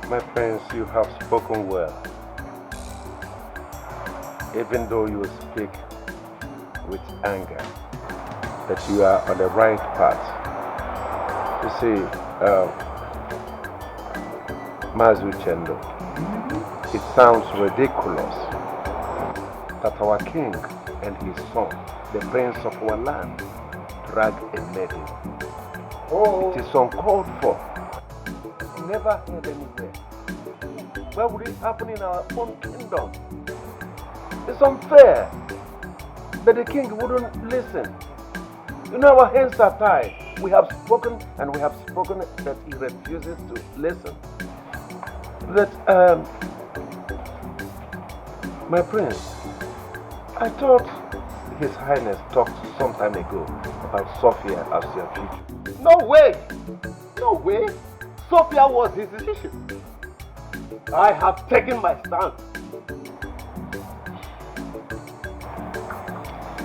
S18: My friends, you have spoken well. Even though you speak with anger, that you are on the right path. You see, Mazu Chendo, it sounds ridiculous that our king and his son, the prince of our land, drag a maiden.
S12: Oh.
S18: It is uncalled for.
S12: Never heard anywhere. Where would it happen in our own kingdom? It's unfair. But the king wouldn't listen. You know, our hands are tied. We have spoken and we have spoken that he refuses to listen. But, my prince, I thought His Highness talked some time ago about Sophia as your future. No way! No way! Sophia was his decision. I have taken my stand.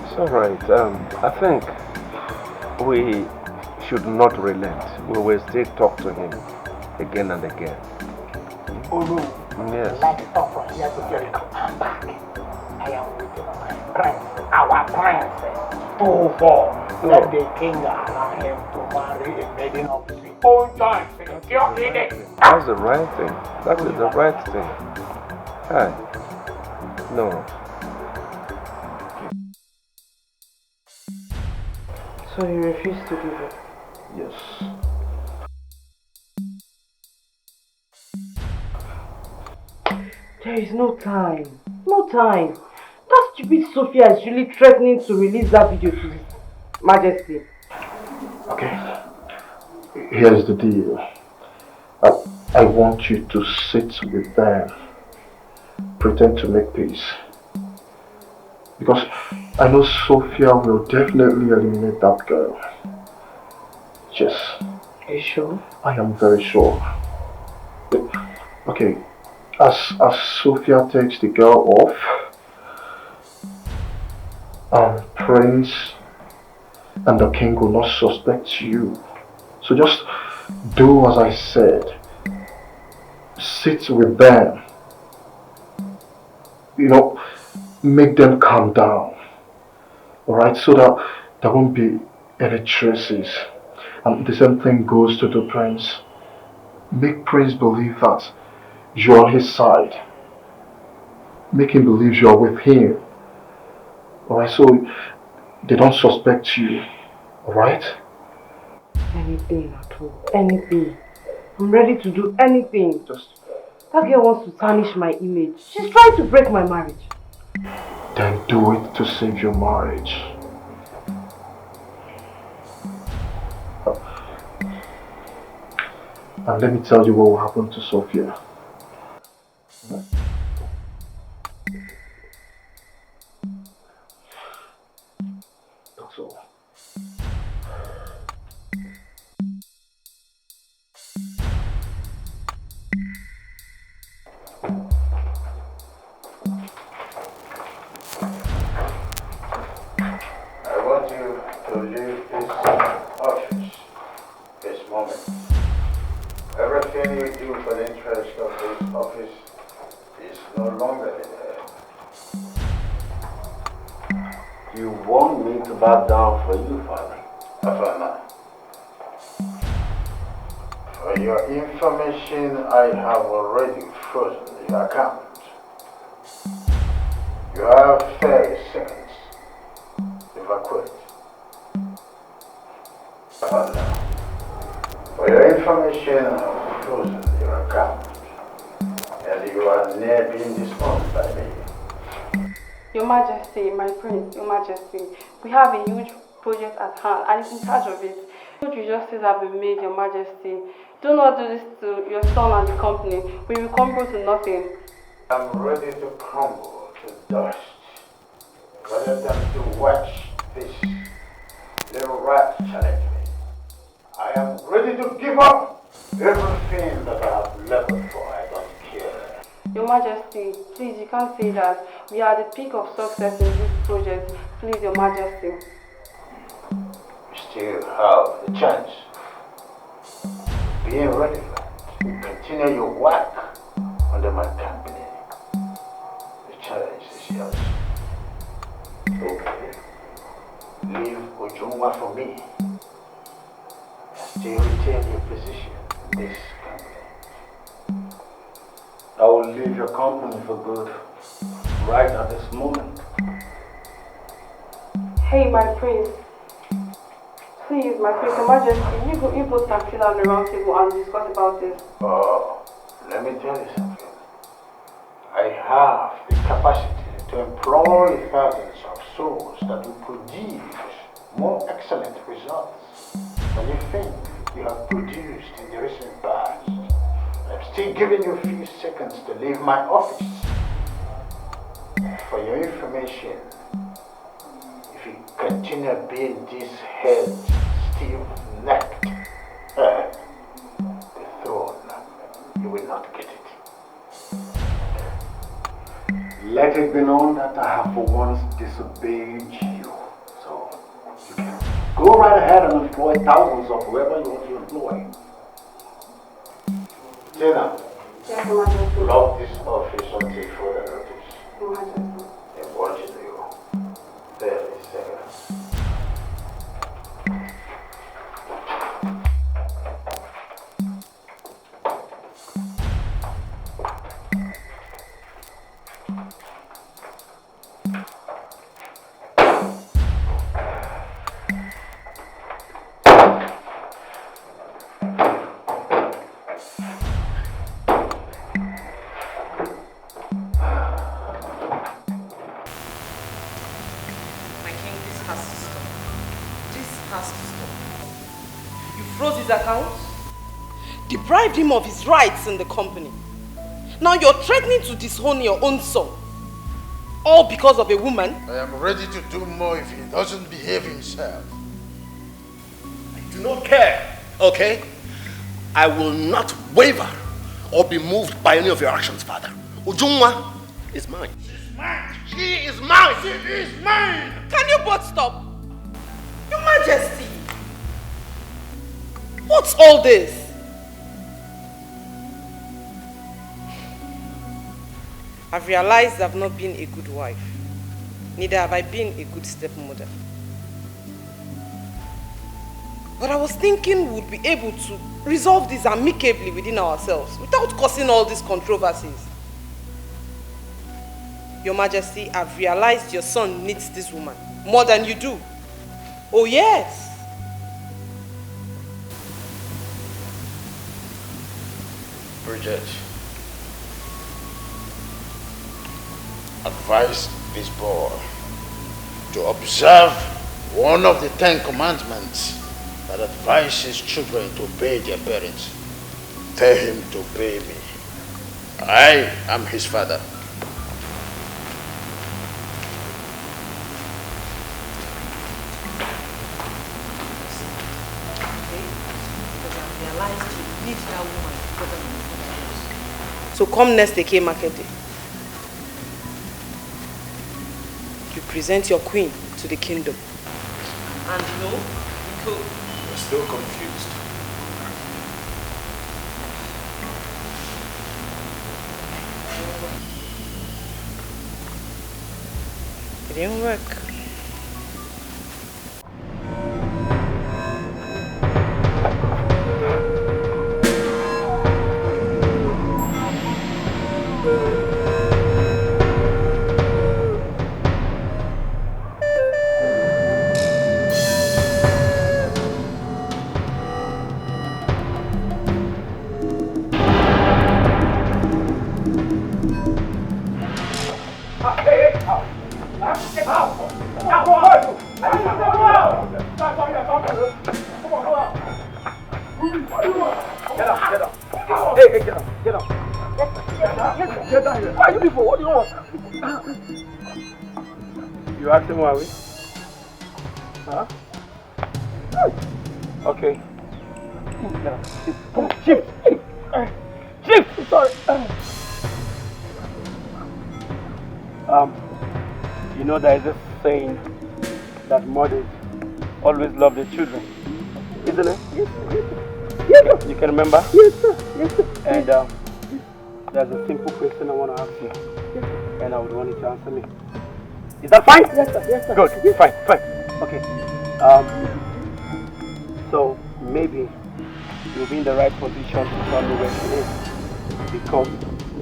S18: It's alright. I think we should not relent. We will still talk to him again and again.
S12: Oh no.
S18: Yes.
S12: Let's talk from here to Jericho. I'm back. I am waiting on my prince, our prince, 2-4. Let the king allow him to marry a maiden of his own choice.
S18: That's the right thing. That is the right thing. Hi. No.
S3: So you refuse to give it?
S12: Yes.
S3: There is no time. No time. That stupid Sophia is really threatening to release that video to His Majesty.
S17: Okay, here's the deal. I want you to sit with them, pretend to make peace. Because I know Sophia will definitely eliminate that girl. Yes.
S3: Are you sure?
S17: I am very sure. Okay, as Sophia takes the girl off, Prince and the king will not suspect you. So just do as I said. Sit with them. You know, make them calm down. Alright, so that there won't be any traces. And the same thing goes to the prince. Make Prince believe that you're on his side. Make him believe you're with him. Alright, so they don't suspect you. Alright?
S3: Anything at all. Anything. I'm ready to do anything. That girl wants to tarnish my image. She's trying to break my marriage.
S17: Then do it to save your marriage. And let me tell you what will happen to Sophia. That's all.
S16: I want you to leave this office this moment. Everything you do for the interest of this office is no longer there. You want me to back down for you, Father? Afana. For your information, I have already frozen your account. You have 30 seconds to evacuate. Afana. For your information, I have frozen your account. And you are near being disposed by me.
S15: Your Majesty, my prince, Your Majesty, we have a huge project at hand and it's in charge of it. Huge injustices have been made, Your Majesty. Do not do this to your son and the company. We will crumble to nothing.
S16: I'm ready to crumble to dust. Rather than to watch this little rat challenge me. I am ready to give up everything that I have labored for. I don't care.
S15: Your Majesty, please, you can't say that. We are at the peak of success in this project. Please, Your Majesty.
S16: You still have the chance. Being relevant. Continue your work under my company. The challenge is yours. Okay. Leave Ujungwa for me. Still retain your position in this company. I will leave your company for good right at this moment.
S15: Hey, my prince. Please, my prince, Your Majesty, you both can sit down at the round table and discuss about this.
S16: Oh, let me tell you something. I have the capacity to employ thousands of souls that will produce more excellent results than you think you have produced in the recent past. I'm still giving you a few seconds to leave my office. For your information, if you continue being this head stiff-necked, the throne, you will not get it. Let it be known that I have for once disobeyed you. So, you can go right ahead and employ thousands of whoever you want to employ. Tina,
S15: Yes, Your Majesty.
S16: lock this office until further notice.
S15: Your Majesty.
S16: I'm watching you. 30 seconds.
S3: asked for. You froze his account, deprived him of his rights in the company. Now you're threatening to disown your own son. All because of a woman?
S8: I am ready to do more if he doesn't behave himself.
S18: I do not care, okay? I will not waver or be moved by any of your actions, Father. Ujungwa is mine.
S8: She's mine. She is mine. She is mine.
S3: Can you both stop? Your Majesty. What's all this? I've realized I've not been a good wife. Neither have I been a good stepmother. But I was thinking we'd be able to resolve this amicably within ourselves without causing all these controversies. Your Majesty, I've realized your son needs this woman more than you do. Oh yes.
S8: Bridget, advise this boy to observe one of the 10 commandments that advises children to obey their parents. Tell him to obey me. I am his father.
S3: So come next Eke market day. You present your queen to the kingdom. And you know,
S8: You're still confused.
S3: It didn't work.
S13: You asked him why we? Huh? Okay. Come on, shift! Shift! Sorry! You know there is this saying that mothers always love their children, isn't it? Yes, sir. Yes, sir. You can remember? Yes, sir. Yes, sir. And there's a simple question I want to ask you. Yes, sir. And I would want you to answer me. Is that fine? Yes, sir. Yes, sir. Good. Yes. Fine. Fine. Okay. So maybe you'll be in the right position to tell me where she is, because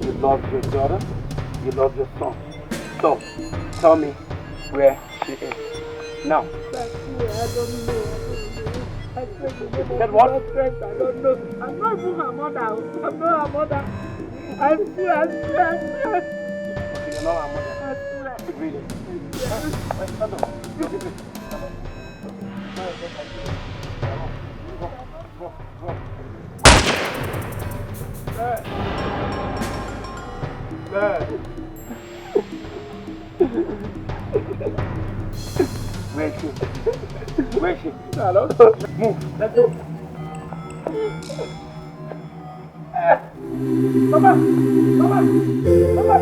S13: you love your daughter, you love your son. So tell me where she is now.
S1: I don't know. I
S13: said what?
S1: I don't know. I'm not even her mother. I'm not her mother. I swear.
S13: Okay, you're not her mother.
S1: I swear.
S13: Really? Stand up. Where is she? Where is she? I don't know. Move. Let's go. Mama! Mama! Mama!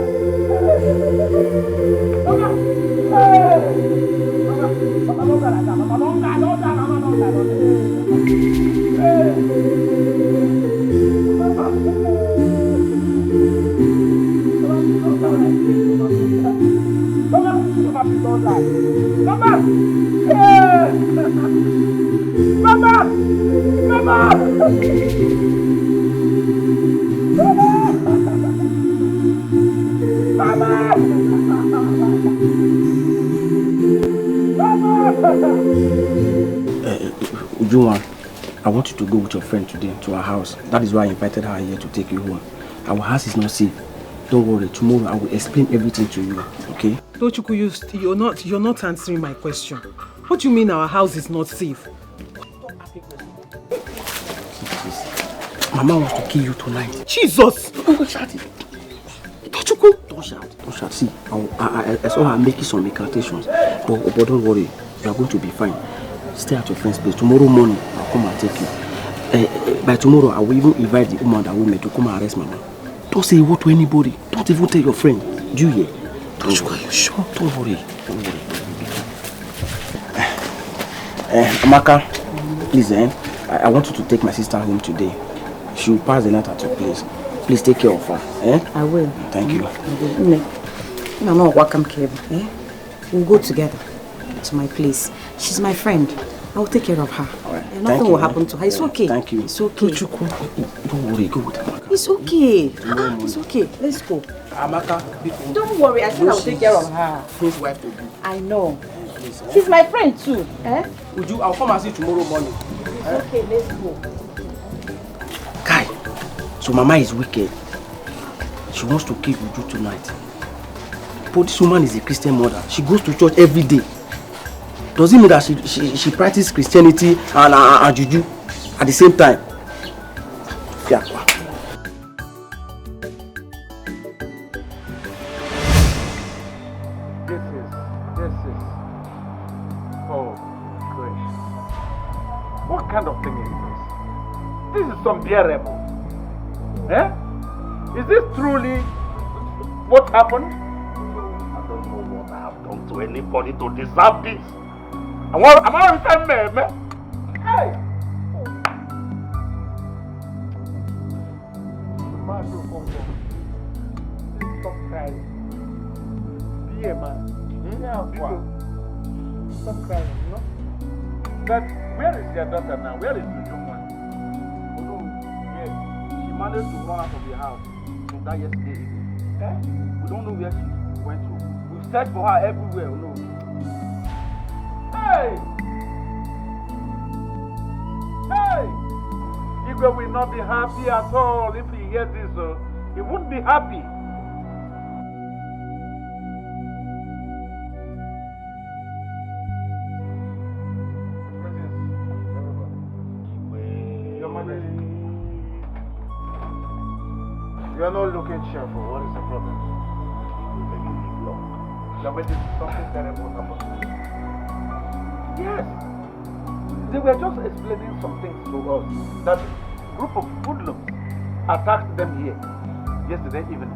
S13: Ujuma, I want you to go with your friend today to our house. That is why I invited her here to take you home. Our house is not safe. Don't worry, tomorrow I will explain everything to you, okay?
S1: Tochukwu, you're not answering my question. What do you mean our house is not safe?
S13: Mama wants to kill you tonight.
S1: Jesus!
S13: Oh, shout it. Don't shout. Don't shout. See, I saw her making some incantations. But don't worry. You are going to be fine. Stay at your friend's place. Tomorrow morning, I'll come and take you. By tomorrow, I will even invite the woman that will me to come and arrest Mama. Don't say a word to anybody. Don't even tell your friend. Do you hear? Don't worry. Sure. Don't worry. Don't worry. Amaka, please, I want you to take my sister home today. She will pass the night at your place. Please take care of her.
S7: I will.
S13: Thank you.
S7: No, welcome, Caleb. We'll go together to my place. She's my friend. I will take care of her. Right. Nothing will happen to her. It's okay.
S13: Thank you.
S7: It's okay.
S13: Don't worry. Go with Amaka.
S7: It's okay. It's okay. Let's go.
S13: Amaka,
S7: don't worry. I said I'll take care of her.
S13: His wife to be.
S7: I know. She's my friend too.
S13: Would you? I'll come and see you tomorrow morning.
S7: It's okay. Let's go.
S13: Kai, so Mama is wicked. She wants to kill Uju tonight. But this woman is a Christian mother. She goes to church every day. Does it mean that she practices Christianity and Juju at the same time? Yeah.
S9: This is. Oh, gracious. What kind of thing is this? This is unbearable. Is this truly what happened?
S2: I don't know what I have done to anybody to deserve this. Am I understand, man? Hey!
S9: Stop crying. Be a man. Stop crying, you know? But where is your daughter now? Where is the young one? Yes. She managed to run out of the house from that yesterday evening. We don't know where she went to. We've searched for her everywhere, no. Hey! Igwe will not be happy at all if he hears this. He won't be happy. Your Majesty, you are not looking cheerful. What is the problem? Your Majesty, something terrible happened. Yes. They were just explaining some things to us. That group of hoodlums attacked them here yesterday evening.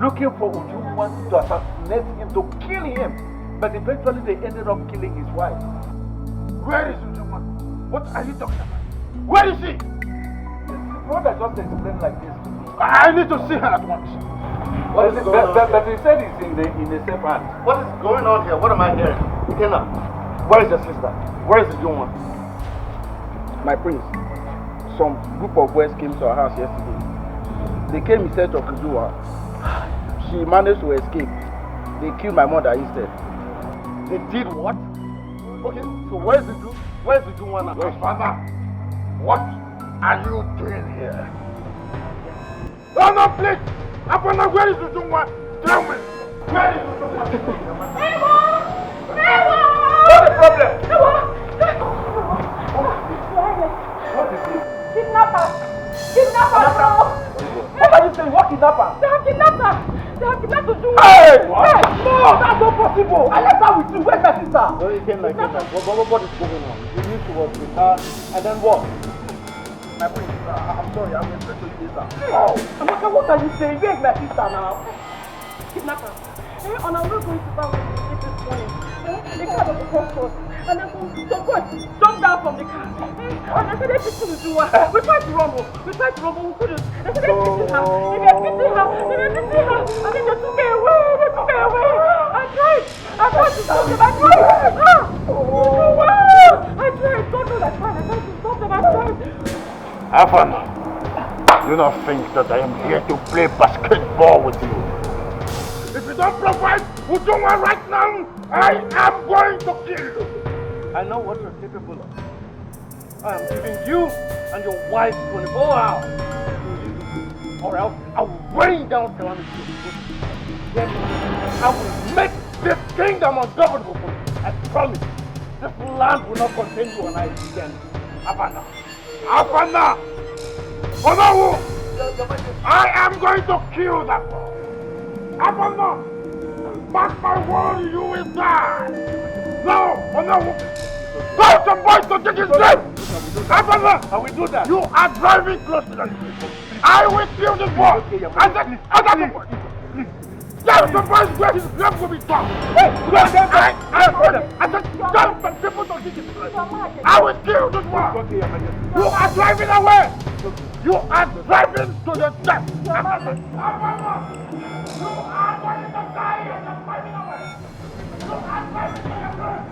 S9: Looking for Ujunwan to assassinate him, to kill him. But eventually they ended up killing his wife. Where is Ujunwan? What are you talking about? Where is she? The brother just explained like this to me. I need to see her at once. What is going on? But he said he's in a safe hand.
S12: What is going on here? What am I hearing? Kenna, where is your sister? Where is the young one?
S13: My prince, some group of boys came to our house yesterday. They came in search of Ujua. She managed to escape. They killed my mother instead.
S12: They did what? Okay, so where's the Jew? Where's the Jew one now?
S2: Your father, what are you doing here? No, please! Apana, where is the Jew one? Tell me! Where is the Jew one? What's the problem?
S1: What is it? Kidnapper! Kidnapper! What are you saying? What kidnapper? They have kidnapped her! They have kidnapped Uju!
S12: Hey!
S1: What? Hey! No! That's not possible! I left her with you! Where's my sister?
S12: No, you can't like that. What is going on? You need to work with her, and then what?
S1: My prince, I'm sorry, I'm going to tell you later. Oh! Amaka, what are you saying? Where's my sister now? Kidnapper! On our way going to town this morning, they car was crossed us, and then some boys jumped down from the car. And they said they picked the Jua. We tried to run, but we couldn't. They said they picked her. They were beating her. And then they took her away. I tried to stop them. I tried. God knows I tried to stop them. I tried.
S2: Afan, do not think that I am here to play basketball with you. If you don't provide Ujunwa right now, I am going to kill you.
S12: I know what you're capable of. I am giving you and your wife 24 hours. Or else I will rain down calamity. Then I will make this kingdom ungovernable for you. I promise. This land will not contain you and I again.
S2: Afana!
S8: Onowu! I am going to kill that boy. Abana! Mark my word, you will die! No! Onowu! Call some boys to take his name! Abana!
S2: I will do that.
S8: You are driving close to the I will kill this boy! I said, tell some boys where his grave will be done! I said, tell some people to take his grave! I will kill this boy! You are driving away! You are driving to the death! You are going to die and you're driving away! You are driving to your grave!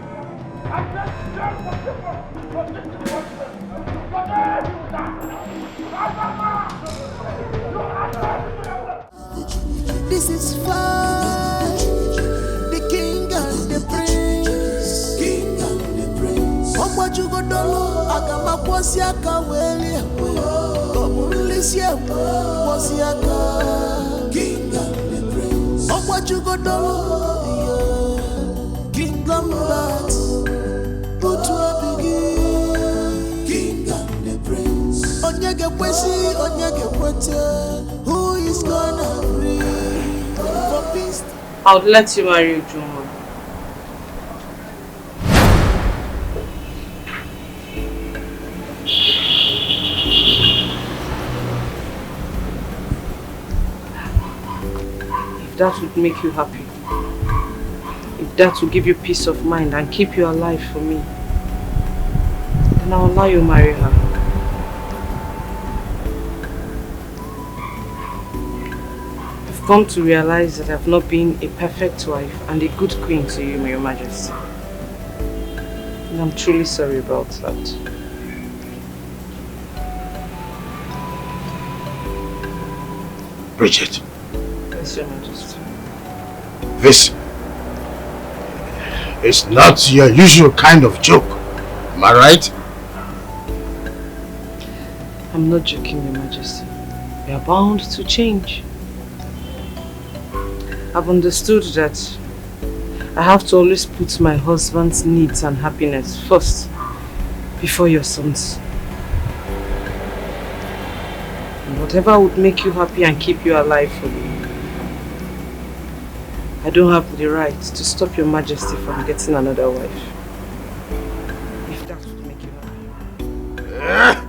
S8: I said, tell some people to take his grave! Your name will die! You are driving to your grave!
S10: This is fun. The king and the prince. King and the prince. Wazico, agama kwasiaka weli. Komulisia kwasiaka. King and the prince. Wazico, kingdom that put to a begin. King and the prince. Onyege kwesi, onyege kwete. Who is gonna bring?
S3: I would let you marry Ujunwa. If that would make you happy, if that would give you peace of mind and keep you alive for me, then I'll allow you to marry her. Come to realize that I've not been a perfect wife and a good queen to you, Your Majesty. And I'm truly sorry about that.
S8: Bridget.
S3: Yes, Your Majesty.
S8: This is not your usual kind of joke. Am I right?
S3: I'm not joking, Your Majesty. We are bound to change. I've understood that I have to always put my husband's needs and happiness first before your son's. And whatever would make you happy and keep you alive for me, I don't have the right to stop Your Majesty from getting another wife. If that would make you
S8: happy.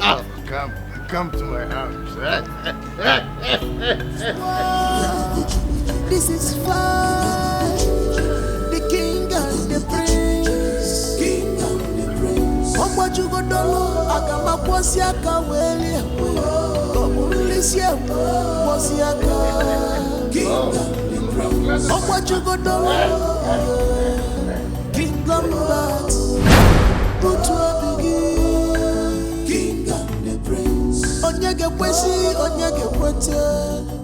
S8: Oh, come to my house.
S10: This is fun. The king and the prince. King and the prince. Wazico, agama kwasiaka weli. Komulisia kwasiaka. King and the prince. Wazico, kingdom that put to a begin. King and the prince. Onyege kwesi, onyege kwete.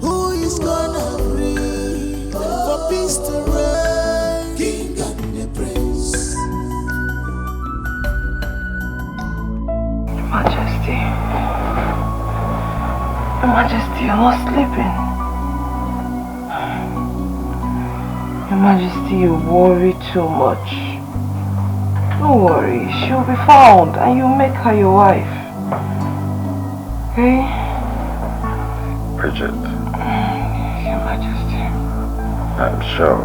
S10: Who is gonna bring for peace to reign? King and the prince.
S3: Your Majesty. Your Majesty, you're not sleeping. Your Majesty, you worry too much. Don't worry, she'll be found and you'll make her your wife. Okay?
S16: Bridget.
S3: Your Majesty.
S16: I'm sure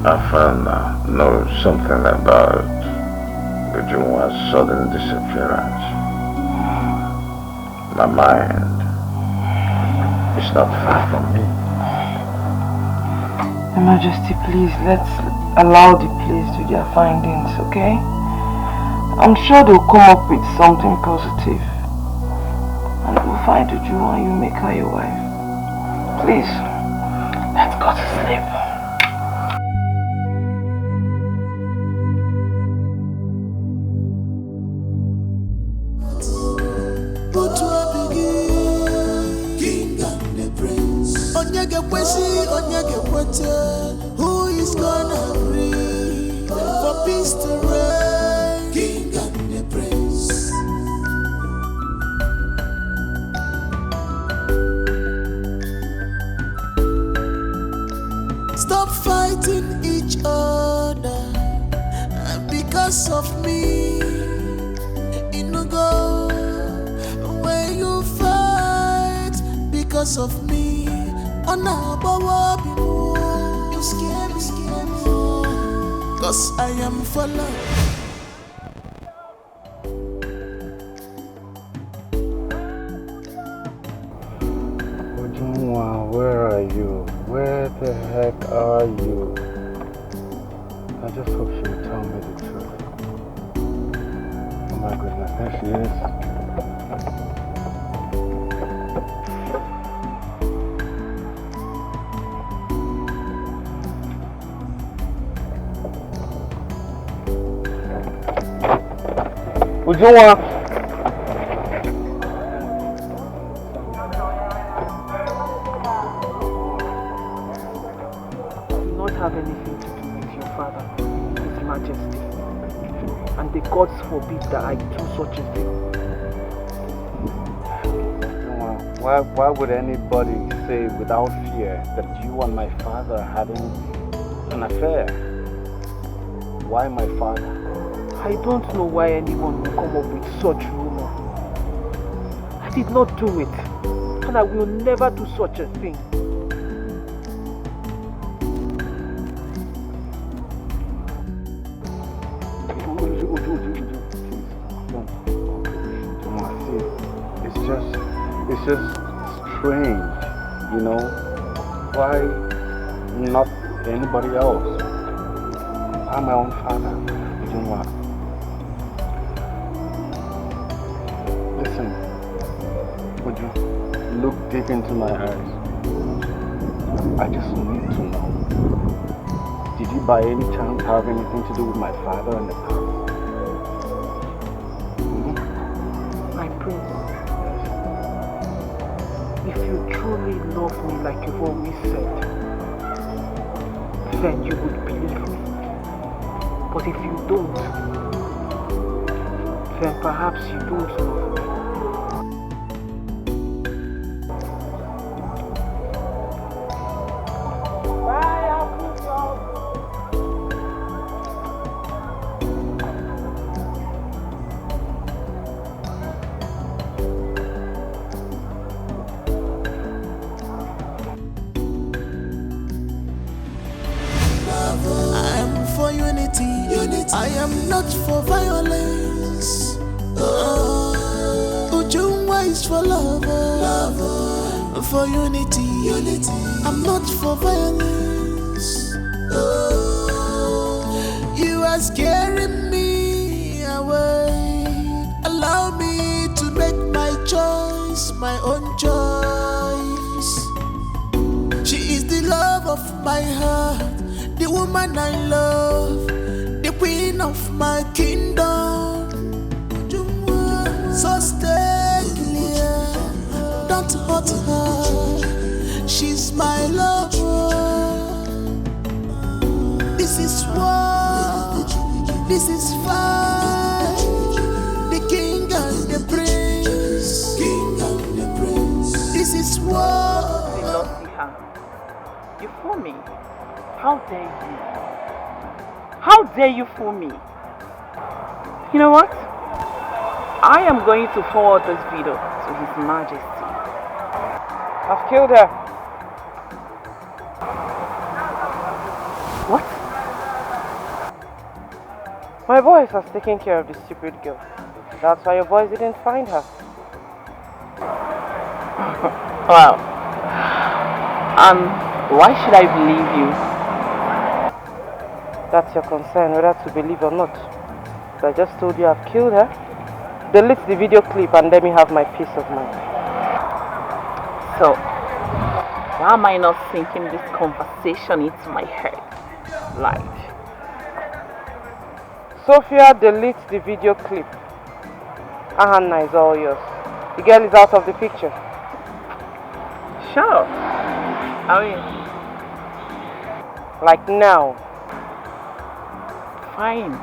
S16: Afana knows something about Ujunwa's sudden disappearance. My mind is not far from me.
S3: Your Majesty, please, let's allow the police do their findings, okay? I'm sure they'll come up with something positive. And we'll find Ujunwa and you make her your wife. Please, let's go to sleep.
S10: Put to a begin. King and the prince. Onyege kwesi, onyege kwete. Who is gonna bring for peace to reign? King and the prince. Stop fighting each other because of me. because of me. On our you scare me. Cause I am for love.
S19: Where are you? Where the heck are you? I just hope she will tell me the truth. Oh my goodness, there she is. Ujunwa!
S1: Have anything to do with your father, His Majesty, and the gods forbid that I do such a thing.
S19: Why would anybody say without fear that you and my father are having an affair? Why my father?
S1: I don't know why anyone will come up with such rumor. I did not do it, and I will never do such a thing.
S19: It's just strange, you know. Why not anybody else? I'm my own father, Ujunwa. Listen, would you look deep into my eyes? I just need to know. Did you by any chance have anything to do with my father in the past?
S1: My prince. If you truly love me like you've always said, then you would believe me. But if you don't, then perhaps you don't love me.
S10: I am not for violence. Ujunwa is for love. For unity. I'm not for violence. You are scaring me away. Allow me to make my choice, my own choice. She is the love of my heart, the woman I love, the queen of my kingdom. So stay clear, don't hurt her. She's my lover. This is war, this is fight. The king and the prince, This is war.
S3: You fool me. How dare you? How dare you fool me? You know what? I am going to forward this video to His Majesty. I've killed her. What? My boys has taken care of the stupid girl. That's why your boys didn't find her. Wow. And why should I believe you? That's your concern, whether to believe or not. I just told you I've killed her. Delete the video clip and let me have my peace of mind. So, why am I not sinking this conversation into my head? Live. Sophia, delete the video clip. Ahana is all yours. The girl is out of the picture. Sure. I mean, like now. Fine.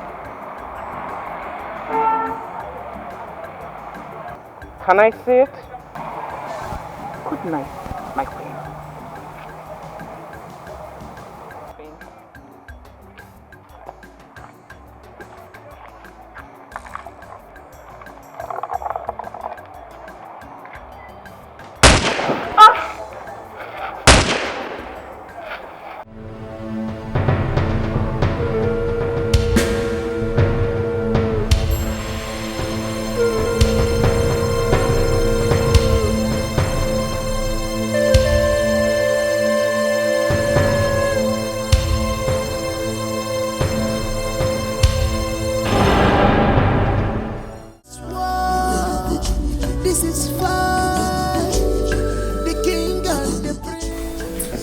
S3: Can I see it? Good night, my queen. Ah!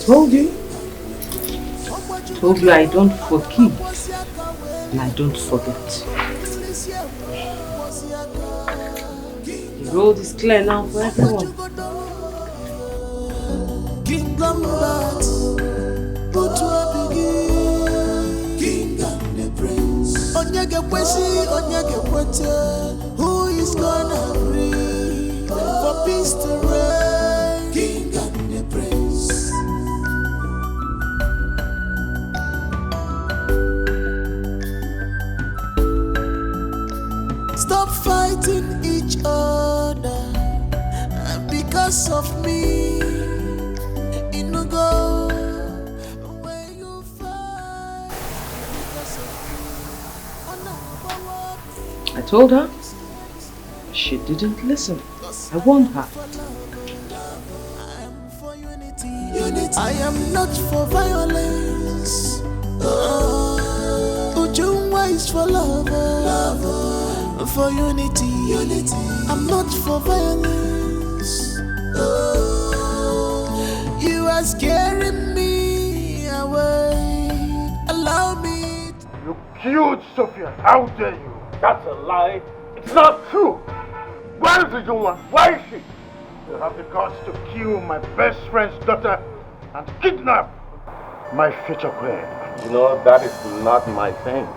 S3: told you. Told you I don't forgive and I don't forget. The road is clear now for everyone.
S10: Kingdom hearts, put to a begin. King and the prince. Onyege kwesi, onyege kwete. Who is gonna bring for peace to reign? King and the prince. Stop fighting each other because of me. Go where you fight because of me.
S3: I told her. She didn't listen. I warned her.
S10: I am not for violence. Ujungwa is for love. For unity. I'm not for violence. You are scaring me away. Allow me.
S8: You killed Sophia. How dare you?
S2: That's a lie. It's not true.
S8: Where is the young one? Where is she? You have the guts to kill my best friend's daughter and kidnap my future queen.
S2: You know, that is not my thing.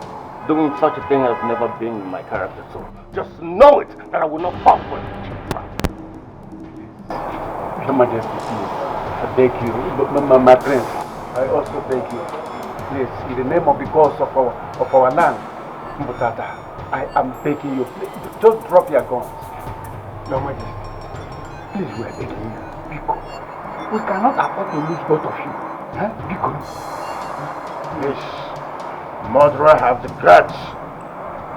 S2: Doing such a thing has never been in my character, so just know it that I will not fall for it.
S9: Your Majesty, please. I beg you, my prince, I also beg you, please, in the name of the gods of our land, Mbutata, I am begging you, please, just drop your guns. Your Majesty, please, we are begging you, because we cannot afford to lose both of you. Huh? Because
S8: this murderer have the guts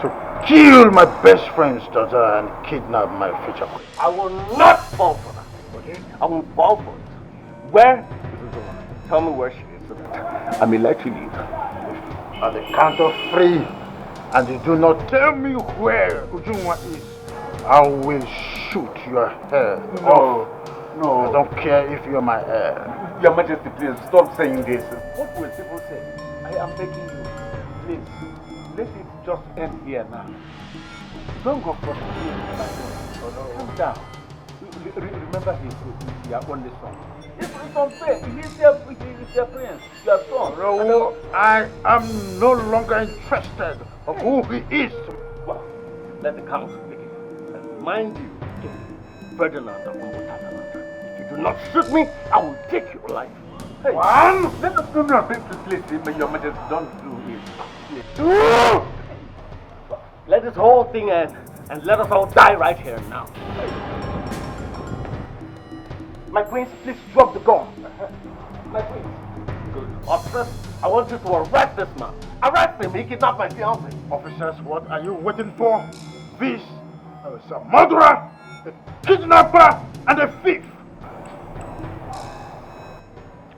S8: to kill my best friend's daughter and kidnap my future queen.
S2: I will not fall for that, okay? I won't fall for it. Where is the woman? Tell me where she is so that I may let you leave.
S8: At the count of 3, and you do not tell me where Ujungwa is, I will shoot your head off.
S9: No.
S8: I don't care if you're my heir.
S9: Your Majesty, please stop saying this. What will people say? I am begging you, please, let it just end here now. Don't go for calm down. Remember he's your only son. It's unfair. He's your prince, your son.
S8: No, I am no longer interested of who he is.
S2: Well, let the council begin. And mind you, Ferdinand of Mbutata, if you do not shoot me, I will take your life.
S9: Hey, let us do not please, your Majesty, don't do it.
S2: Please. Let this whole thing end, and let us all die right here now. My prince, please drop the gun. My prince. Good. Officers, I want you to arrest this man. Arrest him, he kidnapped my fiancée.
S8: Officers, what are you waiting for? This is a murderer, a kidnapper, and a thief.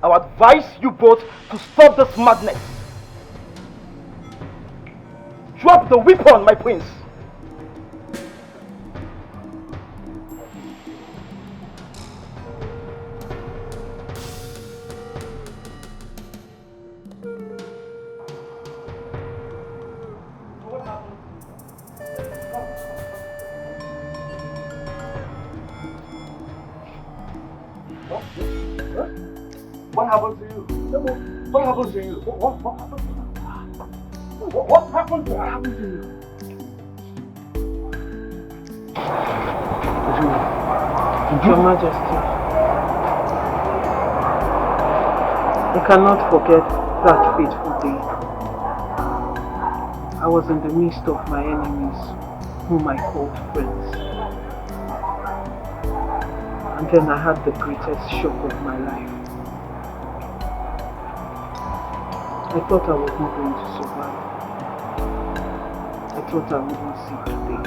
S2: I would advise you both to stop this madness. Drop the weapon, my prince. What happened to you? What happened to you? What happened to you? What happened to you?
S1: Your Majesty, I cannot forget that fateful day. I was in the midst of my enemies, whom I called friends. And then I had the greatest shock of my life. I thought I was not going to survive. I thought I wouldn't see today.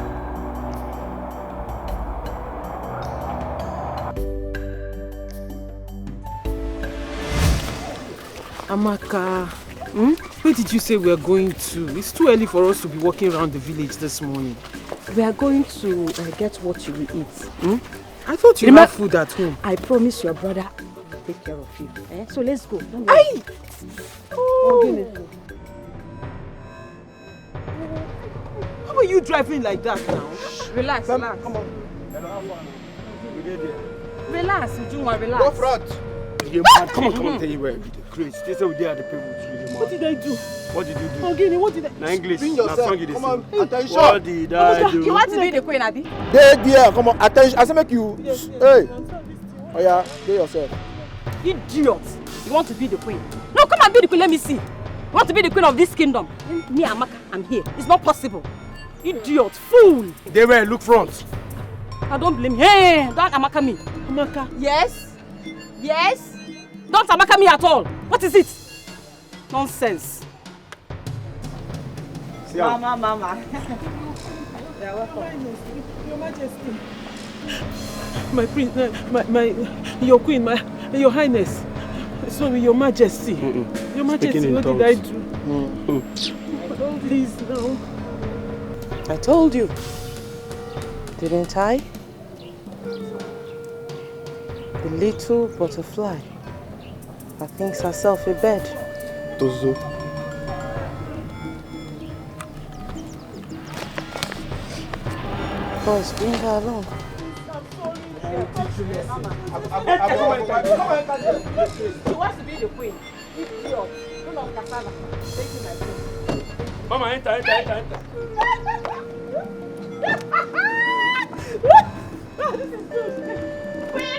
S1: Amaka, where did you say we are going to? It's too early for us to be walking around the village this morning.
S7: We are going to get what you will eat.
S1: I thought you had food at home.
S7: I promised your brother take care of you. Eh? So let's go.
S1: Aye! Oh. How are you driving like that now?
S3: Relax, relax.
S12: Come on.
S3: Relax, Ujunwa, relax.
S12: Go front.
S13: Come on, tell you where Chris, they say we did at the people.
S1: What did I do?
S13: What did you do?
S1: Ogini, what did I do?
S13: Na English.
S12: Bring
S13: Na
S12: yourself.
S13: song you dey
S12: Come
S13: sing.
S12: on, attention.
S13: What did I do?
S3: You want to be the queen, Abi?
S12: There, come on, attention. I say make you. Hey. Oh yeah, get yourself.
S3: Idiot! You want to be the queen? No, come and be the queen. Let me see. You want to be the queen of this kingdom? Me, Amaka, I'm here. It's not possible. Idiot, fool!
S13: They were look front.
S3: I don't blame you. Hey, don't Amaka me.
S1: Amaka.
S3: Yes? Yes? Don't Amaka me at all. What is it? Nonsense.
S6: Mama.
S1: You're welcome. Your Majesty. My prince, your queen, your highness. Sorry, your Majesty. Your Majesty, what did I do? Please, no.
S3: I told you. Didn't I? The little butterfly that thinks herself a bed.
S12: Tozo.
S3: Boys, bring her along. She wants to be the queen. Idiot. Queen of Kasala. Taking my queen.
S13: Mama, enter.
S3: This is good.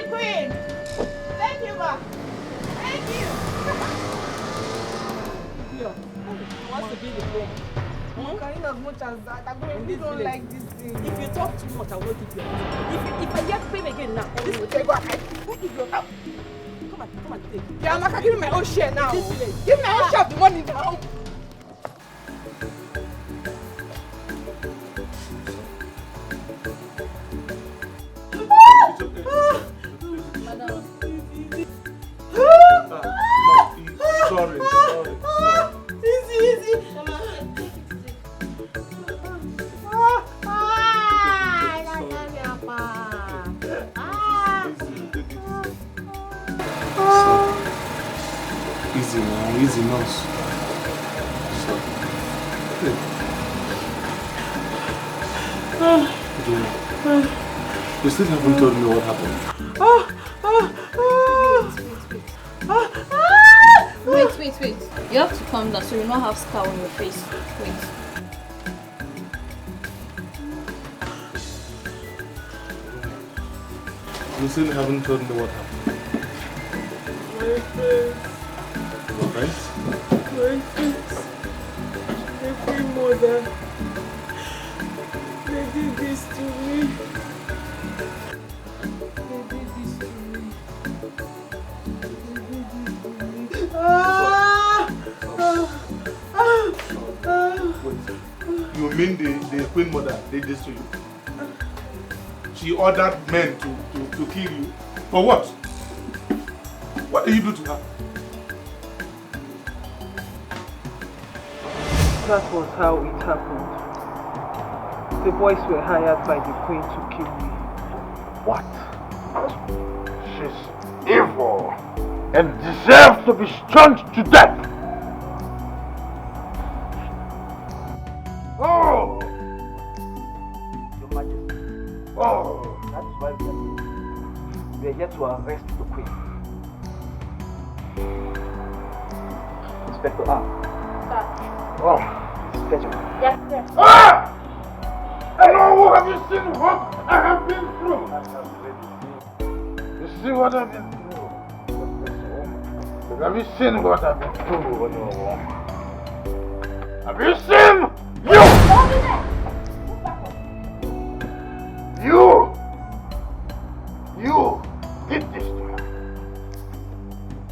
S3: Queen. Thank you, ma. Thank you. Idiot. She wants to be the queen.
S6: Carrying as much as that. I don't like this thing.
S3: If you talk too much, I will give you. If I get queen again now, this will take back. Come on, take.
S6: Yeah, Amaka, give me my own share now.
S3: This place.
S6: Give me my own share of the money now.
S14: Sorry.
S6: Easy.
S14: Easy now, easy nurse. You still haven't told me what happened.
S20: Wait. You have to calm down so you not have scar on your face. Wait.
S14: You still haven't told me what happened.
S1: My friends.
S14: Your friends?
S1: My friends. Every mother. They did this to me.
S14: You mean the queen mother did this to you? She ordered men to kill you? For what? What did you do to her?
S1: That was how it happened. The boys were hired by the queen to kill me.
S8: What? She's evil and deserves to be stoned to death. Oh!
S13: Your Majesty. Oh! That is why we are here. We are here to arrest the queen. Inspector A.
S8: Oh!
S13: Please fetch her.
S20: Yes, sir.
S8: Ah! Hello, have you seen what I have been through? You see what I've been through? Have you seen what I've been through? Have you seen? You did this to her.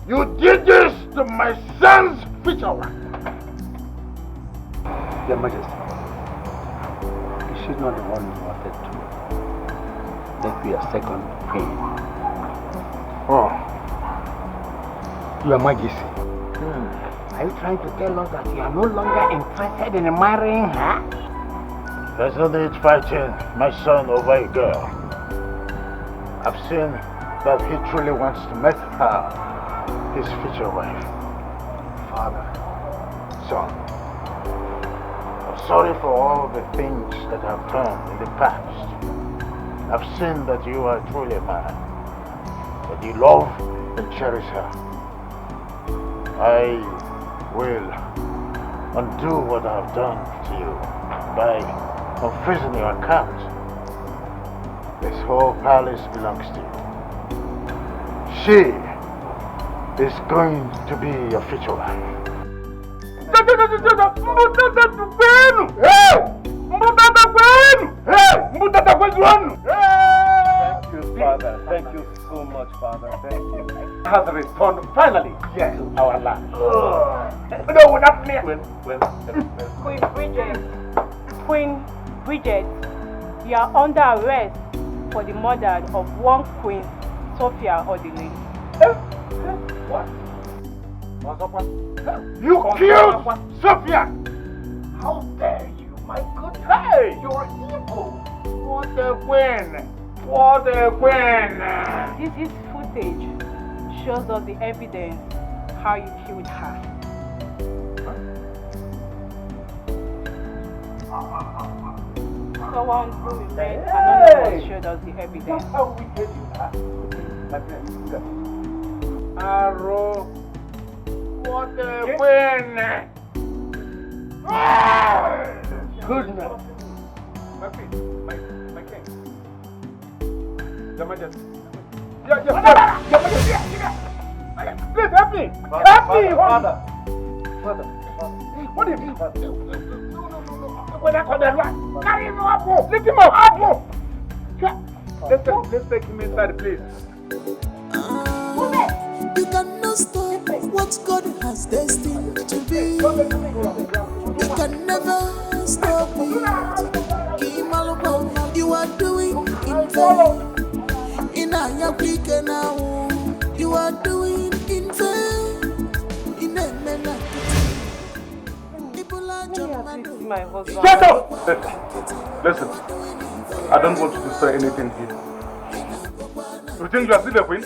S8: You did this to my son's future wife.
S13: Your Majesty, she's not the one who wanted to make me a second queen.
S8: Oh.
S13: Your Majesty.
S12: Are you trying to tell us that you are no longer interested in marrying her?
S8: There's no need fighting my son over a girl. I've seen that he truly wants to make
S12: his future wife. Father, son, I'm sorry for all the things that I've done in the past. I've seen that you are truly a man, that you love and cherish her. I will undo what I've done to you by unfreezing your account. This whole palace belongs to you. She is going to be your future wife.
S18: Thank you, Father. Thank you so much, Father. Thank you. Has returned finally to our land. No, not me.
S3: Queen Bridget, you are under arrest for the murder of one Queen Sophia Odile.
S12: What? You killed Sophia! How dare you, my good guy! You're evil! What a queen! What a queen!
S3: This footage shows us the evidence how you killed her. Someone who is dead, another one showed us the evidence.
S12: That's how wicked you are. My friend, Arrow, what a queen! Goodness!
S14: My queen, my king. Your Majesty.
S12: Your Majesty! Please help me! Help me!
S18: Father.
S12: What is it? When I call that right, carry him up! Lift him up!
S14: Let's take him inside, please.
S10: You cannot stop what God has destined to be. You can never stop it. You are doing in vain. In Ayapika now, you are doing in vain. In
S14: Shut up! Listen, I don't want you to say anything here. You think you are still a queen?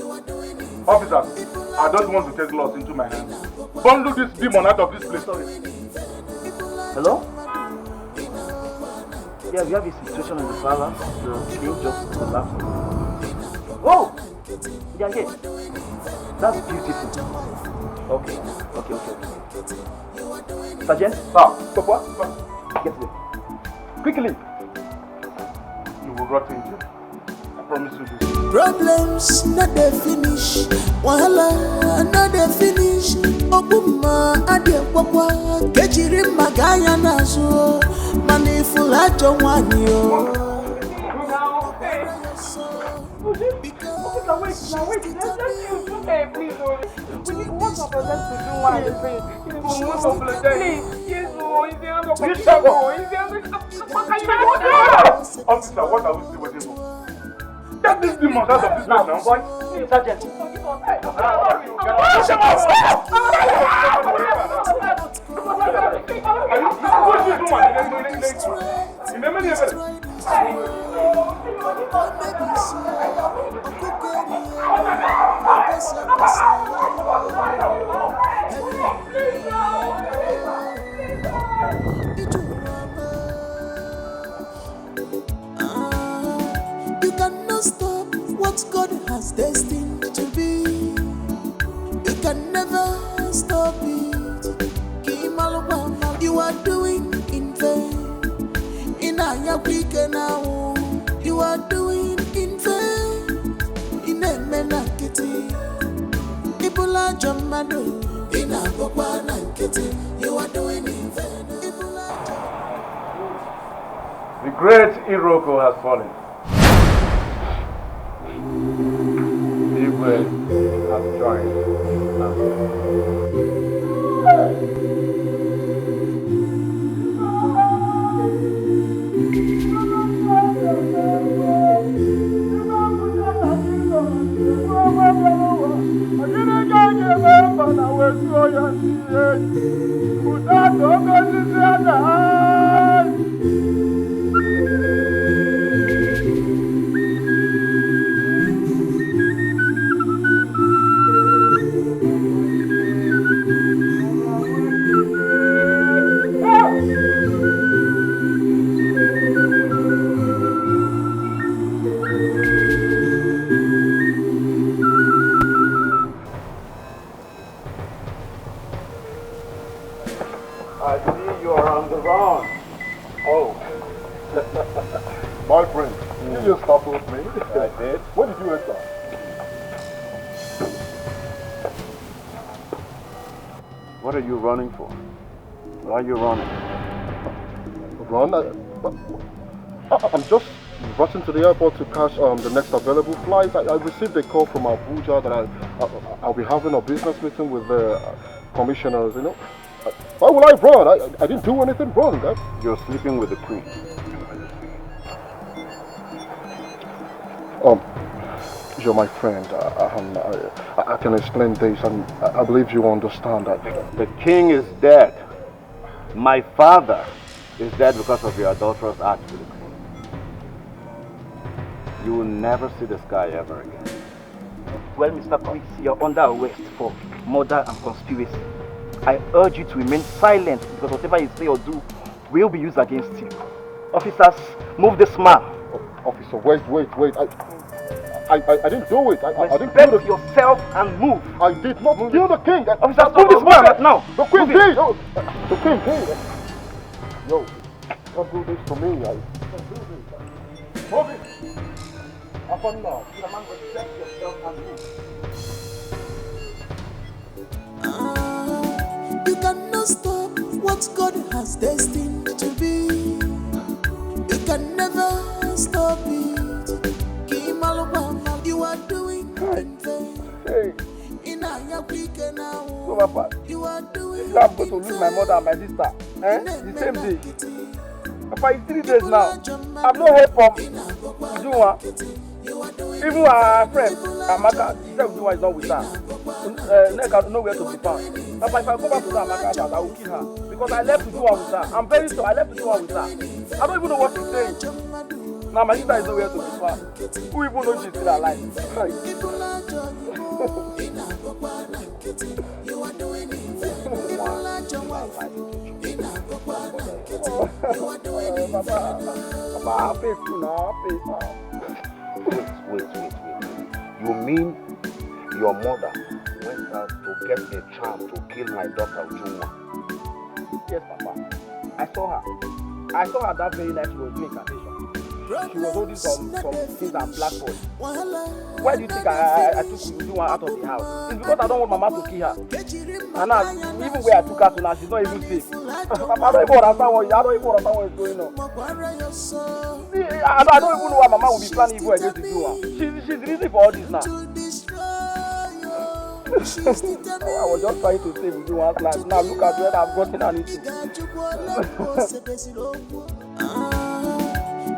S14: Officers, I don't want to take laws into my hands. Bundle this demon out of this place.
S13: Hello? Yeah, we have a situation in the palace. The king just collapsed. Oh! They are here. That's beautiful. Okay. Sergeant?
S14: Stop what?
S13: Get there. Quickly.
S14: You will rot in jail. I promise you this.
S10: Problems not the finish. Wahala not the finish. Obuma adie kwakwa. Kejiri magaya nazo. Manifula jongwanyo.
S14: Officer, what are we still waiting for? Get this demon out of this place now, boy.
S13: Sergeant.
S10: You cannot stop what God has destined to be. You can never stop it. You are doing in vain. In Ayapika now, you are doing in vain. In Emenakiti, Ibula Jamadu, in Abokwana Kitty, you are doing in vain.
S14: The great Iroko has fallen. People have joined us.
S16: I believe you are on the run.
S17: Oh. My friend, you just stopped with me.
S16: I did.
S17: When did you enter?
S16: What are you running for? Why are you running?
S17: Run? I'm just rushing to the airport to catch the next available flight. I received a call from Abuja that I'll be having a business meeting with the commissioners, you know. Why will I run? I didn't do anything wrong.
S16: You're sleeping with the queen.
S17: You're my friend. I can explain this, and I believe you understand that.
S16: The king is dead. My father is dead because of your adulterous act with the queen. You will never see the sky ever again.
S13: Well, Mr. Quicks, you're under arrest for murder and conspiracy. I urge you to remain silent because whatever you say or do will be used against you. Officers, move this man.
S17: Officer, wait. I didn't do it. I didn't
S13: Respect yourself and move.
S17: I did not kill the king.
S13: Officers, move this man right now.
S17: The queen did. The queen did. Yo, don't do this to me. Don't do this. Move it. Up and now.
S13: Respect yourself and move.
S10: You cannot stop what God has destined to be. You can never stop it. You are doing in vain.
S13: Hey.
S10: In a week now.
S13: So, Papa,
S10: you are doing.
S13: I'm going to lose my mother and my sister. The same day. Papa, it's 3 days now. I've no help from Zuma. Even our friend, Amaka, she said Zuma is not with her. Neka nowhere to be found. Papa, if I go back to that Amaka's house, I will kill her. Because I left Zuma with her. I'm very sure I left Zuma with her. I don't even know what she's saying. Now my sister is nowhere to be found. Who even knows she's still alive? Papa, face now, face now.
S16: Wait. You mean your mother went out to get a charm to kill my daughter Ujunwa?
S13: Yes, Papa. I saw her that very night she was doing incantation. She was holding some things and black boy. Why do you think I took Ujunwa out of the house? It's because I don't want Mama to kill her. And now, even where I took her to now, she's not even safe. Papa, I don't even understand what is going on. See, I don't even know why Mama will be planning evil against Ujunwa. She's the reason for all this now. I was just trying to save Ujunwa's life. Now look at where I've gotten her into.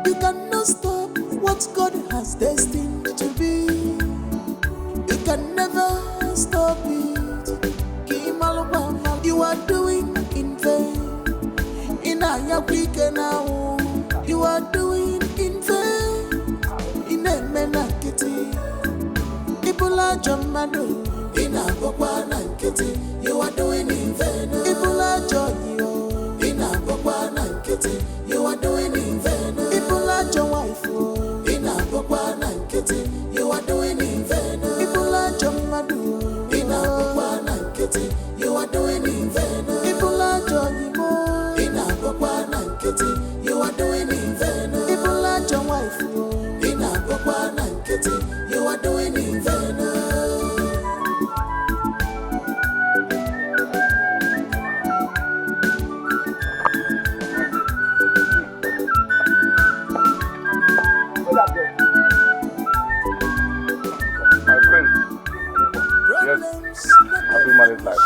S10: You cannot stop what God has destined to be. You can never stop it. You are doing in vain. In a week now, you are doing in vain. In a menakiti, Ibola Jamado. In a Bokwana, you are doing in vain. Ibola Joyo. In a Bokwana, you are doing in vain. Ibola Jawaifu. In a Bokwana, you are doing in vain. Ibola Jamadu. In a Bokwana, you are doing in vain. Ibola Joyimo. In a Bokwana, you are doing in vain. Ibola Jawaifu. In a Bokwana, you are doing in vain.
S14: Happy married life.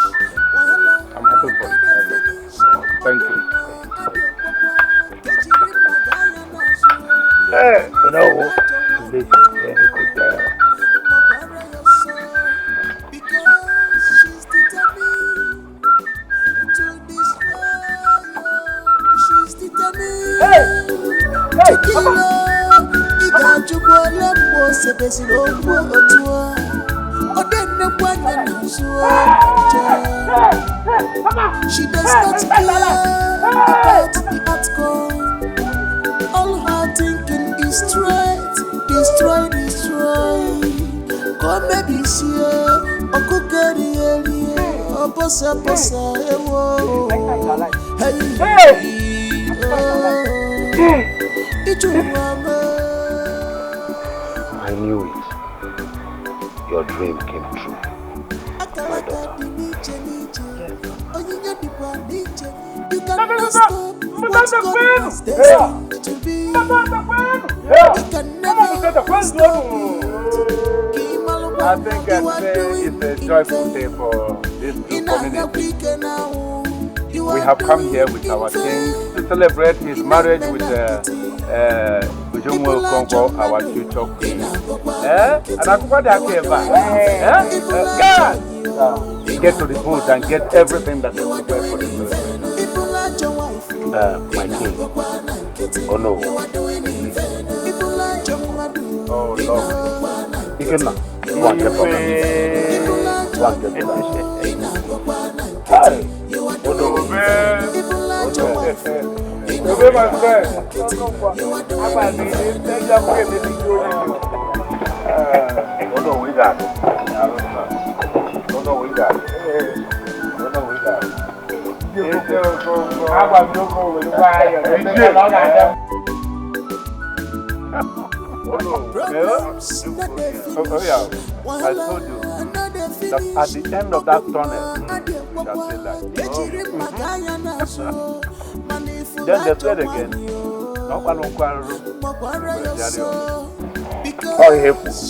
S14: I'm happy for it. Thank you.
S12: No, this is very good girl.
S10: Hey, Papa. She does not care about the outcome. All her thinking is straight, destroy. Come baby, see, or cook
S19: I knew it. Your dream came true. My daughter.
S10: You cannot stop what God has destined to be. You can never stop
S18: I think today is a joyful day for this community. We have come here with our king to celebrate his marriage with Ujumwe Kongo, our future queen. And I could God! Get to the booth and get everything that is prepared for the
S19: my king. Oh no.
S18: Oh Lord.
S19: You can not. One step up. One step up.
S18: Oh no, man. Oh no, my friend.
S19: Oh no, we got it. Oh no, we got it. Oh no, we got it.
S18: Oh yeah, I told you that at the end of that tunnel, we shall say that. Then they said again, no one will quarrel.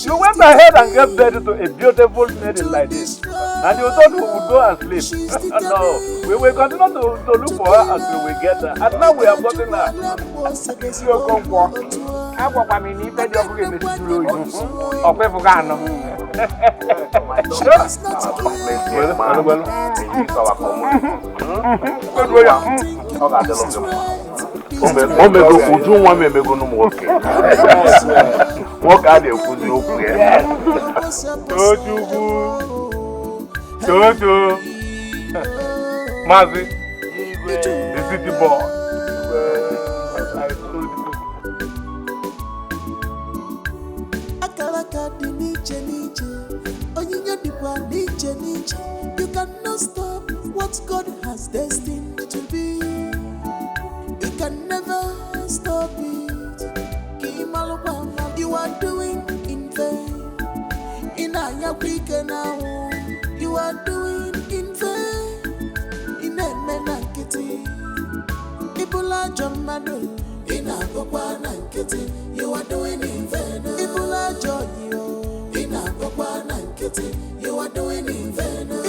S18: You went ahead and gave birth to a beautiful lady like this, and you thought we would go and sleep. No, we will continue to look for her until we get her, and now we have gotten her. Mazi, the city boy.
S10: You cannot stop what God has destined to be. You can never stop it. You are doing in vain. In Africa now, you are doing in vain. In Emenakiti, Ibula Jomado, in Agopanankiti, you are doing in vain. Ibula Jodio, in Agopanankiti, you are doing in vain.